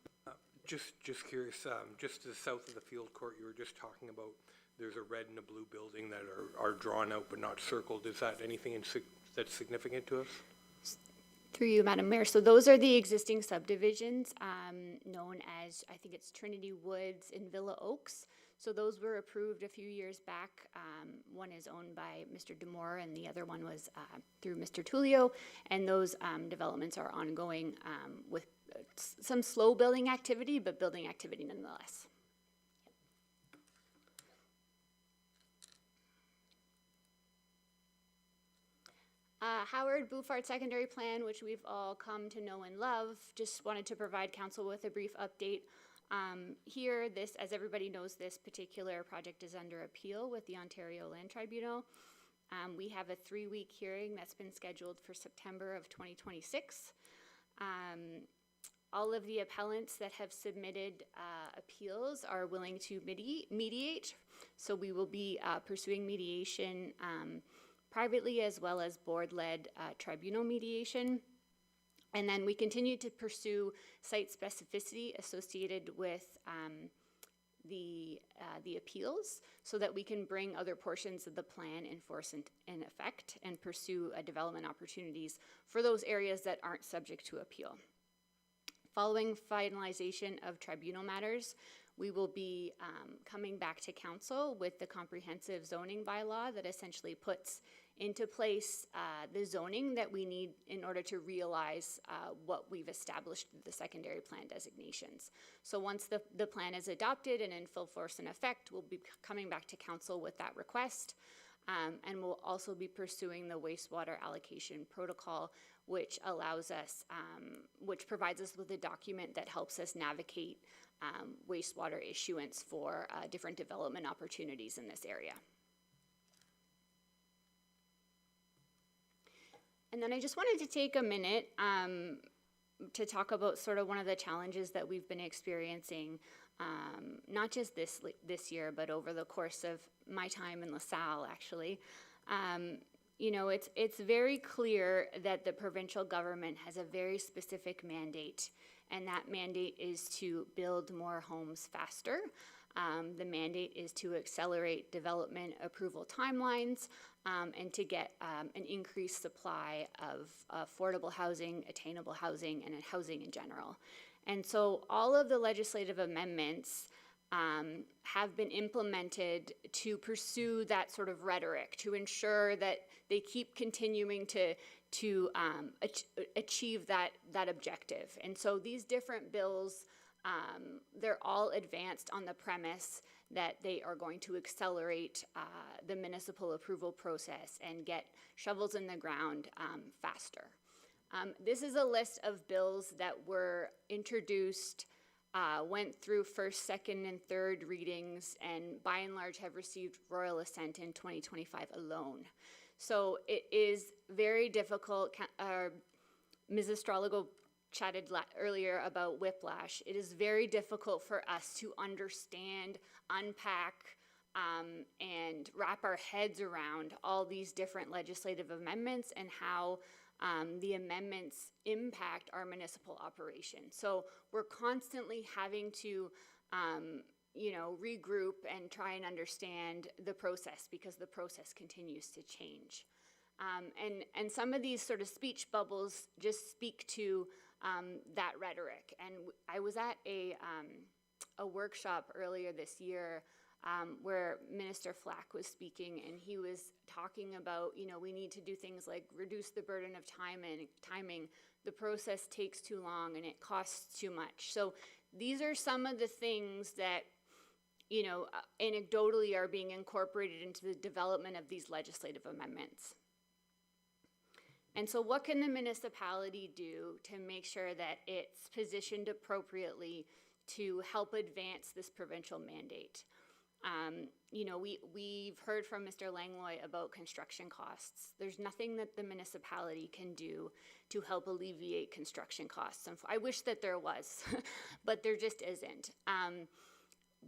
Just curious, just to the south of the field court you were just talking about, there's a red and a blue building that are drawn out but not circled. Is that anything that's significant to us? Through you, Madam Mayor. So those are the existing subdivisions known as, I think it's Trinity Woods and Villa Oaks. So those were approved a few years back. One is owned by Mr. Demore and the other one was through Mr. Tullio. And those developments are ongoing with some slow building activity, but building activity nonetheless. Howard Bouffard Secondary Plan, which we've all come to know and love, just wanted to provide council with a brief update. Here, as everybody knows, this particular project is under appeal with the Ontario Land Tribunal. We have a 3-week hearing that's been scheduled for September of 2026. All of the appellants that have submitted appeals are willing to mediate, so we will be pursuing mediation privately as well as board-led tribunal mediation. And then we continue to pursue site specificity associated with the appeals so that we can bring other portions of the plan in force and effect and pursue development opportunities for those areas that aren't subject to appeal. Following finalization of tribunal matters, we will be coming back to council with the comprehensive zoning bylaw that essentially puts into place the zoning that we need in order to realize what we've established through the secondary plan designations. So once the plan is adopted and in full force and effect, we'll be coming back to council with that request. And we'll also be pursuing the wastewater allocation protocol, which allows us, which provides us with a document that helps us navigate wastewater issuance for different development opportunities in this area. And then I just wanted to take a minute to talk about sort of one of the challenges that we've been experiencing, not just this year, but over the course of my time in LaSalle, actually. You know, it's very clear that the provincial government has a very specific mandate, and that mandate is to build more homes faster. The mandate is to accelerate development approval timelines and to get an increased supply of affordable housing, attainable housing, and housing in general. And so all of the legislative amendments have been implemented to pursue that sort of rhetoric, to ensure that they keep continuing to achieve that objective. And so these different bills, they're all advanced on the premise that they are going to accelerate the municipal approval process and get shovels in the ground faster. This is a list of bills that were introduced, went through first, second, and third readings, and by and large have received royal assent in 2025 alone. So it is very difficult. Ms. Astrologo chatted earlier about whiplash. It is very difficult for us to understand, unpack, and wrap our heads around all these different legislative amendments and how the amendments impact our municipal operation. So we're constantly having to regroup and try and understand the process because the process continues to change. And some of these sort of speech bubbles just speak to that rhetoric. And I was at a workshop earlier this year where Minister Flack was speaking, and he was talking about, we need to do things like reduce the burden of timing. The process takes too long and it costs too much. So these are some of the things that, you know, anecdotally are being incorporated into the development of these legislative amendments. And so what can the municipality do to make sure that it's positioned appropriately to help advance this provincial mandate? You know, we've heard from Mr. Langlois about construction costs. There's nothing that the municipality can do to help alleviate construction costs. And I wish that there was, but there just isn't.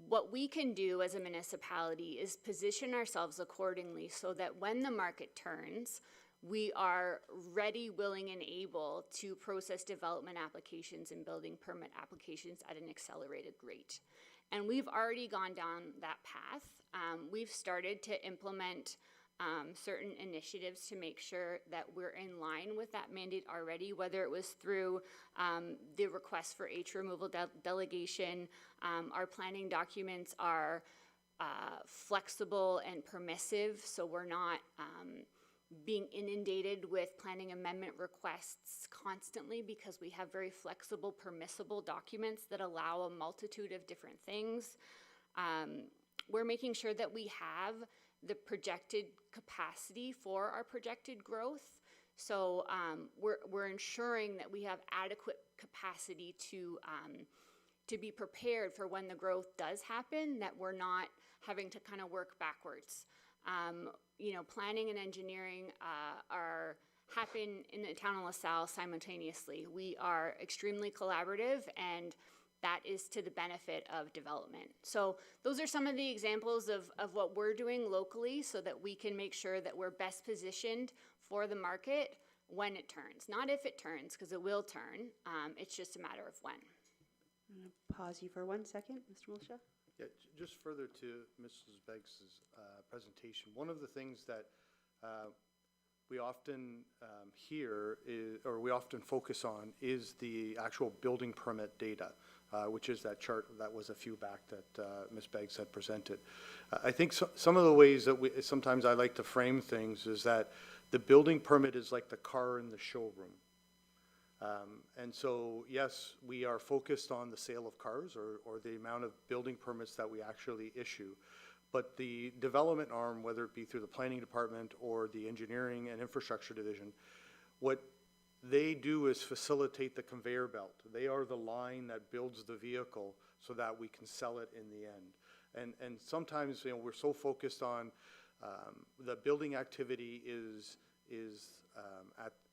What we can do as a municipality is position ourselves accordingly so that when the market turns, we are ready, willing, and able to process development applications and building permit applications at an accelerated rate. And we've already gone down that path. We've started to implement certain initiatives to make sure that we're in line with that mandate already, whether it was through the request for H removal delegation. Our planning documents are flexible and permissive, so we're not being inundated with planning amendment requests constantly, because we have very flexible, permissible documents that allow a multitude of different things. We're making sure that we have the projected capacity for our projected growth. So we're ensuring that we have adequate capacity to be prepared for when the growth does happen, that we're not having to kind of work backwards. You know, planning and engineering happen in the town of LaSalle simultaneously. We are extremely collaborative, and that is to the benefit of development. So those are some of the examples of what we're doing locally so that we can make sure that we're best positioned for the market when it turns. Not if it turns, because it will turn. It's just a matter of when. I'm going to pause you for 1 second, Mr. Militia. Yeah, just further to Mrs. Beggs' presentation, one of the things that we often hear is, or we often focus on, is the actual building permit data, which is that chart that was a few back that Ms. Beggs had presented. I think some of the ways that sometimes I like to frame things is that the building permit is like the car in the showroom. And so, yes, we are focused on the sale of cars or the amount of building permits that we actually issue. But the development arm, whether it be through the planning department or the engineering and infrastructure division, what they do is facilitate the conveyor belt. They are the line that builds the vehicle so that we can sell it in the end. And sometimes, you know, we're so focused on the building activity is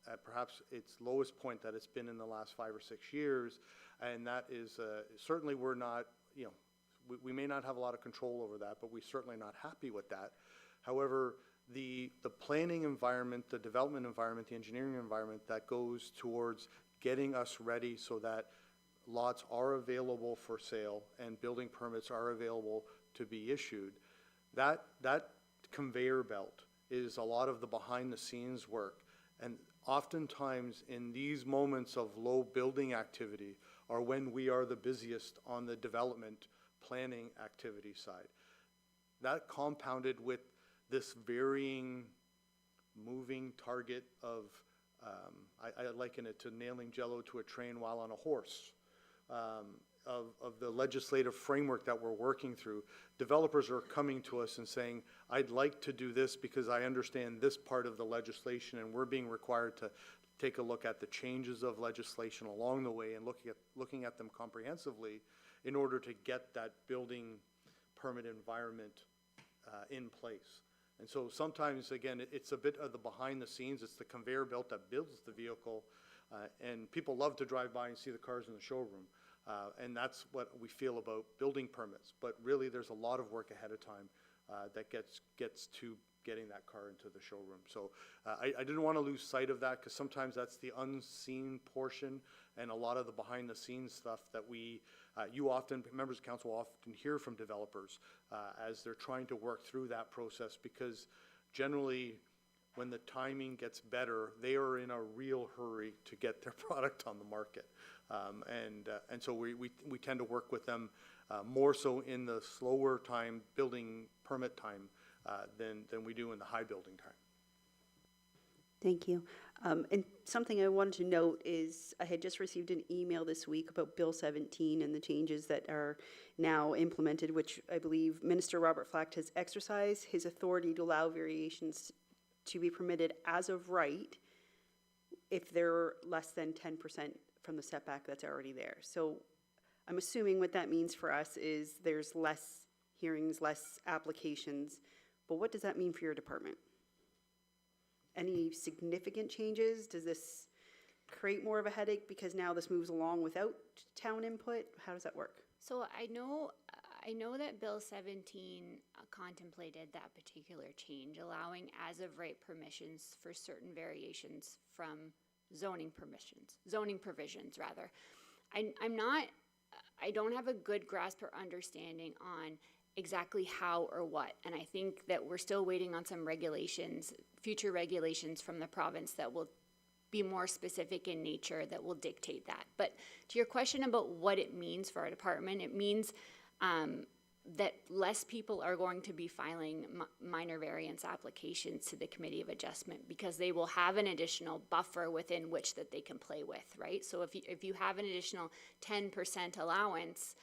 at perhaps its lowest point that it's been in the last 5 or 6 years, and that is certainly we're not, you know, we may not have a lot of control over that, but we're certainly not happy with that. However, the planning environment, the development environment, the engineering environment that goes towards getting us ready so that lots are available for sale and building permits are available to be issued, that conveyor belt is a lot of the behind the scenes work. And oftentimes in these moments of low building activity are when we are the busiest on the development planning activity side. That compounded with this varying moving target of, I liken it to nailing Jell-O to a train while on a horse, of the legislative framework that we're working through. Developers are coming to us and saying, I'd like to do this because I understand this part of the legislation, and we're being required to take a look at the changes of legislation along the way and looking at them comprehensively in order to get that building permit environment in place. And so sometimes, again, it's a bit of the behind the scenes. It's the conveyor belt that builds the vehicle, and people love to drive by and see the cars in the showroom. And that's what we feel about building permits. But really, there's a lot of work ahead of time that gets to getting that car into the showroom. So I didn't want to lose sight of that, because sometimes that's the unseen portion and a lot of the behind the scenes stuff that you often, members of council often hear from developers as they're trying to work through that process, because generally when the timing gets better, they are in a real hurry to get their product on the market. And so we tend to work with them more so in the slower time, building permit time, than we do in the high building time. Thank you. And something I wanted to note is I had just received an email this week about Bill 17 and the changes that are now implemented, which I believe Minister Robert Flack has exercised his authority to allow variations to be permitted as of right if they're less than 10% from the setback that's already there. So I'm assuming what that means for us is there's less hearings, less applications, but what does that mean for your department? Any significant changes? Does this create more of a headache because now this moves along without town input? How does that work? So I know that Bill 17 contemplated that particular change, allowing as of right permissions for certain variations from zoning provisions rather. I don't have a good grasp or understanding on exactly how or what, and I think that we're still waiting on some regulations, future regulations from the province that will be more specific in nature that will dictate that. But to your question about what it means for our department, it means that less people are going to be filing minor variance applications to the Committee of Adjustment because they will have an additional buffer within which that they can play with, right? So if you have an additional 10% allowance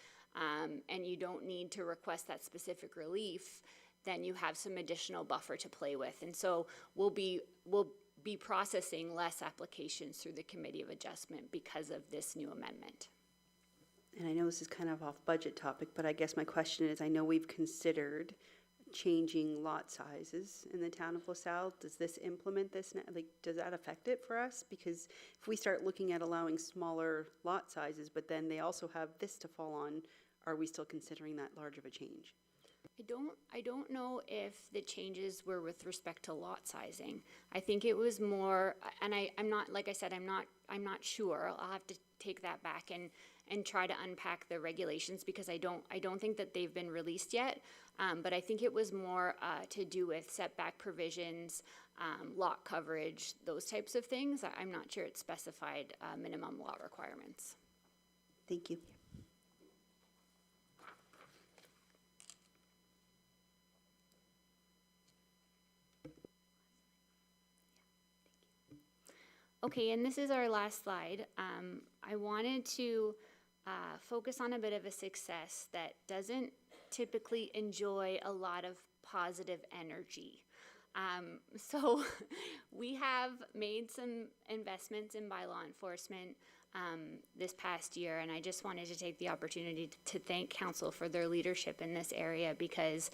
and you don't need to request that specific relief, then you have some additional buffer to play with. And so we'll be processing less applications through the Committee of Adjustment because of this new amendment. And I know this is kind of off budget topic, but I guess my question is, I know we've considered changing lot sizes in the town of LaSalle. Does this implement this? Like, does that affect it for us? Because if we start looking at allowing smaller lot sizes, but then they also have this to fall on, are we still considering that large of a change? I don't know if the changes were with respect to lot sizing. I think it was more, and I'm not, like I said, I'm not sure. I'll have to take that back and try to unpack the regulations because I don't think that they've been released yet. But I think it was more to do with setback provisions, lot coverage, those types of things. I'm not sure it specified minimum lot requirements. Thank you. Okay, and this is our last slide. I wanted to focus on a bit of a success that doesn't typically enjoy a lot of positive energy. So we have made some investments in bylaw enforcement this past year, and I just wanted to take the opportunity to thank council for their leadership in this area because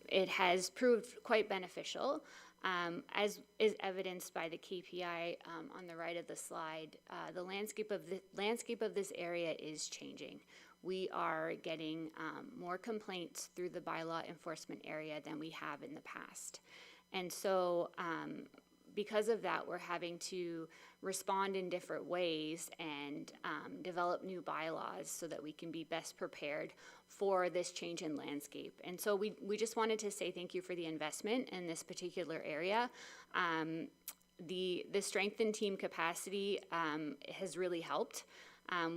it has proved quite beneficial. As is evidenced by the KPI on the right of the slide, the landscape of this area is changing. We are getting more complaints through the bylaw enforcement area than we have in the past. And so because of that, we're having to respond in different ways and develop new bylaws so that we can be best prepared for this change in landscape. And so we just wanted to say thank you for the investment in this particular area. The strengthened team capacity has really helped.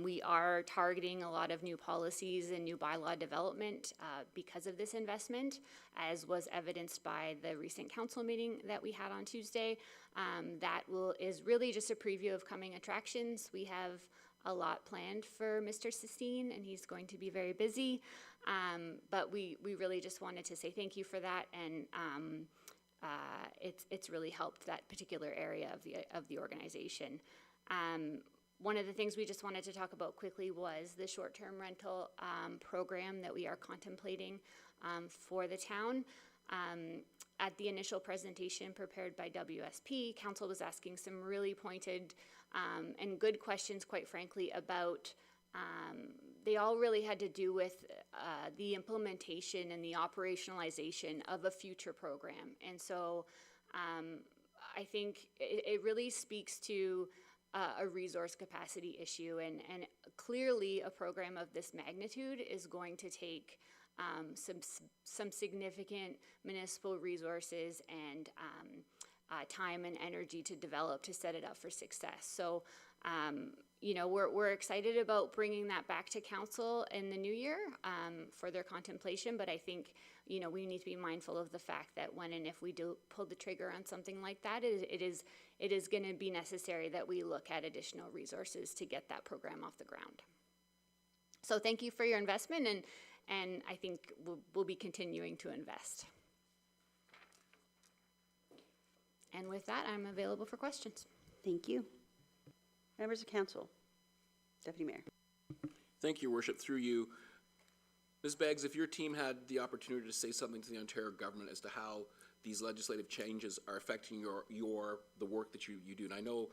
We are targeting a lot of new policies and new bylaw development because of this investment, as was evidenced by the recent council meeting that we had on Tuesday. That is really just a preview of coming attractions. We have a lot planned for Mr. Sistine, and he's going to be very busy. But we really just wanted to say thank you for that, and it's really helped that particular area of the organization. One of the things we just wanted to talk about quickly was the short-term rental program that we are contemplating for the town. At the initial presentation prepared by WSP, council was asking some really pointed and good questions, quite frankly, about they all really had to do with the implementation and the operationalization of a future program. And so I think it really speaks to a resource capacity issue, and clearly a program of this magnitude is going to take some significant municipal resources and time and energy to develop to set it up for success. So we're excited about bringing that back to council in the new year for their contemplation, but I think, we need to be mindful of the fact that when and if we do pull the trigger on something like that, it is going to be necessary that we look at additional resources to get that program off the ground. So thank you for your investment, and I think we'll be continuing to invest. And with that, I'm available for questions. Thank you. Members of council. Deputy Mayor. Thank you, Your Worship. Through you, Ms. Beggs, if your team had the opportunity to say something to the Ontario government as to how these legislative changes are affecting the work that you do, and I know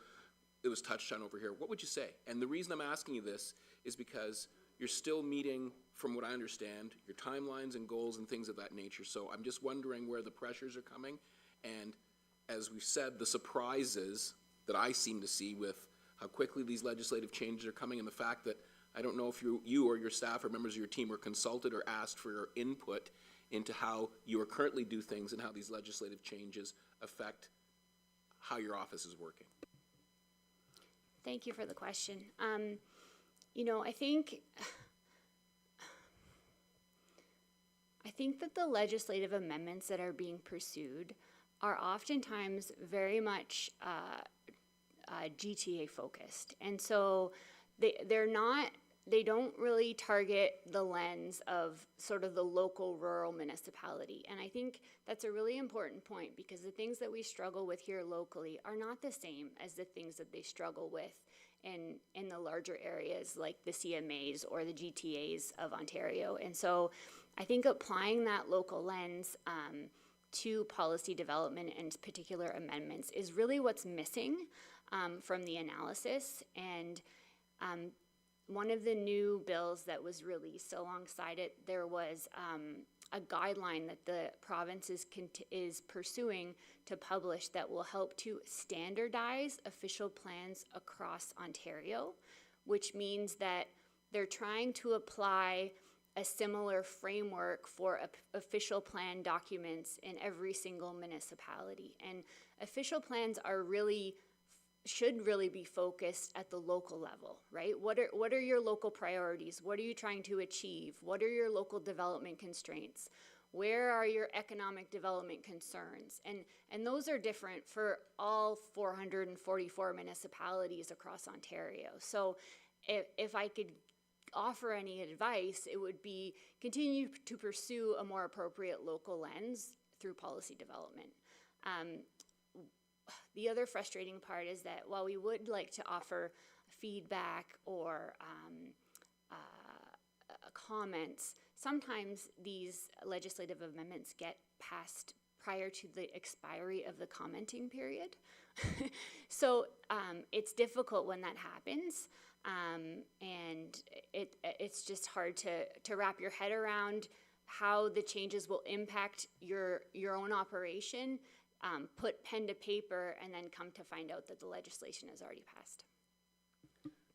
it was touched on over here, what would you say? And the reason I'm asking you this is because you're still meeting, from what I understand, your timelines and goals and things of that nature. So I'm just wondering where the pressures are coming, and as we've said, the surprises that I seem to see with how quickly these legislative changes are coming, and the fact that I don't know if you or your staff or members of your team were consulted or asked for your input into how you are currently do things and how these legislative changes affect how your office is working. Thank you for the question. I think that the legislative amendments that are being pursued are oftentimes very much GTA focused, and so they don't really target the lens of sort of the local rural municipality. And I think that's a really important point, because the things that we struggle with here locally are not the same as the things that they struggle with in the larger areas like the CMAs or the GTAs of Ontario. And so I think applying that local lens to policy development and particular amendments is really what's missing from the analysis. And one of the new bills that was released alongside it, there was a guideline that the province is pursuing to publish that will help to standardize official plans across Ontario, which means that they're trying to apply a similar framework for official plan documents in every single municipality. And official plans should really be focused at the local level, right? What are your local priorities? What are you trying to achieve? What are your local development constraints? Where are your economic development concerns? And those are different for all 444 municipalities across Ontario. So if I could offer any advice, it would be continue to pursue a more appropriate local lens through policy development. The other frustrating part is that while we would like to offer feedback or comments, sometimes these legislative amendments get passed prior to the expiry of the commenting period. So it's difficult when that happens, and it's just hard to wrap your head around how the changes will impact your own operation. Put pen to paper, and then come to find out that the legislation has already passed.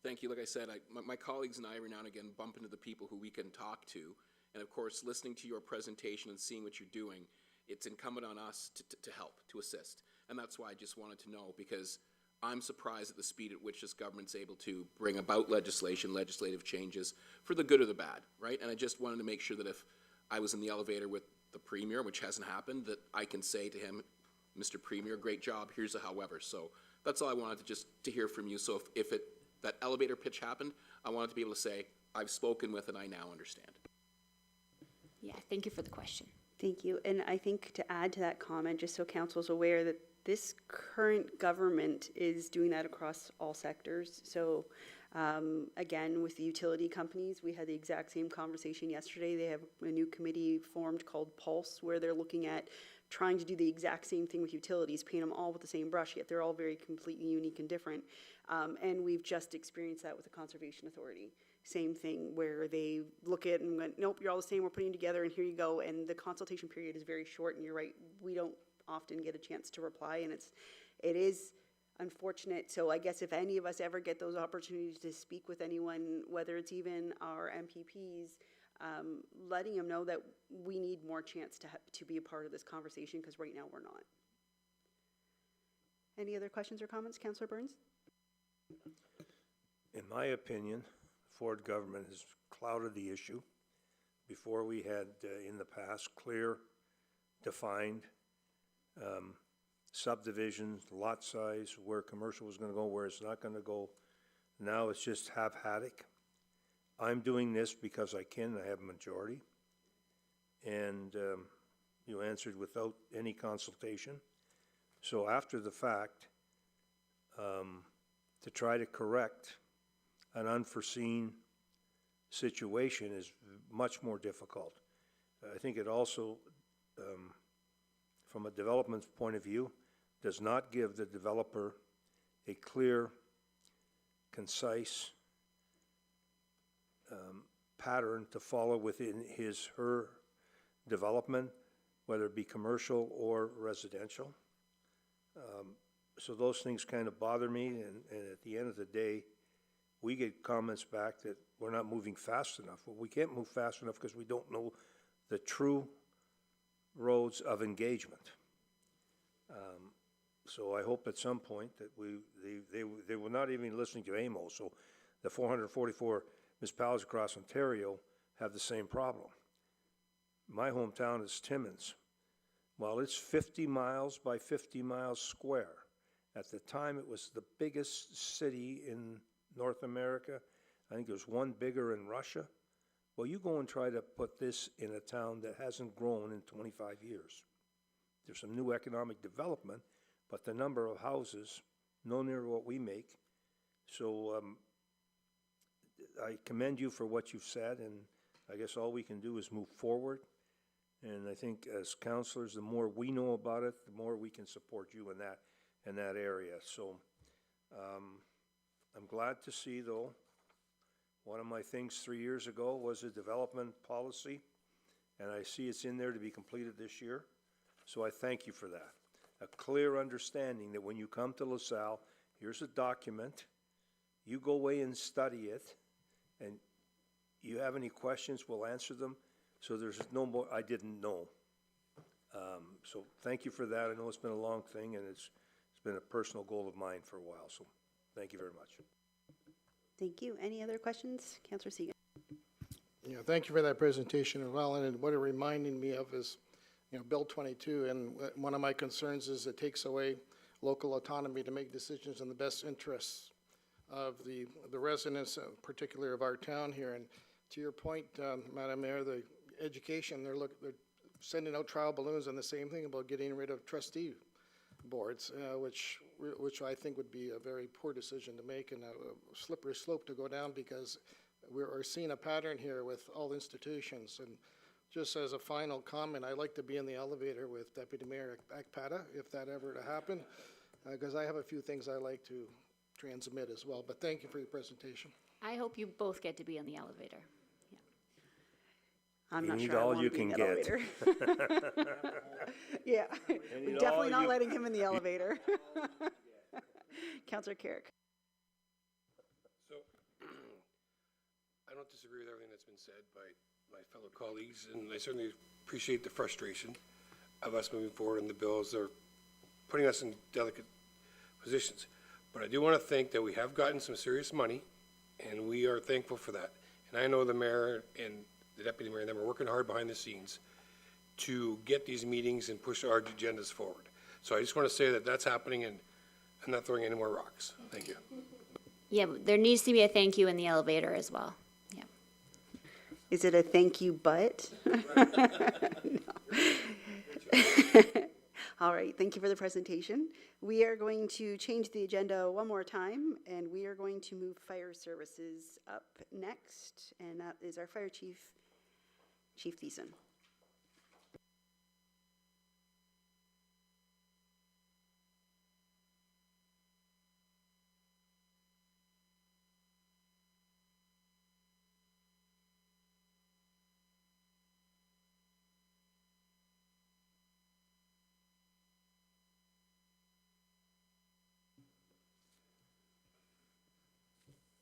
Thank you. Like I said, my colleagues and I every now and again bump into the people who we can talk to. And of course, listening to your presentation and seeing what you're doing, it's incumbent on us to help, to assist. And that's why I just wanted to know, because I'm surprised at the speed at which this government's able to bring about legislative changes for the good or the bad, right? And I just wanted to make sure that if I was in the elevator with the Premier, which hasn't happened, that I can say to him, Mr. Premier, great job, here's a however. So that's all I wanted to hear from you. So if that elevator pitch happened, I wanted to be able to say, I've spoken with and I now understand. Yeah, thank you for the question. Thank you. And I think to add to that comment, just so council's aware that this current government is doing that across all sectors. So again, with the utility companies, we had the exact same conversation yesterday. They have a new committee formed called Pulse, where they're looking at trying to do the exact same thing with utilities, paint them all with the same brush, yet they're all very completely unique and different. And we've just experienced that with the Conservation Authority. Same thing, where they look at it and went, nope, you're all the same, we're putting them together, and here you go. And the consultation period is very short, and you're right, we don't often get a chance to reply, and it is unfortunate. So I guess if any of us ever get those opportunities to speak with anyone, whether it's even our MPPs, letting them know that we need more chance to be a part of this conversation, because right now we're not. Any other questions or comments, Councillor Burns? In my opinion, Ford government has clouded the issue. Before we had, in the past, clear, defined subdivisions, lot size, where commercial was gonna go, where it's not gonna go. Now it's just haphazard. I'm doing this because I can, I have a majority. And you answered without any consultation. So after the fact, to try to correct an unforeseen situation is much more difficult. I think it also, from a development point of view, does not give the developer a clear, concise pattern to follow within her development, whether it be commercial or residential. So those things kind of bother me, and at the end of the day, we get comments back that we're not moving fast enough. Well, we can't move fast enough because we don't know the true roads of engagement. So I hope at some point that they were not even listening to AMO, so the 444 municipalities across Ontario have the same problem. My hometown is Timmins. Well, it's 50 miles by 50 miles square. At the time, it was the biggest city in North America. I think there's one bigger in Russia. Well, you go and try to put this in a town that hasn't grown in 25 years. There's some new economic development, but the number of houses, no near what we make. So I commend you for what you've said, and I guess all we can do is move forward. And I think as councillors, the more we know about it, the more we can support you in that area. So I'm glad to see, though, one of my things 3 years ago was a development policy, and I see it's in there to be completed this year. So I thank you for that. A clear understanding that when you come to LaSalle, here's a document, you go away and study it, and you have any questions, we'll answer them. So there's no more, I didn't know. So thank you for that. I know it's been a long thing, and it's been a personal goal of mine for a while, so thank you very much. Thank you. Any other questions? Councillor Segan. Yeah, thank you for that presentation as well. And what it reminded me of is, Bill 22, and one of my concerns is it takes away local autonomy to make decisions in the best interests of the residents, particularly of our town here. And to your point, Madam Mayor, the education, they're sending out trial balloons on the same thing about getting rid of trustee boards, which I think would be a very poor decision to make and a slippery slope to go down, because we're seeing a pattern here with all institutions. And just as a final comment, I'd like to be in the elevator with Deputy Mayor Akpata, if that ever to happen, because I have a few things I like to transmit as well. But thank you for your presentation. I hope you both get to be in the elevator. I'm You not need sure I all want you to be in can the get. elevator. Yeah, we're definitely not letting him in the elevator. Councillor Carrick. So, I don't disagree with everything that's been said by my fellow colleagues, and I certainly appreciate the frustration of us moving forward in the bills. They're putting us in delicate positions. But I do want to think that we have gotten some serious money, and we are thankful for that. And I know the mayor and the deputy mayor and them are working hard behind the scenes to get these meetings and push our agendas forward. So I just want to say that that's happening, and I'm not throwing any more rocks. Thank you. Yeah, but there needs to be a thank you in the elevator as well. Yeah. Is it a thank you, but? All right, thank you for the presentation. We are going to change the agenda one more time, and we are going to move fire services up next, and that is our fire chief, Chief Thiessen.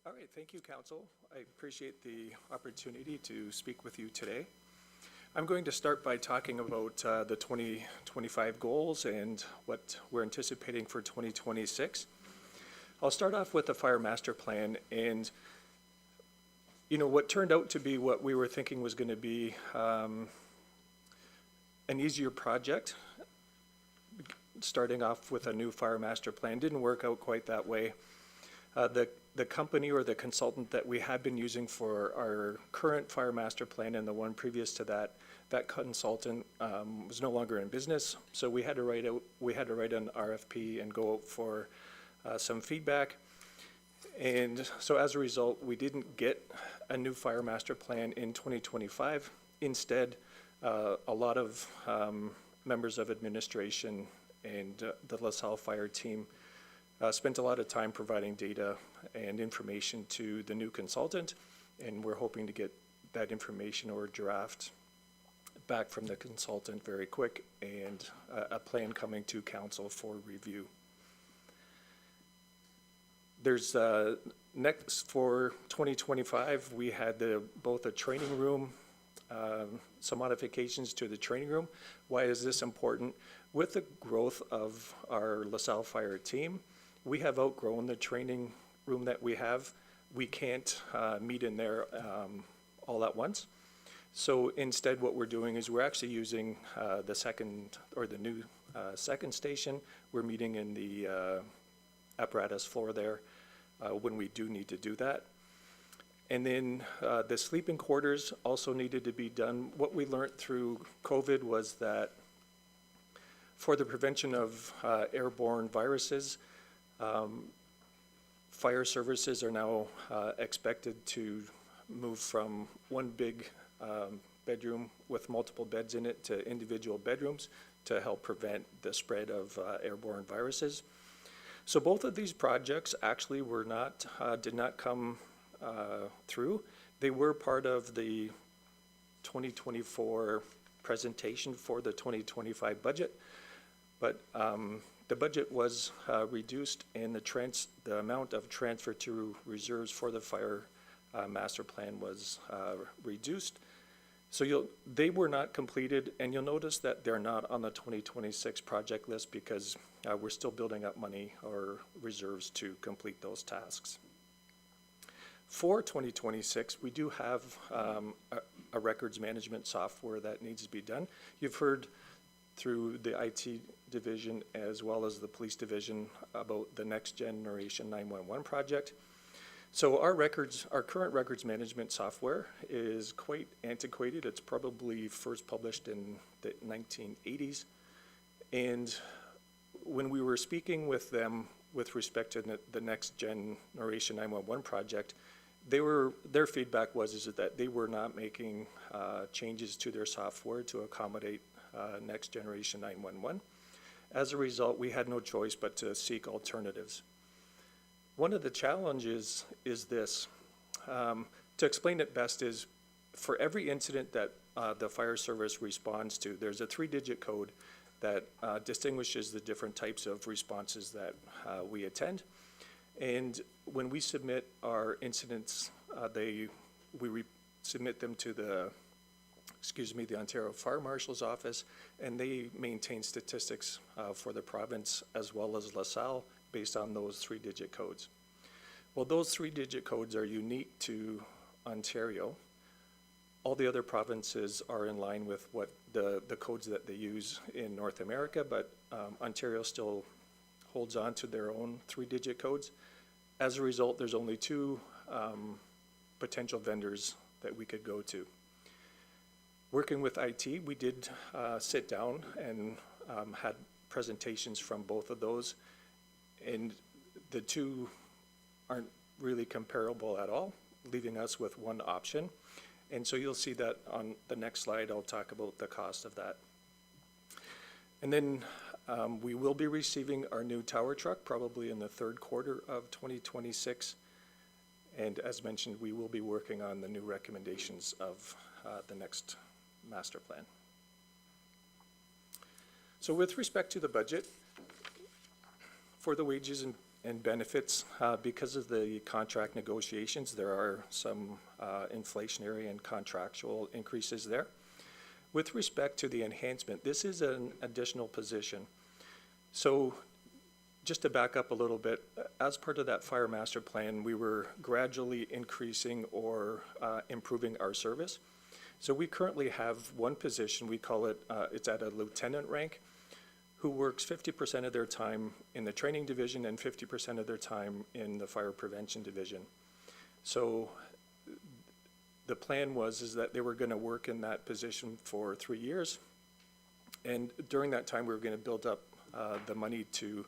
All right, thank you, Council. I appreciate the opportunity to speak with you today. I'm going to start by talking about the 2025 goals and what we're anticipating for 2026. I'll start off with the fire master plan, and what turned out to be what we were thinking was going to be an easier project, starting off with a new fire master plan, didn't work out quite that way. The company or the consultant that we had been using for our current fire master plan and the one previous to that, that consultant was no longer in business, so we had to write an RFP and go out for some feedback. And so as a result, we didn't get a new fire master plan in 2025. Instead, a lot of members of administration and the LaSalle Fire team spent a lot of time providing data and information to the new consultant, and we're hoping to get that information or draft back from the consultant very quick, and a plan coming to council for review. There's next for 2025, we had both a training room, some modifications to the training room. Why is this important? With the growth of our LaSalle Fire team, we have outgrown the training room that we have. We can't meet in there all at once. So instead what we're doing is we're actually using the new second station. We're meeting in the apparatus floor there when we do need to do that. And then the sleeping quarters also needed to be done. What we learned through COVID was that for the prevention of airborne viruses, fire services are now expected to move from one big bedroom with multiple beds in it to individual bedrooms to help prevent the spread of airborne viruses. So both of these projects actually did not come through. They were part of the 2024 presentation for the 2025 budget, but the budget was reduced and the amount of transfer to reserves for the fire master plan was reduced. So they were not completed, and you'll notice that they're not on the 2026 project list because we're still building up money or reserves to complete those tasks. For 2026, we do have a records management software that needs to be done. You've heard through the IT division as well as the police division about the next generation 911 project. So our current records management software is quite antiquated. It's probably first published in the 1980s. And when we were speaking with them with respect to the next generation 911 project, their feedback was that they were not making changes to their software to accommodate next generation 911. As a result, we had no choice but to seek alternatives. One of the challenges is this. To explain it best is, for every incident that the fire service responds to, there's a 3-digit code that distinguishes the different types of responses that we attend. And when we submit our incidents, we submit them to the Ontario Fire Marshal's office, and they maintain statistics for the province as well as LaSalle based on those 3-digit codes. Well, those 3-digit codes are unique to Ontario. All the other provinces are in line with what the codes that they use in North America, but Ontario still holds on to their own 3-digit codes. As a result, there's only 2 potential vendors that we could go to. Working with IT, we did sit down and had presentations from both of those, and the 2 aren't really comparable at all, leaving us with one option. And so you'll see that on the next slide. I'll talk about the cost of that. And then we will be receiving our new tower truck probably in the 3rd quarter of 2026. And as mentioned, we will be working on the new recommendations of the next master plan. So with respect to the budget, for the wages and benefits, because of the contract negotiations, there are some inflationary and contractual increases there. With respect to the enhancement, this is an additional position. So just to back up a little bit, as part of that fire master plan, we were gradually increasing or improving our service. So we currently have one position, we call it, it's at a lieutenant rank, who works 50% of their time in the training division and 50% of their time in the fire prevention division. So the plan is that they were going to work in that position for 3 years. And during that time, we were going to build up the money to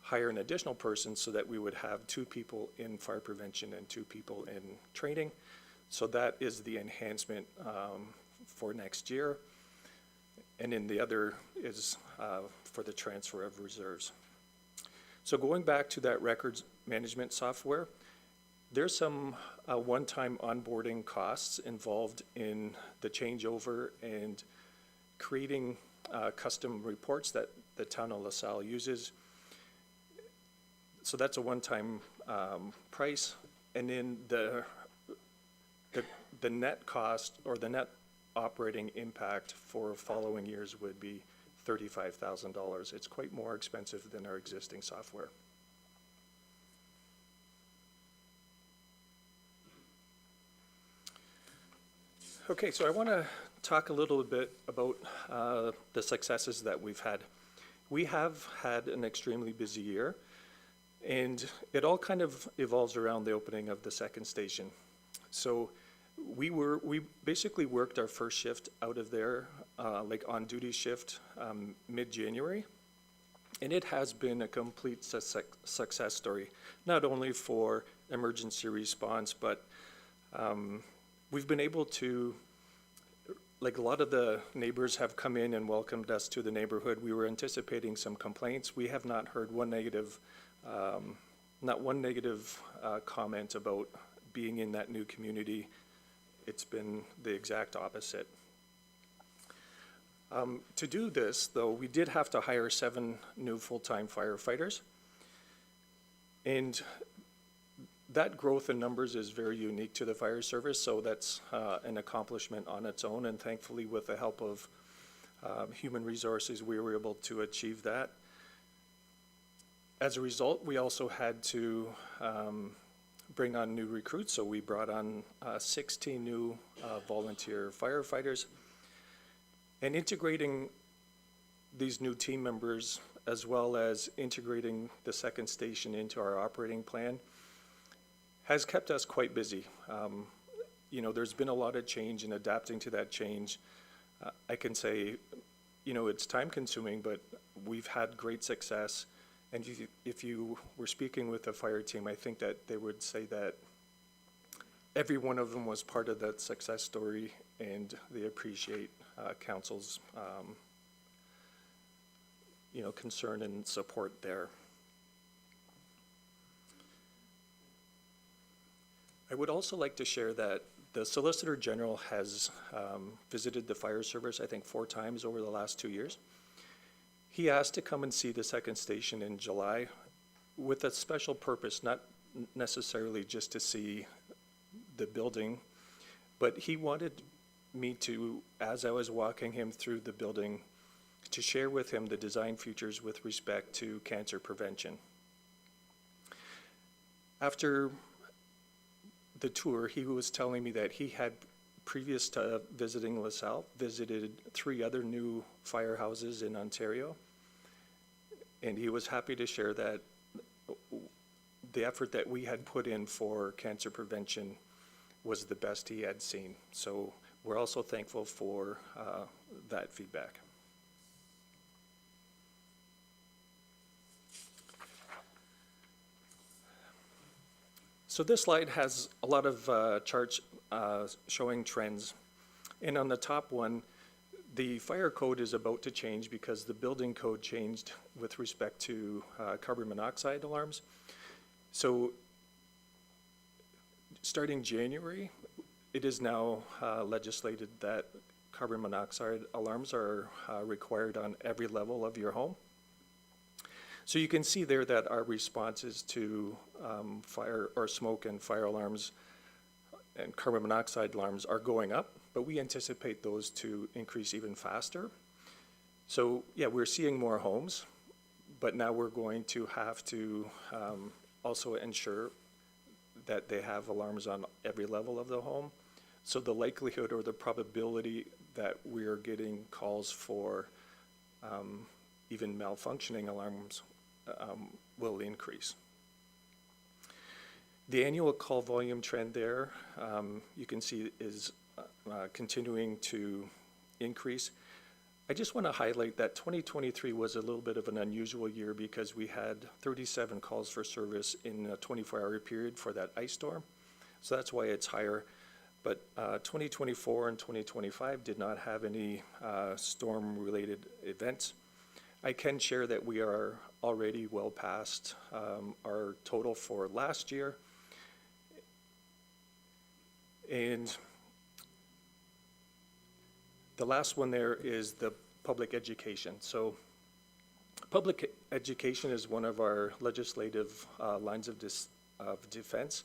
hire an additional person so that we would have 2 people in fire prevention and 2 people in training. So that is the enhancement for next year. And then the other is for the transfer of reserves. So going back to that records management software, there's some one-time onboarding costs involved in the changeover and creating custom reports that the town of LaSalle uses. So that's a one-time price. And then the net cost or the net operating impact for following years would be $35,000. It's quite more expensive than our existing software. Okay, so I want to talk a little bit about the successes that we've had. We have had an extremely busy year, and it all kind of evolves around the opening of the second station. So we basically worked our first shift out of there, like on duty shift, mid-January. And it has been a complete success story, not only for emergency response, but we've been able to, like a lot of the neighbors have come in and welcomed us to the neighborhood. We were anticipating some complaints. We have not heard one negative, not one negative comment about being in that new community. It's been the exact opposite. To do this, though, we did have to hire 7 new full-time firefighters. And that growth in numbers is very unique to the fire service, so that's an accomplishment on its own. And thankfully, with the help of human resources, we were able to achieve that. As a result, we also had to bring on new recruits, so we brought on 16 new volunteer firefighters. And integrating these new team members, as well as integrating the second station into our operating plan, has kept us quite busy. You know, there's been a lot of change, and adapting to that change, I can say, you know, it's time consuming, but we've had great success. And if you were speaking with the fire team, I think that they would say that every one of them was part of that success story, and they appreciate council's you know, concern and support there. I would also like to share that the Solicitor General has visited the fire service, I think 4 times over the last 2 years. He asked to come and see the second station in July with a special purpose, not necessarily just to see the building, but he wanted me to, as I was walking him through the building, to share with him the design features with respect to cancer prevention. After the tour, he was telling me that he had, previous to visiting LaSalle, visited 3 other new firehouses in Ontario, and he was happy to share that the effort that we had put in for cancer prevention was the best he had seen. So we're also thankful for that feedback. So this slide has a lot of charts showing trends. And on the top one, the fire code is about to change because the building code changed with respect to carbon monoxide alarms. So starting January, it is now legislated that carbon monoxide alarms are required on every level of your home. So you can see there that our responses to fire or smoke and fire alarms and carbon monoxide alarms are going up, but we anticipate those to increase even faster. So yeah, we're seeing more homes, But now we're going to have to also ensure that they have alarms on every level of the home. So the likelihood or the probability that we are getting calls for even malfunctioning alarms will increase. The annual call volume trend there, you can see is continuing to increase. I just want to highlight that 2023 was a little bit of an unusual year because we had 37 calls for service in a 24-hour period for that ice storm. So that's why it's higher. But 2024 and 2025 did not have any storm-related events. I can share that we are already well past our total for last year. And the last one there is the public education. So public education is one of our legislative lines of defense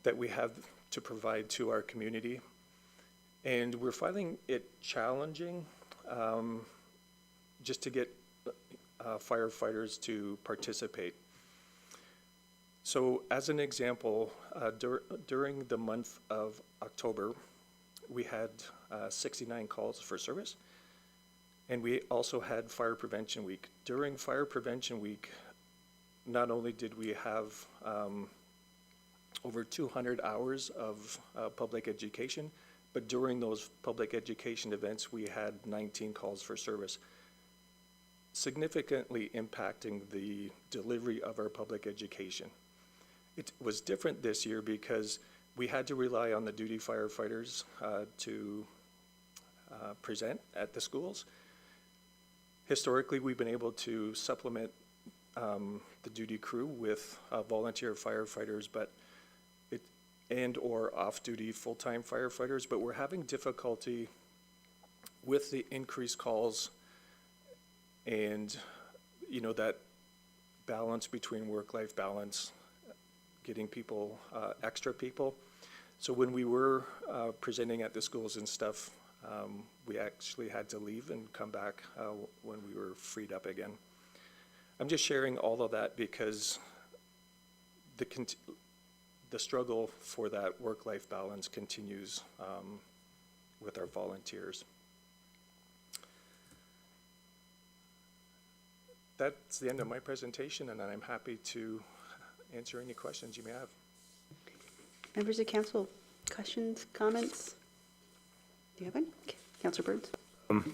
that we have to provide to our community. And we're finding it challenging just to get firefighters to participate. So as an example, during the month of October, we had 69 calls for service, and we also had Fire Prevention Week. During Fire Prevention Week, not only did we have over 200 hours of public education, but during those public education events, we had 19 calls for service, significantly impacting the delivery of our public education. It was different this year because we had to rely on the duty firefighters to present at the schools. Historically, we've been able to supplement the duty crew with volunteer firefighters, and/or off-duty full-time firefighters, but we're having difficulty with the increased calls and, you know, that balance between work-life balance, getting people, extra people. So when we were presenting at the schools and stuff, we actually had to leave and come back when we were freed up again. I'm just sharing all of that because the struggle for that work-life balance continues with our volunteers. That's the end of my presentation, and I'm happy to answer any questions you may have. Members of council, questions, comments? Do you have any? Okay. Councilor Burns.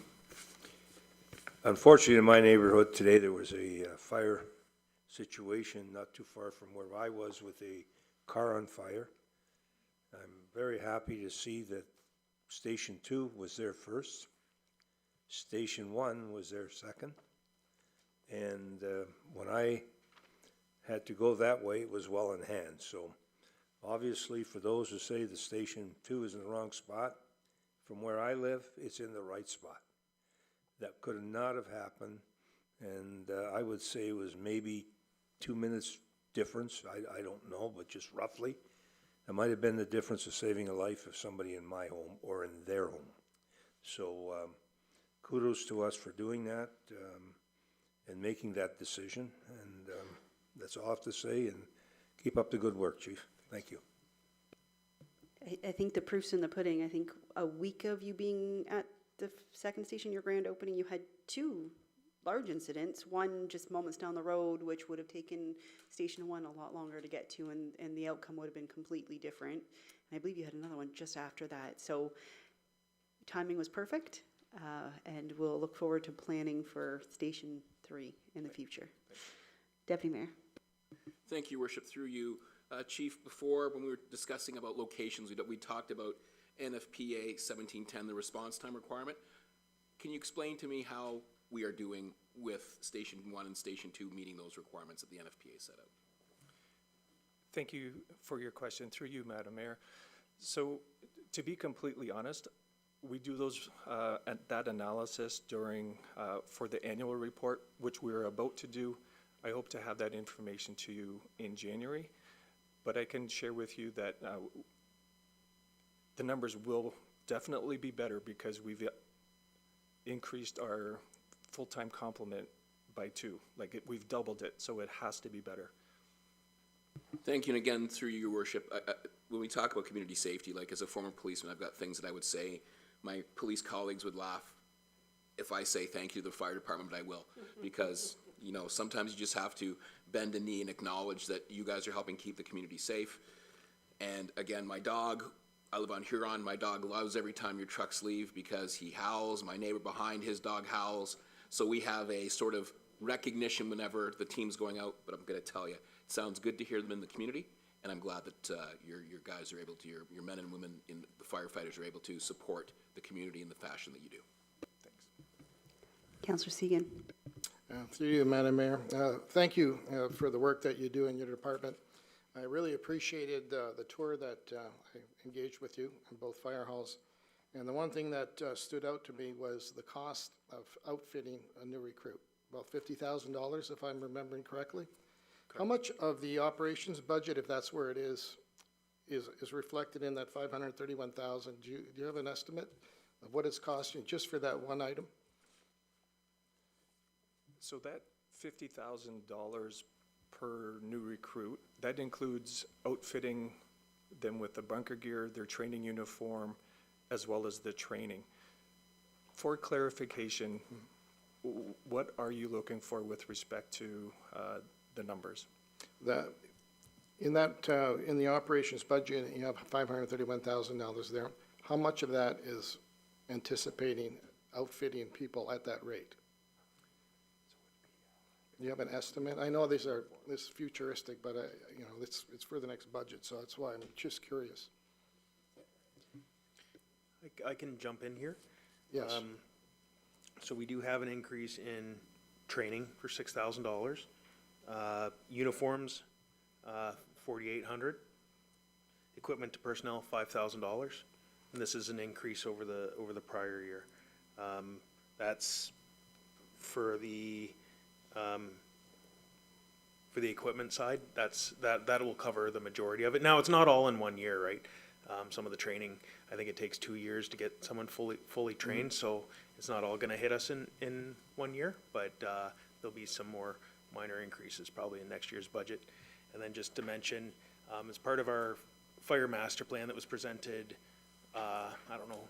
Unfortunately, in my neighborhood today, there was a fire situation not too far from where I was with a car on fire. I'm very happy to see that Station 2 was there first. Station 1 was there second. And when I had to go that way, it was well in hand. So obviously, for those who say the Station 2 is in the wrong spot, from where I live, it's in the right spot. That could not have happened, and I would say it was maybe 2 minutes difference. I don't know, but just roughly. It might have been the difference of saving a life of somebody in my home or in their home. So kudos to us for doing that and making that decision. And that's all I have to say, and keep up the good work, Chief. Thank you. I think the proof's in the pudding. I think a week of you being at the second station, your grand opening, you had 2 large incidents. One just moments down the road, which would have taken Station 1 a lot longer to get to, and the outcome would have been completely different. And I believe you had another one just after that. So timing was perfect, and we'll look forward to planning for Station 3 in the future. Deputy Mayor. Thank you, Worship. Through you, Chief, before when we were discussing about locations, we talked about NFPA 1710, the response time requirement. Can you explain to me how we are doing with Station 1 and Station 2 meeting those requirements that the NFPA set out? Thank you for your question. Through you, Madam Mayor. So to be completely honest, we do those that analysis during for the annual report, which we're about to do. I hope to have that information to you in January, but I can share with you that the numbers will definitely be better because we've increased our full-time complement by 2. Like, we've doubled it, so it has to be better. Thank you, and again, through your worship, when we talk about community safety, like as a former policeman, I've got things that I would say. My police colleagues would laugh if I say thank you to the fire department, but I will, because, you know, sometimes you just have to bend a knee and acknowledge that you guys are helping keep the community safe. And again, my dog, I live on Huron, my dog loves every time your trucks leave because he howls. My neighbor behind, his dog howls. So we have a sort of recognition whenever the team's going out, but I'm going to tell you, it sounds good to hear them in the community, and I'm glad that your guys are able to, your men and women in the firefighters are able to support the community in the fashion that you do. Thanks. Councillor Segan. Through you, Madam Mayor. Thank you for the work that you do in your department. I really appreciated the tour that I engaged with you in both fire halls. And the one thing that stood out to me was the cost of outfitting a new recruit, about $50,000 if I'm remembering correctly. How much of the operations budget, if that's where it is reflected in that $531,000? Do you have an estimate of what it's costing just for that one item? So that $50,000 per new recruit, that includes outfitting them with the bunker gear, their training uniform, as well as the training. For clarification, what are you looking for with respect to the numbers? In the operations budget, you have $531,000 there. How much of that is anticipating outfitting people at that rate? Do you have an estimate? I know this is futuristic, but you know, it's for the next budget, so that's why I'm just curious. I can jump in here. Yes. So we do have an increase in training for $6,000. Uniforms, $4,800. Equipment to personnel, $5,000. And this is an increase over the prior year. That's for the equipment side. That will cover the majority of it. Now, it's not all in 1 year, right? Some of the training, I think it takes 2 years to get someone fully trained, so it's not all gonna hit us in 1 year, but there'll be some more minor increases probably in next year's budget. And then just to mention, as part of our fire master plan that was presented, I don't know,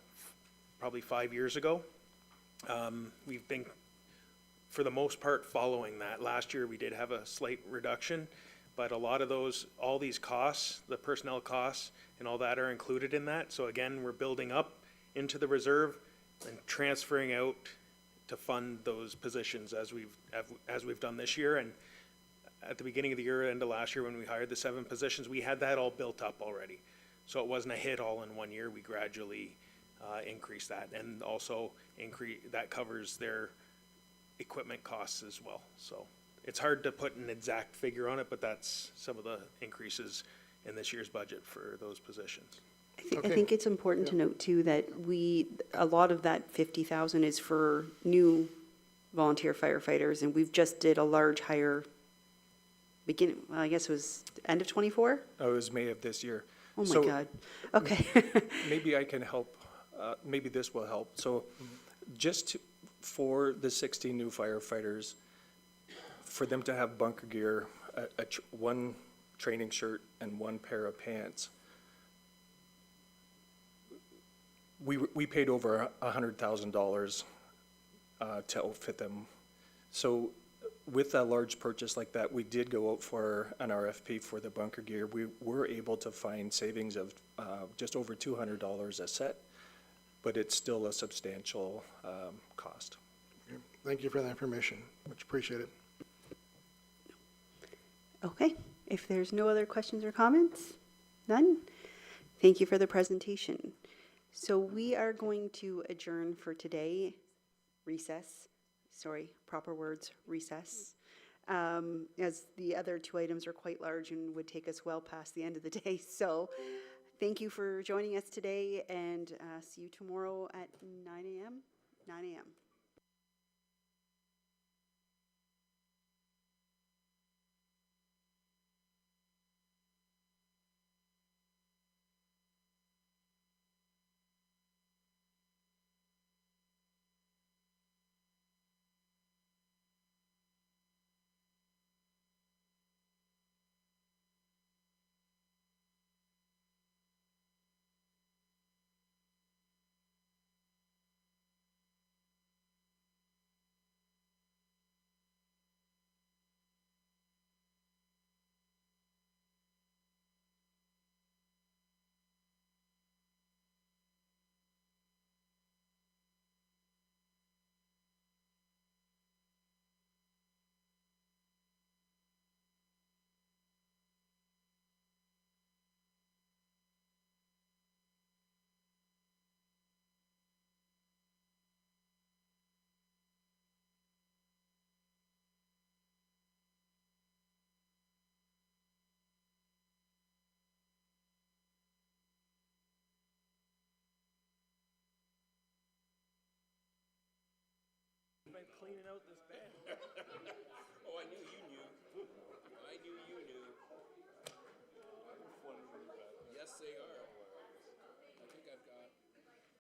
probably 5 years ago, we've been, for the most part, following that. Last year, we did have a slight reduction, but a lot of all these costs, the personnel costs and all that are included in that. So again, we're building up into the reserve and transferring out to fund those positions as we've done this year. And at the beginning of the year, end of last year, when we hired the 7 positions, we had that all built up already. So it wasn't a hit all in 1 year. We gradually increased that, and also that covers their equipment costs as well. So it's hard to put an exact figure on it, but that's some of the increases in this year's budget for those positions. I think it's important to note too that a lot of that 50,000 is for new volunteer firefighters, and we've just did a large hire I guess it was end of 24? Oh, it was May of this year. Oh my God. Okay. Maybe I can help, maybe this will help. So just for the 60 new firefighters, for them to have bunker gear, one training shirt and 1 pair of pants, we paid over $100,000 to outfit them. So with a large purchase like that, we did go out for an RFP for the bunker gear. We were able to find savings of just over $200 a set, but it's still a substantial cost. Thank you for that information. Much appreciated. Okay. If there's no other questions or comments, none? Thank you for the presentation. So we are going to adjourn for today, recess. Sorry, proper words, recess. As the other 2 items are quite large and would take us well past the end of the day. So thank you for joining us today, and see you tomorrow at 9 a.m. 9 a.m. cleaning out this bed. Oh, I knew you